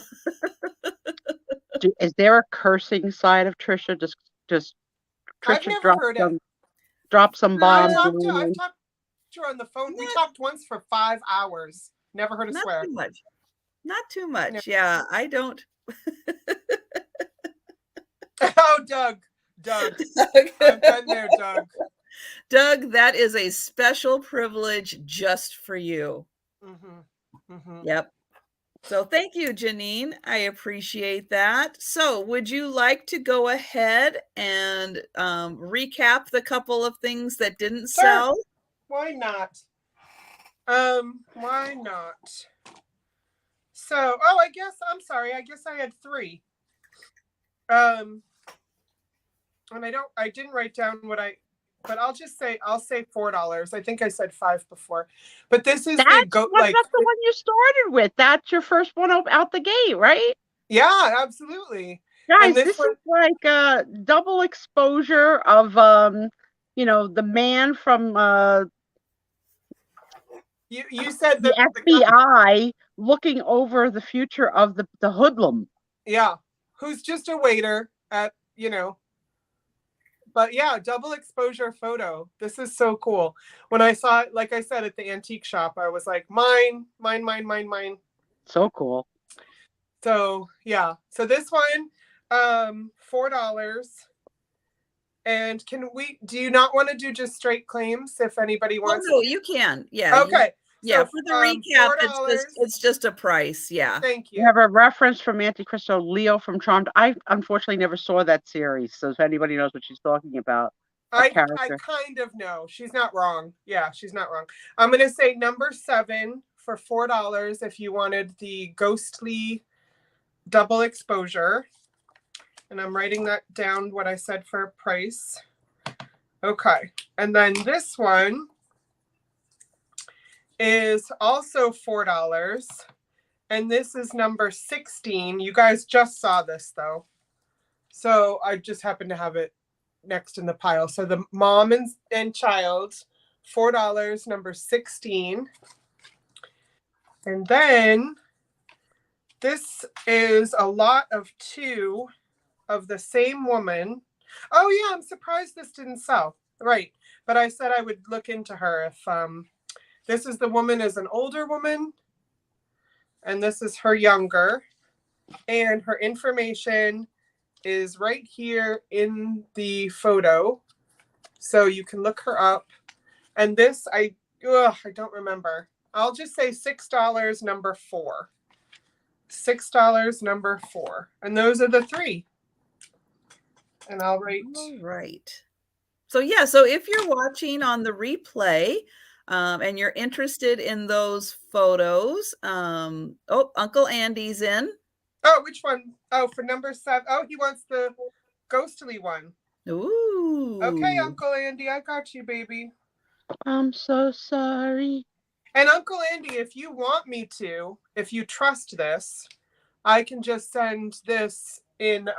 Is there a cursing side of Trisha? Just Trisha drop some bombs. I've talked to her on the phone. We talked once for 5 hours. Never heard her swear. Not too much. No. Yeah, I don't. Oh, Doug. I've been there, Doug. Doug, that is a special privilege just for you. Yep. So thank you, Janine. I appreciate that. So would you like to go ahead and recap the couple of things that didn't sell? Why not? Why not? So, I guess I had 3. And I didn't write down but I'll say $4. I think I said 5 before, but this is that's the one you started with. That's your first one out the gate, right? Yeah, absolutely. Guys, this is like a double exposure of, the man from, you said the FBI looking over the future of the hoodlum. Yeah. Who's just a waiter at, But yeah, double exposure photo. This is so cool. When I saw it, like I said, at the antique shop, I was like, mine. So cool. So yeah. So this one, $4. And do you not want to do just straight claims if anybody wants? Oh, no, you can. Yeah. Okay. Yeah, So, for the recap, $4. it's just a price. Yeah. Thank We you. have a reference from Auntie Crystal, Leo from Charmed. I unfortunately never saw that series, so if anybody knows what she's talking about, I character. kind of know. She's not wrong. Yeah, she's not wrong. I'm going to say number 7 for $4 if you wanted the ghostly double exposure. And I'm writing that down, what I said for price. Okay. And then this one is also $4. And this is number 16. You guys just saw this, though. So I just happen to have it next in the pile. So the mom and child, $4, number 16. And then this is a lot of 2 of the same woman. Oh yeah, I'm surprised this didn't sell. Right. But I said I would look into her if this is the woman is an older woman and this is her younger. And her information is right here in the photo. So you can look her up. And this, I don't remember. I'll just say $6, number 4. $6, number 4. And those are the 3. And I'll write. All right. So yeah, so if you're watching on the replay and you're interested in those photos, Uncle Andy's in. Oh, which one? Oh, for number 7. Oh, he wants the ghostly one. Ooh. Okay, Uncle Andy, I got you, baby. I'm so sorry. And Uncle Andy, if you want me to, if you trust this, I can just send this in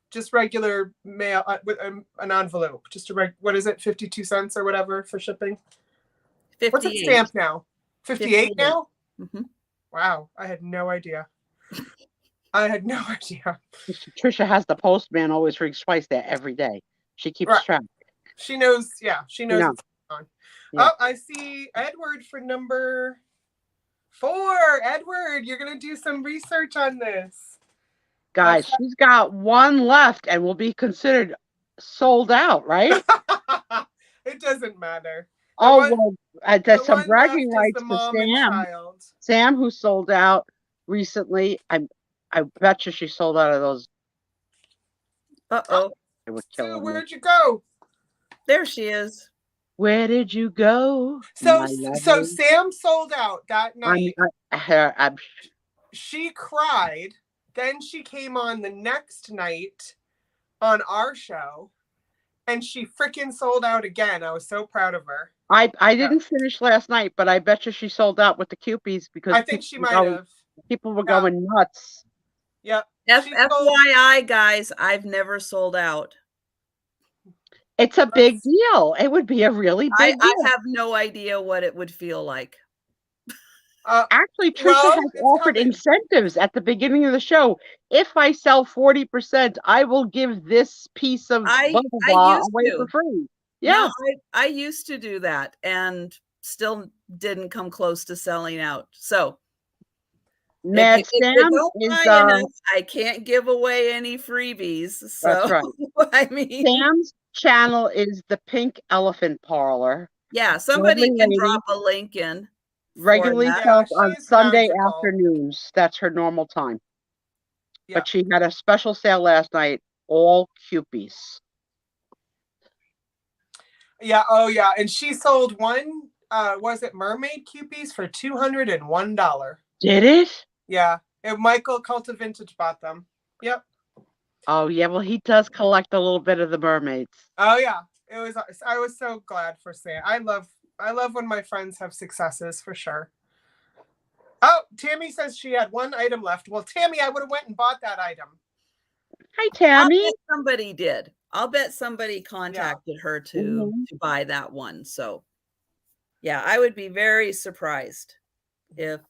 just regular mail with an envelope. Just what is it, 52 cents or whatever for shipping? 58. What's it stamped now? 58 now? Mm-hmm. Wow, I had no idea. I had no idea. Trisha has the postman always rings twice there every day. She keeps track. She knows, yeah, she knows what's going on. Yeah. Oh, I see Edward for number 4. Edward, you're going to do some research on this. Guys, she's got one left and will be considered sold out, right? It doesn't matter. Well, there's some bragging rights for Sam. Sam, who sold out recently. I bet you she sold out of those. Uh-oh. Sue, where'd you go? There she is. Where did you go? So Sam sold out that night. She cried. Then she came on the next night on our show, and she freaking sold out again. I was so proud of her. I didn't finish last night, but I bet you she sold out with the Cupies because I think she might have. People were going nuts. Yep. FYI, guys, I've never sold out. It's a big deal. It would be a really big deal. I have no idea what it would feel like. Actually, Trisha has offered incentives at the beginning of the show. If I sell 40%, I will give this piece of blah, blah, blah away for free. Yeah. No, I used to do that and still didn't come close to selling out. So Mad Sam I can't give away any freebies. So that's right. I mean, Sam's channel is the Pink Elephant Parlor. Yeah, somebody can drop a link in. Regularly sells on Sunday afternoons. That's her normal time. Yeah. But she had a special sale last night, all Cupies. Yeah, oh yeah. And she sold one, was it mermaid Cupies for $201. Did it? Yeah. And Michael Culta-Vintage bought them. Yep. Oh yeah, well he does collect a little bit of the mermaids. Oh yeah. I was so glad for Sam. I love when my friends have successes, for sure. Oh, Tammy says she had one item left. Well, Tammy, I would have went and bought that item. Hi, Tammy. I'll bet somebody did. I'll bet somebody contacted her to buy that one. So, yeah, I would be very surprised if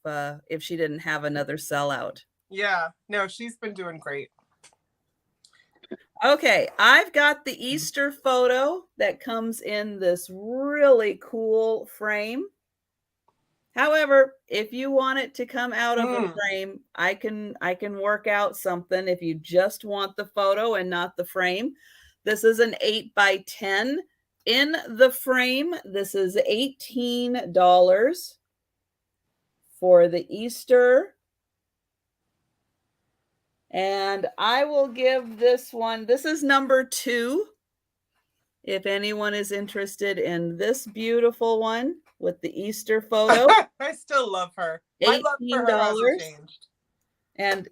she didn't have another sellout. Yeah, no, she's been doing great. Okay, I've got the Easter photo that comes in this really cool frame. However, if you want it to come out of a frame, I can work out something if you just want the photo and not the frame. This is an 8x10. in the frame. This is $18 for the Easter. And I will give this one, this is number 2. If anyone is interested in this beautiful one with the Easter photo. I still love her. My love for her hasn't changed. And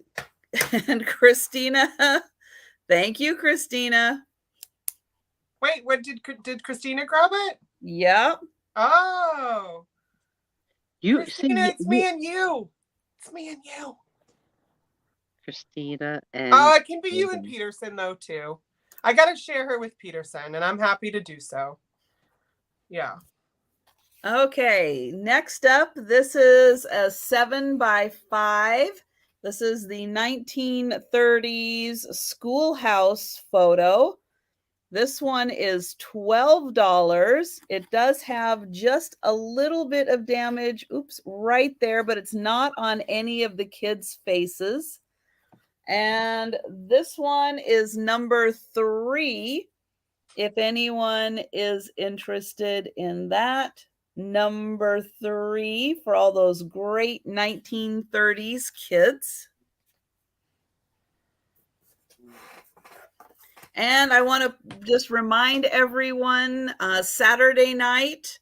Christina, thank you, Christina. Wait, what did Christina grab it? Yep. Oh. Christina, it's me and you. It's me and you. Christina and it can be you and Peterson though too. I gotta share her with Peterson, and I'm happy to do so. Yeah. Okay, next up, this is a 7x5. This is the 1930s schoolhouse photo. This one is $12. It does have just a little bit of damage, right there, but it's not on any of the kids' faces. And this one is number 3. If anyone is interested in that, number 3 for all those great 1930s kids. And I want to just remind everyone, Saturday night,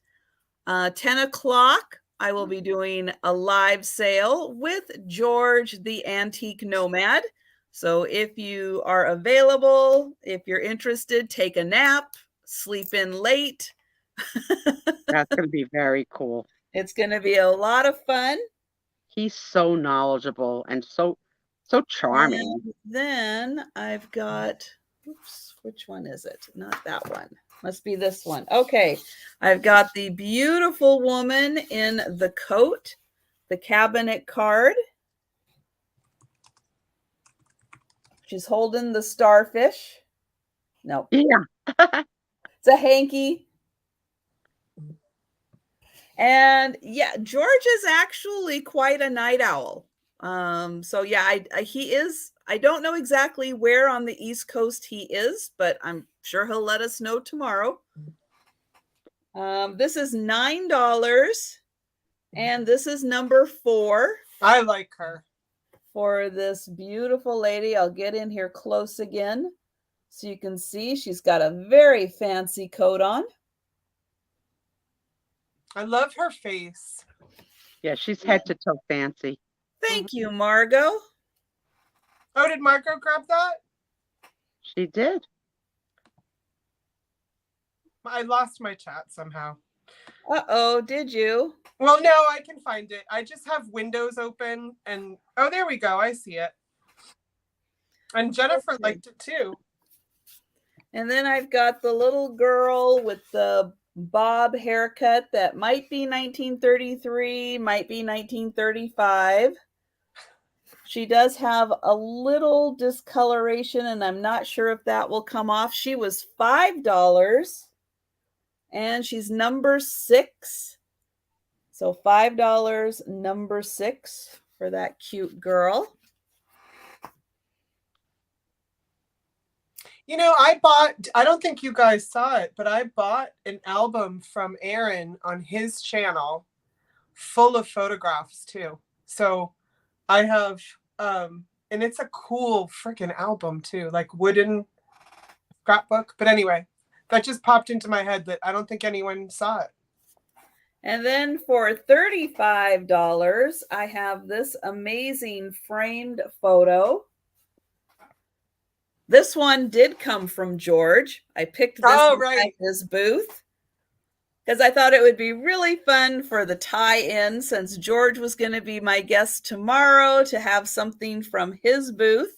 10 o'clock, I will be doing a live sale with George the Antique Nomad. So if you are available, if you're interested, take a nap, sleep in late. That's going to be very cool. It's going to be a lot of fun. He's so knowledgeable and so charming. And then I've got, which one is it? Not that one. Must be this one. Okay. I've got the beautiful woman in the coat, the cabinet card. She's holding the starfish. No. Yeah. It's a hanky. And yeah, George is actually quite a night owl. So yeah, he is. I don't know exactly where on the East Coast he is, but I'm sure he'll let us know tomorrow. This is $9, and this is number 4. I like her. For this beautiful lady. I'll get in here close again so you can see she's got a very fancy coat on. I love her face. Yeah, she's head to toe fancy. Thank you, Margot. Oh, did Margot grab that? She did. I lost my chat somehow. Uh-oh, did you? Well, no, I can find it. I just have Windows open and, oh, there we go. I see it. And Jennifer liked it too. And then I've got the little girl with the bob haircut that might be 1933, might be 1935. She does have a little discoloration, and I'm not sure if that will come off. She was $5, and she's number 6. So $5, number 6 for that cute girl. You know, I don't think you guys saw it, but I bought an album from Aaron on his channel full of photographs too. So I have, and it's a cool freaking album too, like wooden scrapbook. But anyway, that just popped into my head that I don't think anyone saw it. And then for $35, I have this amazing framed photo. This one did come from George. I picked this at his booth because I thought it would be really fun for the tie-in, since George was going to be my guest tomorrow, to have something from his booth.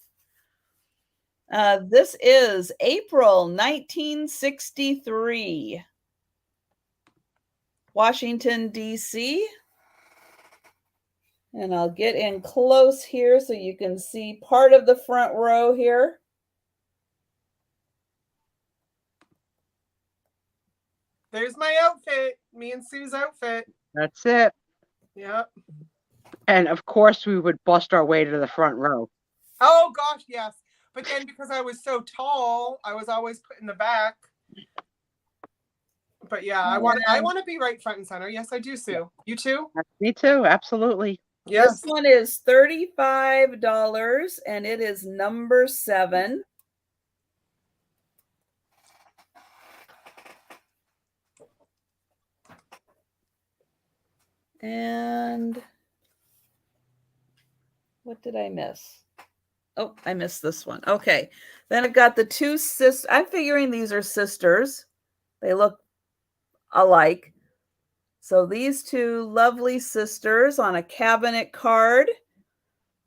This is April 1963. Washington, D.C. And I'll get in close here so you can see part of the front row here. There's my outfit, me and Sue's outfit. That's it. Yep. And of course, we would bust our way to the front row. Oh, gosh, yes. But then because I was so tall, I was always put in the back. But yeah, I want to be right front and center. Yes, I do, Sue. You too? Me too. Absolutely. Yes. This one is $35 and it is number 7. And what did I miss? Oh, I missed this one. Okay. Then I've got the 2 sisters. I'm figuring these are sisters. They look alike. So these 2 lovely sisters on a cabinet card.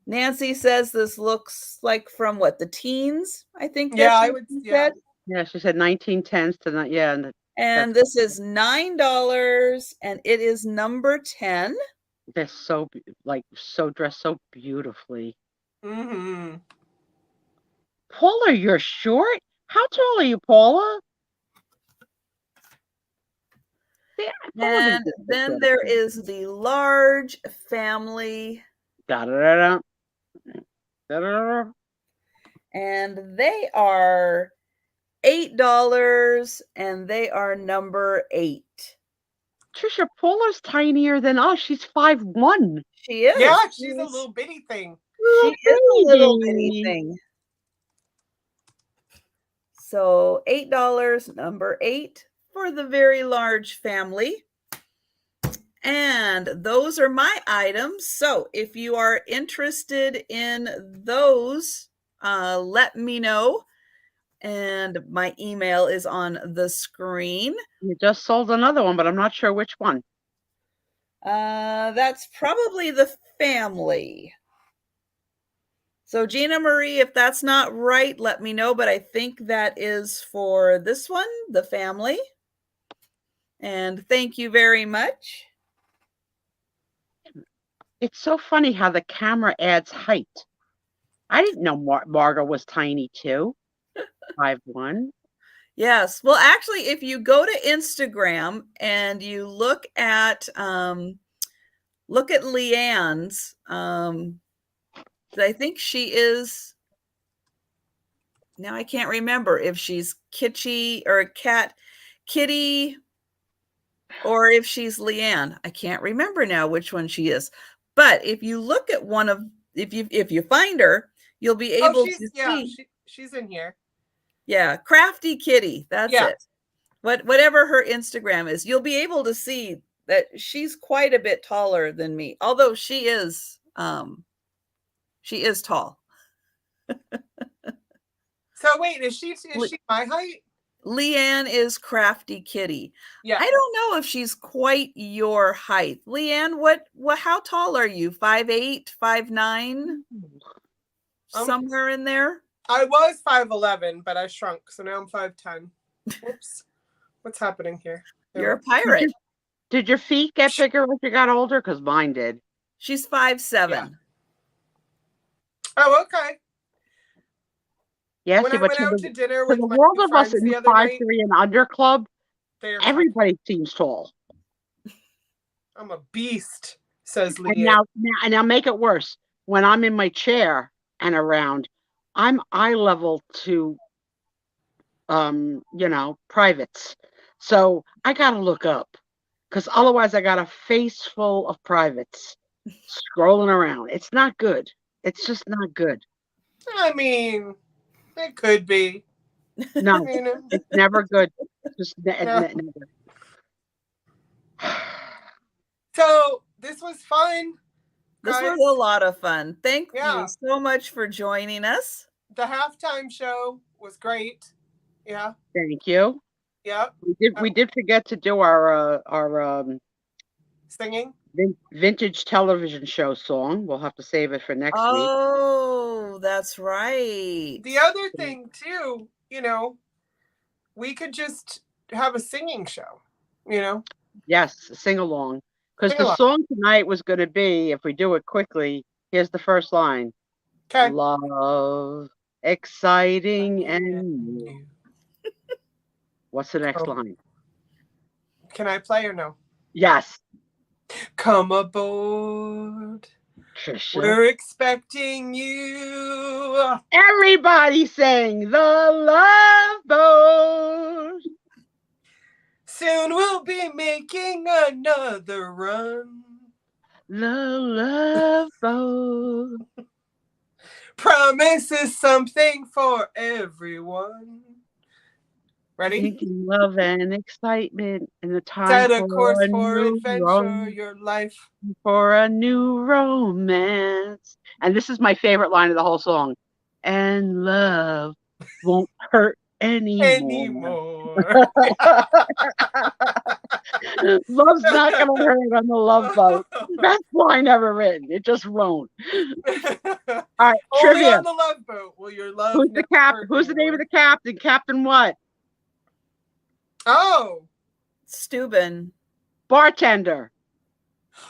Nancy says this looks like from what, the teens? I think that's what she said. Yeah, she said 1910s to not. Yeah, and this is $9, and it is number 10. They're so dressed so beautifully. Mm-hmm. Paula, you're short. How tall are you, Paula? And then there is the large family. Da-da-da-da. And they are $8, and they are number 8. Trisha, Paula's tinier than us. She's 5'1". She is. Yeah, she's a little bitty thing. She is a little bitty thing. So $8, number 8 for the very large family. And those are my items. So if you are interested in those, let me know. And my email is on the screen. You just sold another one, but I'm not sure which one. That's probably the family. So Gina Marie, if that's not right, let me know. But I think that is for this one, the family. And thank you very much. It's so funny how the camera adds height. I didn't know Margot was tiny too. 5'1". Yes. Well, actually, if you go to Instagram and you look at Leanne's, I think she is, now I can't remember if she's Kitty, or if she's Leanne. I can't remember now which one she is. But if you look at one of, if you find her, you'll be able to see. She's in here. Yeah, Crafty Kitty. That's it. Whatever her Instagram is, you'll be able to see that she's quite a bit taller than me. Although she is tall. So wait, is she my height? Leanne is Crafty Kitty. Yeah. I don't know if she's quite your height. Leanne, how tall are you? 5'8", 5'9"? Somewhere in there? I was 5'11", but I shrunk, so now I'm 5'10". Whoops. What's happening here? You're a pirate. Did your feet get bigger as you got older? Because mine did. She's 5'7". Yeah. Oh, okay. Yes, when I went out to dinner with my world of us friends in the the other 5'3" night, and under club, everybody fine. seems tall. I'm a beast, says Leanne. And now make it worse. When I'm in my chair and around, I'm eye level to, privates. So I got to look up because otherwise I got a face full of privates scrolling around. It's not good. It's just not good. I mean, it could be. No, it's never good. Just never. So this was fun. This was a lot of fun. Thank you so much for joining us. The halftime show was great. Yeah. Thank you. Yeah. We did forget to do our singing vintage television show song. We'll have to save it for next week. Oh, that's right. The other thing too, we could just have a singing show, Yes, sing along. Because the song tonight was going to be, if we do it quickly, here's the first line. Okay. Love, exciting and new. What's the next line? Can I play or no? Yes. Come aboard. Trisha. We're expecting you. Everybody sang the Love Boat. Soon we'll be making another run. The Love Boat. Promise is something for everyone. Ready? Thinking love and excitement and the time Set a for course a for new adventure, your life. for a new romance. And this is my favorite line of the whole song. And love won't hurt anymore. Love's not going to hurt on the Love Boat. Best line ever written. It just won't. All right, Only trivia. on the Love Boat will your love Who's the never cap? hurt Who's the name anymore. of the captain? Captain what? Oh. Steuben. Bartender.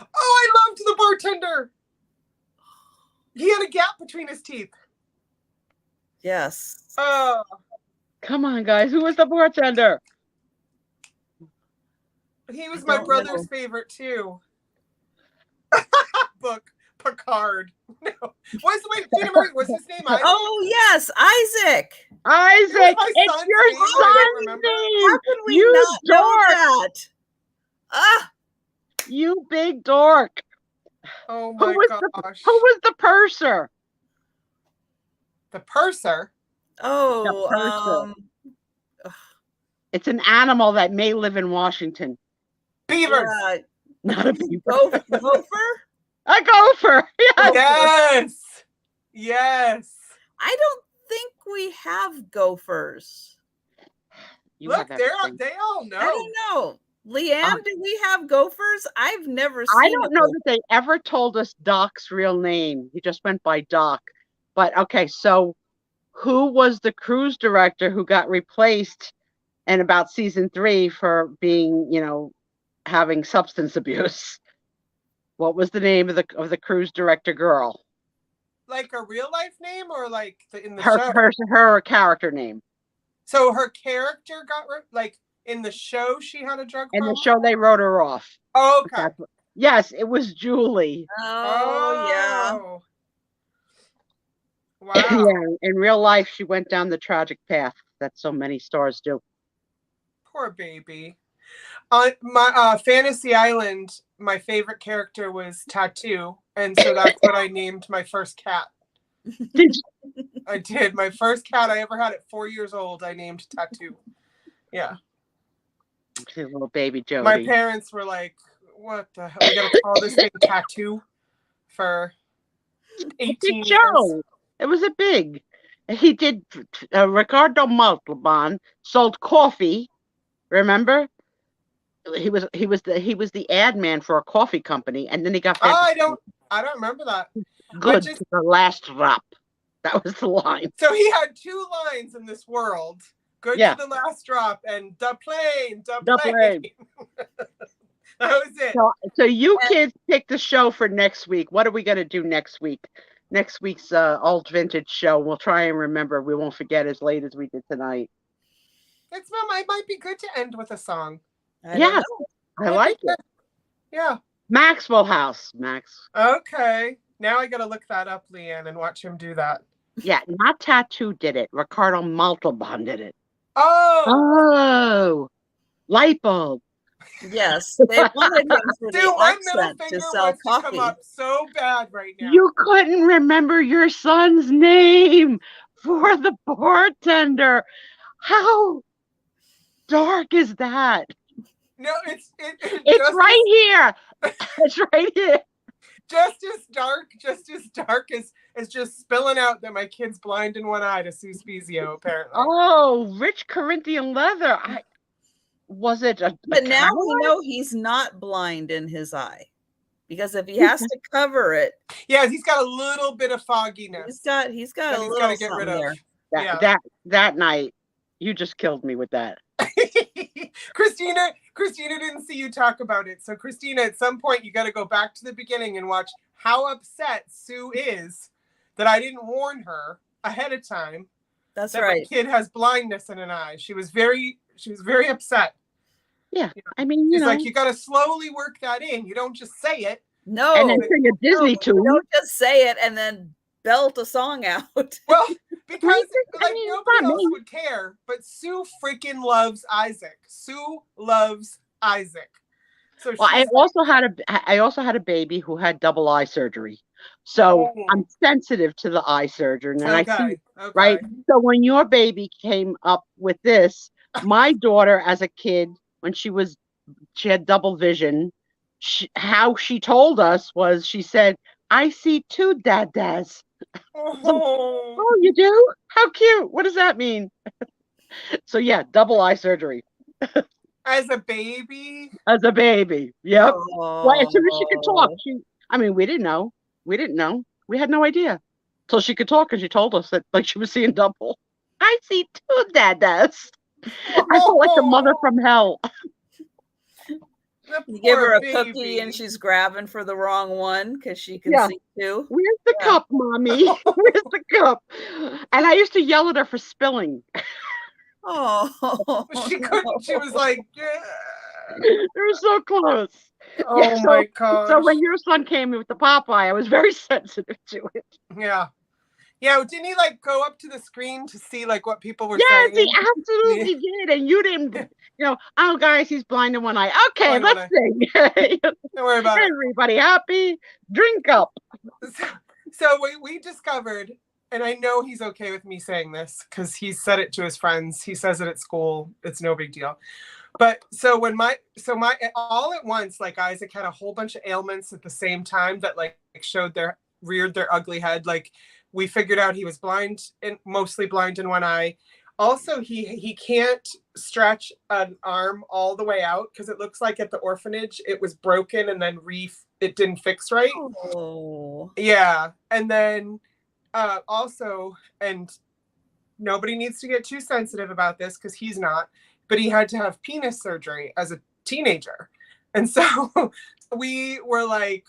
Oh, I loved the bartender. He had a gap between his teeth. Yes. Oh. Come on, guys. Who was the bartender? He was my brother's favorite too. Book Picard. No. What's his name? Isaac? Oh yes, Isaac. Isaac, It's it's your son's name. How can we You not know dork. that? Ah, You big dork. Oh my gosh. Who was the purser? The purser? oh, It's an animal that may live in Washington. Beavers. Not a beaver. Gopher? A gopher. Yes. Yes. Yes. I don't think we have gophers. You Look, have they everything. all know. I don't know. Leanne, do we have gophers? I've never seen I don't know that they ever told us Doc's real name. He just went by Doc. But okay, so who was the cruise director who got replaced in about season 3 for being, having substance abuse? What was the name of the cruise director girl? Like a real life name or like in the show? Her character name. So her character got in the show she had a drug problem? In the show they wrote her off. Oh, okay. Yes, it was Julie. Oh, yeah. Wow. Yeah, in real life she went down the tragic path that so many stars do. Poor baby. On my Fantasy Island, my favorite character was Tattoo, and so that's what I named my first cat. Did you? I did. My first cat I ever had at 4 years old, I named Tattoo. Yeah. She's a little baby Jodi. My parents were like, what the hell? We got to call this thing Tattoo for 18 years. It was a big. He did. Ricardo Montalban sold coffee. Remember? He was the ad man for a coffee company, and then he got. I don't remember that. Good to the last drop. That was the line. So he had 2 lines in this world. Good to the last drop and the plane. That was it. So you kids pick the show for next week. What are we going to do next week? Next week's old vintage show. We'll try and remember. We won't forget as late as we did tonight. It might be good to end with a song. I like it. Yeah. Maxwell House. Max. Okay. Now I got to look that up, Leanne, and watch him do that. Yeah, not Tattoo did it. Ricardo Montalban did it. Oh. Light bulb. Yes, they wanted him for the accent to sell coffee. To come up so bad right now. You couldn't remember your son's name for the bartender. How dark is that? No, it's right here. It's right here. Just as dark as just spilling out that my kid's blind in one eye to Sue Spiezio, apparently. Oh, rich Corinthian leather. Was it a But now we know he's not blind in his eye. Because if he has to cover it. Yeah, he's got a little bit of fogginess. He's got a little get rid of there. That night, you just killed me with that. Christina didn't see you talk about it. So Christina, at some point you got to go back to the beginning and watch how upset Sue is that I didn't warn her ahead of time. That's that right. My kid has blindness in an eye. She was very upset. Yeah, I mean, she's like, you got to slowly work that in. You don't just say it. No, and then sing a Disney tune. You don't just say it and then belt a song out. Well, Because like it's nobody not else me. would care, but Sue freaking loves Isaac. Sue loves Isaac. So Well, she's I also had a baby who had double eye surgery. So I'm sensitive to the eye surgery. And I see, right? So when your baby came up with this, my daughter as a kid, when she had double vision, how she told us was she said, I see two dadas. Oh, you do? How cute. What does that mean? So yeah, double eye surgery. As a baby? As a baby. Yep. Oh. Well, as soon as she could talk, we didn't know. We didn't know. We had no idea. Till she could talk and she told us that like she was seeing double. I see two dadas. I felt like the mother from hell. You give her a cookie and she's grabbing for the wrong one because she can see too. Where's the cup, Mommy? Where's the cup? And I used to yell at her for spilling. Oh, she couldn't. She was like, they were so close. Oh my gosh. So when your son came with the Popeye, I was very sensitive to it. Yeah. Yeah, didn't he like go up to the screen to see like what people were Yes, saying? he absolutely did. And you didn't, oh guys, he's blind in one eye. Okay, let's sing. Don't worry about it. Everybody happy? Drink up. So we discovered, and I know he's okay with me saying this because he said it to his friends. He says it at school. It's no big deal. But so when all at once, like Isaac had a whole bunch of ailments at the same time that like reared their ugly head. Like we figured out he was blind and mostly blind in one eye. Also, he can't stretch an arm all the way out because it looks like at the orphanage it was broken and then it didn't fix right. Oh. Yeah. And then also, and nobody needs to get too sensitive about this because he's not, but he had to have penis surgery as a teenager. And so we were like,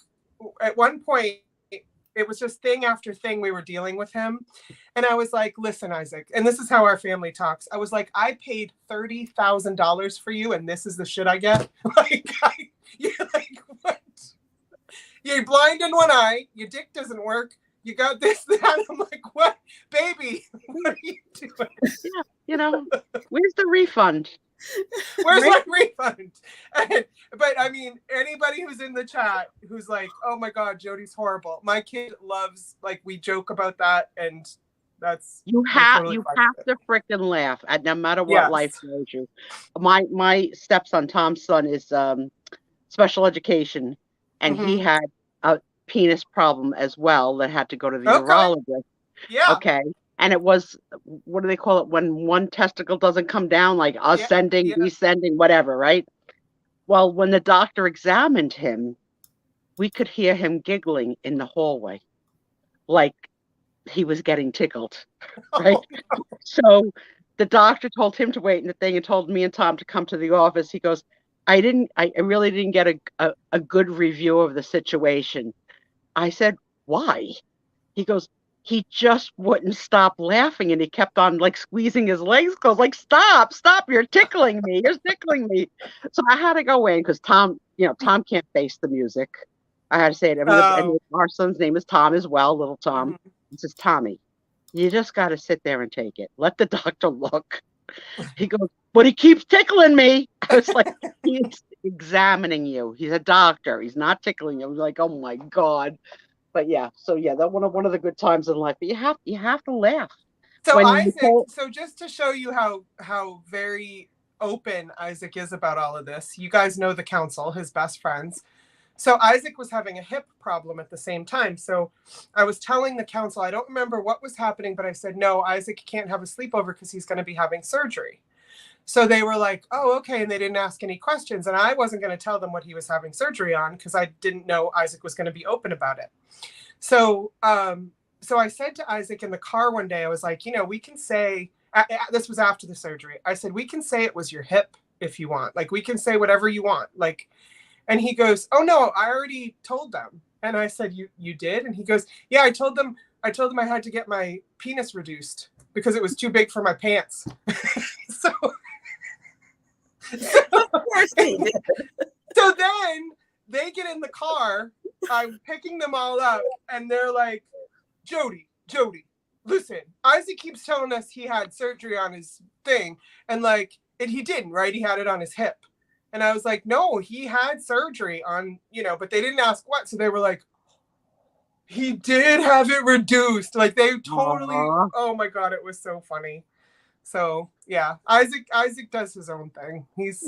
at one point, it was just thing after thing we were dealing with him. And I was like, listen, Isaac, and this is how our family talks. I was like, I paid $30,000 for you and this is the shit I get. You're like, what? You're blind in one eye. Your dick doesn't work. You got this, that. I'm like, what? Baby, what are you doing? Yeah, where's the refund? Where's my refund? But I mean, anybody who's in the chat who's like, oh my God, Jodi's horrible. My kid loves, like, we joke about that, and that's you have to freaking laugh at no matter what life throws you. My stepson, Tom's son, is special education, and he had a penis problem as well that had to go to the urologist. Yeah. Okay. And it was, what do they call it? When one testicle doesn't come down, like ascending, descending, whatever, right? Well, when the doctor examined him, we could hear him giggling in the hallway, like he was getting tickled, right? So the doctor told him to wait in the thing and told me and Tom to come to the office. He goes, I really didn't get a good review of the situation. I said, why? He goes, he just wouldn't stop laughing and he kept on like squeezing his legs close, like, stop, you're tickling me. So I had to go in because Tom can't face the music. I had to say it. And our son's name is Tom as well, little Tom. He says, Tommy, you just got to sit there and take it. Let the doctor look. He goes, but he keeps tickling me. I was like, he's examining you. He's a doctor. He's not tickling you. I was like, oh my God. But that's one of the good times in life. But you have to laugh. So Isaac, so just to show you how very open Isaac is about all of this, you guys know the council, his best friends. So Isaac was having a hip problem at the same time. So I was telling the council, I don't remember what was happening, but I said, no, Isaac can't have a sleepover because he's going to be having surgery. So they were like, oh, okay. And they didn't ask any questions. And I wasn't going to tell them what he was having surgery on because I didn't know Isaac was going to be open about it. So so I said to Isaac in the car one day, I was like, we can say, this was after the surgery. I said, we can say it was your hip if you want. Like, we can say whatever you want. Like, and he goes, oh, no, I already told them. And I said, you did? And he goes, yeah, I told them I had to get my penis reduced because it was too big for my pants. So of course he did. So then they get in the car, I'm picking them all up, and they're like, Jodi, listen, Isaac keeps telling us he had surgery on his thing, and like, and he didn't, right? He had it on his hip. And I was like, no, he had surgery on, but they didn't ask what. So they were like, he did have it reduced. Like they totally, oh my God, it was so funny. So yeah, Isaac does his own thing. He's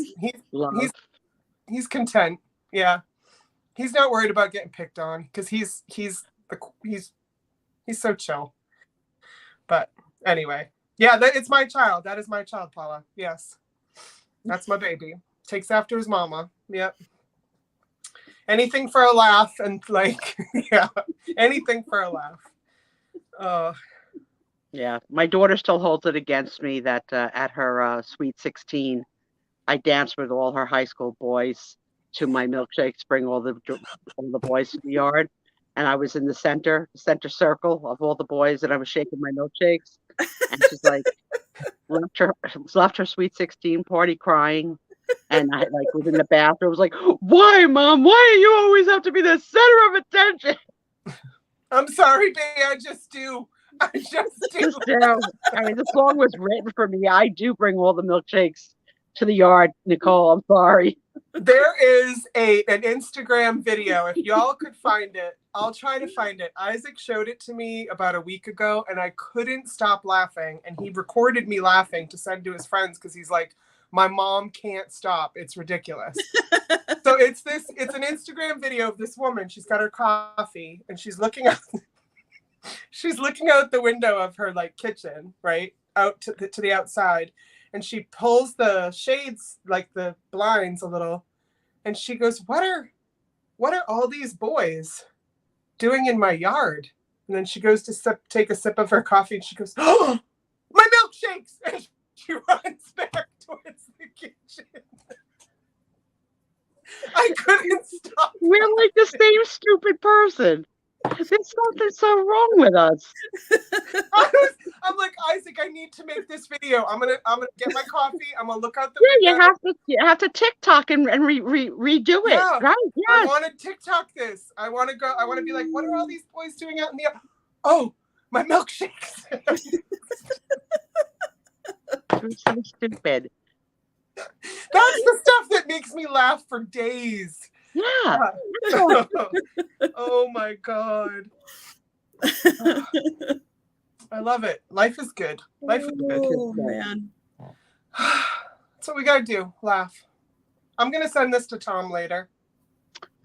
content. Yeah. He's not worried about getting picked on because he's so chill. But anyway, yeah, it's my child. That is my child, Paula. Yes. That's my baby. Takes after his mama. Yep. Anything for a laugh and like, yeah, anything for a laugh. Yeah, my daughter still holds it against me that at her Sweet 16, I danced with all her high school boys to my milkshakes, bring all the boys to the yard. And I was in the center circle of all the boys, and I was shaking my milkshakes. And she's like, left her Sweet 16 party crying. And I was in the bathroom. I was like, why, Mom? Why do you always have to be the center of attention? I'm sorry, babe. I just do. I mean, the song was written for me. I do bring all the milkshakes to the yard, Nicole. I'm sorry. There is an Instagram video. If y'all could find it, I'll try to find it. Isaac showed it to me about a week ago, and I couldn't stop laughing. And he recorded me laughing to send to his friends because he's like, my mom can't stop. It's ridiculous. So it's an Instagram video of this woman. She's got her coffee and she's looking out the window of her like kitchen, right? Out to the outside. And she pulls the shades, like the blinds a little. And she goes, what are all these boys doing in my yard? And then she goes to take a sip of her coffee and she goes, oh, my milkshakes! And she runs back towards the kitchen. I couldn't stop. We're like the same stupid person. There's something so wrong with us. I'm like, Isaac, I need to make this video. I'm gonna get my coffee. I'm gonna look out the window. You have to TikTok and redo it. Yeah, right? Yes. I want to TikTok this. I want to be like, what are all these boys doing out in the? Oh, my milkshakes. You're so stupid. That's the stuff that makes me laugh for days. Yeah. Oh my God. I love it. Life is good. Life is good. Oh man. That's what we gotta do. Laugh. I'm gonna send this to Tom later.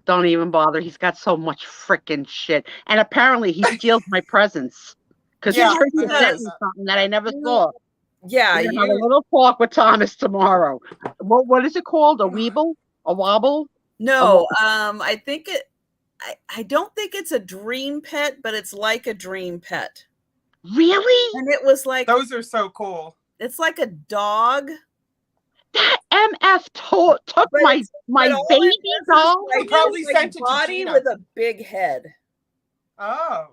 Don't even bother. He's got so much freaking shit. And apparently he steals my presents. Because he sent me something that I never saw. Yeah. We're gonna have a little talk with Thomas tomorrow. What is it called? A weeble? A wobble? No, I think I don't think it's a dream pet, but it's like a dream pet. Really? And it was like, those are so cool. It's like a dog. That MF took my baby doll. He probably sent it to body Gina. with a big head. Oh.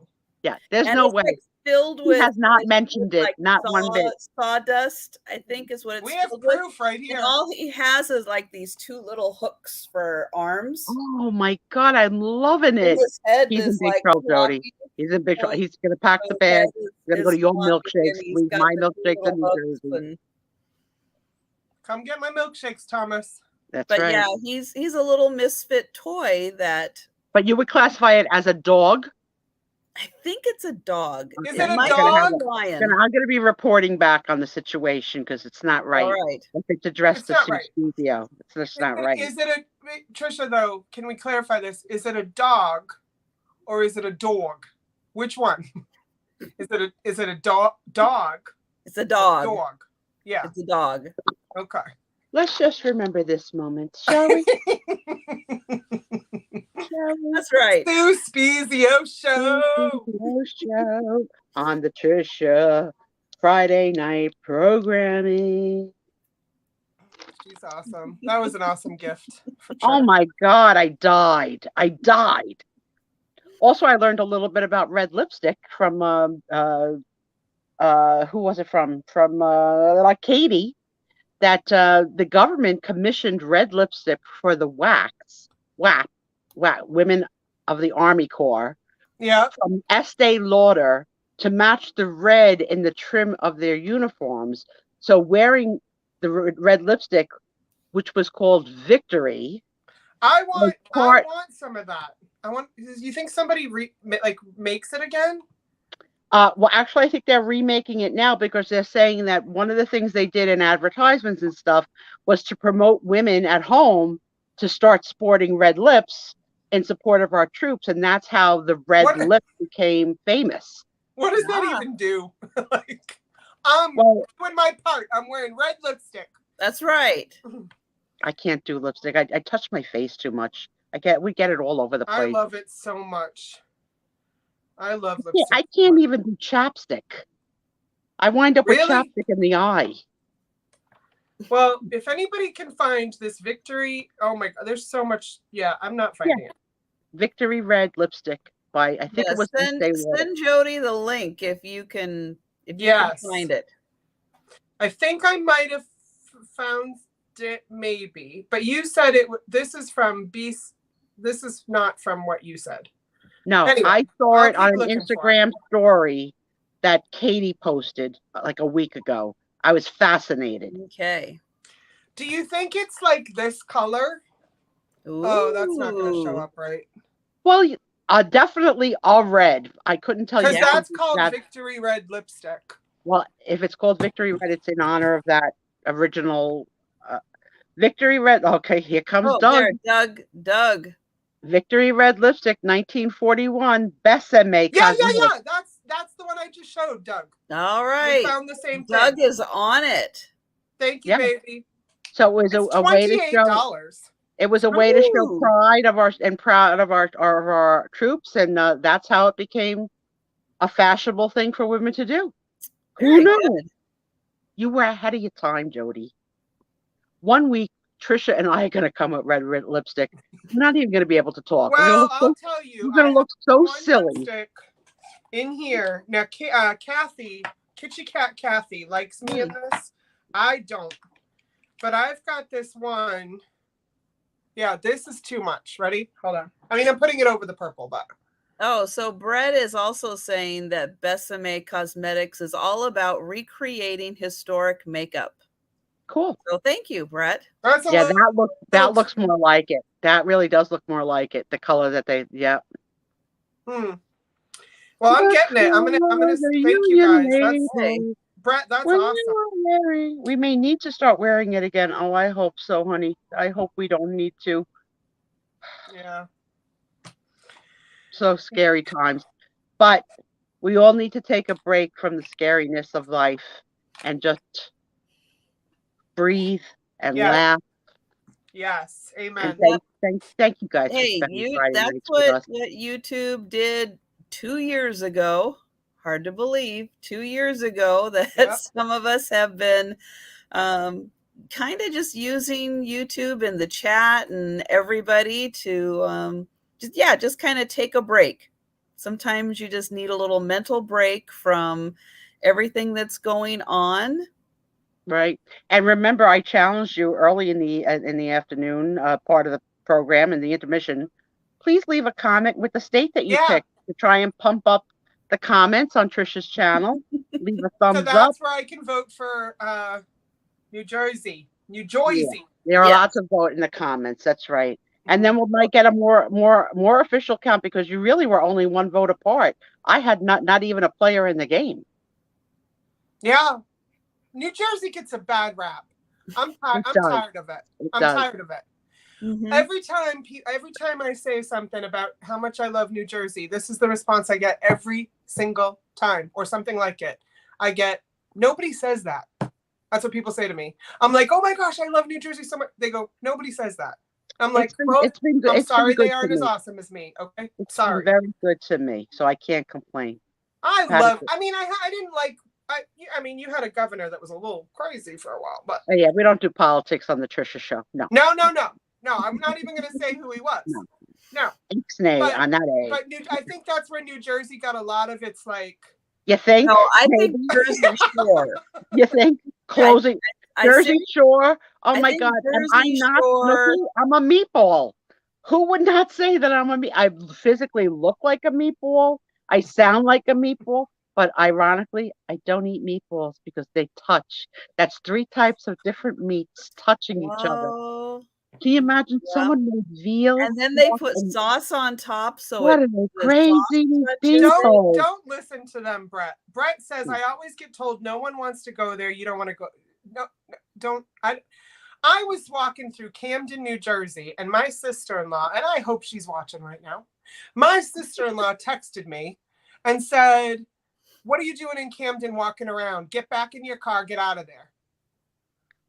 Yeah, there's no way. Like filled with, he has not mentioned it, not one bit. Sawdust, I think, is what it's. We have proof right here. And all he has is like these two little hooks for arms. Oh my God, I'm loving it. His head He's is in big like trouble, Jody. He's in big trouble. He's gonna pack the bag. He's gonna go to your milkshakes. Leave my milkshakes in New Jersey. Come get my milkshakes, Thomas. That's but right. Yeah, he's a little misfit toy that. But you would classify it as a dog? I think it's a dog. Is it a dog? I'm going to be reporting back on the situation because it's not right. All right. If it's addressed to right. Spiezio, it's just not right. Is it Trisha, though, can we clarify this? Is it a dog or is it a dog? Which one? Is it a dog? It's a dog. Dog. Yeah. It's a dog. Okay. Let's just remember this moment, shall we? That's right. Sue Spiezio show. On the Trisha Friday night programming. She's awesome. That was an awesome gift. Oh my God, I died. Also, I learned a little bit about red lipstick from who was it from? From like Katie. That the government commissioned red lipstick for the WAC, Women of the Army Corps. Yeah. From Estee Lauder to match the red in the trim of their uniforms. So wearing the red lipstick, which was called Victory. I want some of that. You think somebody makes it again? Well, actually, I think they're remaking it now because they're saying that one of the things they did in advertisements and stuff was to promote women at home to start sporting red lips in support of our troops, and that's how the red lip became famous. What does that even do? Doing my part. I'm wearing red lipstick. That's right. I can't do lipstick. I touch my face too much. We get it all over the place. I love it so much. I love lipstick. I can't even do chapstick. I wind up with chapstick in the eye. Well, if anybody can find this Victory, oh my God, there's so much. Yeah, I'm not finding it. Victory red lipstick by, I think it was. Send Jodi the link if you can find it. I think I might have found it, maybe, but you said it. This is from Beast. This is not from what you said. No, anyway, I saw it on an Instagram story that Katie posted like a week ago. I was fascinated. Okay. Do you think it's like this color? Ooh. Oh, that's not going to show up right. Well, definitely all red. I couldn't tell you. Because that's called Victory Red Lipstick. Well, if it's called Victory Red, it's in honor of that original Victory Red. Okay, here comes Doug. There, Doug. Victory Red Lipstick, 1941, Besame. Yeah. That's the one I just showed, Doug. All right. We found the same thing. Doug is on it. Thank you, baby. So it was a way to show. It was a way to show pride of our troops, and that's how it became a fashionable thing for women to do. Who knew? You were ahead of your time, Jodi. 1 week, Trisha and I are going to come with red lipstick. We're not even going to be able to talk. Well, I'll tell you. You're going to look so silly. In here. Now, Kathy, Kitty Cat Kathy, likes me in this. I don't. But I've got this one. Yeah, this is too much. Ready? Hold on. I mean, I'm putting it over the purple, but. Oh, so Brett is also saying that Besame Cosmetics is all about recreating historic makeup. Cool. So thank you, Brett. That looks more like it. That really does look more like it. The color that they, Well, I'm getting it. I'm gonna thank you guys. Brett, that's awesome. We may need to start wearing it again. Oh, I hope so, honey. I hope we don't need to. Yeah. So scary times. But we all need to take a break from the scariness of life and just breathe and laugh. Yes. Amen. Thank you guys. Hey, that's what YouTube did 2 years ago. Hard to believe. 2 years ago that some of us have been kind of just using YouTube and the chat and everybody to just kind of take a break. Sometimes you just need a little mental break from everything that's going on. Right. And remember, I challenged you early in the afternoon, part of the program in the intermission. Please leave a comment with the state that you picked to try and pump up the comments on Trisha's channel. Leave a thumbs up. So that's where I can vote for New Jersey. Yeah. There are lots of vote in the comments. That's right. And then we might get a more official count because you really were only one vote apart. I had not even a player in the game. Yeah. New Jersey gets a bad rap. I'm tired of it. Tired of it. Mm-hmm. Every time I say something about how much I love New Jersey, this is the response I get every single time, or something like it. I get, nobody says that. That's what people say to me. I'm like, oh my gosh, I love New Jersey so much. They go, nobody says that. I'm like, I'm sorry they aren't as awesome as me. Okay, sorry. It's very good to me, so I can't complain. I didn't like. I mean, you had a governor that was a little crazy for a while, but yeah, we don't do politics on the Trisha show. No, I'm not even going to say who he was. No. Ixnay on that A. But I think that's where New Jersey got a lot of its like. You think? No, I think Jersey Shore. You think closing Jersey Shore? Oh my God! I'm a meatball. Who would not say that I'm a meat? I physically look like a meatball. I sound like a meatball. But ironically, I don't eat meatballs because they touch. That's 3 types of different meats touching each other. Oh, Can you imagine yeah. someone made veal? And then they pork, put and sauce on top, so what it are they, the sauce crazy touches. people? Don't listen to them, Brett. Brett says, I always get told no one wants to go there. You don't want to go. No, don't. I was walking through Camden, New Jersey, and my sister-in-law, and I hope she's watching right now, my sister-in-law texted me and said, what are you doing in Camden walking around? Get back in your car, get out of there.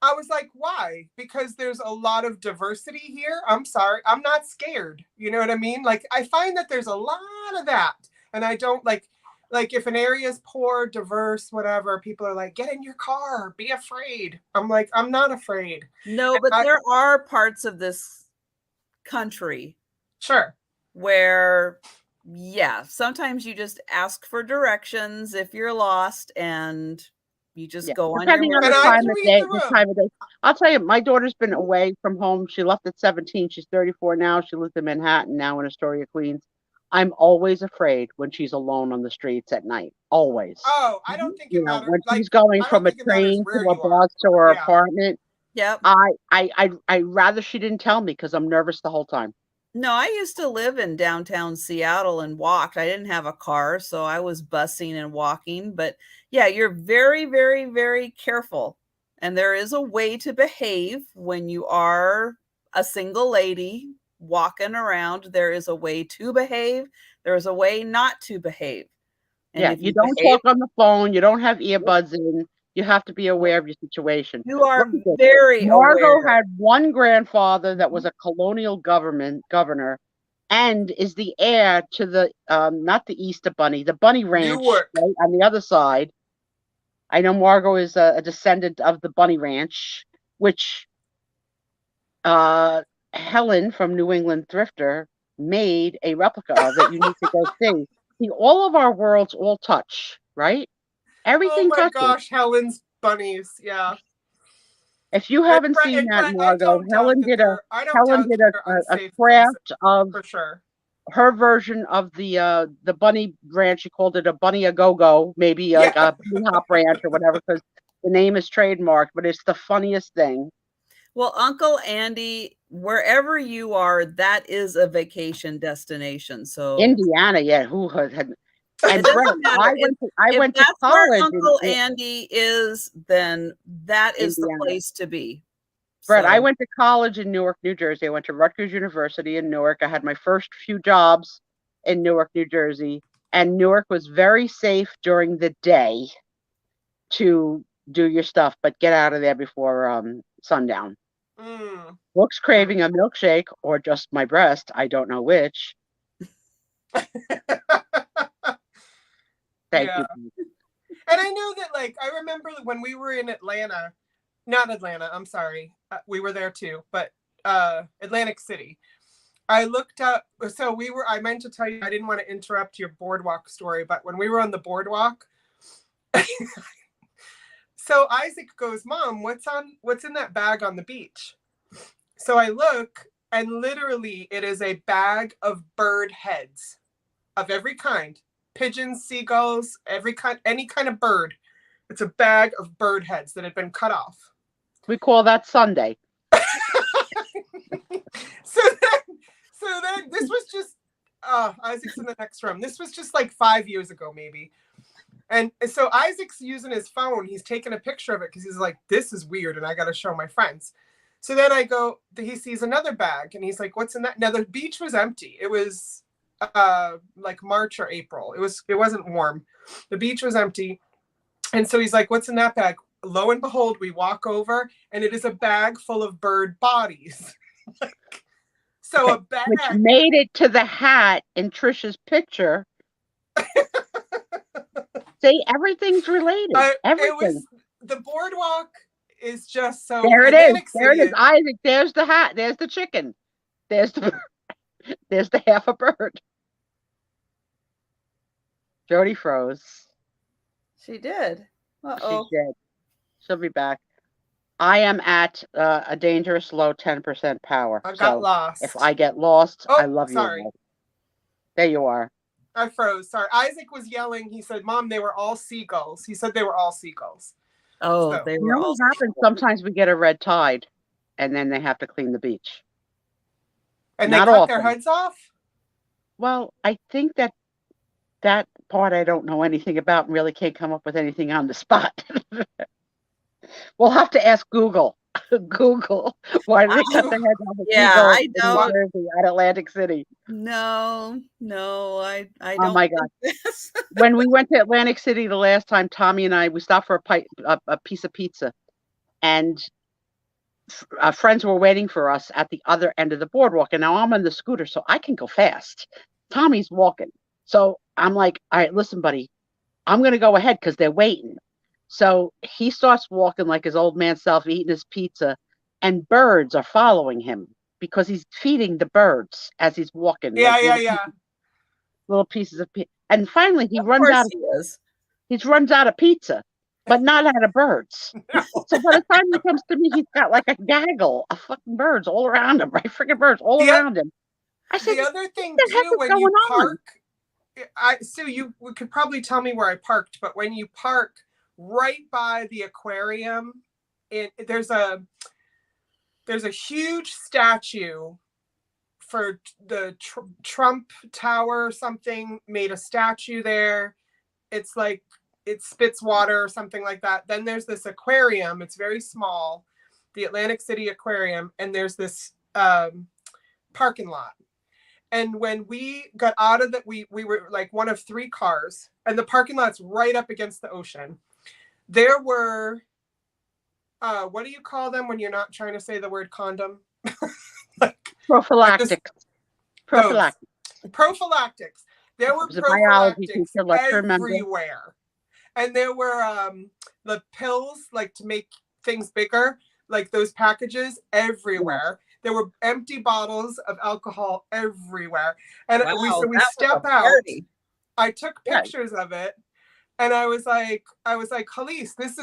I was like, why? Because there's a lot of diversity here. I'm sorry. I'm not scared. You know what I mean? Like, I find that there's a lot of that. And I don't like if an area is poor, diverse, whatever, people are like, get in your car, be afraid. I'm like, I'm not afraid. No, but there are parts of this country. Sure. Where, yeah, sometimes you just ask for directions if you're lost and you just go on depending your on way. the time of day. I'll tell you, my daughter's been away from home. She left at 17. She's 34 now. She lives in Manhattan now in Astoria, Queens. I'm always afraid when she's alone on the streets at night. Always. Oh, I don't think it matters. When she's going from a train to a bus to her apartment. Yep. I rather she didn't tell me because I'm nervous the whole time. No, I used to live in downtown Seattle and walked. I didn't have a car, so I was busing and walking. But yeah, you're very, very, very careful. And there is a way to behave when you are a single lady walking around. There is a way to behave. There is a way not to behave. And if you don't talk on the phone, you don't have earbuds in, you have to be aware of your situation. You are very Margot aware. had one grandfather that was a colonial governor and is the heir to the, not the Easter Bunny, the Bunny Ranch, right, on the other side. I know Margot is a descendant of the Bunny Ranch, which Helen from New England Thrifter made a replica of it. You need to go see. See, all of our worlds all touch, right? Everything touches. Oh my gosh, Helen's bunnies, yeah. If you haven't seen that, Margot, Helen did a craft of for sure. Her version of the Bunny Ranch. She called it a Bunny a Go-Go, maybe like a Bunny Hop Ranch or whatever, because the name is trademarked, but it's the funniest thing. Well, Uncle Andy, wherever you are, that is a vacation destination. So Indiana, yeah, who had and Brett, I went to college. Where Uncle Andy is, then that is Indiana. The place to be. Brett, I went to college in Newark, New Jersey. I went to Rutgers University in Newark. I had my first few jobs in Newark, New Jersey, and Newark was very safe during the day to do your stuff, but get out of there before sundown. Brooks craving a milkshake or just my breast. I don't know which. Thank you. And I know that, like, I remember when we were in Atlanta, not Atlanta, I'm sorry. We were there too, but Atlantic City. I looked up, so I meant to tell you, I didn't want to interrupt your boardwalk story, but when we were on the boardwalk, so Isaac goes, Mom, what's in that bag on the beach? So I look, and literally it is a bag of bird heads of every kind. Pigeons, seagulls, any kind of bird. It's a bag of bird heads that had been cut off. We call that Sunday. So then this was just Isaac's in the next room. This was just like 5 years ago, maybe. And so Isaac's using his phone. He's taking a picture of it because he's like, this is weird, and I got to show my friends. So then he sees another bag, and he's like, what's in that? Now the beach was empty. It was like March or April. It wasn't warm. The beach was empty. And so he's like, what's in that bag? Lo and behold, we walk over, and it is a bag full of bird bodies. So a bag, which made it to the hat in Trisha's picture. See, everything's related. Everything. The boardwalk is just so. There it is. There it is. Isaac. There's the hat. There's the chicken. There's the half a bird. Jodi froze. She did. Uh-oh. She did. She'll be back. I am at a dangerous low 10% power. I got lost. If I get lost, I love you. There you are. I froze. Sorry. Isaac was yelling. He said, Mom, they were all seagulls. He said they were all seagulls. Oh, So, they were all. What happens? Sometimes we get a red tide, and then they have to clean the beach. And Not they cut often. their heads off? Well, I think that part I don't know anything about and really can't come up with anything on the spot. We'll have to ask Google. Google, why did they cut their heads off? Yeah, I know. In New Jersey, at Atlantic City. No, I don't. Oh my God! When we went to Atlantic City the last time, Tommy and I, we stopped for a piece of pizza, and friends were waiting for us at the other end of the boardwalk. And now I'm on the scooter, so I can go fast. Tommy's walking, so I'm like, all right, listen, buddy, I'm gonna go ahead because they're waiting. So he starts walking like his old man self, eating his pizza, and birds are following him because he's feeding the birds as he's walking. Yeah, like little pieces of pizza. And finally, he runs out of pizza, but not out of birds. No. So by the time he comes to me, he's got like a gaggle of fucking birds all around him, right? Freaking birds all around him. I said, the other thing too, when you park, Sue, you could probably tell me where I parked, but when you park right by the aquarium, there's a huge statue for the Trump Tower or something, made a statue there. It's like it spits water or something like that. Then there's this aquarium. It's very small, the Atlantic City Aquarium, and there's this parking lot. And when we got out of that, we were like one of 3 cars, and the parking lot's right up against the ocean. There were, what do you call them when you're not trying to say the word condom? Prophylactics. Prophylactics. There were prophylactics everywhere. And there were the pills, like to make things bigger, like those packages everywhere. There were empty bottles of alcohol everywhere. And we step out. I took pictures of it. And I was like, Khalees, this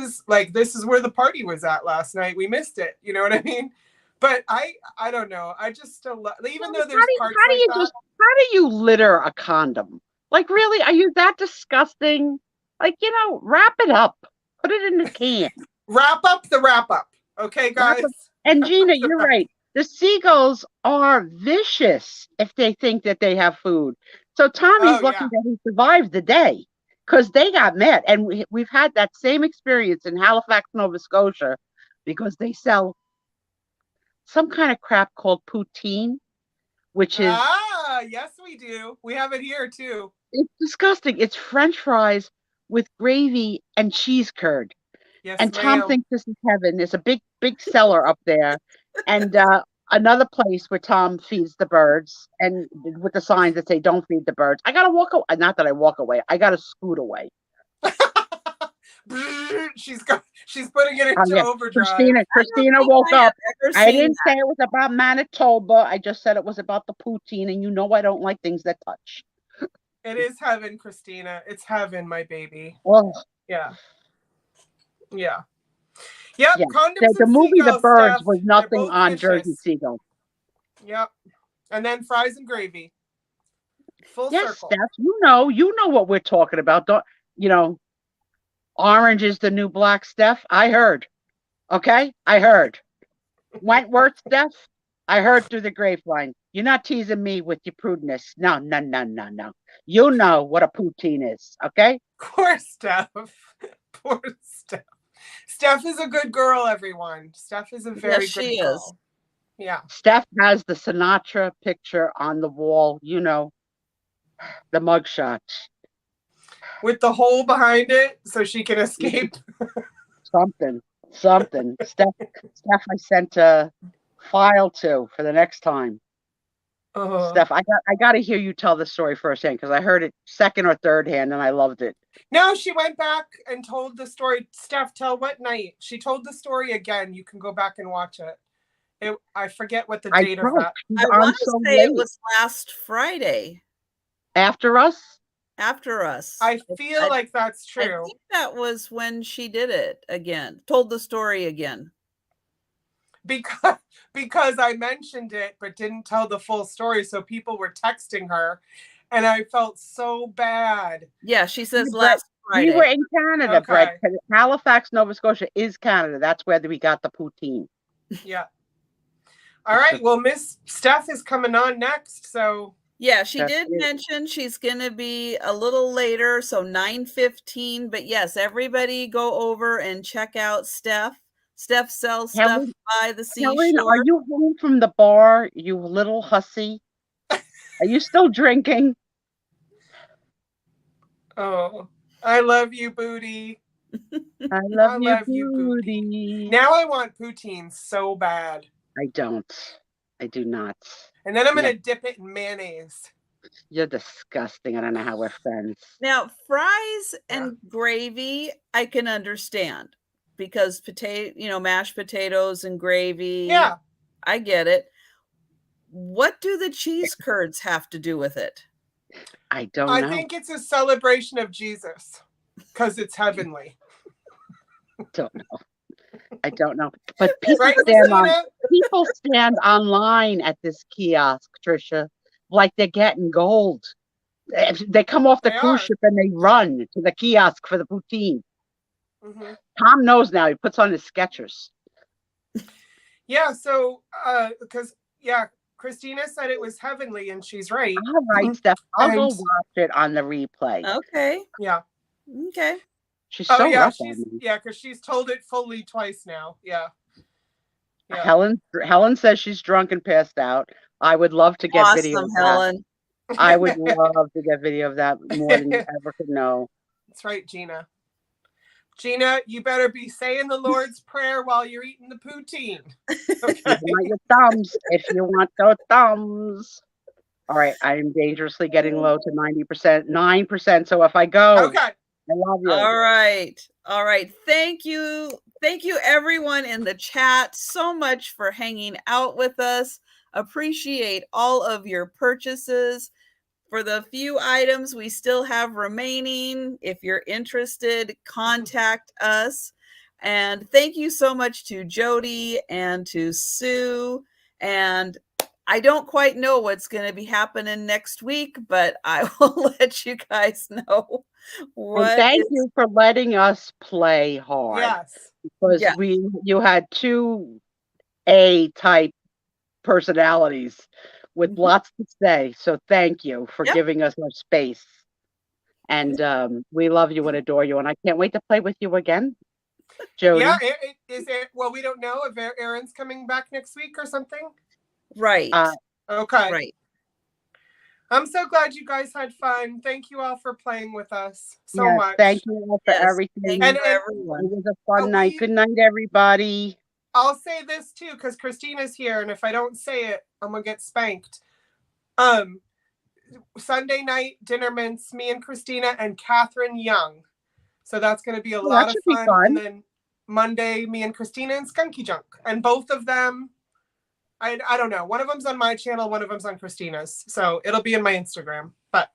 is where the party was at last night. We missed it. You know what I mean? But I don't know. I just still love, even though there's parts like that. How do you litter a condom? Like, really? Are you that disgusting? Like, wrap it up. Put it in the can. Wrap up the wrap up. Okay, guys? And Gina, you're right. The seagulls are vicious if they think that they have food. So Tommy's lucky that he survived the day because they got mad. And we've had that same experience in Halifax, Nova Scotia, because they sell some kind of crap called poutine, which is... yes, we do. We have it here, too. It's disgusting. It's French fries with gravy and cheese curd. Yes, and Tom thinks this is heaven. There's a big seller up there. And another place where Tom feeds the birds and with the signs that say, don't feed the birds. I got to walk away. Not that I walk away. I got to scoot away. She's putting it into overdrive. Christina woke up. I didn't say it was about Manitoba. I just said it was about the poutine. And I don't like things that touch. It is heaven, Christina. It's heaven, my baby. Oh. Yeah. Yeah. Yep. Yeah. Condoms the movie The Birds stuff, was nothing on Jersey Seagull. Yep. And then fries and gravy. Full yes, circle. Steph, you know what we're talking about. Orange is the new black, Steph. I heard. Okay? I heard. Wentworth, Steph. I heard through the grapevine. You're not teasing me with your prudeness. No. You know what a poutine is, okay? Poor Steph. Poor Steph. Steph is a good girl, everyone. Steph is a very good girl. Is. Yeah. Steph has the Sinatra picture on the wall, the mugshot. With the hole behind it so she can escape. Something. Steph, I sent a file to for the next time. Steph, I got to hear you tell the story firsthand because I heard it second or third hand and I loved it. No, she went back and told the story. Steph, tell what night. She told the story again. You can go back and watch it. I forget what the date of that. I want to say it was last Friday. After us? After us. I feel like that's true. I think that was when she did it again. Told the story again. Because I mentioned it but didn't tell the full story, so people were texting her and I felt so bad. Yeah, she says But last Friday. we were in Canada, Okay. Brett. Halifax, Nova Scotia is Canada. That's where we got the poutine. Yeah. All right. Well, Miss Steph is coming on next, so. Yeah, she did mention she's going to be a little later, so 9:15. But yes, everybody go over and check out Steph. Steph sells stuff by the seashore. Helen, are you home from the bar, you little hussy? Are you still drinking? Oh, I love you, Booty. I love you, Booty. Now I want poutine so bad. I don't. I do not. And then I'm going to dip it in mayonnaise. You're disgusting. I don't know how we're friends. Now, fries and gravy, I can understand because mashed potatoes and gravy. Yeah. I get it. What do the cheese curds have to do with it? I don't know. I think it's a celebration of Jesus because it's heavenly. I don't know. But people stand online at this kiosk, Trisha, like they're getting gold. They come off the cruise ship and they run to the kiosk for the poutine. Mm-hmm. Tom knows now. He puts on his Skechers. Yeah, so because Christina said it was heavenly, and she's right. All right, Steph. I'll go watch it on the replay. Okay. Yeah. Okay. She's so rough because she's told it fully twice now. Yeah. Helen says she's drunk and passed out. I would love to get video of that. Helen. I would love to get video of that more than you ever could know. That's right, Gina. Gina, you better be saying the Lord's Prayer while you're eating the poutine. Okay. You want your thumbs if you want those thumbs. All right, I am dangerously getting low to 90%, 9%. So if I go, okay. I love you. All right. Thank you, everyone in the chat, so much for hanging out with us. Appreciate all of your purchases. For the few items we still have remaining, if you're interested, contact us. And thank you so much to Jodi and to Sue. And I don't quite know what's going to be happening next week, but I will let you guys know. Thank you for letting us play hard. Yes. Because you had two A-type personalities with lots to say. So thank you for giving us our space. And we love you and adore you. And I can't wait to play with you again, Jodi. Yeah, well, we don't know if Aaron's coming back next week or something. Right. Okay. Right. I'm so glad you guys had fun. Thank you all for playing with us so much. Thank you all for everything. Thank you, everyone. It was a fun night. Good night, everybody. I'll say this too, because Christina's here, and if I don't say it, I'm gonna get spanked. Sunday night dinner mints, me and Christina and Catherine Young. So that's gonna be a lot of fun. And then Monday, me and Christina and Skunky Junk. And both of them, I don't know. One of them's on my channel, one of them's on Christina's. So it'll be in my Instagram. But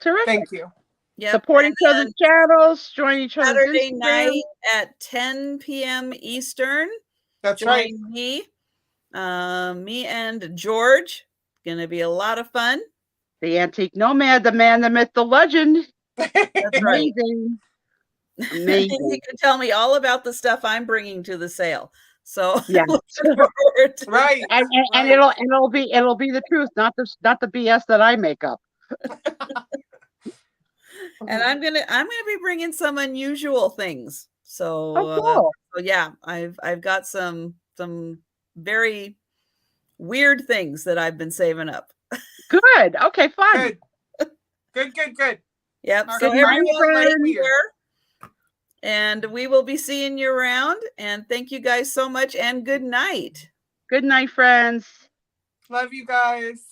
terrific. Thank you. Yep. Support each other's channels, join each other's Saturday Instagram. night at 10 p.m. Eastern. That's right. Me and George. Gonna be a lot of fun. The Antique Nomad, the man, the myth, the legend. That's right. Amazing. You can tell me all about the stuff I'm bringing to the sale. So yeah, right. And it'll be the truth, not the BS that I make up. And I'm gonna be bringing some unusual things. So, cool. So yeah, I've got some very weird things that I've been saving up. Good. Okay, fun. Good. Yep. All so right. everyone here, and we will be seeing you around. And thank you guys so much. And good night. Good night, friends. Love you guys.